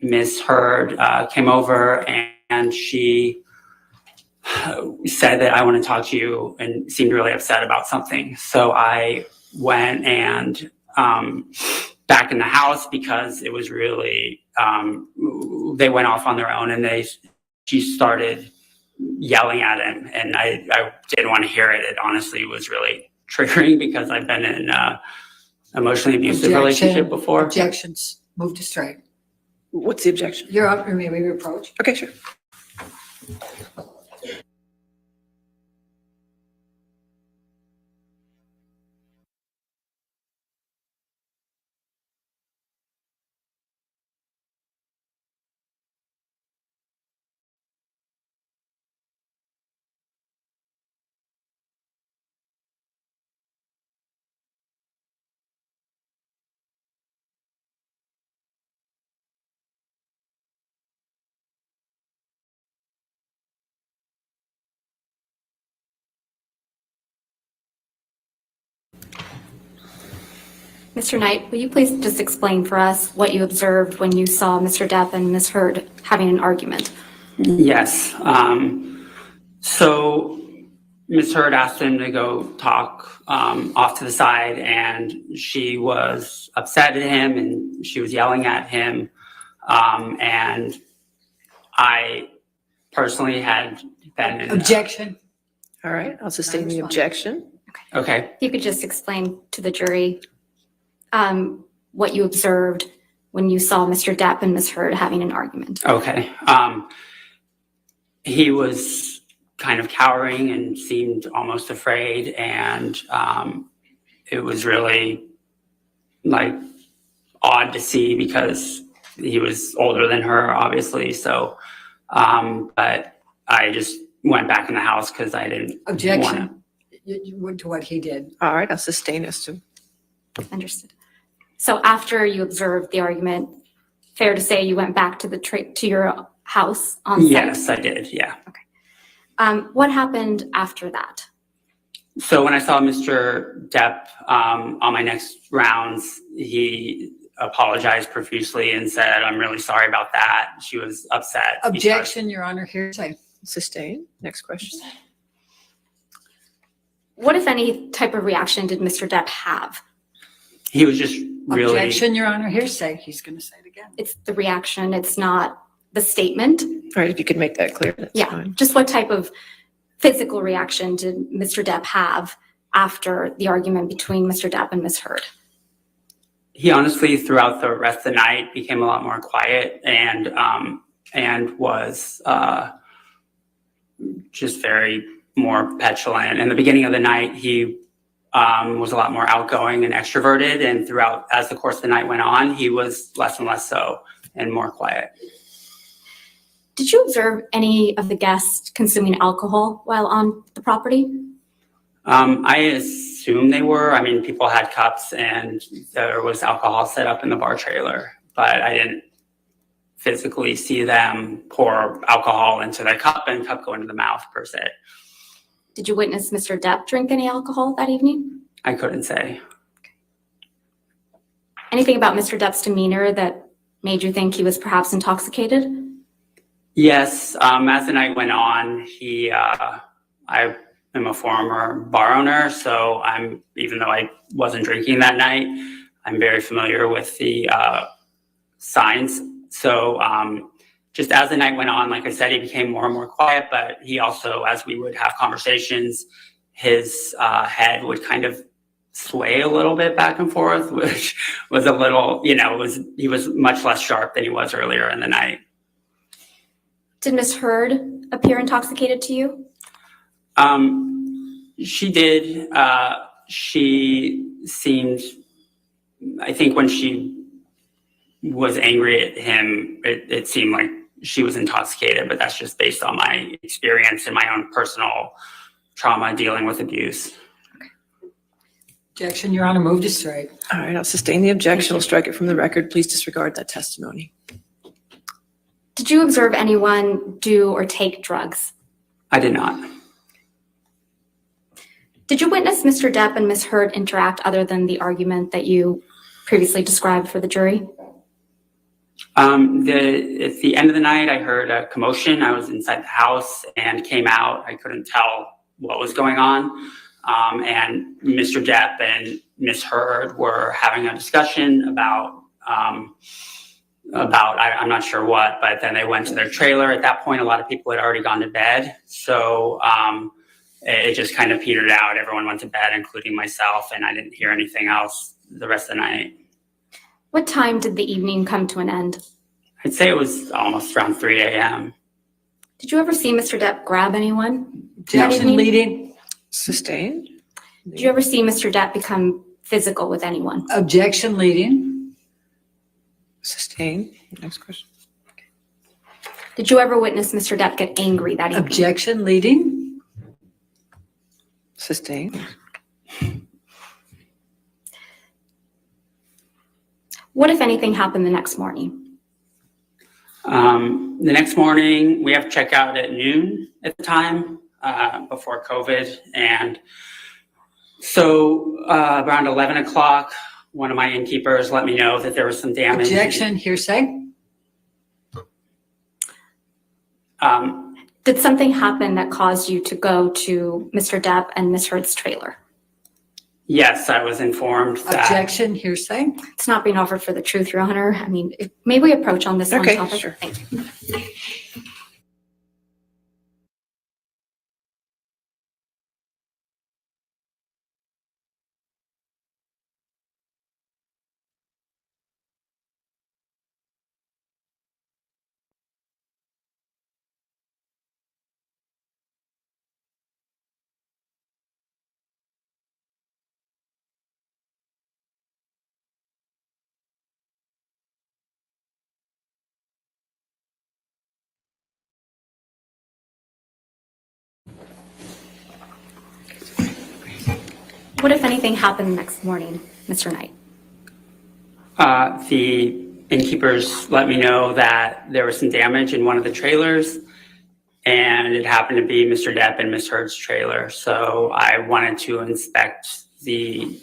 Ms. Heard came over and she said that I want to talk to you, and seemed really upset about something. So I went and back in the house because it was really, they went off on their own, and she started yelling at him, and I didn't want to hear it. It honestly was really triggering because I've been in an emotionally abusive relationship before. Objections. Move to strike. What's the objection? You're up. You may reproach. Okay, sure. Mr. Knight, will you please just explain for us what you observed when you saw Mr. Depp and Ms. Heard having an argument? Yes. So Ms. Heard asked him to go talk off to the side, and she was upset at him and she was yelling at him. And I personally had been in. Objection. All right, I'll sustain the objection. Okay. If you could just explain to the jury what you observed when you saw Mr. Depp and Ms. Heard having an argument. Okay. He was kind of cowering and seemed almost afraid, and it was really like odd to see because he was older than her, obviously. So, but I just went back in the house because I didn't want to. Objection. You went to what he did. All right, I'll sustain as to. Understood. So after you observed the argument, fair to say you went back to to your house on site? Yes, I did. Yeah. What happened after that? So when I saw Mr. Depp on my next rounds, he apologized profusely and said, "I'm really sorry about that." She was upset. Objection, Your Honor, hearsay. Sustain. Next question. What, if any, type of reaction did Mr. Depp have? He was just really. Objection, Your Honor, hearsay. He's going to say it again. It's the reaction, it's not the statement. All right, if you could make that clear, that's Yeah, fine. just what type of physical reaction did Mr. Depp have after the argument between Mr. Depp and Ms. Heard? He honestly, throughout the rest of the night, became a lot more quiet and was just very more petulant. In the beginning of the night, he was a lot more outgoing and extroverted, and throughout, as the course of the night went on, he was less and less so and more quiet. Did you observe any of the guests consuming alcohol while on the property? I assume they were. I mean, people had cups and there was alcohol set up in the bar trailer, but I didn't physically see them pour alcohol into their cup and cup go into the mouth per se. Did you witness Mr. Depp drink any alcohol that evening? I couldn't say. Anything about Mr. Depp's demeanor that made you think he was perhaps intoxicated? Yes, as the night went on, I am a former bar owner, so even though I wasn't drinking that night, I'm very familiar with the signs. So just as the night went on, like I said, he became more and more quiet, but he also, as we would have conversations, his head would kind of sway a little bit back and forth, which was a little, he was much less sharp than he was earlier in the night. Did Ms. Heard appear intoxicated to you? She did. She seemed, I think when she was angry at him, it seemed like she was intoxicated, but that's just based on my experience and my own personal trauma dealing with abuse. Objection, Your Honor, move to strike. All right, I'll sustain the objection. I'll strike it from the record. Please disregard that testimony. Did you observe anyone do or take drugs? I did not. Did you witness Mr. Depp and Ms. Heard interact other than the argument that you previously described for the jury? At the end of the night, I heard a commotion. I was inside the house and came out. I couldn't tell what was going on. And Mr. Depp and Ms. Heard were having a discussion about I'm not sure what, but then they went to their trailer. At that point, a lot of people had already gone to bed. So it just kind of petered out. Everyone went to bed, including myself, and I didn't hear anything else the rest of the night. What time did the evening come to an end? I'd say it was almost around 3 a.m. Did you ever see Mr. Depp grab anyone? Objection, leading. Sustained. Did you ever see Mr. Depp become physical with anyone? Objection, leading. Sustained. Next question. Did you ever witness Mr. Depp get angry that evening? Objection, leading. Sustained. What, if anything, happened the next morning? The next morning, we have checkout at noon at the time, before COVID. And so around 11 o'clock, one of my innkeepers let me know that there was some damage. Objection, hearsay. Did something happen that caused you to go to Mr. Depp and Ms. Heard's trailer? Yes, I was informed that. Objection, hearsay. It's not being offered for the truth, Your Honor. I mean, may we approach on this one Okay, topic? sure. Thank you. What, if anything, happened the next morning, Mr. Knight? The innkeepers let me know that there was some damage in one of the trailers, and it happened to be Mr. Depp and Ms. Heard's trailer. So I wanted to inspect the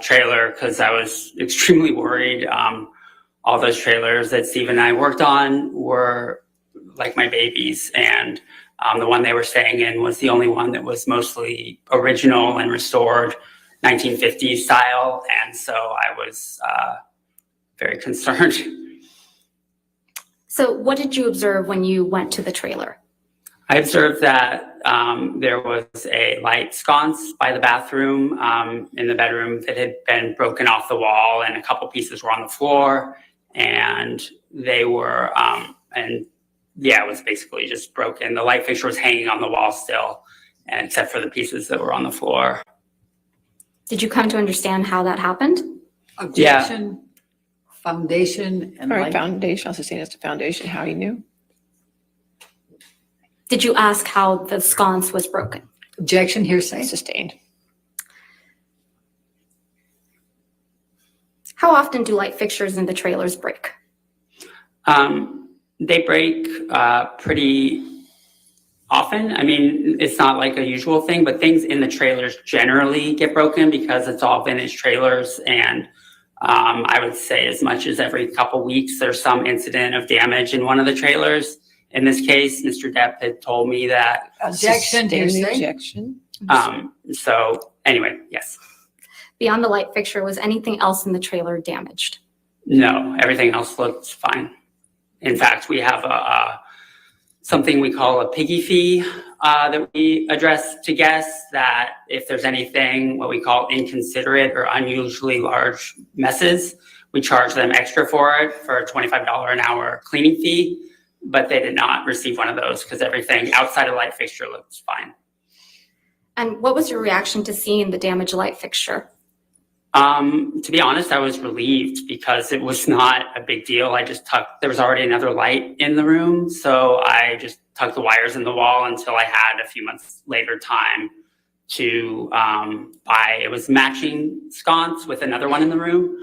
trailer because I was extremely worried. All those trailers that Steve and I worked on were like my babies, and the one they were staying in was the only one that was mostly original and restored 1950s style, and so I was very concerned. So what did you observe when you went to the trailer? I observed that there was a light sconce by the bathroom in the bedroom that had been broken off the wall, and a couple pieces were on the floor, and they were, it was basically just broken. The light fixture was hanging on the wall still, and except for the pieces that were on the floor. Did you come to understand how that happened? Objection, foundation, and All right, light. foundation, I'll sustain as to foundation, how he knew. Did you ask how the sconce was broken? Objection, hearsay. Sustained. How often do light fixtures in the trailers break? They break pretty often. I mean, it's not like a usual thing, but things in the trailers generally get broken because it's all vintage trailers. And I would say as much as every couple weeks, there's some incident of damage in one of the trailers. In this case, Mr. Depp had told me that. Objection, hearsay. Objection. So anyway, yes. Beyond the light fixture, was anything else in the trailer damaged? No, everything else looks fine. In fact, we have something we call a piggy fee that we address to guests, that if there's anything, what we call inconsiderate or unusually large messes, we charge them extra for it for a $25 an hour cleaning fee, but they did not receive one of those because everything outside of light fixture looks fine. And what was your reaction to seeing the damaged light fixture? To be honest, I was relieved because it was not a big deal. There was already another light in the room, so I just tucked the wires in the wall until I had a few months later time to buy, it was matching sconce with another one in the room.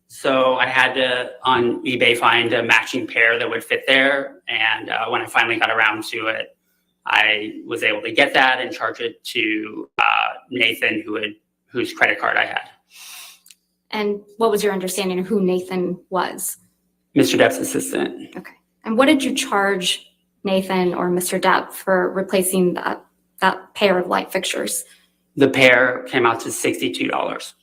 So I had to, on eBay, find a matching pair that would fit there. And when I finally got around to it, I was able to get that and charge it to Nathan, whose credit card I had. And what was your understanding of who Nathan was? Mr. Depp's assistant. Okay. And what did you charge Nathan or Mr. Depp for replacing that pair of light fixtures? The pair came out to $62.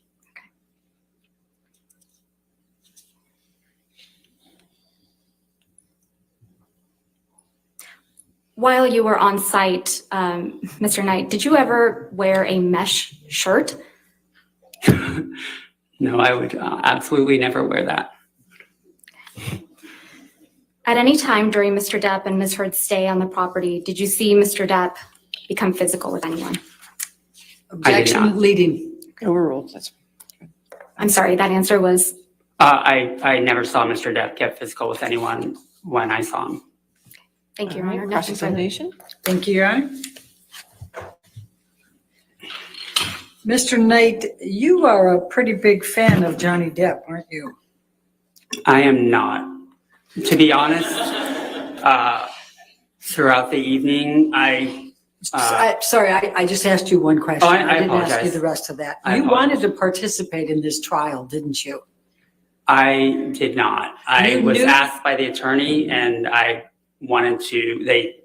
While you were on site, Mr. Knight, did you ever wear a mesh shirt? No, I would absolutely never wear that. At any time during Mr. Depp and Ms. Heard's stay on the property, did you see Mr. Depp become physical with anyone? Objection, leading. Overruled. I'm sorry, that answer was? I never saw Mr. Depp get physical with anyone when I saw him. Thank you, All Your right, Honor. cross-examination. Thank you, Your Honor. Mr. Knight, you are a pretty big fan of Johnny Depp, aren't you? I am not. To be honest, throughout the evening, I just asked you one question. Oh, I didn't ask you apologize. the rest of that. I You wanted apologize. to participate in this trial, didn't you? I did not. I You was knew- asked by the attorney, and I wanted to, they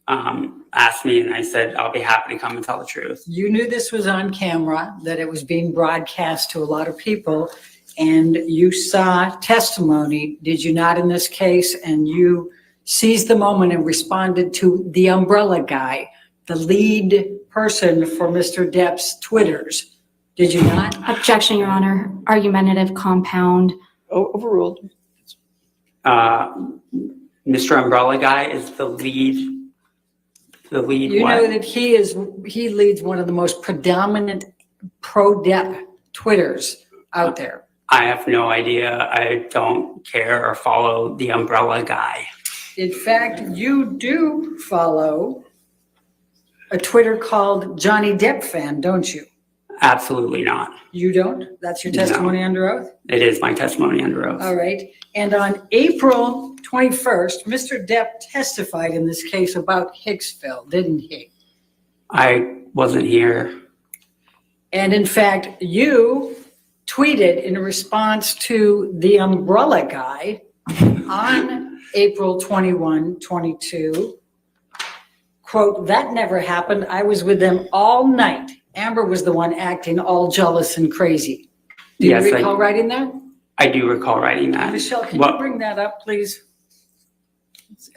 asked me, and I said, I'll be happy to come and tell the truth. You knew this was on camera, that it was being broadcast to a lot of people, and you saw testimony, did you not, in this case? And you seized the moment and responded to the umbrella guy, the lead person for Mr. Depp's Twitters. Did you not? Objection, Your Honor. Argumentative compound. Overruled. Mr. Umbrella Guy is the lead You what? know that he leads one of the most predominant pro-Depp Twitters out there. I have no idea. I don't care or follow the Umbrella Guy. In fact, you do follow a Twitter called Johnny Depp Fan, don't you? Absolutely not. You don't? That's your No. testimony under oath? It is my testimony under oath. All right. And on April 21st, Mr. Depp testified in this case about Hicksville, didn't he? I wasn't here. And in fact, you tweeted in response to the umbrella guy on April 21, 22, quote, "That never happened. I was with them all night. Amber was the one acting all jealous and crazy." Do you Yes, recall writing that? I do recall writing that. Michelle, can What- you bring that up, please?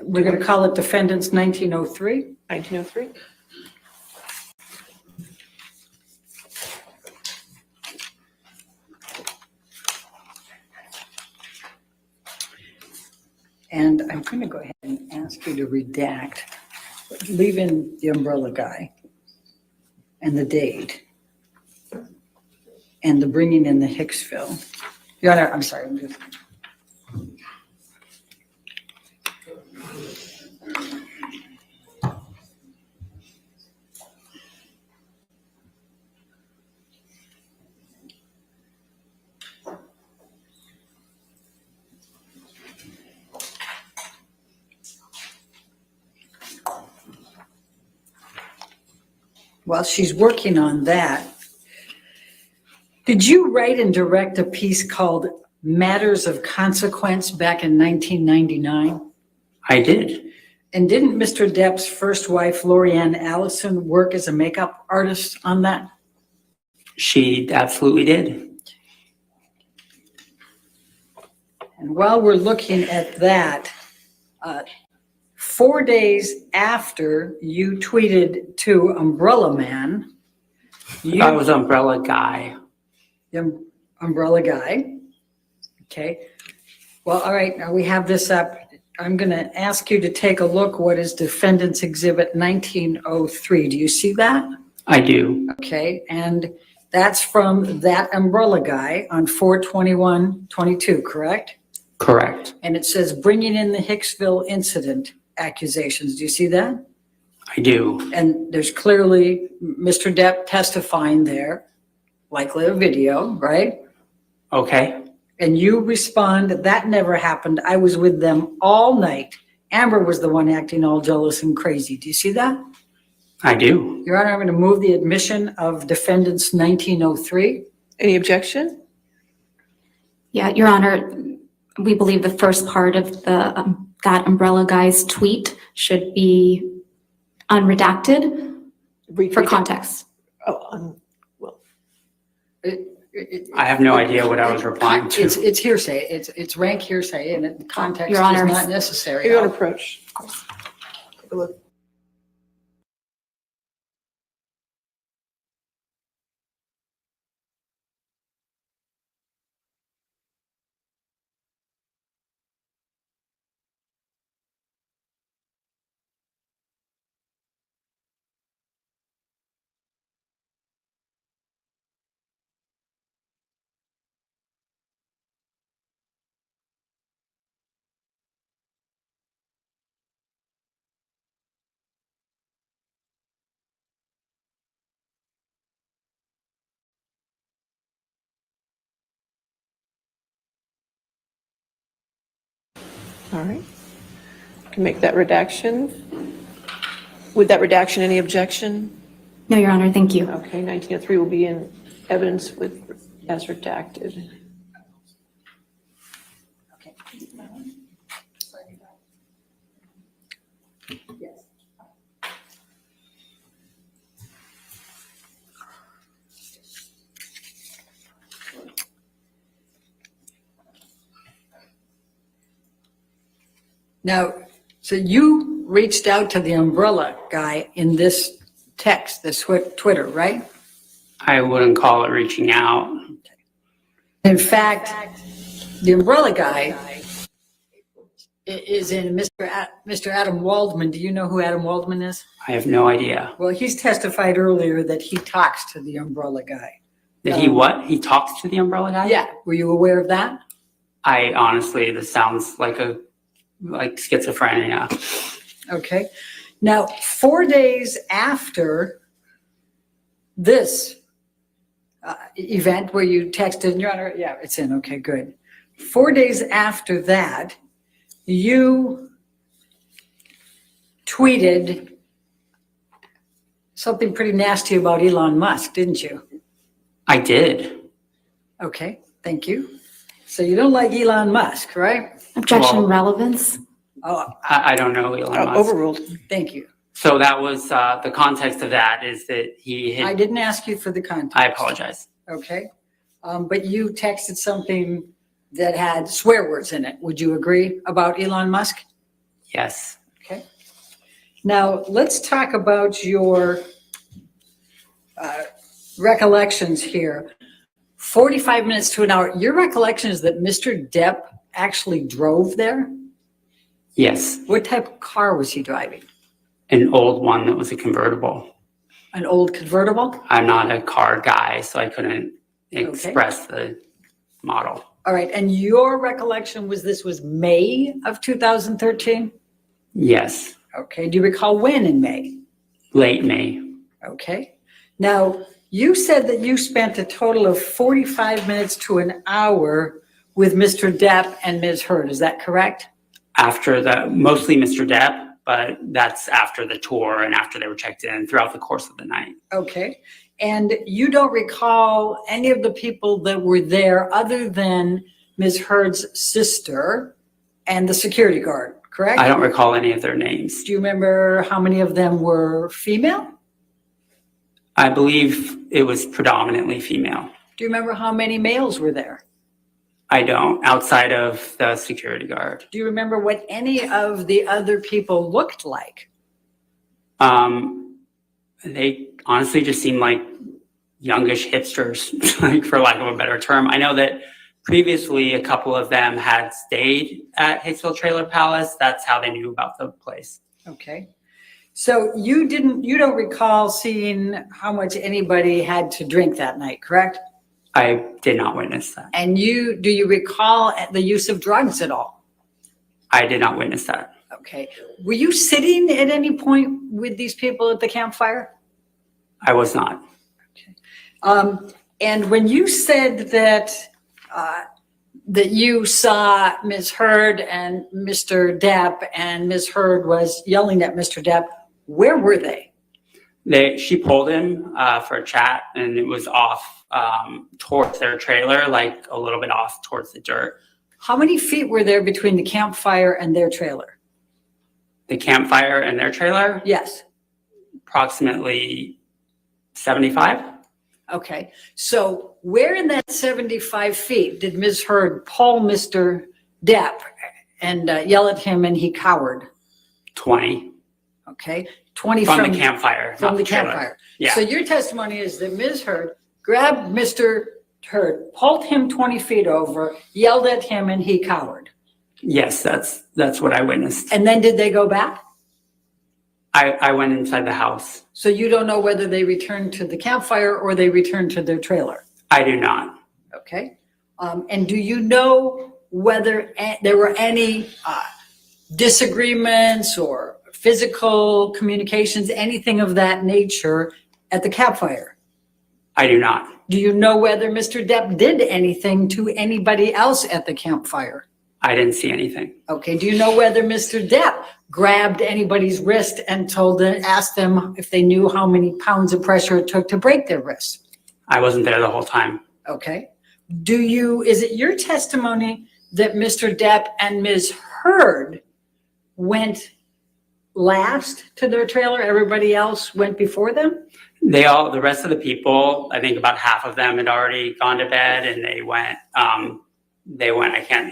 We're going to call it defendants 1903. 1903. And I'm going to go ahead and ask you to redact, leave in the umbrella guy and the date and the bringing in the Hicksville. Your Honor, I'm sorry. I'm just. While she's working on that, did you write and direct a piece called Matters of Consequence back in 1999? I did. And didn't Mr. Depp's first wife, Lorianne Allison, work as a makeup artist on that? She absolutely did. And while we're looking at that, 4 days after you tweeted to Umbrella Man, I was umbrella guy. the umbrella guy. Okay. Well, all right, now we have this up. I'm going to ask you to take a look what is Defendant's Exhibit 1903. Do you see that? I do. Okay, and that's from that umbrella guy on 4/21/22, correct? Correct. And it says bringing in the Hicksville incident accusations. Do you see that? I do. And there's clearly Mr. Depp testifying there, likely a video, right? Okay. And you respond, that never happened. I was with them all night. Amber was the one acting all jealous and crazy. Do you see that? I do. Your Honor, I'm going to move the admission of defendants 1903. Any objection? Yeah, Your Honor, we believe the first part of the that umbrella guy's tweet should be unredacted for context. Oh, I have no idea what I was replying to. It's hearsay. It's rank hearsay, and context Your is Honor. not necessary. Your Honor, approach. Take a look. All right. Can make that redaction. With that redaction, any objection? No, Your Honor, thank you. Okay, 1903 will be in evidence with, as redacted. Now, so you reached out to the umbrella guy in this text, this Twitter, right? I wouldn't call it reaching out. In fact, the umbrella guy is in Mr. Adam Waldman. Do you know who Adam Waldman is? I have no idea. Well, he's testified earlier that he talks to the umbrella guy. Did he what? He talks to the umbrella guy? Yeah. Were you aware of that? I honestly, this sounds like schizophrenia. Okay. Now, 4 days after this event where you texted, Your Honor, yeah, it's in, okay, good. 4 days after that, you tweeted something pretty nasty about Elon Musk, didn't you? I did. Okay, thank you. So you don't like Elon Musk, right? Objection Well- relevance. Oh, I don't know Elon Musk. overruled. Thank you. So that was, the context of that is that he I had, didn't ask you for the context. I apologize. Okay. But you texted something that had swear words in it. Would you agree about Elon Musk? Yes. Okay. Now, let's talk about your recollections here. 45 minutes to an hour. Your recollection is that Mr. Depp actually drove there? Yes. What type of car was he driving? An old one that was a convertible. An old convertible? I'm not a car guy, so I couldn't express the model. All right. And your recollection was this was May of 2013? Yes. Okay. Do you recall when in May? Late May. Okay. Now, you said that you spent a total of 45 minutes to an hour with Mr. Depp and Ms. Heard. Is that correct? After the, mostly Mr. Depp, but that's after the tour and after they were checked in throughout the course of the night. Okay. And you don't recall any of the people that were there other than Ms. Heard's sister and the security guard, correct? I don't recall any of their names. Do you remember how many of them were female? I believe it was predominantly female. Do you remember how many males were there? I don't, outside of the security guard. Do you remember what any of the other people looked like? They honestly just seemed like youngish hipsters, like for lack of a better term. I know that previously a couple of them had stayed at Hicksville Trailer Palace. That's how they knew about the place. Okay. So you don't recall seeing how much anybody had to drink that night, correct? I did not witness that. And do you recall the use of drugs at all? I did not witness that. Okay. Were you sitting at any point with these people at the campfire? I was not. And when you said that that you saw Ms. Heard and Mr. Depp, and Ms. Heard was yelling at Mr. Depp, where were they? She pulled him for a chat, and it was off towards their trailer, like a little bit off towards the dirt. How many feet were there between the campfire and their trailer? The campfire and their trailer? Yes. Approximately 75. Okay. So where in that 75 feet did Ms. Heard pull Mr. Depp and yell at him and he cowered? 20. Okay. 20 from the campfire. From not the trailer. campfire. Yeah. So your testimony is that Ms. Heard grabbed Mr. Heard, pulled him 20 feet over, yelled at him, and he cowered. Yes, that's what I witnessed. And then did they go back? I went inside the house. So you don't know whether they returned to the campfire or they returned to their trailer? I do not. Okay. And do you know whether there were any disagreements or physical communications, anything of that nature at the campfire? I do not. Do you know whether Mr. Depp did anything to anybody else at the campfire? I didn't see anything. Okay. Do you know whether Mr. Depp grabbed anybody's wrist and asked them if they knew how many pounds of pressure it took to break their wrist? I wasn't there the whole time. Okay. Is it your testimony that Mr. Depp and Ms. Heard went last to their trailer? Everybody else went before them? The rest of the people, I think about half of them had already gone to bed, and it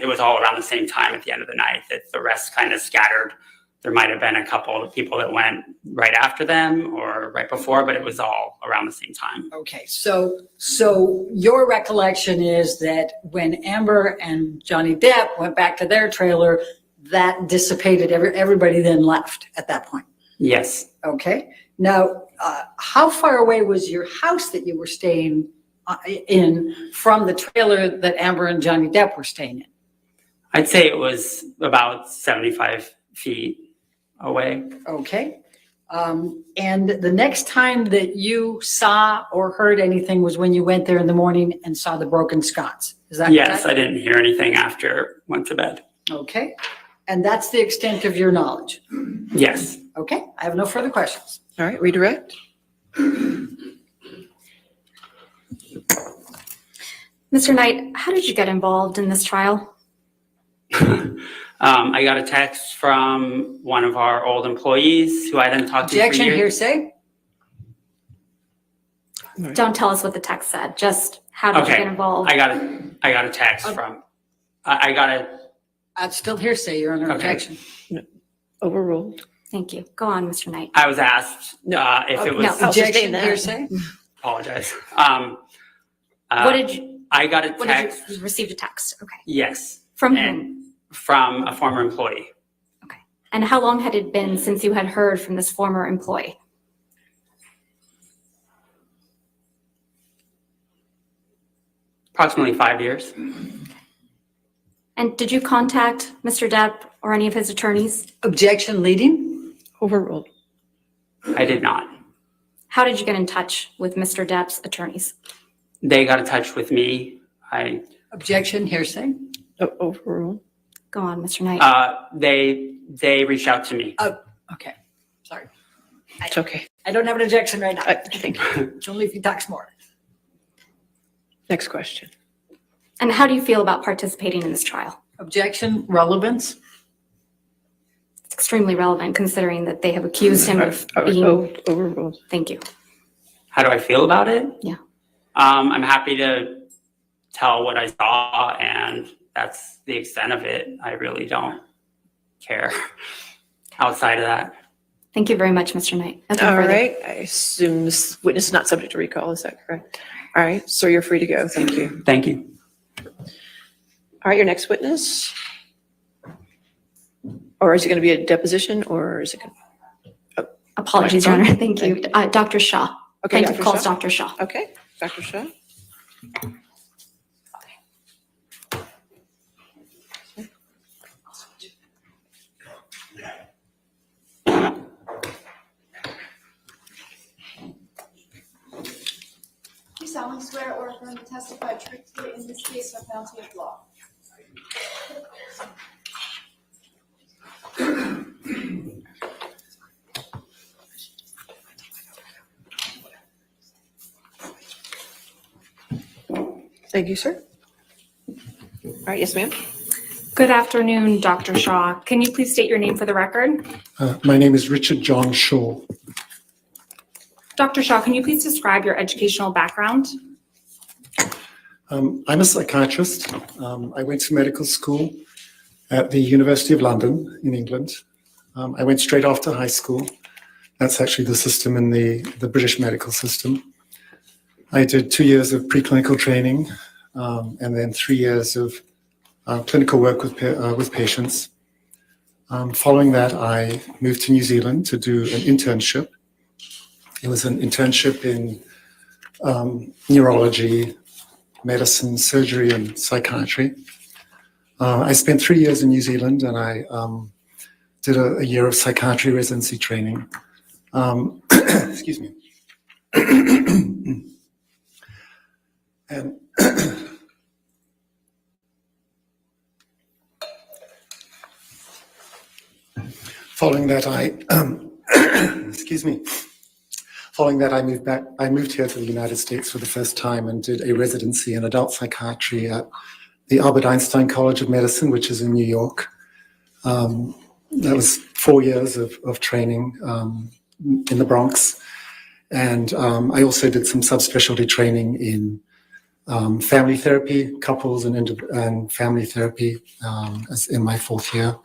was all around the same time at the end of the night that the rest kind of scattered. There might have been a couple of people that went right after them or right before, but it was all around the same time. Okay, so your recollection is that when Amber and Johnny Depp went back to their trailer, that dissipated, everybody then left at that point? Yes. Okay, now how far away was your house that you were staying in from the trailer that Amber and Johnny Depp were staying in? I'd say it was about 75 feet away. Okay. And the next time that you saw or heard anything was when you went there in the morning and saw the broken sconce. Is that Yes, correct? I didn't hear anything after went to bed. Okay. And that's the extent of your knowledge. Yes. Okay. I have no further questions. All right, redirect. Mr. Knight, how did you get involved in this trial? I got a text from one of our old employees who I hadn't talked to for Objection, years. hearsay? Don't tell us what the text said, just how did you Okay. get involved? I got a text from, I got a, That's still hearsay. You're under Okay. objection. Overruled. Thank you. Go on, Mr. Knight. I was asked if it was, No. Objection, hearsay? apologize. What did you, I got a what text, did you receive a text? Okay. yes, From And- whom? from a former employee. And how long had it been since you had heard from this former employee? Approximately 5 years. And did you contact Mr. Depp or any of his attorneys? Objection, leading? Overruled. I did not. How did you get in touch with Mr. Depp's attorneys? They got in touch with me. Objection, hearsay? Overruled. Go on, Mr. Knight. They reached out to me. Okay. Sorry. It's okay. I don't have an objection right now. Thank you. It's only if he talks more. Next question. And how do you feel about participating in this trial? Objection, relevance? It's extremely relevant considering that they have accused him of being. Overruled. Thank you. How do I feel about it? Yeah. I'm happy to tell what I saw, and that's the extent of it. I really don't care outside of that. Thank you very much, Mr. Knight. Nothing All further. right, I assume this witness is not subject to recall, is that correct? All right, so you're free to go, thank you. Thank you. All right, your next witness? Or is it going to be a deposition, or is it going to? Apologies, Your Honor. Thank you. Dr. Shaw. Okay, Plaintiff Dr. calls Shaw. Dr. Shaw. Okay, Dr. Shaw? Do you solemnly swear or affirm to testify truthfully in this case or penalty of law? Thank you, sir. All right, yes, ma'am? Good afternoon, Dr. Shaw. Can you please state your name for the record? My name is Richard John Shaw. Dr. Shaw, can you please describe your educational background? I'm a psychiatrist. I went to medical school at the University of London in England. I went straight after high school. That's actually the system in the British medical system. I did 2 years of preclinical training and then 3 years of clinical work with patients. Following that, I moved to New Zealand to do an internship. It was an internship in neurology, medicine, surgery, and psychiatry. I spent 3 years in New Zealand, and I did a year of psychiatry residency training. Excuse me. And following that, excuse me. Following that, I moved here to the United States for the first time and did a residency in adult psychiatry at the Albert Einstein College of Medicine, which is in New York. That was 4 years of training in the Bronx. And I also did some subspecialty training in family therapy, couples and family therapy as in my 4th year.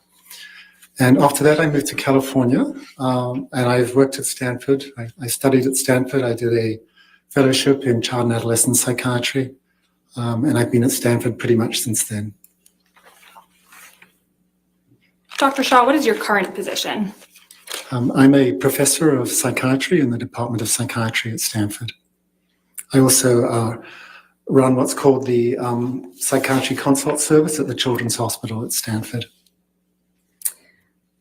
And after that, I moved to California, and I've worked at Stanford. I studied at Stanford. I did a fellowship in child and adolescent psychiatry, and I've been at Stanford pretty much since then. Dr. Shaw, what is your current position? I'm a professor of psychiatry in the Department of Psychiatry at Stanford. I also run what's called the Psychiatry Consult Service at the Children's Hospital at Stanford.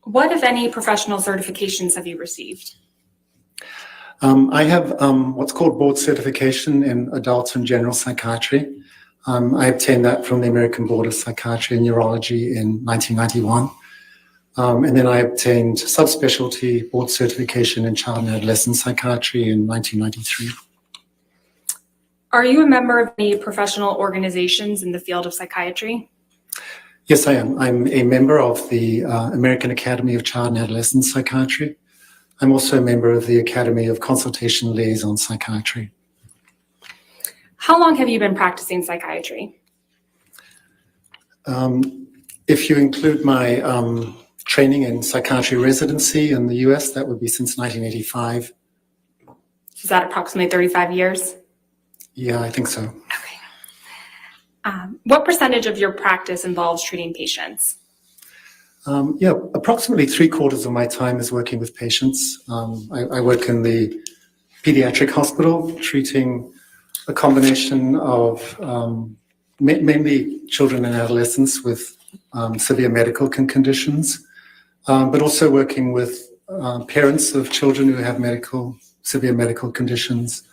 What, if any, professional certifications have you received? I have what's called board certification in adult and general psychiatry. I obtained that from the American Board of Psychiatry and Neurology in 1991. And then I obtained subspecialty board certification in child and adolescent psychiatry in 1993. Are you a member of any professional organizations in the field of psychiatry? Yes, I am. I'm a member of the American Academy of Child and Adolescent Psychiatry. I'm also a member of the Academy of Consultation Liaison Psychiatry. How long have you been practicing psychiatry? If you include my training in psychiatry residency in the US, that would be since 1985. Is that approximately 35 years? Yeah, I think so. What percentage of your practice involves treating patients? Yeah, approximately 3/4 of my time is working with patients. I work in the pediatric hospital, treating a combination of mainly children and adolescents with severe medical conditions, but also working with parents of children who have severe medical conditions.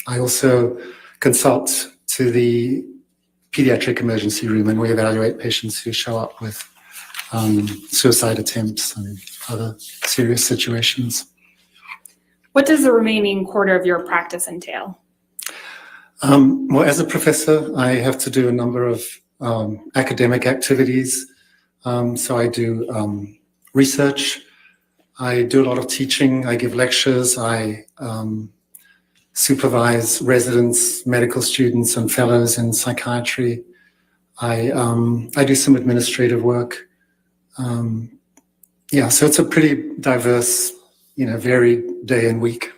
I also consult to the pediatric emergency room, and we evaluate patients who show up with suicide attempts and other serious situations. What does the remaining quarter of your practice entail? Well, as a professor, I have to do a number of academic activities. So I do research, I do a lot of teaching, I give lectures, I supervise residents, medical students, and fellows in psychiatry. I do some administrative work. Yeah, so it's a pretty diverse, varied day and week.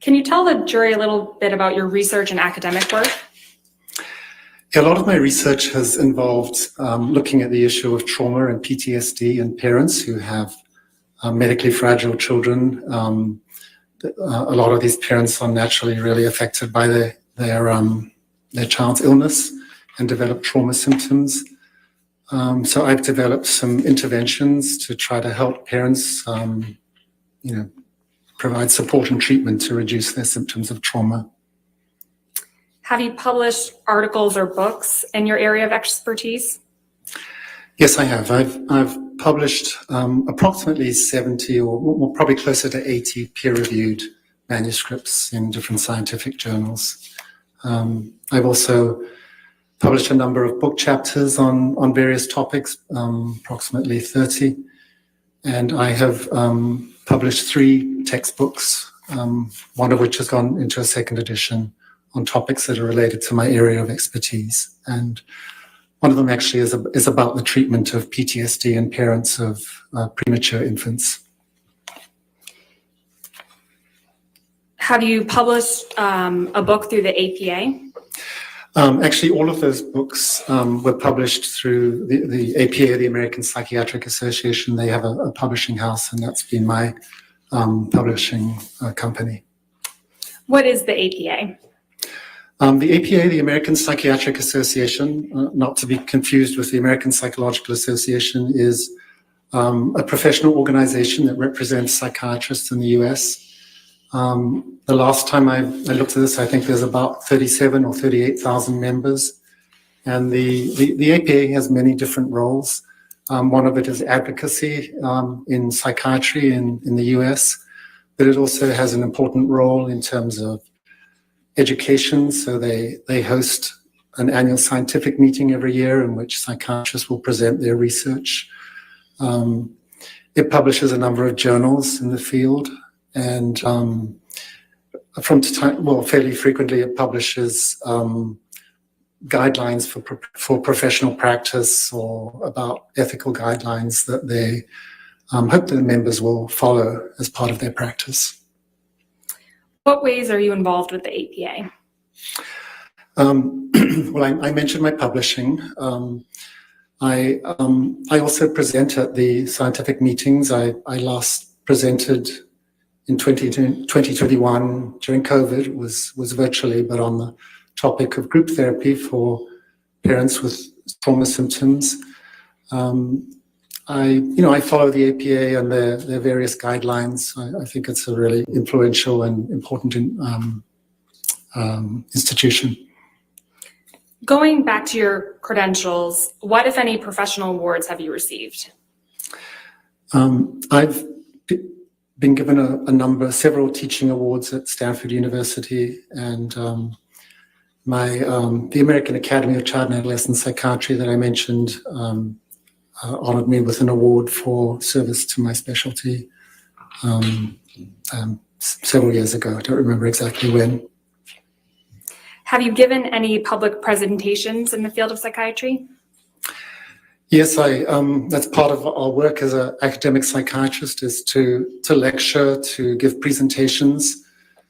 Can you tell the jury a little bit about your research and academic work? Yeah, a lot of my research has involved looking at the issue of trauma and PTSD in parents who have medically fragile children. A lot of these parents are naturally really affected by their child's illness and develop trauma symptoms. So I've developed some interventions to try to help parents, provide support and treatment to reduce their symptoms of trauma. Have you published articles or books in your area of expertise? Yes, I have. I've published approximately 70 or probably closer to 80 peer-reviewed manuscripts in different scientific journals. I've also published a number of book chapters on various topics, approximately 30. And I have published 3 textbooks, one of which has gone into a second edition on topics that are related to my area of expertise. And one of them actually is about the treatment of PTSD in parents of premature infants. Have you published a book through the APA? Actually, all of those books were published through the APA, the American Psychiatric Association. They have a publishing house, and that's been my publishing company. What is the APA? The APA, the American Psychiatric Association, not to be confused with the American Psychological Association, is a professional organization that represents psychiatrists in the US. The last time I looked at this, I think there's about 37 or 38,000 members. And the APA has many different roles. One of it is advocacy in psychiatry in the US, but it also has an important role in terms of education. So they host an annual scientific meeting every year in which psychiatrists will present their research. It publishes a number of journals in the field, and fairly frequently it publishes guidelines for professional practice or about ethical guidelines that they hope that the members will follow as part of their practice. What ways are you involved with the APA? Well, I mentioned my publishing. I also present at the scientific meetings. I last presented in 2021 during COVID. It was virtually, but on the topic of group therapy for parents with trauma symptoms. I follow the APA and their various guidelines. I think it's a really influential and important institution. Going back to your credentials, what, if any, professional awards have you received? I've been given several teaching awards at Stanford University, and the American Academy of Child and Adolescent Psychiatry that I mentioned honored me with an award for service to my specialty several years ago. I don't remember exactly when. Have you given any public presentations in the field of psychiatry? Yes, that's part of our work as an academic psychiatrist, is to lecture, to give presentations.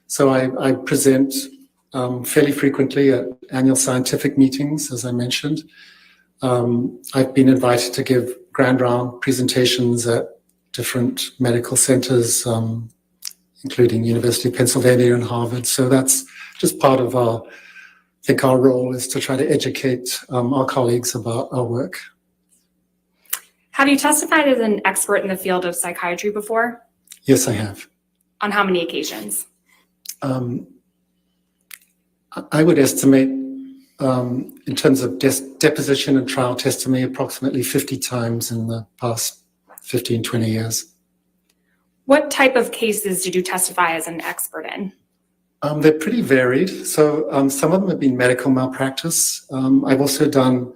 So I present fairly frequently at annual scientific meetings, as I mentioned. I've been invited to give grand round presentations at different medical centers, including University of Pennsylvania and Harvard. So that's just part of our role, is to try to educate our colleagues about our work. Have you testified as an expert in the field of psychiatry before? Yes, I have. On how many occasions? I would estimate, in terms of deposition and trial testimony, approximately 50 times in the past 15, 20 years. What type of cases did you testify as an expert in? They're pretty varied. So some of them have been medical malpractice. I've also done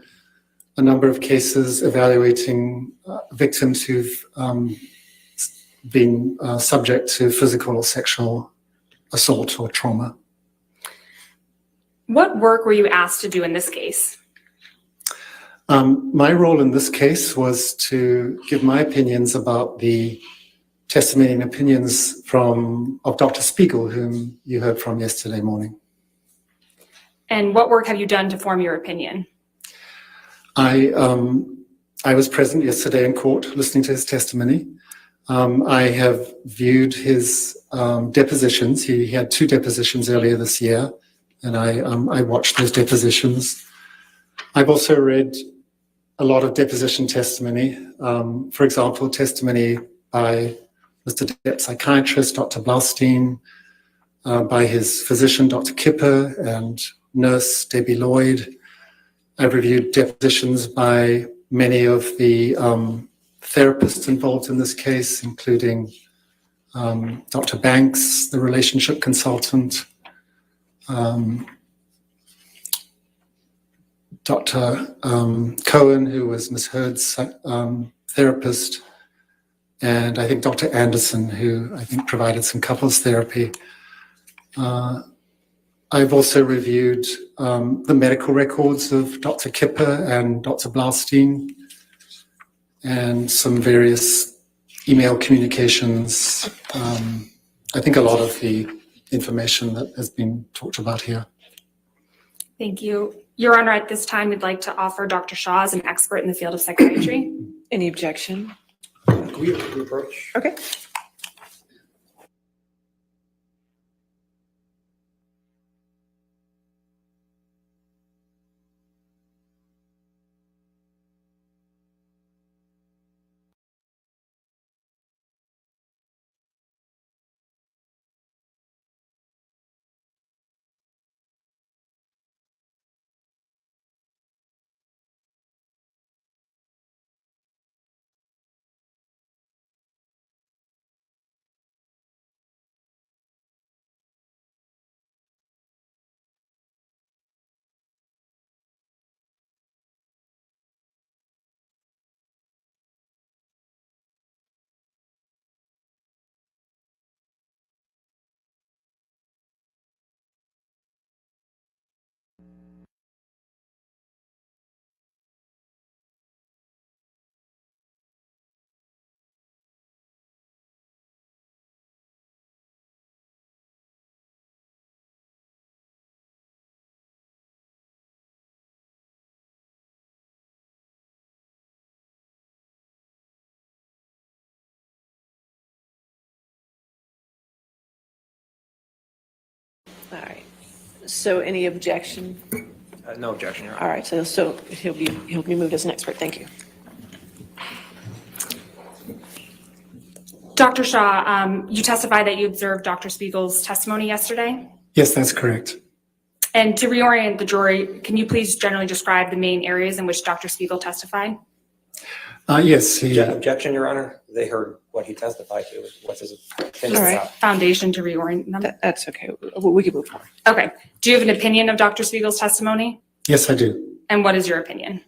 a number of cases evaluating victims who've been subject to physical or sexual assault or trauma. What work were you asked to do in this case? My role in this case was to give my opinions about the testimony and opinions of Dr. Spiegel, whom you heard from yesterday morning. And what work have you done to form your opinion? I was present yesterday in court listening to his testimony. I have viewed his depositions. He had 2 depositions earlier this year, and I watched those depositions. I've also read a lot of deposition testimony. For example, testimony by Mr. Depp psychiatrist, Dr. Blaustein, by his physician, Dr. Kipper, and nurse Debbie Lloyd. I've reviewed depositions by many of the therapists involved in this case, including Dr. Banks, the relationship consultant, Dr. Cohen, who was Ms. Heard's therapist, and I think Dr. Anderson, who I think provided some couples therapy. I've also reviewed the medical records of Dr. Kipper and Dr. Blaustein, and some various email communications. I think a lot of the information that has been talked about here. Thank you. Your Honor, at this time, we'd like to offer Dr. Shaw as an expert in the field of psychiatry. Any objection? Can we approach? Okay. All right. So any objection? No objection, Your Honor. All right. So he'll be moved as an expert. Thank you. Dr. Shaw, you testified that you observed Dr. Spiegel's testimony yesterday. Yes, that's correct. And to reorient the jury, can you please generally describe the main areas in which Dr. Spiegel testified? Yes, Objection, Your Honor. They heard what he testified to. What's his opinion Just about? foundation to reorient them. That's okay. We can move forward. Okay. Do you have an opinion of Dr. Spiegel's testimony? Yes, I do. And what is your opinion?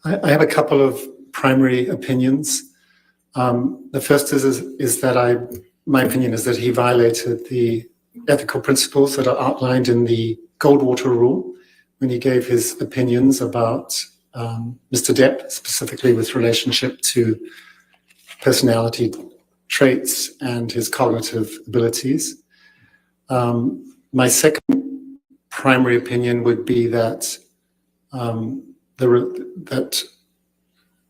I have a couple of primary opinions. The first is that my opinion is that he violated the ethical principles that are outlined in the Goldwater Rule when he gave his opinions about Mr. Depp, specifically with relationship to personality traits and his cognitive abilities. My second primary opinion would be that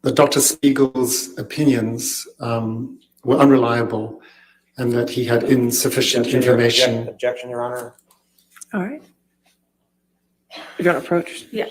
that Dr. Spiegel's opinions were unreliable and that he had insufficient information. Objection, Your Honor. All right. You're going to approach? Yeah.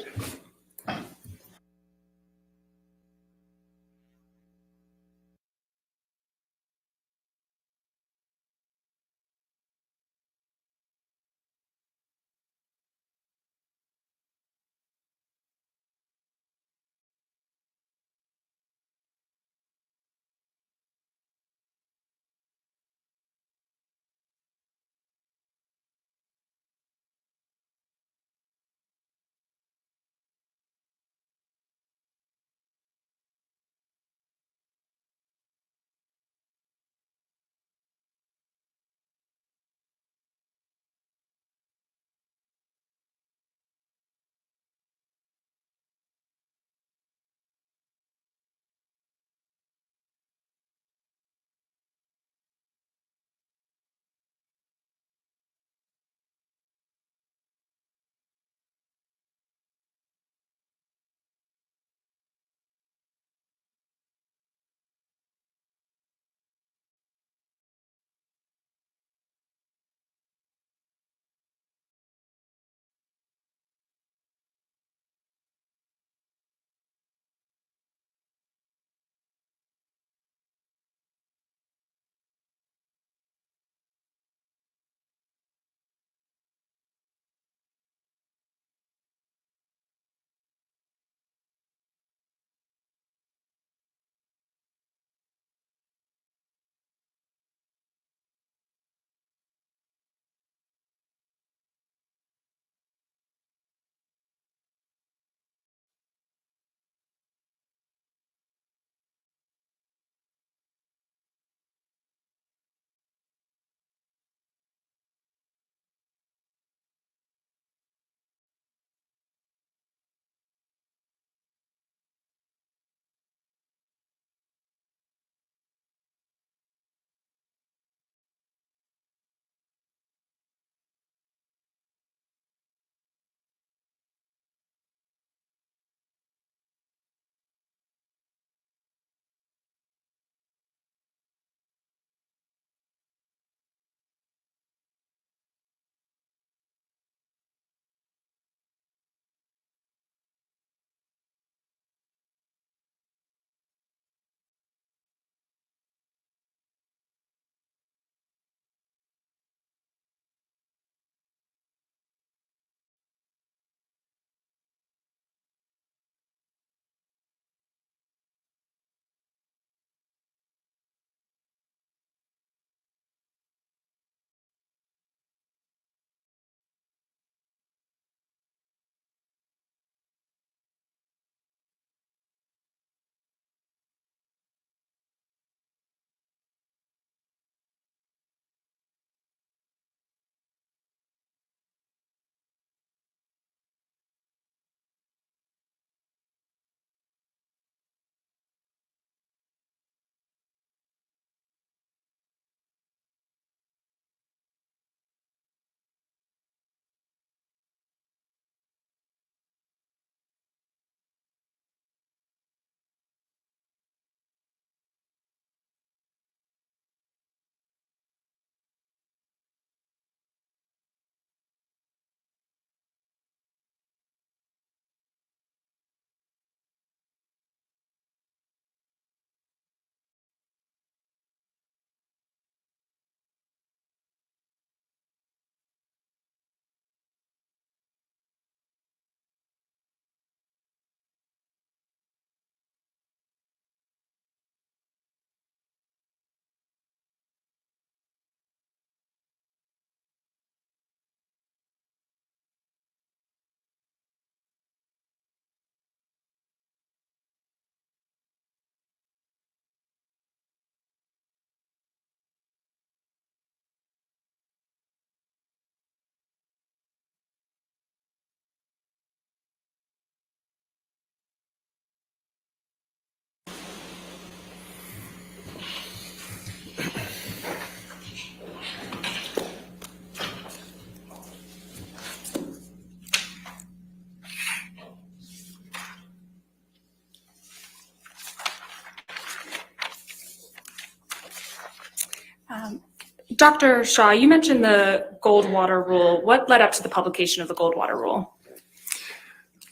Dr. Shaw, you mentioned the Goldwater rule. What led up to the publication of the Goldwater rule?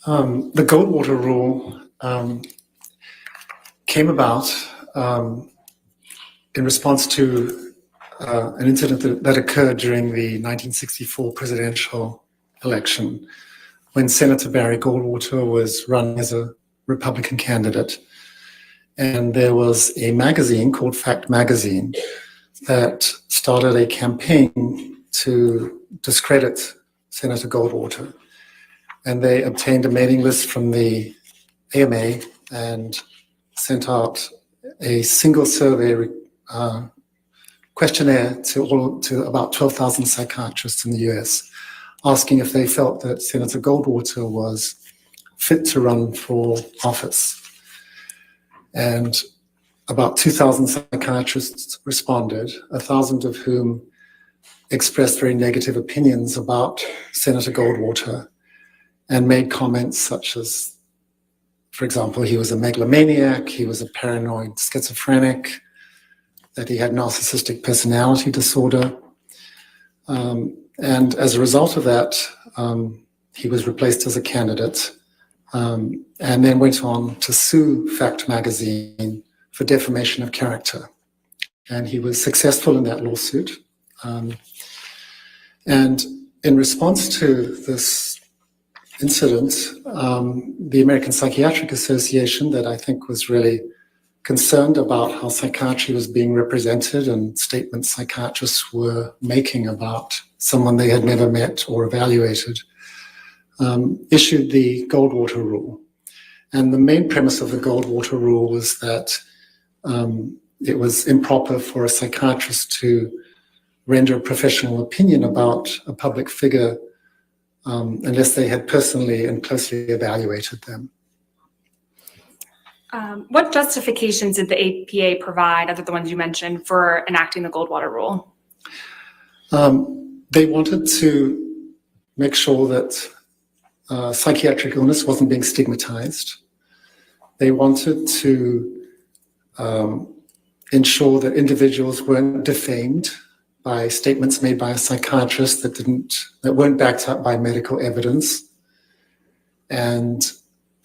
The Goldwater rule came about in response to an incident that occurred during the 1964 presidential election when Senator Barry Goldwater was running as a Republican candidate. And there was a magazine called Fact Magazine that started a campaign to discredit Senator Goldwater. And they obtained a mailing list from the AMA and sent out a single survey questionnaire to about 12,000 psychiatrists in the US, asking if they felt that Senator Goldwater was fit to run for office. And about 2,000 psychiatrists responded, 1,000 of whom expressed very negative opinions about Senator Goldwater and made comments such as, for example, he was a megalomaniac, he was a paranoid schizophrenic, that he had narcissistic personality disorder. And as a result of that, he was replaced as a candidate and then went on to sue Fact Magazine for defamation of character. And he was successful in that lawsuit. And in response to this incident, the American Psychiatric Association, that I think was really concerned about how psychiatry was being represented and statements psychiatrists were making about someone they had never met or evaluated, issued the Goldwater rule. And the main premise of the Goldwater rule was that it was improper for a psychiatrist to render a professional opinion about a public figure unless they had personally and closely evaluated them. What justifications did the APA provide, other than the ones you mentioned, for enacting the Goldwater rule? They wanted to make sure that psychiatric illness wasn't being stigmatized. They wanted to ensure that individuals weren't defamed by statements made by a psychiatrist that weren't backed up by medical evidence. And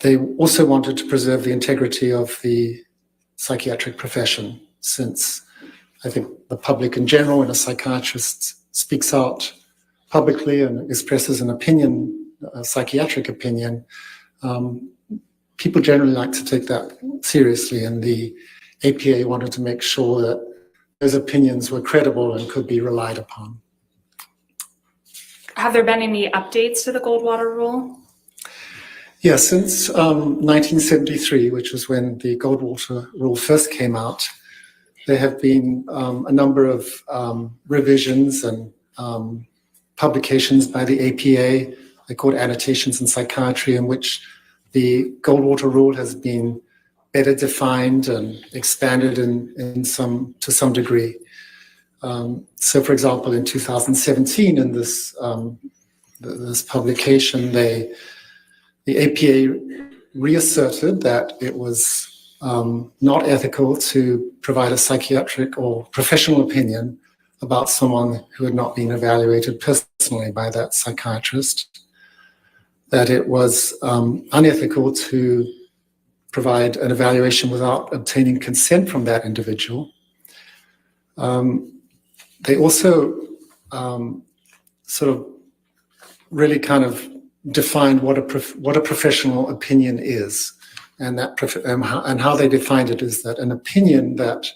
they also wanted to preserve the integrity of the psychiatric profession, since I think the public in general, when a psychiatrist speaks out publicly and expresses an opinion, a psychiatric opinion, people generally like to take that seriously, and the APA wanted to make sure that those opinions were credible and could be relied upon. Have there been any updates to the Goldwater rule? Yeah, since 1973, which was when the Goldwater rule first came out, there have been a number of revisions and publications by the APA. They're called annotations in psychiatry, in which the Goldwater rule has been better defined and expanded to some degree. So, for example, in 2017, in this publication, the APA reasserted that it was not ethical to provide a psychiatric or professional opinion about someone who had not been evaluated personally by that psychiatrist, that it was unethical to provide an evaluation without obtaining consent from that individual. They also sort of really kind of defined what a professional opinion is, and how they defined it is that an opinion that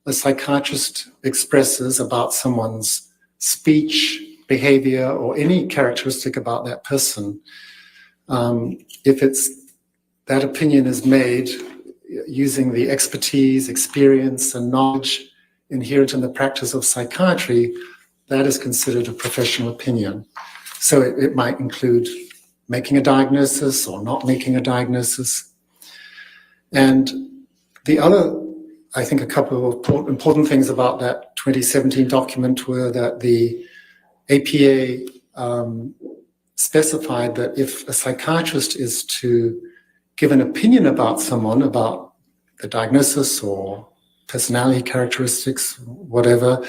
a psychiatrist expresses about someone's speech, behavior, or any characteristic about that person, if that opinion is made using the expertise, experience, and knowledge inherent in the practice of psychiatry, that is considered a professional opinion. So it might include making a diagnosis or not making a diagnosis. And the other, I think, a couple of important things about that 2017 document were that the APA specified that if a psychiatrist is to give an opinion about someone, about the diagnosis or personality characteristics, whatever,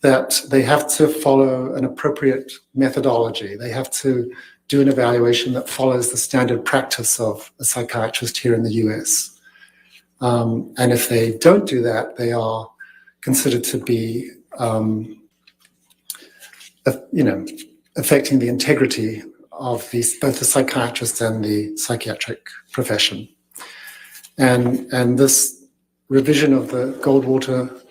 that they have to follow an appropriate methodology. They have to do an evaluation that follows the standard practice of a psychiatrist here in the US. And if they don't do that, they are considered to be, affecting the integrity of both the psychiatrist and the psychiatric profession. And this revision of the Goldwater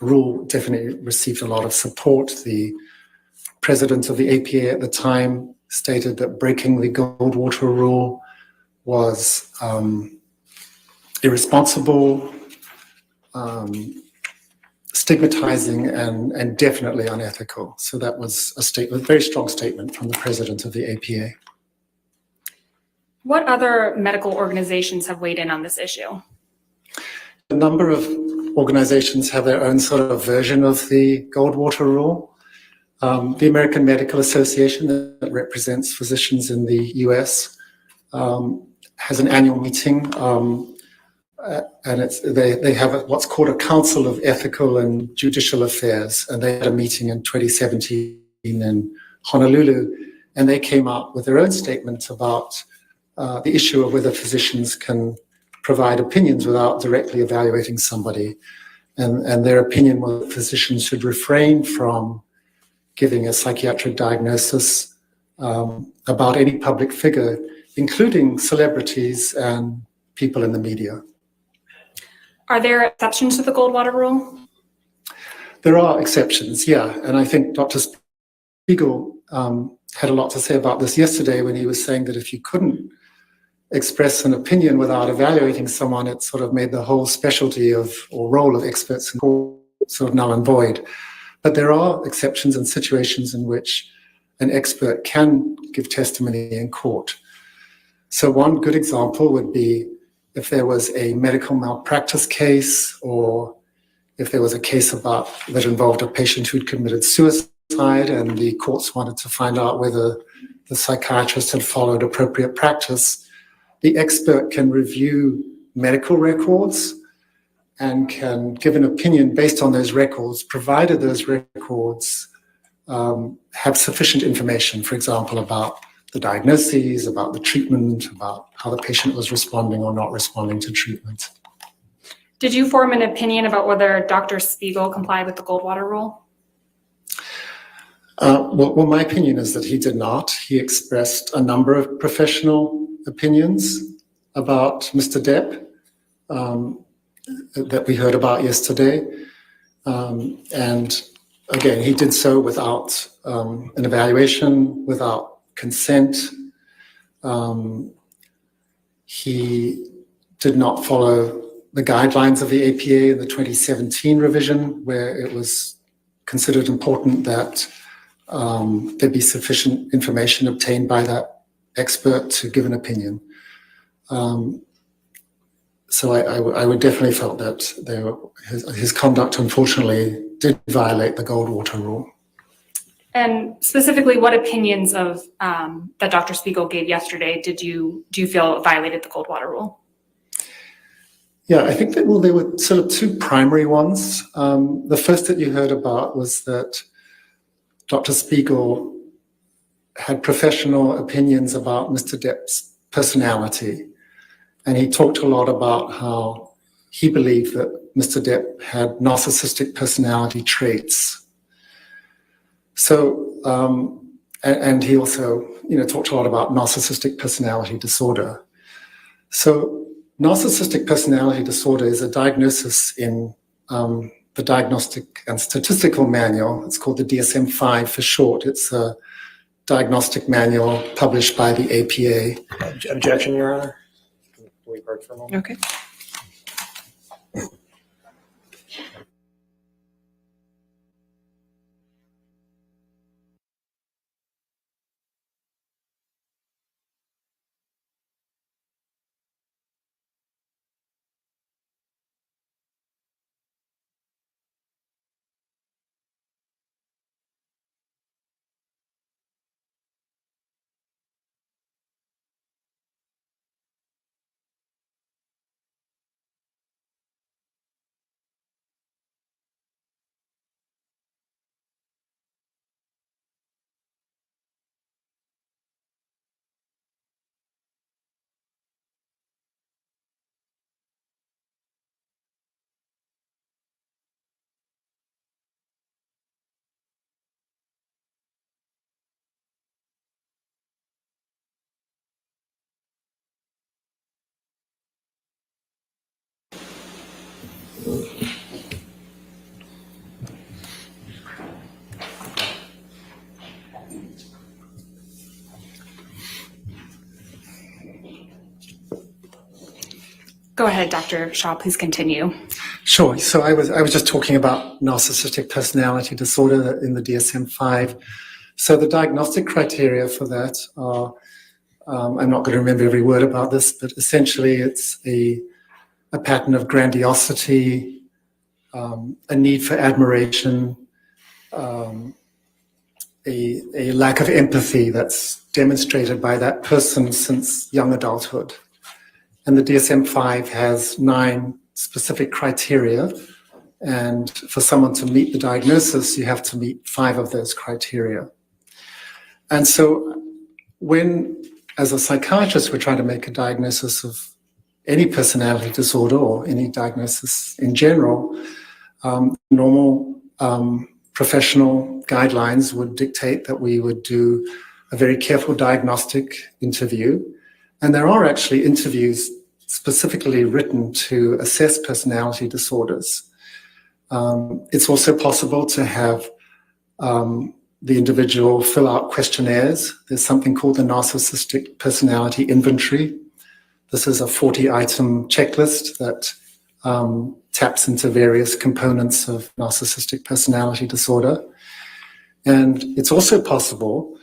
rule definitely received a lot of support. The president of the APA at the time stated that breaking the Goldwater rule was irresponsible, stigmatizing, and definitely unethical. So that was a very strong statement from the president of the APA. What other medical organizations have weighed in on this issue? A number of organizations have their own sort of version of the Goldwater rule. The American Medical Association, that represents physicians in the US, has an annual meeting, and they have what's called a Council of Ethical and Judicial Affairs, and they had a meeting in 2017 in Honolulu, and they came up with their own statement about the issue of whether physicians can provide opinions without directly evaluating somebody. And their opinion was that physicians should refrain from giving a psychiatric diagnosis about any public figure, including celebrities and people in the media. Are there exceptions to the Goldwater rule? There are exceptions, yeah. And I think Dr. Spiegel had a lot to say about this yesterday when he was saying that if you couldn't express an opinion without evaluating someone, it sort of made the whole specialty or role of experts in court sort of null and void. But there are exceptions and situations in which an expert can give testimony in court. So one good example would be if there was a medical malpractice case, or if there was a case that involved a patient who'd committed suicide and the courts wanted to find out whether the psychiatrist had followed appropriate practice. The expert can review medical records and can give an opinion based on those records, provided those records have sufficient information, for example, about the diagnoses, about the treatment, about how the patient was responding or not responding to treatment. Did you form an opinion about whether Dr. Spiegel complied with the Goldwater rule? Well, my opinion is that he did not. He expressed a number of professional opinions about Mr. Depp that we heard about yesterday. And again, he did so without an evaluation, without consent. He did not follow the guidelines of the APA in the 2017 revision, where it was considered important that there be sufficient information obtained by that expert to give an opinion. So I would definitely felt that his conduct, unfortunately, did violate the Goldwater rule. And specifically, what opinions of that Dr. Spiegel gave yesterday do you feel violated the Goldwater rule? Yeah, I think that, well, there were sort of two primary ones. The first that you heard about was that Dr. Spiegel had professional opinions about Mr. Depp's personality. And he talked a lot about how he believed that Mr. Depp had narcissistic personality traits. So, and he also, talked a lot about narcissistic personality disorder. So narcissistic personality disorder is a diagnosis in the Diagnostic and Statistical Manual. It's called the DSM-5 for short. It's a diagnostic manual published by the APA. Objection, Your Honor. We've heard from him. Okay. Go ahead, Dr. Shaw, please continue. Sure. So I was just talking about narcissistic personality disorder in the DSM-5. So the diagnostic criteria for that are, I'm not going to remember every word about this, but essentially it's a pattern of grandiosity, a need for admiration, a lack of empathy that's demonstrated by that person since young adulthood. And the DSM-5 has 9 specific criteria. And for someone to meet the diagnosis, you have to meet 5 of those criteria. And so when, as a psychiatrist, we're trying to make a diagnosis of any personality disorder or any diagnosis in general, normal professional guidelines would dictate that we would do a very careful diagnostic interview. And there are actually interviews specifically written to assess personality disorders. It's also possible to have the individual fill out questionnaires. There's something called the Narcissistic Personality Inventory. This is a 40-item checklist that taps into various components of narcissistic personality disorder. And it's also possible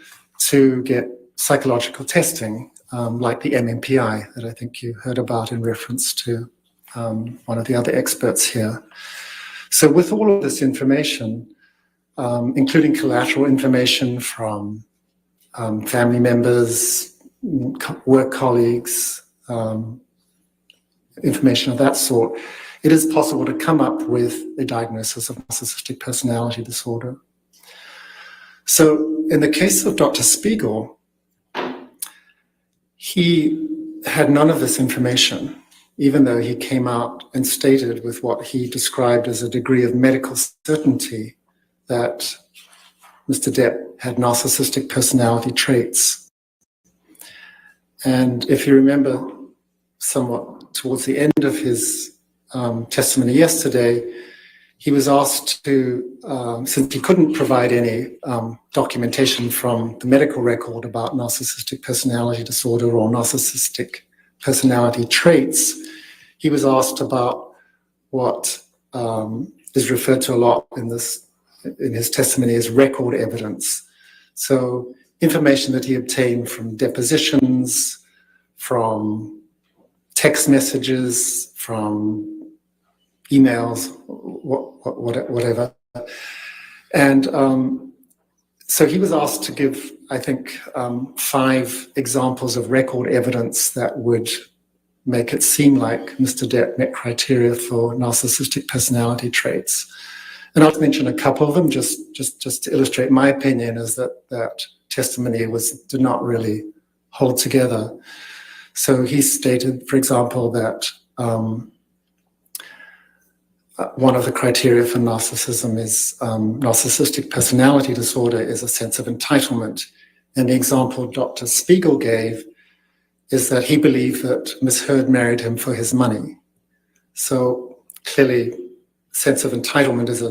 to get psychological testing, like the MMPI that I think you heard about in reference to one of the other experts here. So with all of this information, including collateral information from family members, work colleagues, information of that sort, it is possible to come up with a diagnosis of narcissistic personality disorder. So in the case of Dr. Spiegel, he had none of this information, even though he came out and stated with what he described as a degree of medical certainty that Mr. Depp had narcissistic personality traits. And if you remember somewhat towards the end of his testimony yesterday, he was asked to, since he couldn't provide any documentation from the medical record about narcissistic personality disorder or narcissistic personality traits, he was asked about what is referred to a lot in his testimony as record evidence. So information that he obtained from depositions, from text messages, from emails, whatever. And so he was asked to give, I think, 5 examples of record evidence that would make it seem like Mr. Depp met criteria for narcissistic personality traits. And I'll mention a couple of them just to illustrate my opinion is that testimony did not really hold together. So he stated, for example, that one of the criteria for narcissism is narcissistic personality disorder is a sense of entitlement. And the example Dr. Spiegel gave is that he believed that Ms. Heard married him for his money. So clearly, sense of entitlement is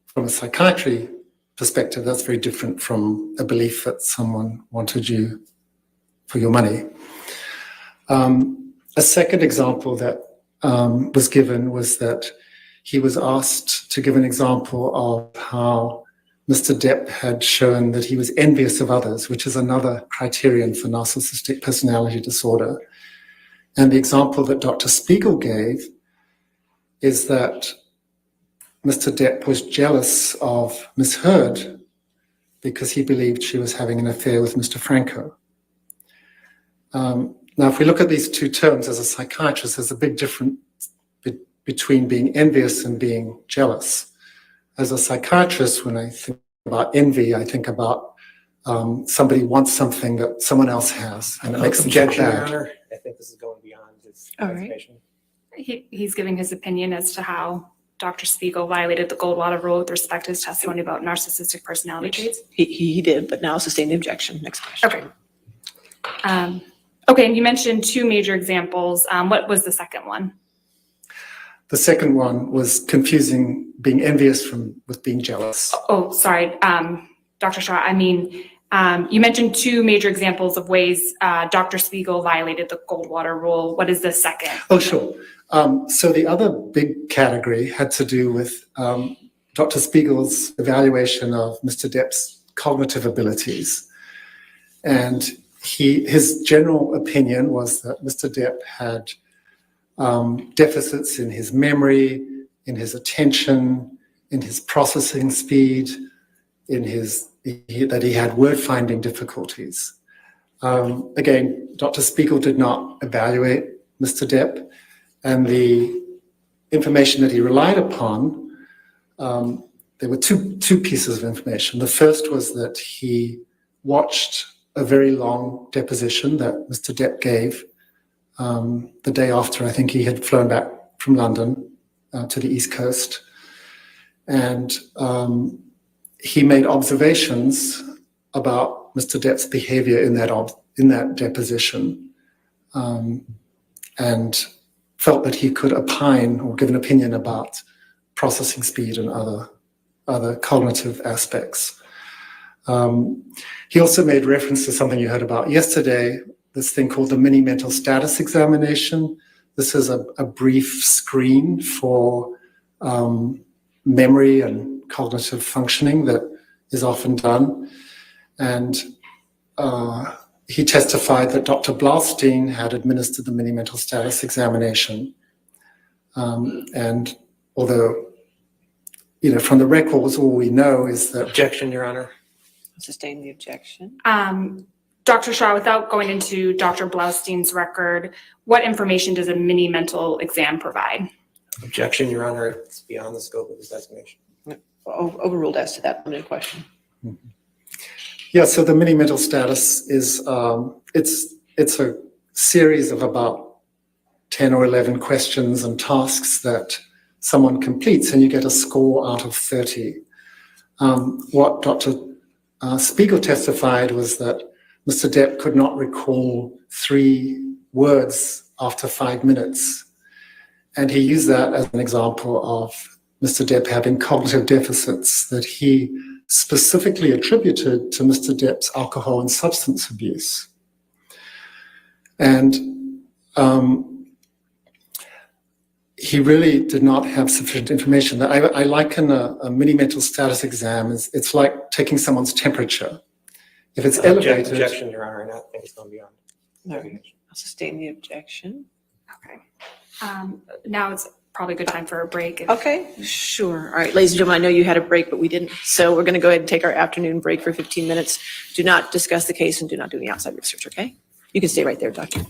from a psychiatry perspective, that's very different from a belief that someone wanted you for your money. A second example that was given was that he was asked to give an example of how Mr. Depp had shown that he was envious of others, which is another criterion for narcissistic personality disorder. And the example that Dr. Spiegel gave is that Mr. Depp was jealous of Ms. Heard because he believed she was having an affair with Mr. Franco. Now, if we look at these 2 terms as a psychiatrist, there's a big difference between being envious and being jealous. As a psychiatrist, when I think about envy, I think about somebody wants something that someone else has, and it makes them feel bad. I think this is going beyond his All right. information. He's giving his opinion as to how Dr. Spiegel violated the Goldwater rule with respect to his testimony about narcissistic personality traits. He did, but now sustained the objection. Next question. Okay. Okay, and you mentioned 2 major examples. What was the second one? The second one was confusing being envious with being jealous. Oh, sorry, Dr. Shaw. I mean, You mentioned two major examples of ways Dr. Spiegel violated the Goldwater rule. What is the second? Oh, sure. So the other big category had to do with Dr. Spiegel's evaluation of Mr. Depp's cognitive abilities. And his general opinion was that Mr. Depp had deficits in his memory, in his attention, in his processing speed, that he had word-finding difficulties. Again, Dr. Spiegel did not evaluate Mr. Depp, and the information that he relied upon, there were two pieces of information. The first was that he watched a very long deposition that Mr. Depp gave the day after I think he had flown back from London to the East Coast. And he made observations about Mr. Depp's behavior in that deposition, and felt that he could opine or give an opinion about processing speed and other cognitive aspects. He also made reference to something you heard about yesterday, this thing called the mini mental status examination. This is a brief screen for memory and cognitive functioning that is often done. And he testified that Dr. Blaustein had administered the mini mental status examination. And although, from the records, all we know is that... Objection, Your Honor. Sustain the objection. Dr. Shaw, without going into Dr. Blaustein's record, what information does a mini mental exam provide? Objection, Your Honor. It's beyond the scope of his designation. Overruled as to that limited question. Yeah, so the mini mental status is, it's a series of about 10 or 11 questions and tasks that someone completes, and you get a score out of 30. What Dr. Spiegel testified was that Mr. Depp could not recall 3 words after 5 minutes. And he used that as an example of Mr. Depp having cognitive deficits that he specifically attributed to Mr. Depp's alcohol and substance abuse. And he really did not have sufficient information. I liken a mini mental status exam as it's like taking someone's temperature. If it's elevated... Objection, Your Honor, and I think it's going beyond. All right. I'll sustain the objection. Okay. Now it's probably a good time for a break. Okay, sure. All right, ladies and gentlemen, I know you had a break, but we didn't. So we're going to go ahead and take our afternoon break for 15 minutes. Do not discuss the case and do not do any outside research, okay? You can stay right there, Doctor.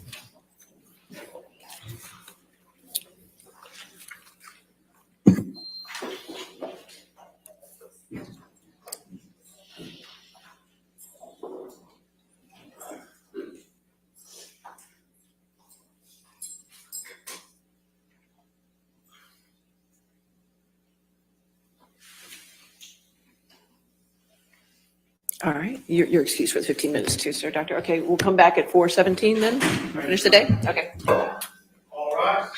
All right, you're excused for the 15 minutes too, sir, Doctor. Okay, we'll come back at 4:17 then, finish the day? Okay. All right.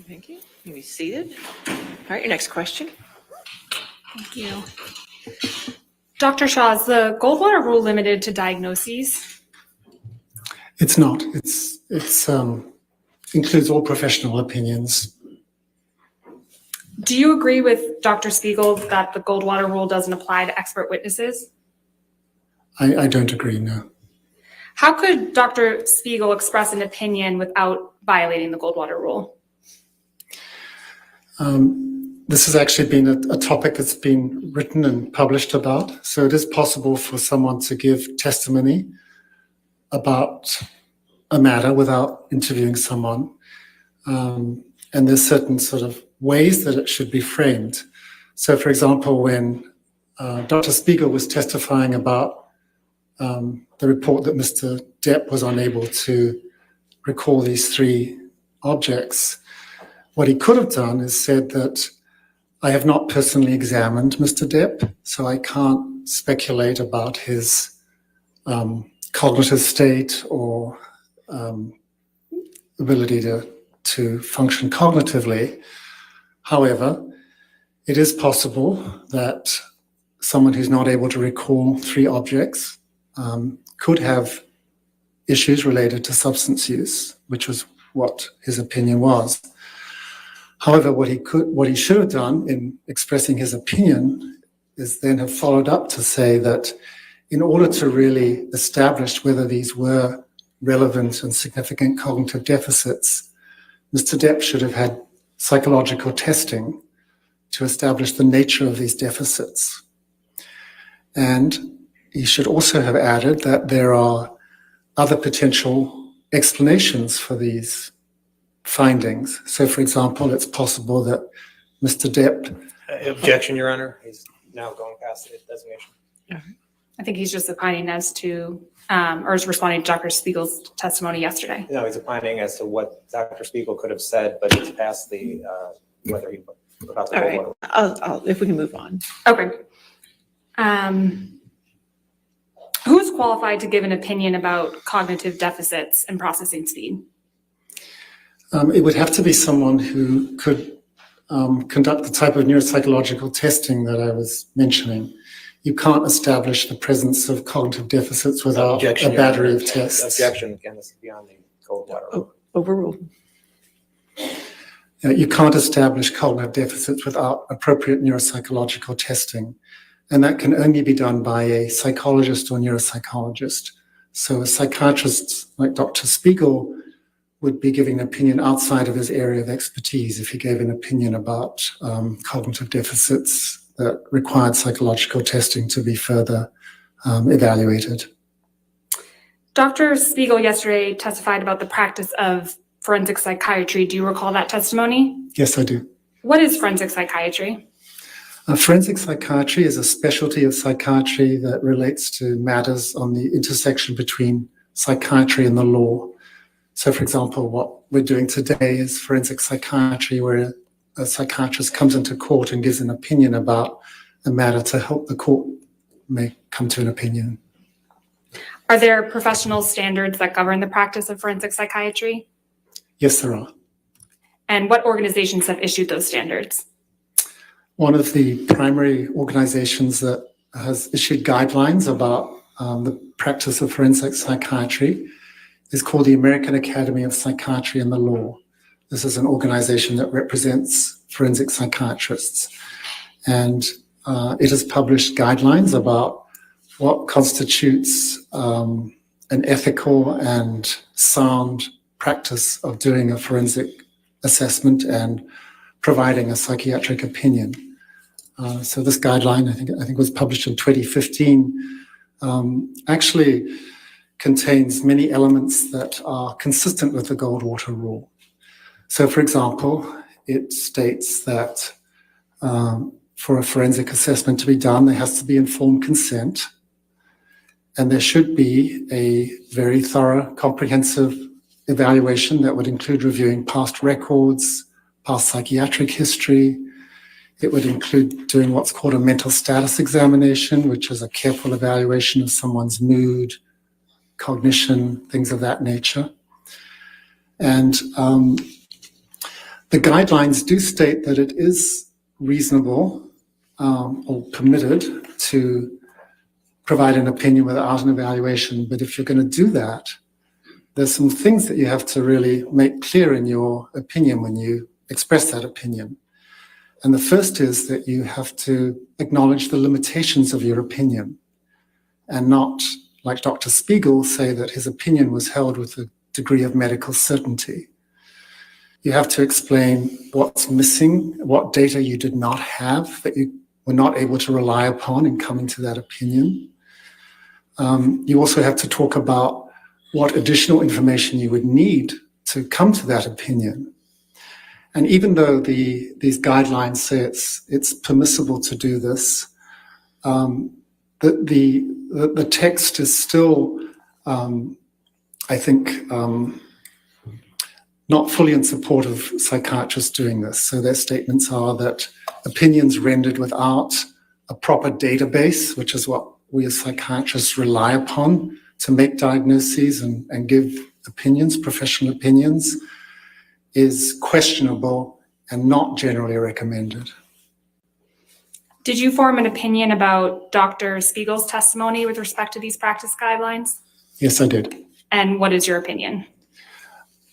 Thank you. You be seated. All right, your next question. Thank you. Dr. Shaw, is the Goldwater rule limited to diagnoses? It's not. It's includes all professional opinions. Do you agree with Dr. Spiegel that the Goldwater rule doesn't apply to expert witnesses? I don't agree, no. How could Dr. Spiegel express an opinion without violating the Goldwater rule? This has actually been a topic that's been written and published about. So it is possible for someone to give testimony about a matter without interviewing someone. And there's certain sort of ways that it should be framed. So for example, when Dr. Spiegel was testifying about the report that Mr. Depp was unable to recall these 3 objects, what he could have done is said that I have not personally examined Mr. Depp, so I can't speculate about his cognitive state or ability to function cognitively. However, it is possible that someone who's not able to recall 3 objects could have issues related to substance use, which was what his opinion was. However, what he should have done in expressing his opinion is then have followed up to say that in order to really establish whether these were relevant and significant cognitive deficits, Mr. Depp should have had psychological testing to establish the nature of these deficits. And he should also have added that there are other potential explanations for these findings. So, for example, it's possible that Mr. Depp... Objection, Your Honor. He's now going past the designation. I think he's just opining as to, or is responding to Dr. Spiegel's testimony yesterday. No, he's opining as to what Dr. Spiegel could have said, but it's past the, whether he, about the All right, Goldwater. if we can move on. Okay. Who is qualified to give an opinion about cognitive deficits and processing speed? It would have to be someone who could conduct the type of neuropsychological testing that I was mentioning. You can't establish the presence of cognitive deficits without Objection, a Your battery Honor. of tests. Objection, again, this is beyond the Goldwater. Overruled. You can't establish cognitive deficits without appropriate neuropsychological testing. And that can only be done by a psychologist or neuropsychologist. So a psychiatrist like Dr. Spiegel would be giving an opinion outside of his area of expertise if he gave an opinion about cognitive deficits that required psychological testing to be further evaluated. Dr. Spiegel yesterday testified about the practice of forensic psychiatry. Do you recall that testimony? Yes, I do. What is forensic psychiatry? Forensic psychiatry is a specialty of psychiatry that relates to matters on the intersection between psychiatry and the law. So, for example, what we're doing today is forensic psychiatry, where a psychiatrist comes into court and gives an opinion about a matter to help the court may come to an opinion. Are there professional standards that govern the practice of forensic psychiatry? Yes, there are. And what organizations have issued those standards? One of the primary organizations that has issued guidelines about the practice of forensic psychiatry is called the American Academy of Psychiatry and the Law. This is an organization that represents forensic psychiatrists. And it has published guidelines about what constitutes an ethical and sound practice of doing a forensic assessment and providing a psychiatric opinion. So this guideline, I think was published in 2015, actually contains many elements that are consistent with the Goldwater Rule. So, for example, it states that for a forensic assessment to be done, there has to be informed consent, and there should be a very thorough, comprehensive evaluation that would include reviewing past records, past psychiatric history. It would include doing what's called a mental status examination, which is a careful evaluation of someone's mood, cognition, things of that nature. And the guidelines do state that it is reasonable or permitted to provide an opinion without an evaluation. But if you're going to do that, there's some things that you have to really make clear in your opinion when you express that opinion. And the first is that you have to acknowledge the limitations of your opinion and not, like Dr. Spiegel, say that his opinion was held with a degree of medical certainty. You have to explain what's missing, what data you did not have that you were not able to rely upon in coming to that opinion. You also have to talk about what additional information you would need to come to that opinion. And even though these guidelines say it's permissible to do this, the text is still, I think, not fully in support of psychiatrists doing this. So their statements are that opinions rendered without a proper database, which is what we as psychiatrists rely upon to make diagnoses and give opinions, professional opinions, is questionable and not generally recommended. Did you form an opinion about Dr. Spiegel's testimony with respect to these practice guidelines? Yes, I did. And what is your opinion?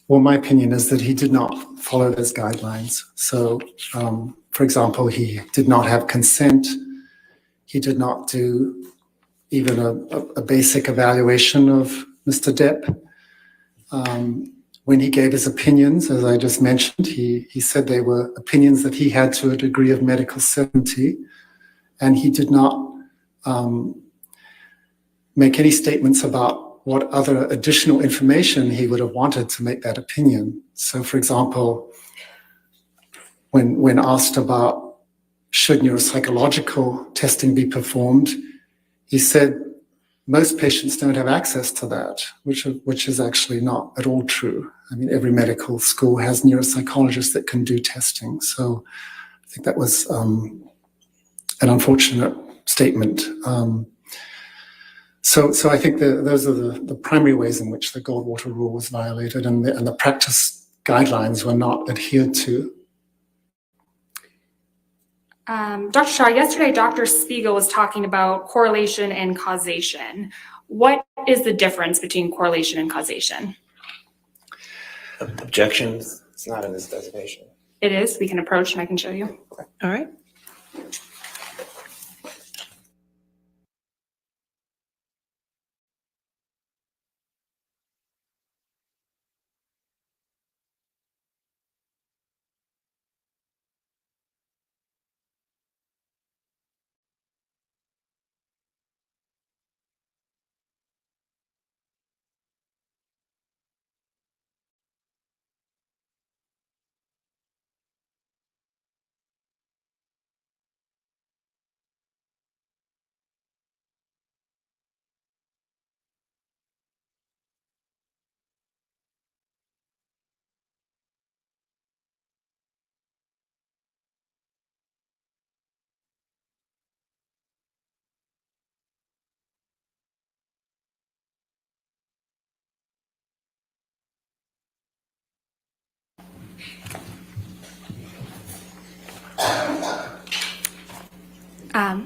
Well, my opinion is that he did not follow those guidelines. So, for example, he did not have consent. He did not do even a basic evaluation of Mr. Depp. When he gave his opinions, as I just mentioned, he said they were opinions that he had to a degree of medical certainty, and he did not make any statements about what other additional information he would have wanted to make that opinion. So, for example, when asked about should neuropsychological testing be performed, he said most patients don't have access to that, which is actually not at all true. I mean, every medical school has neuropsychologists that can do testing. So I think that was an unfortunate statement. So I think those are the primary ways in which the Goldwater Rule was violated, and the practice guidelines were not adhered to. Dr. Shaw, yesterday Dr. Spiegel was talking about correlation and causation. What is the difference between correlation and causation? Objections? It's not in this designation. It is. We can approach and I can show you. All right.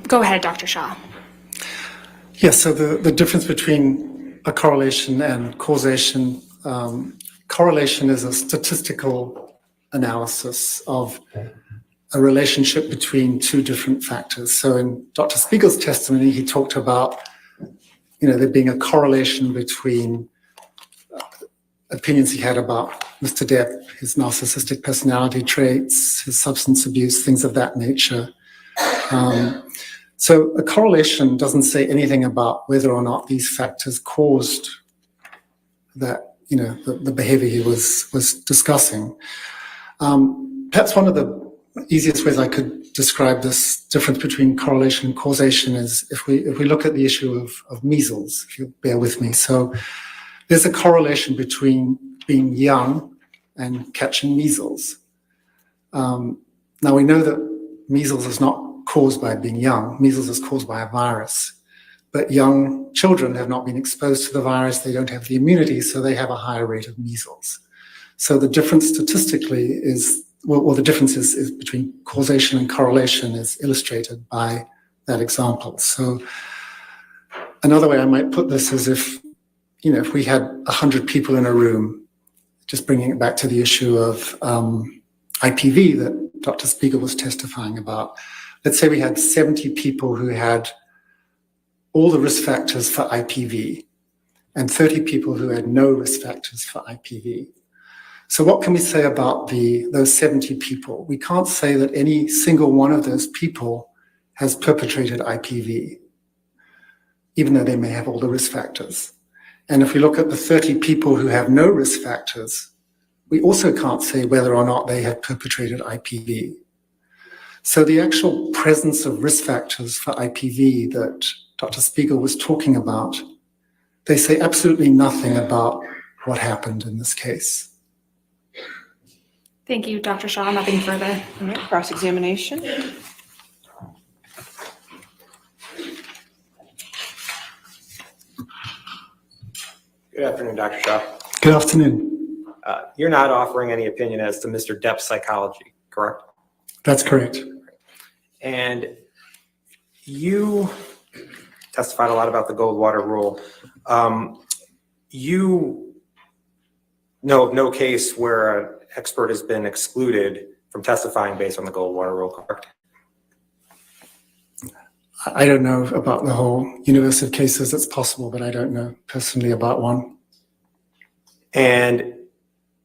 Go ahead, Dr. Shaw. Yes, so the difference between a correlation and causation, correlation is a statistical analysis of a relationship between two different factors. So in Dr. Spiegel's testimony, he talked about, there being a correlation between opinions he had about Mr. Depp, his narcissistic personality traits, his substance abuse, things of that nature. So a correlation doesn't say anything about whether or not these factors caused that, the behavior he was discussing. Perhaps one of the easiest ways I could describe this difference between correlation and causation is if we look at the issue of measles, if you bear with me. So there's a correlation between being young and catching measles. Now we know that measles is not caused by being young. Measles is caused by a virus. But young children have not been exposed to the virus. They don't have the immunity, so they have a higher rate of measles. So the difference statistically is, the difference is between causation and correlation is illustrated by that example. So another way I might put this is if we had 100 people in a room, just bringing it back to the issue of IPV that Dr. Spiegel was testifying about. Let's say we had 70 people who had all the risk factors for IPV and 30 people who had no risk factors for IPV. So what can we say about those 70 people? We can't say that any single one of those people has perpetrated IPV, even though they may have all the risk factors. And if we look at the 30 people who have no risk factors, we also can't say whether or not they have perpetrated IPV. So the actual presence of risk factors for IPV that Dr. Spiegel was talking about, they say absolutely nothing about what happened in this case. Thank you, Dr. Shaw. Nothing further. All right, cross-examination. Good afternoon, Dr. Shaw. Good afternoon. You're not offering any opinion as to Mr. Depp's psychology, correct? That's correct. And you testified a lot about the Goldwater rule. You know of no case where an expert has been excluded from testifying based on the Goldwater rule, correct? I don't know about the whole universe of cases. It's possible, but I don't know personally about one. And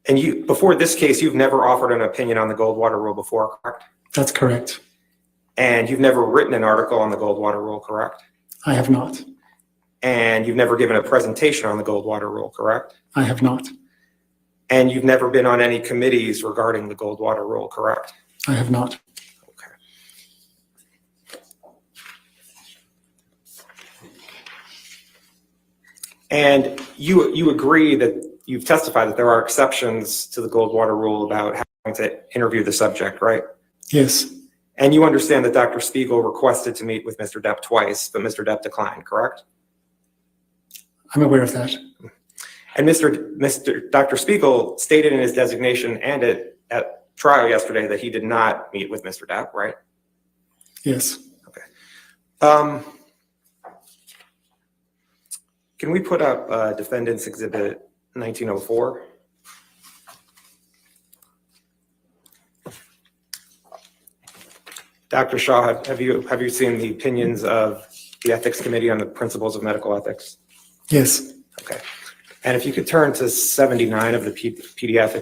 you, before this case, you've never offered an opinion on the Goldwater rule before, correct? That's correct. And you've never written an article on the Goldwater rule, correct? I have not. And you've never given a presentation on the Goldwater rule, correct? I have not. And you've never been on any committees regarding the Goldwater rule, correct? I have not. And you agree that you've testified that there are exceptions to the Goldwater rule about having to interview the subject, right? Yes. And you understand that Dr. Spiegel requested to meet with Mr. Depp twice, but Mr. Depp declined, correct? I'm aware of that. And Dr. Spiegel stated in his designation and at trial yesterday that he did not meet with Mr. Depp, right? Yes. Okay. Can we put up Defendant's Exhibit 1904? Dr. Shaw, have you seen the opinions of the Ethics Committee on the Principles of Medical Ethics? Yes. Okay. And if you could turn to 79 of the PDF,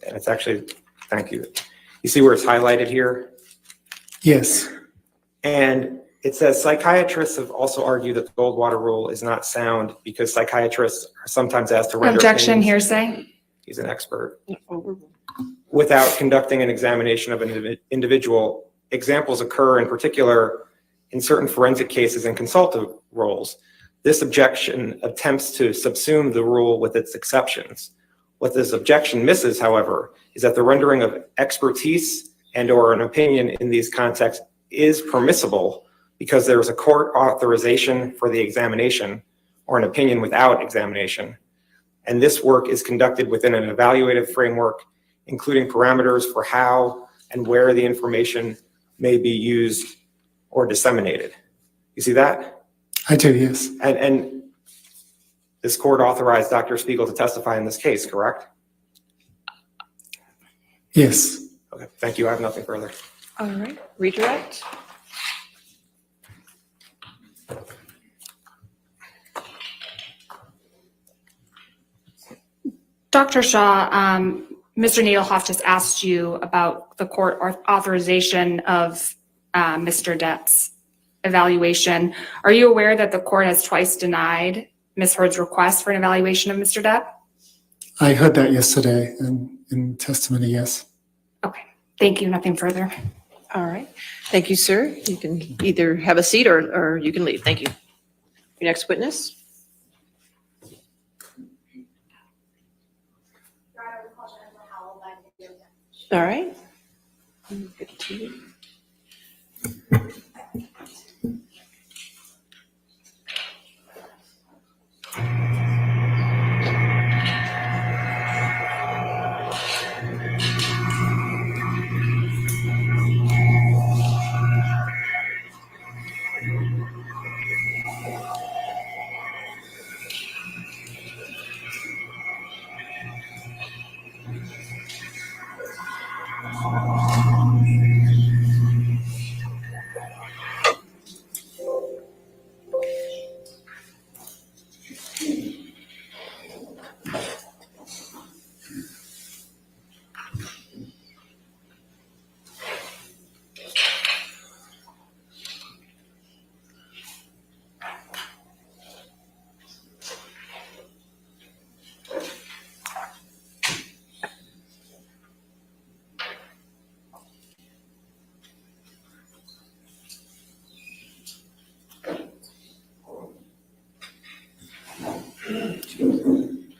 it's actually, thank you. You see where it's highlighted here? Yes. And it says psychiatrists have also argued that the Goldwater rule is not sound because psychiatrists are sometimes asked to render Objection, opinions. hearsay. He's an expert. Without conducting an examination of an individual. Examples occur in particular in certain forensic cases and consultative roles. This objection attempts to subsume the rule with its exceptions. What this objection misses, however, is that the rendering of expertise and or an opinion in these contexts is permissible because there is a court authorization for the examination or an opinion without examination. And this work is conducted within an evaluative framework, including parameters for how and where the information may be used or disseminated. You see that? I do, yes. And this court authorized Dr. Spiegel to testify in this case, correct? Yes. Okay. Okay, thank you. I have nothing further. All right, redirect. Dr. Shaw, Mr. Nadelhoff just asked you about the court authorization of Mr. Depp's evaluation. Are you aware that the court has twice denied Ms. Heard's request for an evaluation of Mr. Depp? I heard that yesterday in testimony, yes. Okay, thank you. Nothing further. All right. Thank you, sir. You can either have a seat or you can leave. Thank you. Your next witness. All right. Good to you.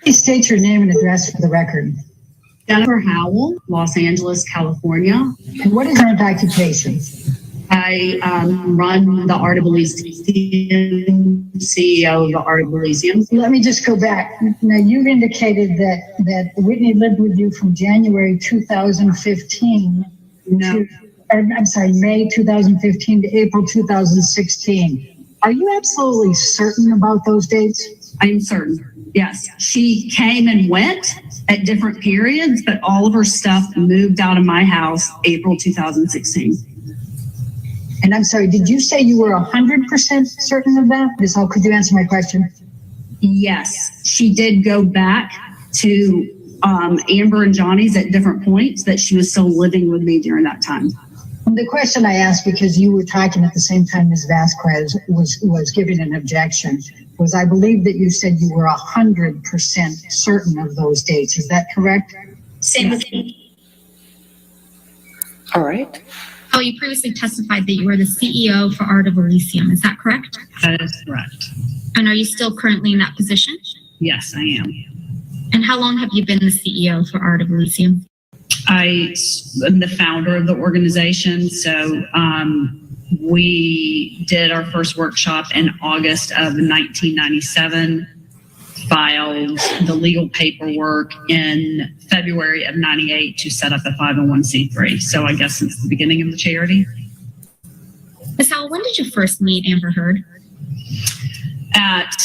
Please state your name and address for the record. Jennifer Howell, Los Angeles, California. And what is your occupation? I run the Art of Elysium, CEO of the Art of Elysium. Let me just go back. Now, you've indicated that Whitney lived with you from January 2015 No. May 2015 to April 2016. Are you absolutely certain about those dates? I'm certain. Yes. She came and went at different periods, but all of her stuff moved out of my house April 2016. And I'm sorry, did you say you were 100% certain of that? Could you answer my question? Yes. She did go back to Amber and Johnny's at different points, that she was still living with me during that time. The question I asked, because you were talking at the same time Ms. Vasquez was giving an objection, was I believe that you said you were 100% certain of those dates. Is that correct? Same with me. All right. Oh, you previously testified that you were the CEO for Art of Elysium. Is that correct? That is correct. And are you still currently in that position? Yes, I am. And how long have you been the CEO for Art of Elysium? I am the founder of the organization. So we did our first workshop in August of 1997, filed the legal paperwork in February of 98 to set up a 501c3. So I guess since the beginning of the charity. Ms. Howell, when did you first meet Amber Heard? At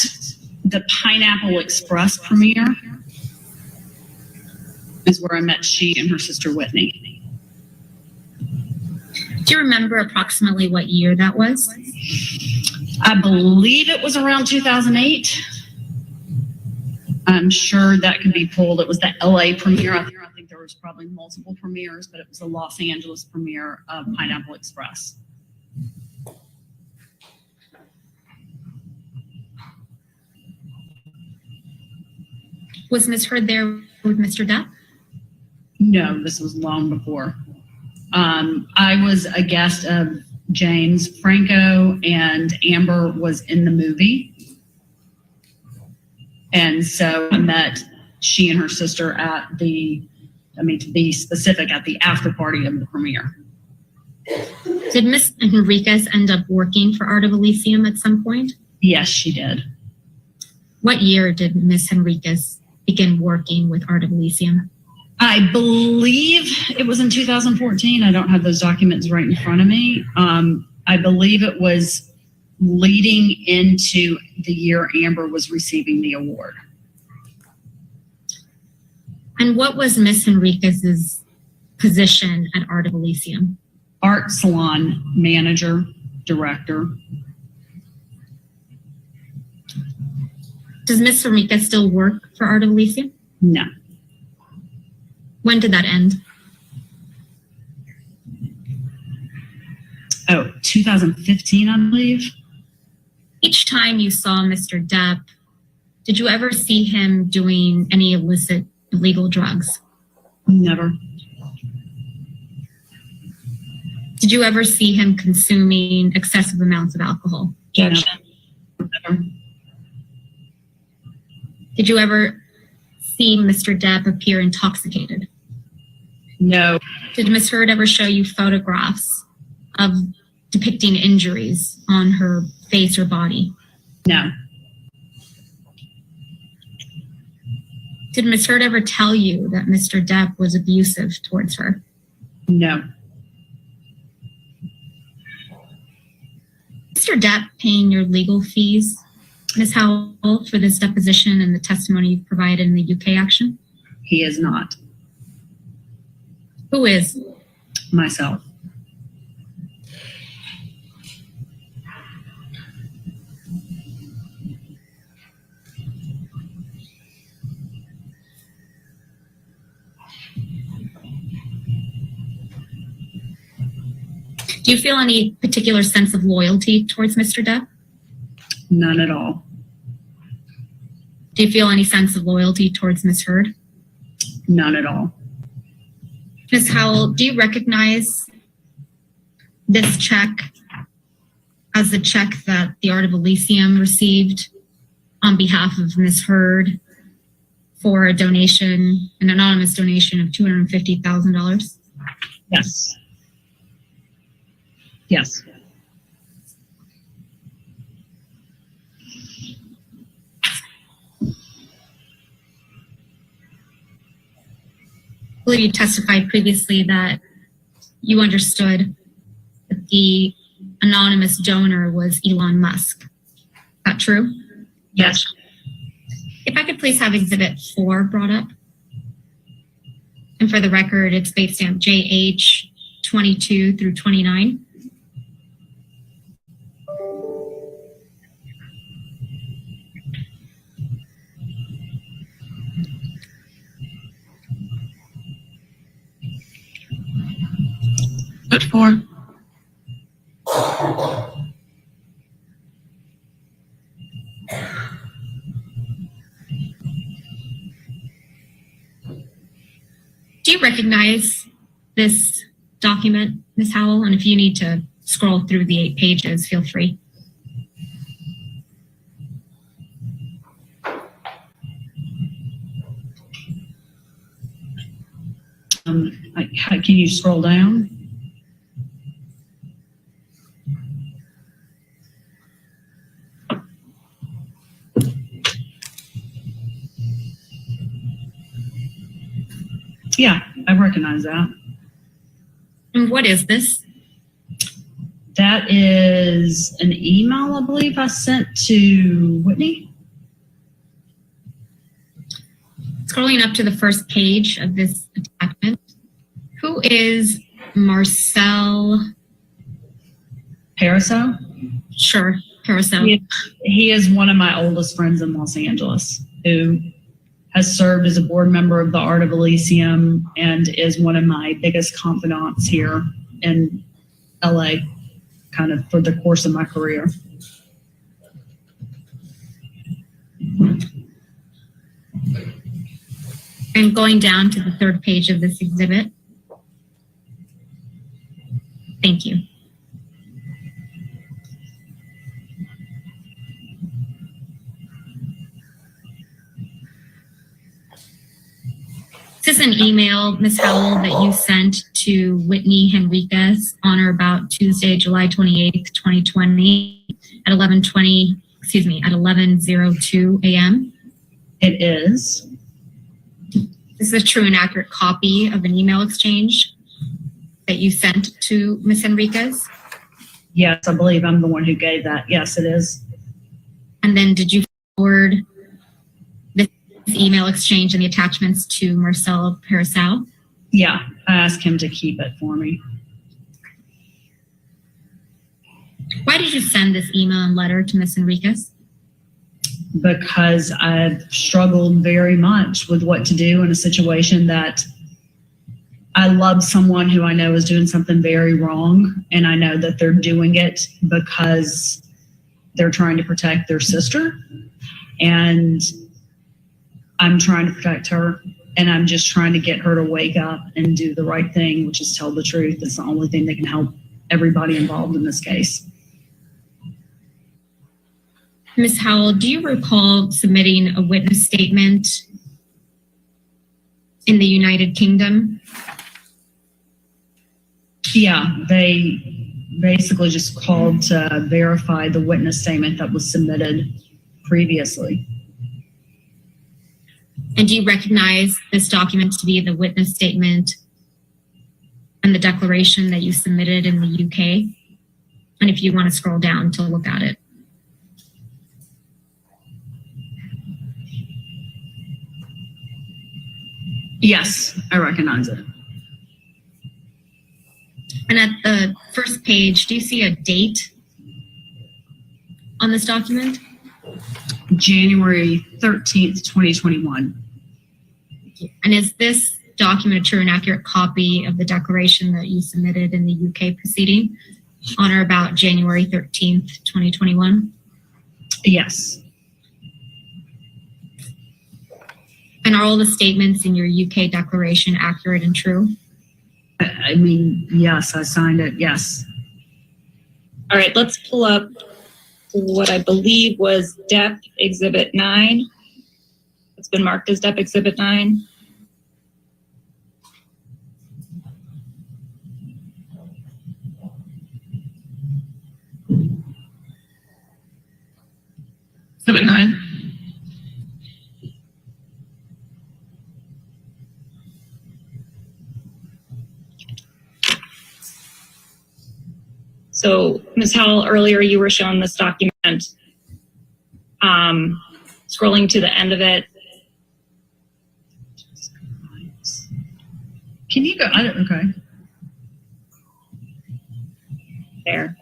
the Pineapple Express premiere is where I met she and her sister Whitney. Do you remember approximately what year that was? I believe it was around 2008. I'm sure that could be pulled. It was the LA premiere. I think there was probably multiple premieres, but it was the Los Angeles premiere of Pineapple Express. Was Ms. Heard there with Mr. Depp? No, this was long before. I was a guest of James Franco, and Amber was in the movie. And so I met she and her sister at to be specific, at the after party of the premiere. Did Ms. Enriquez end up working for Art of Elysium at some point? Yes, she did. What year did Ms. Enriquez begin working with Art of Elysium? I believe it was in 2014. I don't have those documents right in front of me. I believe it was leading into the year Amber was receiving the award. And what was Ms. Enriquez's position at Art of Elysium? Art salon manager, director. Does Ms. Enriquez still work for Art of Elysium? No. When did that end? Oh, 2015, I believe. Each time you saw Mr. Depp, did you ever see him doing any illicit, illegal drugs? Never. Did you ever see him consuming excessive amounts of alcohol? Never. Never. Did you ever see Mr. Depp appear intoxicated? No. Did Ms. Heard ever show you photographs of depicting injuries on her face or body? No. Did Ms. Heard ever tell you that Mr. Depp was abusive towards her? No. Mr. Depp paying your legal fees, Ms. Howell, for this deposition and the testimony you've provided in the UK action? He is not. Who is? Myself. Do you feel any particular sense of loyalty towards Mr. Depp? None at all. Do you feel any sense of loyalty towards Ms. Heard? None at all. Ms. Howell, do you recognize this check as the check that the Art of Elysium received on behalf of Ms. Heard for a donation, an anonymous donation of $250,000? Yes. Yes. I believe you testified previously that you understood that the anonymous donor was Elon Musk. Is that true? Yes. If I could please have Exhibit 4 brought up. And for the record, it's base stamp JH 22 through 29. What for? Do you recognize this document, Ms. Howell? And if you need to scroll through the 8 pages, feel free. Can you scroll down? Yeah, I recognize that. And what is this? That is an email, I believe, I sent to Whitney. Scrolling up to the first page of this attachment, who is Marcel Pariseau? Sure, Pariseau. He is one of my oldest friends in Los Angeles who has served as a board member of the Art of Elysium and is one of my biggest confidants here in LA, kind of for the course of my career. And going down to the 3rd page of this exhibit. Thank you. This is an email, Ms. Howell, that you sent to Whitney Henriquez on or about Tuesday, July 28th, 2020 at 11:02 a.m. It is. This is a true and accurate copy of an email exchange that you sent to Ms. Henriquez? Yes, I believe I'm the one who gave that. Yes, it is. And then did you forward this email exchange and the attachments to Marcel Pariseau? Yeah, I asked him to keep it for me. Why did you send this email and letter to Ms. Enriquez? Because I've struggled very much with what to do in a situation that I love someone who I know is doing something very wrong, and I know that they're doing it because they're trying to protect their sister, and I'm trying to protect her, and I'm just trying to get her to wake up and do the right thing, which is tell the truth. It's the only thing that can help everybody involved in this case. Ms. Howell, do you recall submitting a witness statement in the United Kingdom? Yeah, they basically just called to verify the witness statement that was submitted previously. And do you recognize this document to be the witness statement and the declaration that you submitted in the UK? And if you want to scroll down to look at it. Yes, I recognize it. And at the first page, do you see a date on this document? January 13th, 2021. And is this document a true and accurate copy of the declaration that you submitted in the UK proceeding on or about January 13th, 2021? Yes. And are all the statements in your UK declaration accurate and true? I mean, yes, I signed it, yes. All right, let's pull up what I believe was Depp Exhibit 9. It's been marked as Depp Exhibit 9. Exhibit 9. So, Ms. Howell, earlier you were shown this document. Scrolling to the end of it. Can you go? Okay. There.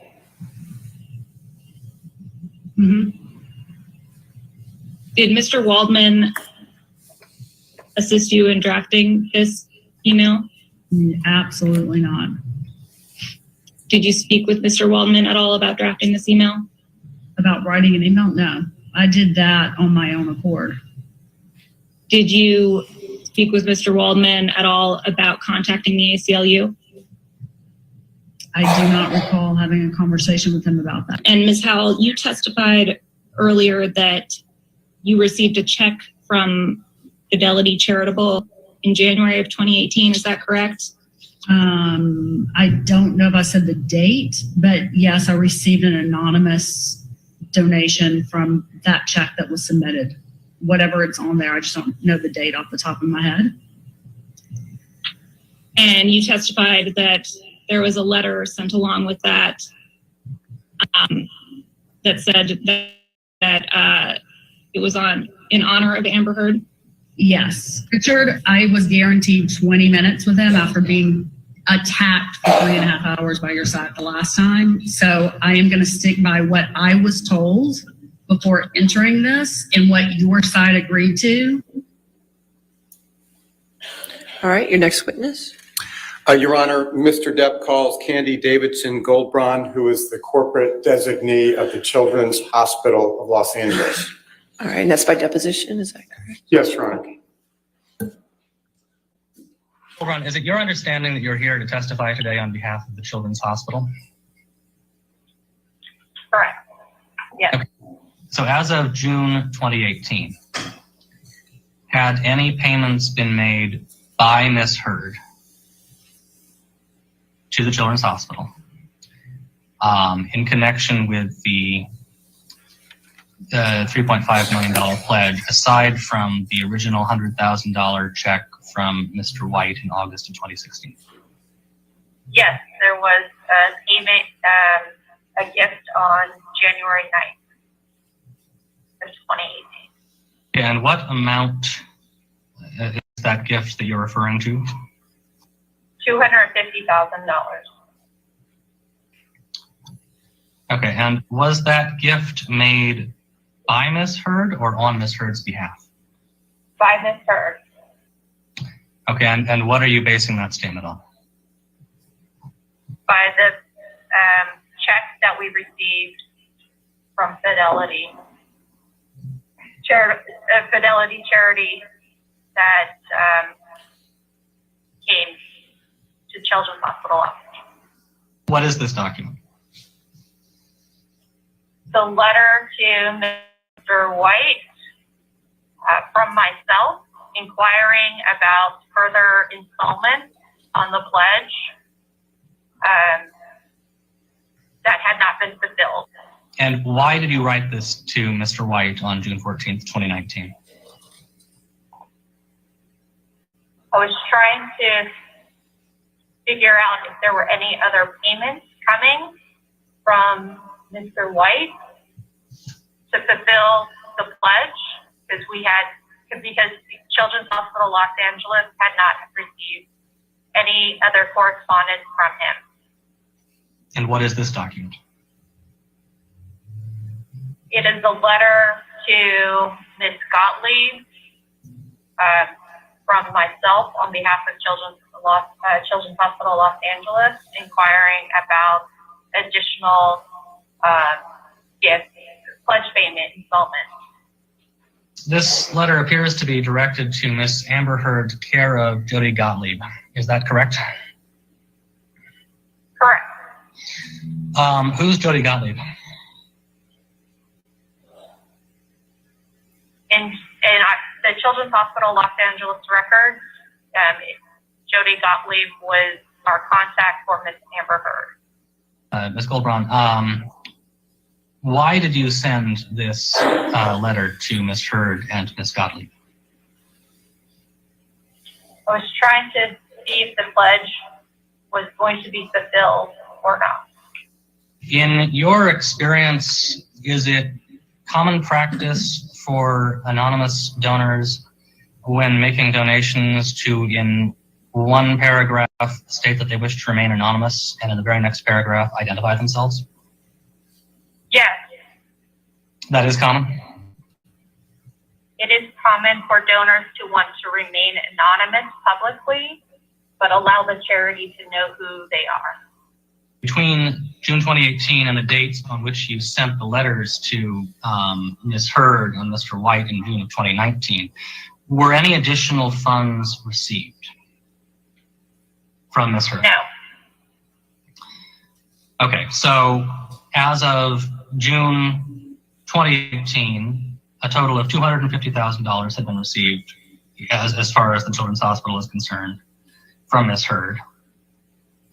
Did Mr. Waldman assist you in drafting this email? Absolutely not. Did you speak with Mr. Waldman at all about drafting this email? About writing an email? No. I did that on my own accord. Did you speak with Mr. Waldman at all about contacting the ACLU? I do not recall having a conversation with him about that. And Ms. Howell, you testified earlier that you received a check from Fidelity Charitable in January of 2018. Is that correct? I don't know if I said the date, but yes, I received an anonymous donation from that check that was submitted. Whatever it's on there, I just don't know the date off the top of my head. And you testified that there was a letter sent along with that that said that it was in honor of Amber Heard? Yes. Richard, I was guaranteed 20 minutes with him after being attacked for 3.5 hours by your side the last time. So I am going to stick by what I was told before entering this and what your side agreed to. All right, your next witness. Your Honor, Mr. Depp calls Candy Davidson Goldbraun, who is the corporate designee of the Children's Hospital of Los Angeles. All right, and that's by deposition, is that correct? Yes, Your Honor. Goldbraun, is it your understanding that you're here to testify today on behalf of the Children's Hospital? Correct. Yes. Okay. So as of June 2018, had any payments been made by Ms. Heard to the Children's Hospital in connection with the $3.5 million pledge, aside from the original $100,000 check from Mr. White in August of 2016? Yes, there was an email, a gift on January 9th of 2018. And what amount is that gift that you're referring to? $250,000. Okay, and was that gift made by Ms. Heard or on Ms. Heard's behalf? By Ms. Heard. Okay, and what are you basing that statement on? By the check that we received from Fidelity. Fidelity Charity that came to Children's Hospital office. What is this document? The letter to Mr. White from myself inquiring about further installments on the pledge that had not been fulfilled. And why did you write this to Mr. White on June 14th, 2019? I was trying to figure out if there were any other payments coming from Mr. White to fulfill the pledge, because Children's Hospital Los Angeles had not received any other correspondence from him. And what is this document? It is a letter to Ms. Gottlieb from myself on behalf of Children's Hospital Los Angeles, inquiring about additional pledge payment installments. This letter appears to be directed to Miss Amber Heard, care of Jody Gottlieb. Is that correct? Correct. Who's Jody Gottlieb? In the Children's Hospital Los Angeles records, Jody Gottlieb was our contact for Miss Amber Heard. Ms. Goldbraun, why did you send this letter to Ms. Heard and Ms. Gottlieb? I was trying to see if the pledge was going to be fulfilled or not. In your experience, is it common practice for anonymous donors when making donations to, in one paragraph, state that they wish to remain anonymous, and in the very next paragraph, identify themselves? Yes, That is common? it is common for donors to want to remain anonymous publicly, but allow the charity to know who they are. Between June 2018 and the dates on which you sent the letters to Ms. Heard and Mr. White in June of 2019, were any additional funds received from Ms. Heard? No. Okay, so as of June 2018, a total of $250,000 had been received as far as the Children's Hospital is concerned from Ms. Heard.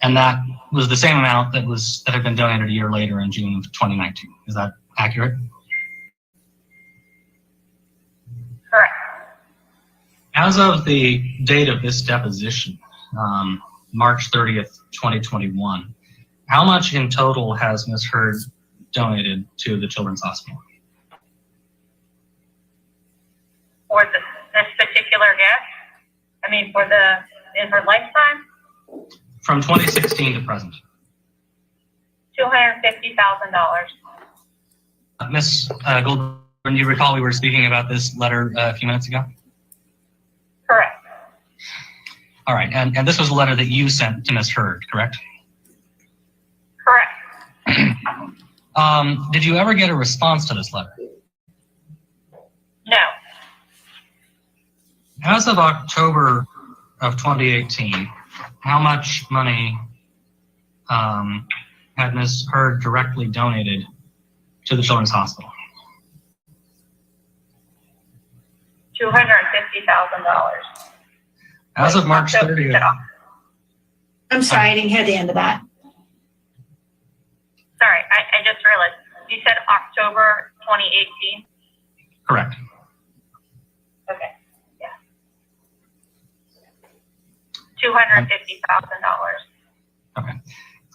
And that was the same amount that had been donated a year later in June of 2019. Is that accurate? Correct. As of the date of this deposition, March 30th, 2021, how much in total has Ms. Heard donated to the Children's Hospital? For this particular gift? In her lifetime? From 2016 to present. $250,000. Ms. Goldberg, do you recall we were speaking about this letter a few minutes ago? Correct. All right, and this was a letter that you sent to Ms. Heard, correct? Correct. Did you ever get a response to this letter? No. As of October of 2018, how much money had Ms. Heard directly donated to the Children's Hospital? $250,000. As of March 30th. I'm sorry, I didn't hear the end of that. Sorry, I just realized. You said October 2018? Correct. Okay, yeah. $250,000. Okay.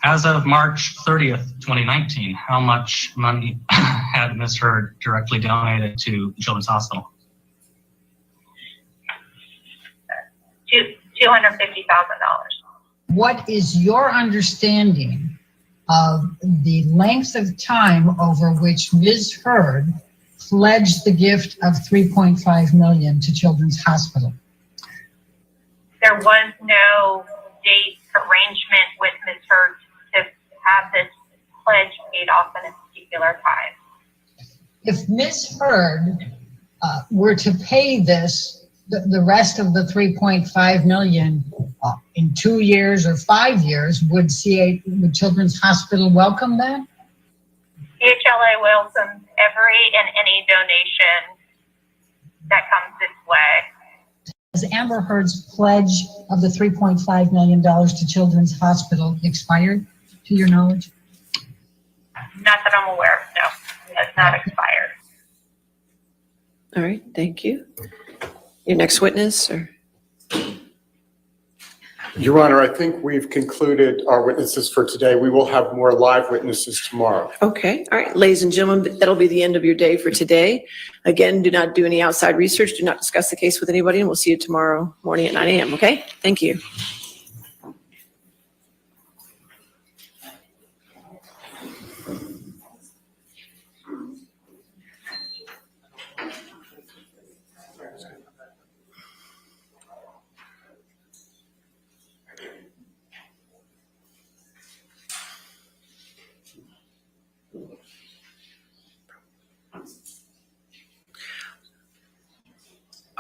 As of March 30th, 2019, how much money had Ms. Heard directly donated to the Children's Hospital? $250,000. what is your understanding of the length of time over which Ms. Heard pledged the gift of $3.5 million to Children's Hospital? There was no date arrangement with Ms. Heard to have this pledge paid off in a particular time. If Ms. Heard were to pay this, the rest of the $3.5 million in 2 years or 5 years, would Children's Hospital welcome that? CHLA welcomes every and any donation that comes its way. Has Amber Heard's pledge of the $3.5 million to Children's Hospital expired, to your knowledge? Not that I'm aware of, no. It has not expired. All right, thank you. Your next witness, or? Your Honor, I think we've concluded our witnesses for today. We will have more live witnesses tomorrow. Okay, all right, ladies and gentlemen, that'll be the end of your day for today. Again, do not do any outside research, do not discuss the case with anybody, and we'll see you tomorrow morning at 9 a.m., okay? Thank you.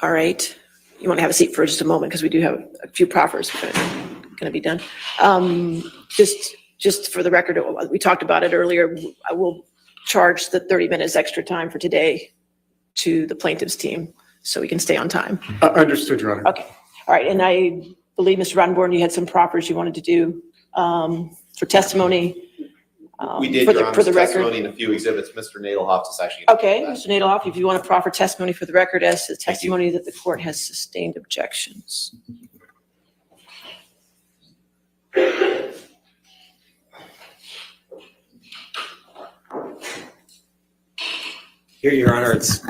All right, you want to have a seat for just a moment because we do have a few proffers going to be done. Just for the record, we talked about it earlier. I will charge the 30 minutes extra time for today to the plaintiff's team so we can stay on time. Understood, Your Honor. Okay, all right, and I believe, Mr. Rodenborn, you had some proffers you wanted to do for testimony. We did, for Your the, Honor, for the record. testimony in a few exhibits. Mr. Nadelhoff is actually. Okay, Mr. Nadelhoff, if you want to proffer testimony for the record as to the testimony that the court has sustained objections. Here, Your Honor, it's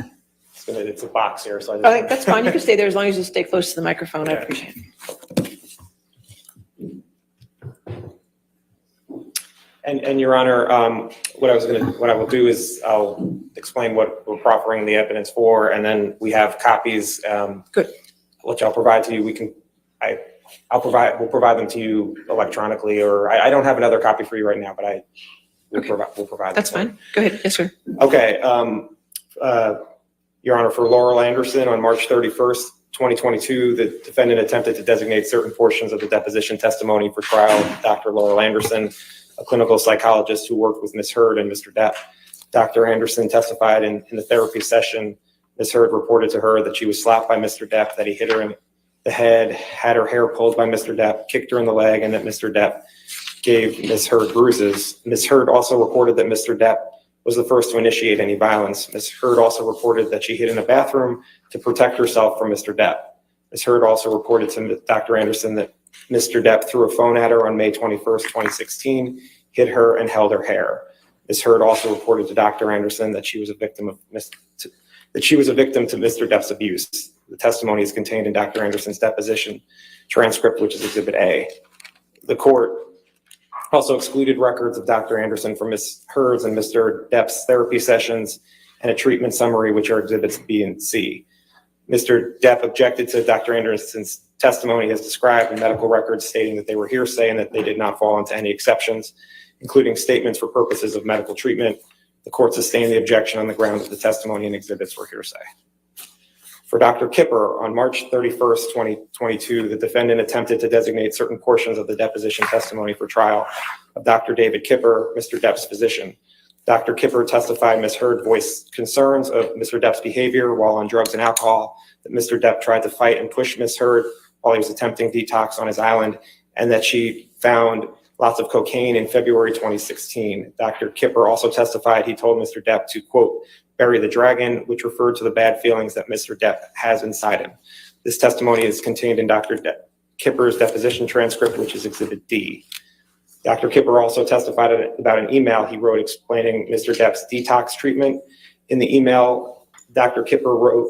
a box here, so I just. Okay, that's fine. You can stay there as long as you stay close to the microphone. I appreciate it. And Your Honor, what I will do is I'll explain what we're proffering the evidence for, and then we have copies. Good. Which I'll provide to you. We'll provide them to you electronically, or I don't have another copy for you right now, but we'll provide. That's fine. Go ahead. Yes, sir. Okay. Your Honor, for Laurel Anderson, on March 31st, 2022, the defendant attempted to designate certain portions of the deposition testimony for trial of Dr. Laurel Anderson, a clinical psychologist who worked with Ms. Heard and Mr. Depp. Dr. Anderson testified in the therapy session. Ms. Heard reported to her that she was slapped by Mr. Depp, that he hit her in the head, had her hair pulled by Mr. Depp, kicked her in the leg, and that Mr. Depp gave Ms. Heard bruises. Ms. Heard also reported that Mr. Depp was the first to initiate any violence. Ms. Heard also reported that she hid in a bathroom to protect herself from Mr. Depp. Ms. Heard also reported to Dr. Anderson that Mr. Depp threw a phone at her on May 21st, 2016, hit her and held her hair. Ms. Heard also reported to Dr. Anderson that she was a victim to Mr. Depp's abuse. The testimony is contained in Dr. Anderson's deposition transcript, which is Exhibit A. The court also excluded records of Dr. Anderson from Ms. Heard's and Mr. Depp's therapy sessions and a treatment summary, which are Exhibits B and C. Mr. Depp objected to Dr. Anderson's testimony as described in medical records, stating that they were hearsay and that they did not fall into any exceptions, including statements for purposes of medical treatment. The court sustained the objection on the grounds that the testimony and exhibits were hearsay. For Dr. Kipper, on March 31st, 2022, the defendant attempted to designate certain portions of the deposition testimony for trial of Dr. David Kipper, Mr. Depp's physician. Dr. Kipper testified Ms. Heard voiced concerns of Mr. Depp's behavior while on drugs and alcohol, that Mr. Depp tried to fight and push Ms. Heard while he was attempting detox on his island, and that she found lots of cocaine in February 2016. Dr. Kipper also testified he told Mr. Depp to, quote, bury the dragon, which referred to the bad feelings that Mr. Depp has inside him. This testimony is contained in Dr. Kipper's deposition transcript, which is Exhibit D. Dr. Kipper also testified about an email he wrote explaining Mr. Depp's detox treatment. In the email, Dr. Kipper wrote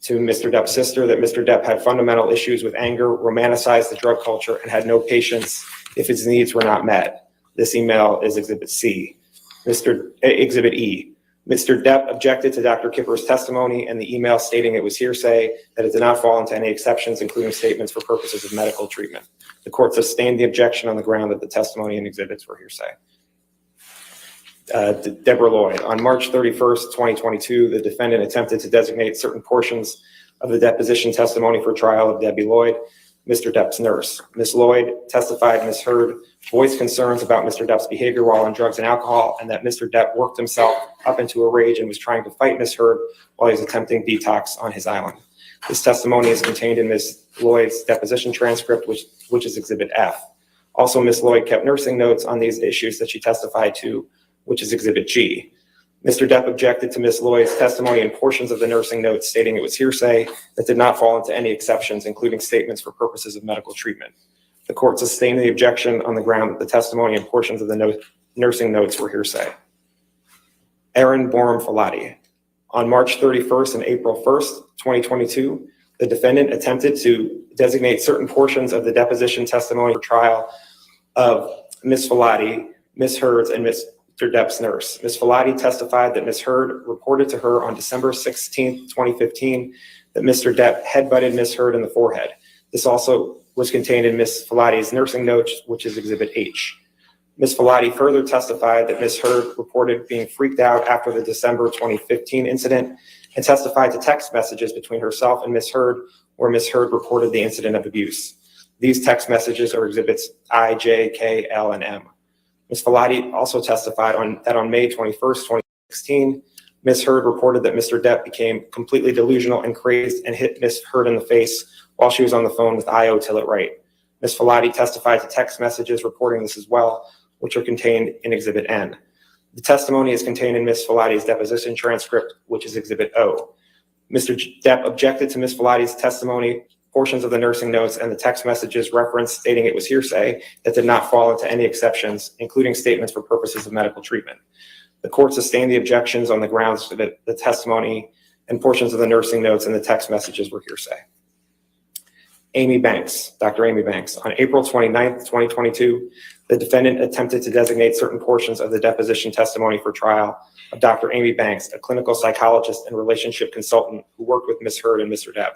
to Mr. Depp's sister that Mr. Depp had fundamental issues with anger, romanticized the drug culture, and had no patience if his needs were not met. This email is Exhibit C. Exhibit E. Mr. Depp objected to Dr. Kipper's testimony and the email stating it was hearsay, that it did not fall into any exceptions, including statements for purposes of medical treatment. The court sustained the objection on the ground that the testimony and exhibits were hearsay. Deborah Lloyd. On March 31st, 2022, the defendant attempted to designate certain portions of the deposition testimony for trial of Debbie Lloyd, Mr. Depp's nurse. Ms. Lloyd testified Ms. Heard voiced concerns about Mr. Depp's behavior while on drugs and alcohol, and that Mr. Depp worked himself up into a rage and was trying to fight Ms. Heard while he was attempting detox on his island. This testimony is contained in Ms. Lloyd's deposition transcript, which is Exhibit F. Also, Ms. Lloyd kept nursing notes on these issues that she testified to, which is Exhibit G. Mr. Depp objected to Ms. Lloyd's testimony and portions of the nursing notes stating it was hearsay that did not fall into any exceptions, including statements for purposes of medical treatment. The court sustained the objection on the ground that the testimony and portions of the nursing notes were hearsay. Aaron Borum-Filati. On March 31st and April 1st, 2022, the defendant attempted to designate certain portions of the deposition testimony for trial of Ms. Filati, Ms. Heard's, and Mr. Depp's nurse. Ms. Filati testified that Ms. Heard reported to her on December 16th, 2015, that Mr. Depp headbutted Ms. Heard in the forehead. This also was contained in Ms. Filati's nursing notes, which is Exhibit H. Ms. Filati further testified that Ms. Heard reported being freaked out after the December 2015 incident and testified to text messages between herself and Ms. Heard, where Ms. Heard reported the incident of abuse. These text messages are Exhibits I, J, K, L, and M. Ms. Filati also testified that on May 21st, 2016, Ms. Heard reported that Mr. Depp became completely delusional and crazed and hit Ms. Heard in the face while she was on the phone with I.O. Tillett Wright. Ms. Filati testified to text messages reporting this as well, which are contained in Exhibit N. The testimony is contained in Ms. Filati's deposition transcript, which is Exhibit O. Mr. Depp objected to Ms. Filati's testimony, portions of the nursing notes, and the text messages referenced stating it was hearsay that did not fall into any exceptions, including statements for purposes of medical treatment. The court sustained the objections on the grounds that the testimony and portions of the nursing notes and the text messages were hearsay. Amy Banks, Dr. Amy Banks. On April 29th, 2022, the defendant attempted to designate certain portions of the deposition testimony for trial of Dr. Amy Banks, a clinical psychologist and relationship consultant who worked with Ms. Heard and Mr. Depp.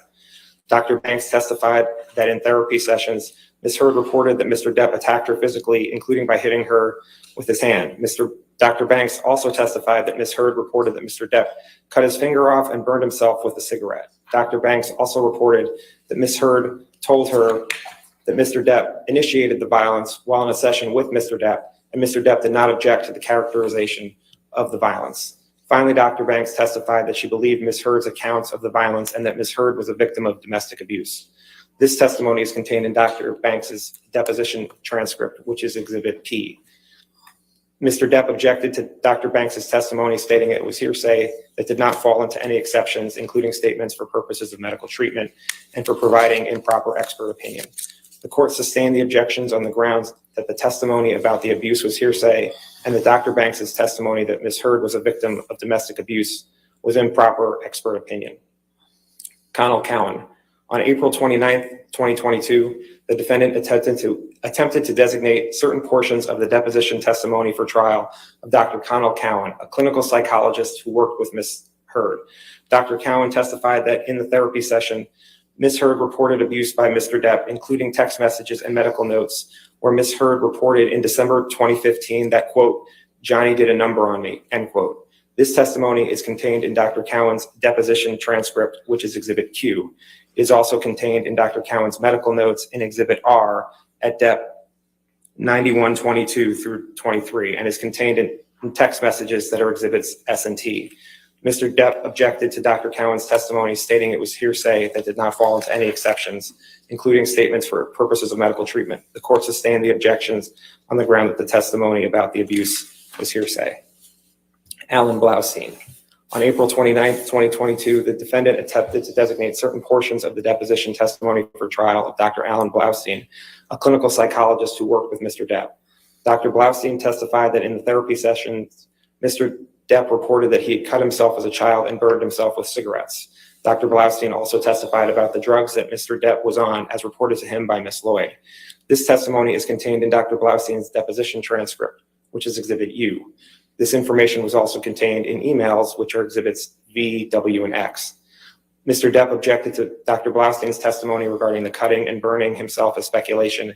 Dr. Banks testified that in therapy sessions, Ms. Heard reported that Mr. Depp attacked her physically, including by hitting her with his hand. Dr. Banks also testified that Ms. Heard reported that Mr. Depp cut his finger off and burned himself with a cigarette. Dr. Banks also reported that Ms. Heard told her that Mr. Depp initiated the violence while in a session with Mr. Depp, and Mr. Depp did not object to the characterization of the violence. Finally, Dr. Banks testified that she believed Ms. Heard's accounts of the violence and that Ms. Heard was a victim of domestic abuse. This testimony is contained in Dr. Banks's deposition transcript, which is Exhibit P. Mr. Depp objected to Dr. Banks's testimony, stating it was hearsay that did not fall into any exceptions, including statements for purposes of medical treatment and for providing improper expert opinion. The court sustained the objections on the grounds that the testimony about the abuse was hearsay and that Dr. Banks's testimony that Ms. Heard was a victim of domestic abuse was improper expert opinion. Connell Cowan. On April 29th, 2022, the defendant attempted to designate certain portions of the deposition testimony for trial of Dr. Connell Cowan, a clinical psychologist who worked with Ms. Heard. Dr. Cowan testified that in the therapy session, Ms. Heard reported abuse by Mr. Depp, including text messages and medical notes, where Ms. Heard reported in December 2015 that, quote, "Johnny did a number on me," end quote. This testimony is contained in Dr. Cowan's deposition transcript, which is Exhibit Q. It is also contained in Dr. Cowan's medical notes in Exhibit R at Depp 9122 through 23, and is contained in text messages that are Exhibits S and T. Mr. Depp objected to Dr. Cowan's testimony, stating it was hearsay that did not fall into any exceptions, including statements for purposes of medical treatment. The court sustained the objections on the ground that the testimony about the abuse was hearsay. Alan Blaustein. On April 29th, 2022, the defendant attempted to designate certain portions of the deposition testimony for trial of Dr. Alan Blaustein, a clinical psychologist who worked with Mr. Depp. Dr. Blaustein testified that in the therapy sessions, Mr. Depp reported that he had cut himself as a child and burned himself with cigarettes. Dr. Blaustein also testified about the drugs that Mr. Depp was on as reported to him by Ms. Lloyd. This testimony is contained in Dr. Blaustein's deposition transcript, which is Exhibit U. This information was also contained in emails, which are Exhibits V, W, and X. Mr. Depp objected to Dr. Blaustein's testimony regarding the cutting and burning himself as speculation,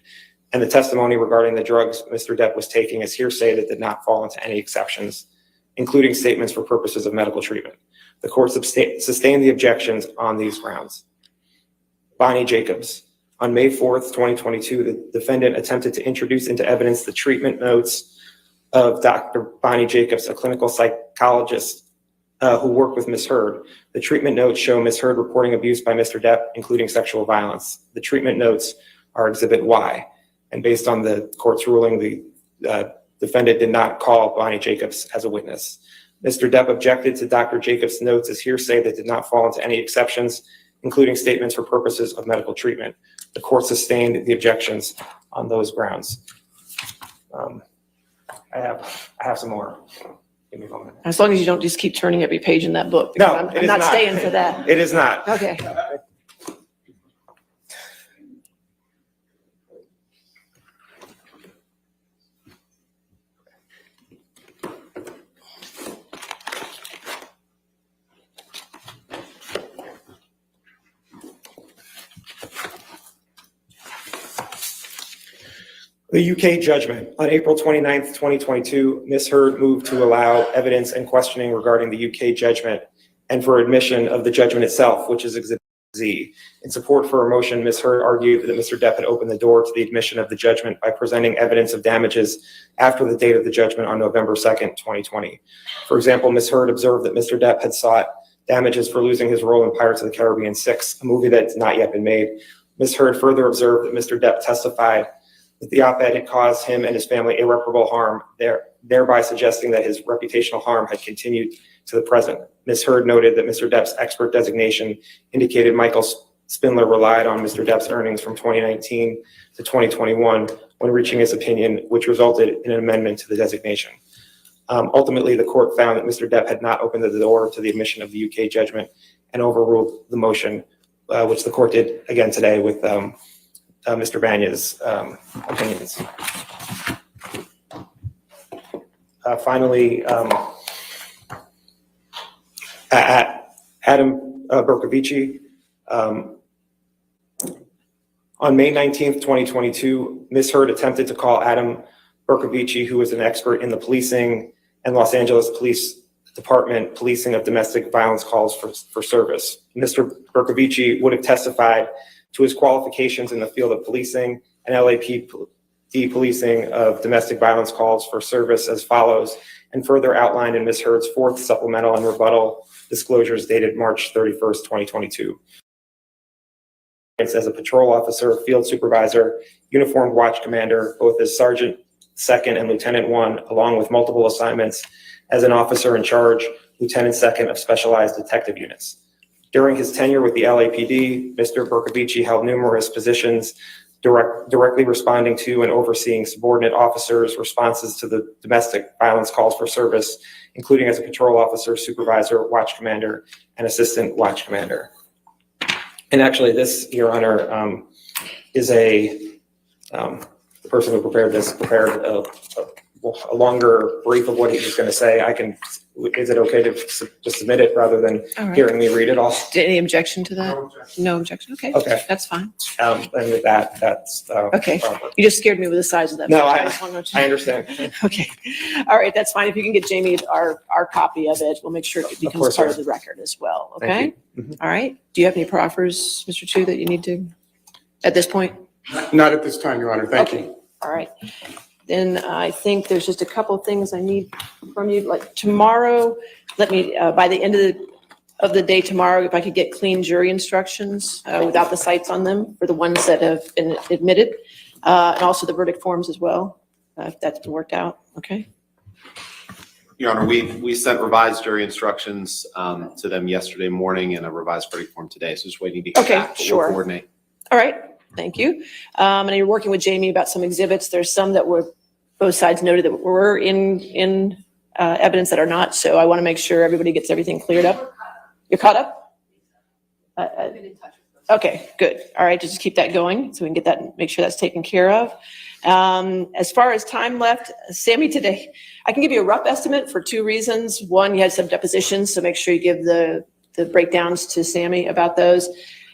and the testimony regarding the drugs Mr. Depp was taking as hearsay that did not fall into any exceptions, including statements for purposes of medical treatment. The court sustained the objections on these grounds. Bonnie Jacobs. On May 4th, 2022, the defendant attempted to introduce into evidence the treatment notes of Dr. Bonnie Jacobs, a clinical psychologist who worked with Ms. Heard. The treatment notes show Ms. Heard reporting abuse by Mr. Depp, including sexual violence. The treatment notes are Exhibit Y. And based on the court's ruling, the defendant did not call Bonnie Jacobs as a witness. Mr. Depp objected to Dr. Jacobs' notes as hearsay that did not fall into any exceptions, including statements for purposes of medical treatment. The court sustained the objections on those grounds. I have some more. Give me a moment. As long as you don't just keep turning every page in that book. because I'm not staying for that. It is not. Okay. The UK judgment. On April 29th, 2022, Ms. Heard moved to allow evidence and questioning regarding the UK judgment and for admission of the judgment itself, which is Exhibit Z. In support for her motion, Ms. Heard argued that Mr. Depp had opened the door to the admission of the judgment by presenting evidence of damages after the date of the judgment on November 2nd, 2020. For example, Ms. Heard observed that Mr. Depp had sought damages for losing his role in Pirates of the Caribbean 6, a movie that has not yet been made. Ms. Heard further observed that Mr. Depp testified that the op-ed had caused him and his family irreparable harm, thereby suggesting that his reputational harm had continued to the present. Ms. Heard noted that Mr. Depp's expert designation indicated Michael Spindler relied on Mr. Depp's earnings from 2019 to 2021 when reaching his opinion, which resulted in an amendment to the designation. Ultimately, the court found that Mr. Depp had not opened the door to the admission of the UK judgment and overruled the motion, which the court did again today with Mr. Banya's opinions. Finally, Adam Bercovici. On May 19th, 2022, Ms. Heard attempted to call Adam Bercovici, who is an expert in the policing and Los Angeles Police Department policing of domestic violence calls for service. Mr. Bercovici would have testified to his qualifications in the field of policing and LAPD policing of domestic violence calls for service as follows, and further outlined in Ms. Heard's fourth supplemental and rebuttal disclosures dated March 31st, 2022. As a patrol officer, field supervisor, uniformed watch commander, both as Sergeant Second and Lieutenant One, along with multiple assignments as an officer in charge, Lieutenant Second of specialized detective units. During his tenure with the LAPD, Mr. Bercovici held numerous positions directly responding to and overseeing subordinate officers' responses to the domestic violence calls for service, including as a patrol officer, supervisor, watch commander, and assistant watch commander. And actually this, Your Honor, is the person who prepared this, prepared a longer brief of what he was going to say. Is it okay to just submit it rather than hearing me read it all? Any objection to that? No objection. Okay. Okay. That's fine. And with that, that's okay. You just scared me with the size of that. No, I understand. Okay. All right. That's fine. If you can get Jamie our copy of it, we'll make sure it becomes part of the record as well. Okay. All right. Do you have any proffers, Mr. Chu, that you need to at this point? Not at this time, Your Honor. Thank you. All right. Then I think there's just a couple of things I need from you. Like tomorrow, let me, by the end of the day tomorrow, if I could get clean jury instructions without the cites on them for the ones that have been admitted, and also the verdict forms as well, if that's been worked out. Okay. Your Honor, we sent revised jury instructions to them yesterday morning and a revised verdict form today. So just waiting to get back. But we'll coordinate. All right. Thank you. And you're working with Jamie about some exhibits. There's some that were, both sides noted that were in evidence that are not. So I want to make sure everybody gets everything cleared up. You're caught up? Okay, good. All right, just keep that going so we can get that, make sure that's taken care of. As far as time left, Sammy, today, I can give you a rough estimate for 2 reasons. One, you had some depositions, so make sure you give the breakdowns to Sammy about those.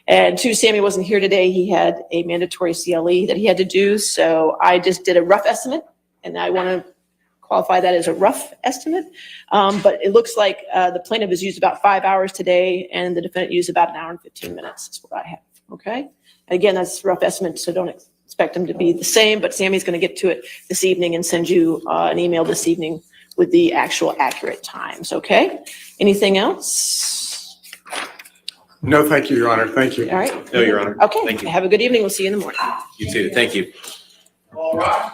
And 2, Sammy wasn't here today. He had a mandatory CLE that he had to do. So I just did a rough estimate, and I want to qualify that as a rough estimate. But it looks like the plaintiff has used about 5 hours today, and the defendant used about 1 hour and 15 minutes is what I have, okay? Again, that's a rough estimate, so don't expect them to be the same, but Sammy's going to get to it this evening and send you an email this evening with the actual accurate times, okay? Anything else? No, thank you, Your Honor. Thank you. All right. No, Your Honor. Okay, Thank you. have a good evening. We'll see you in the morning. You too. Thank you. All rise.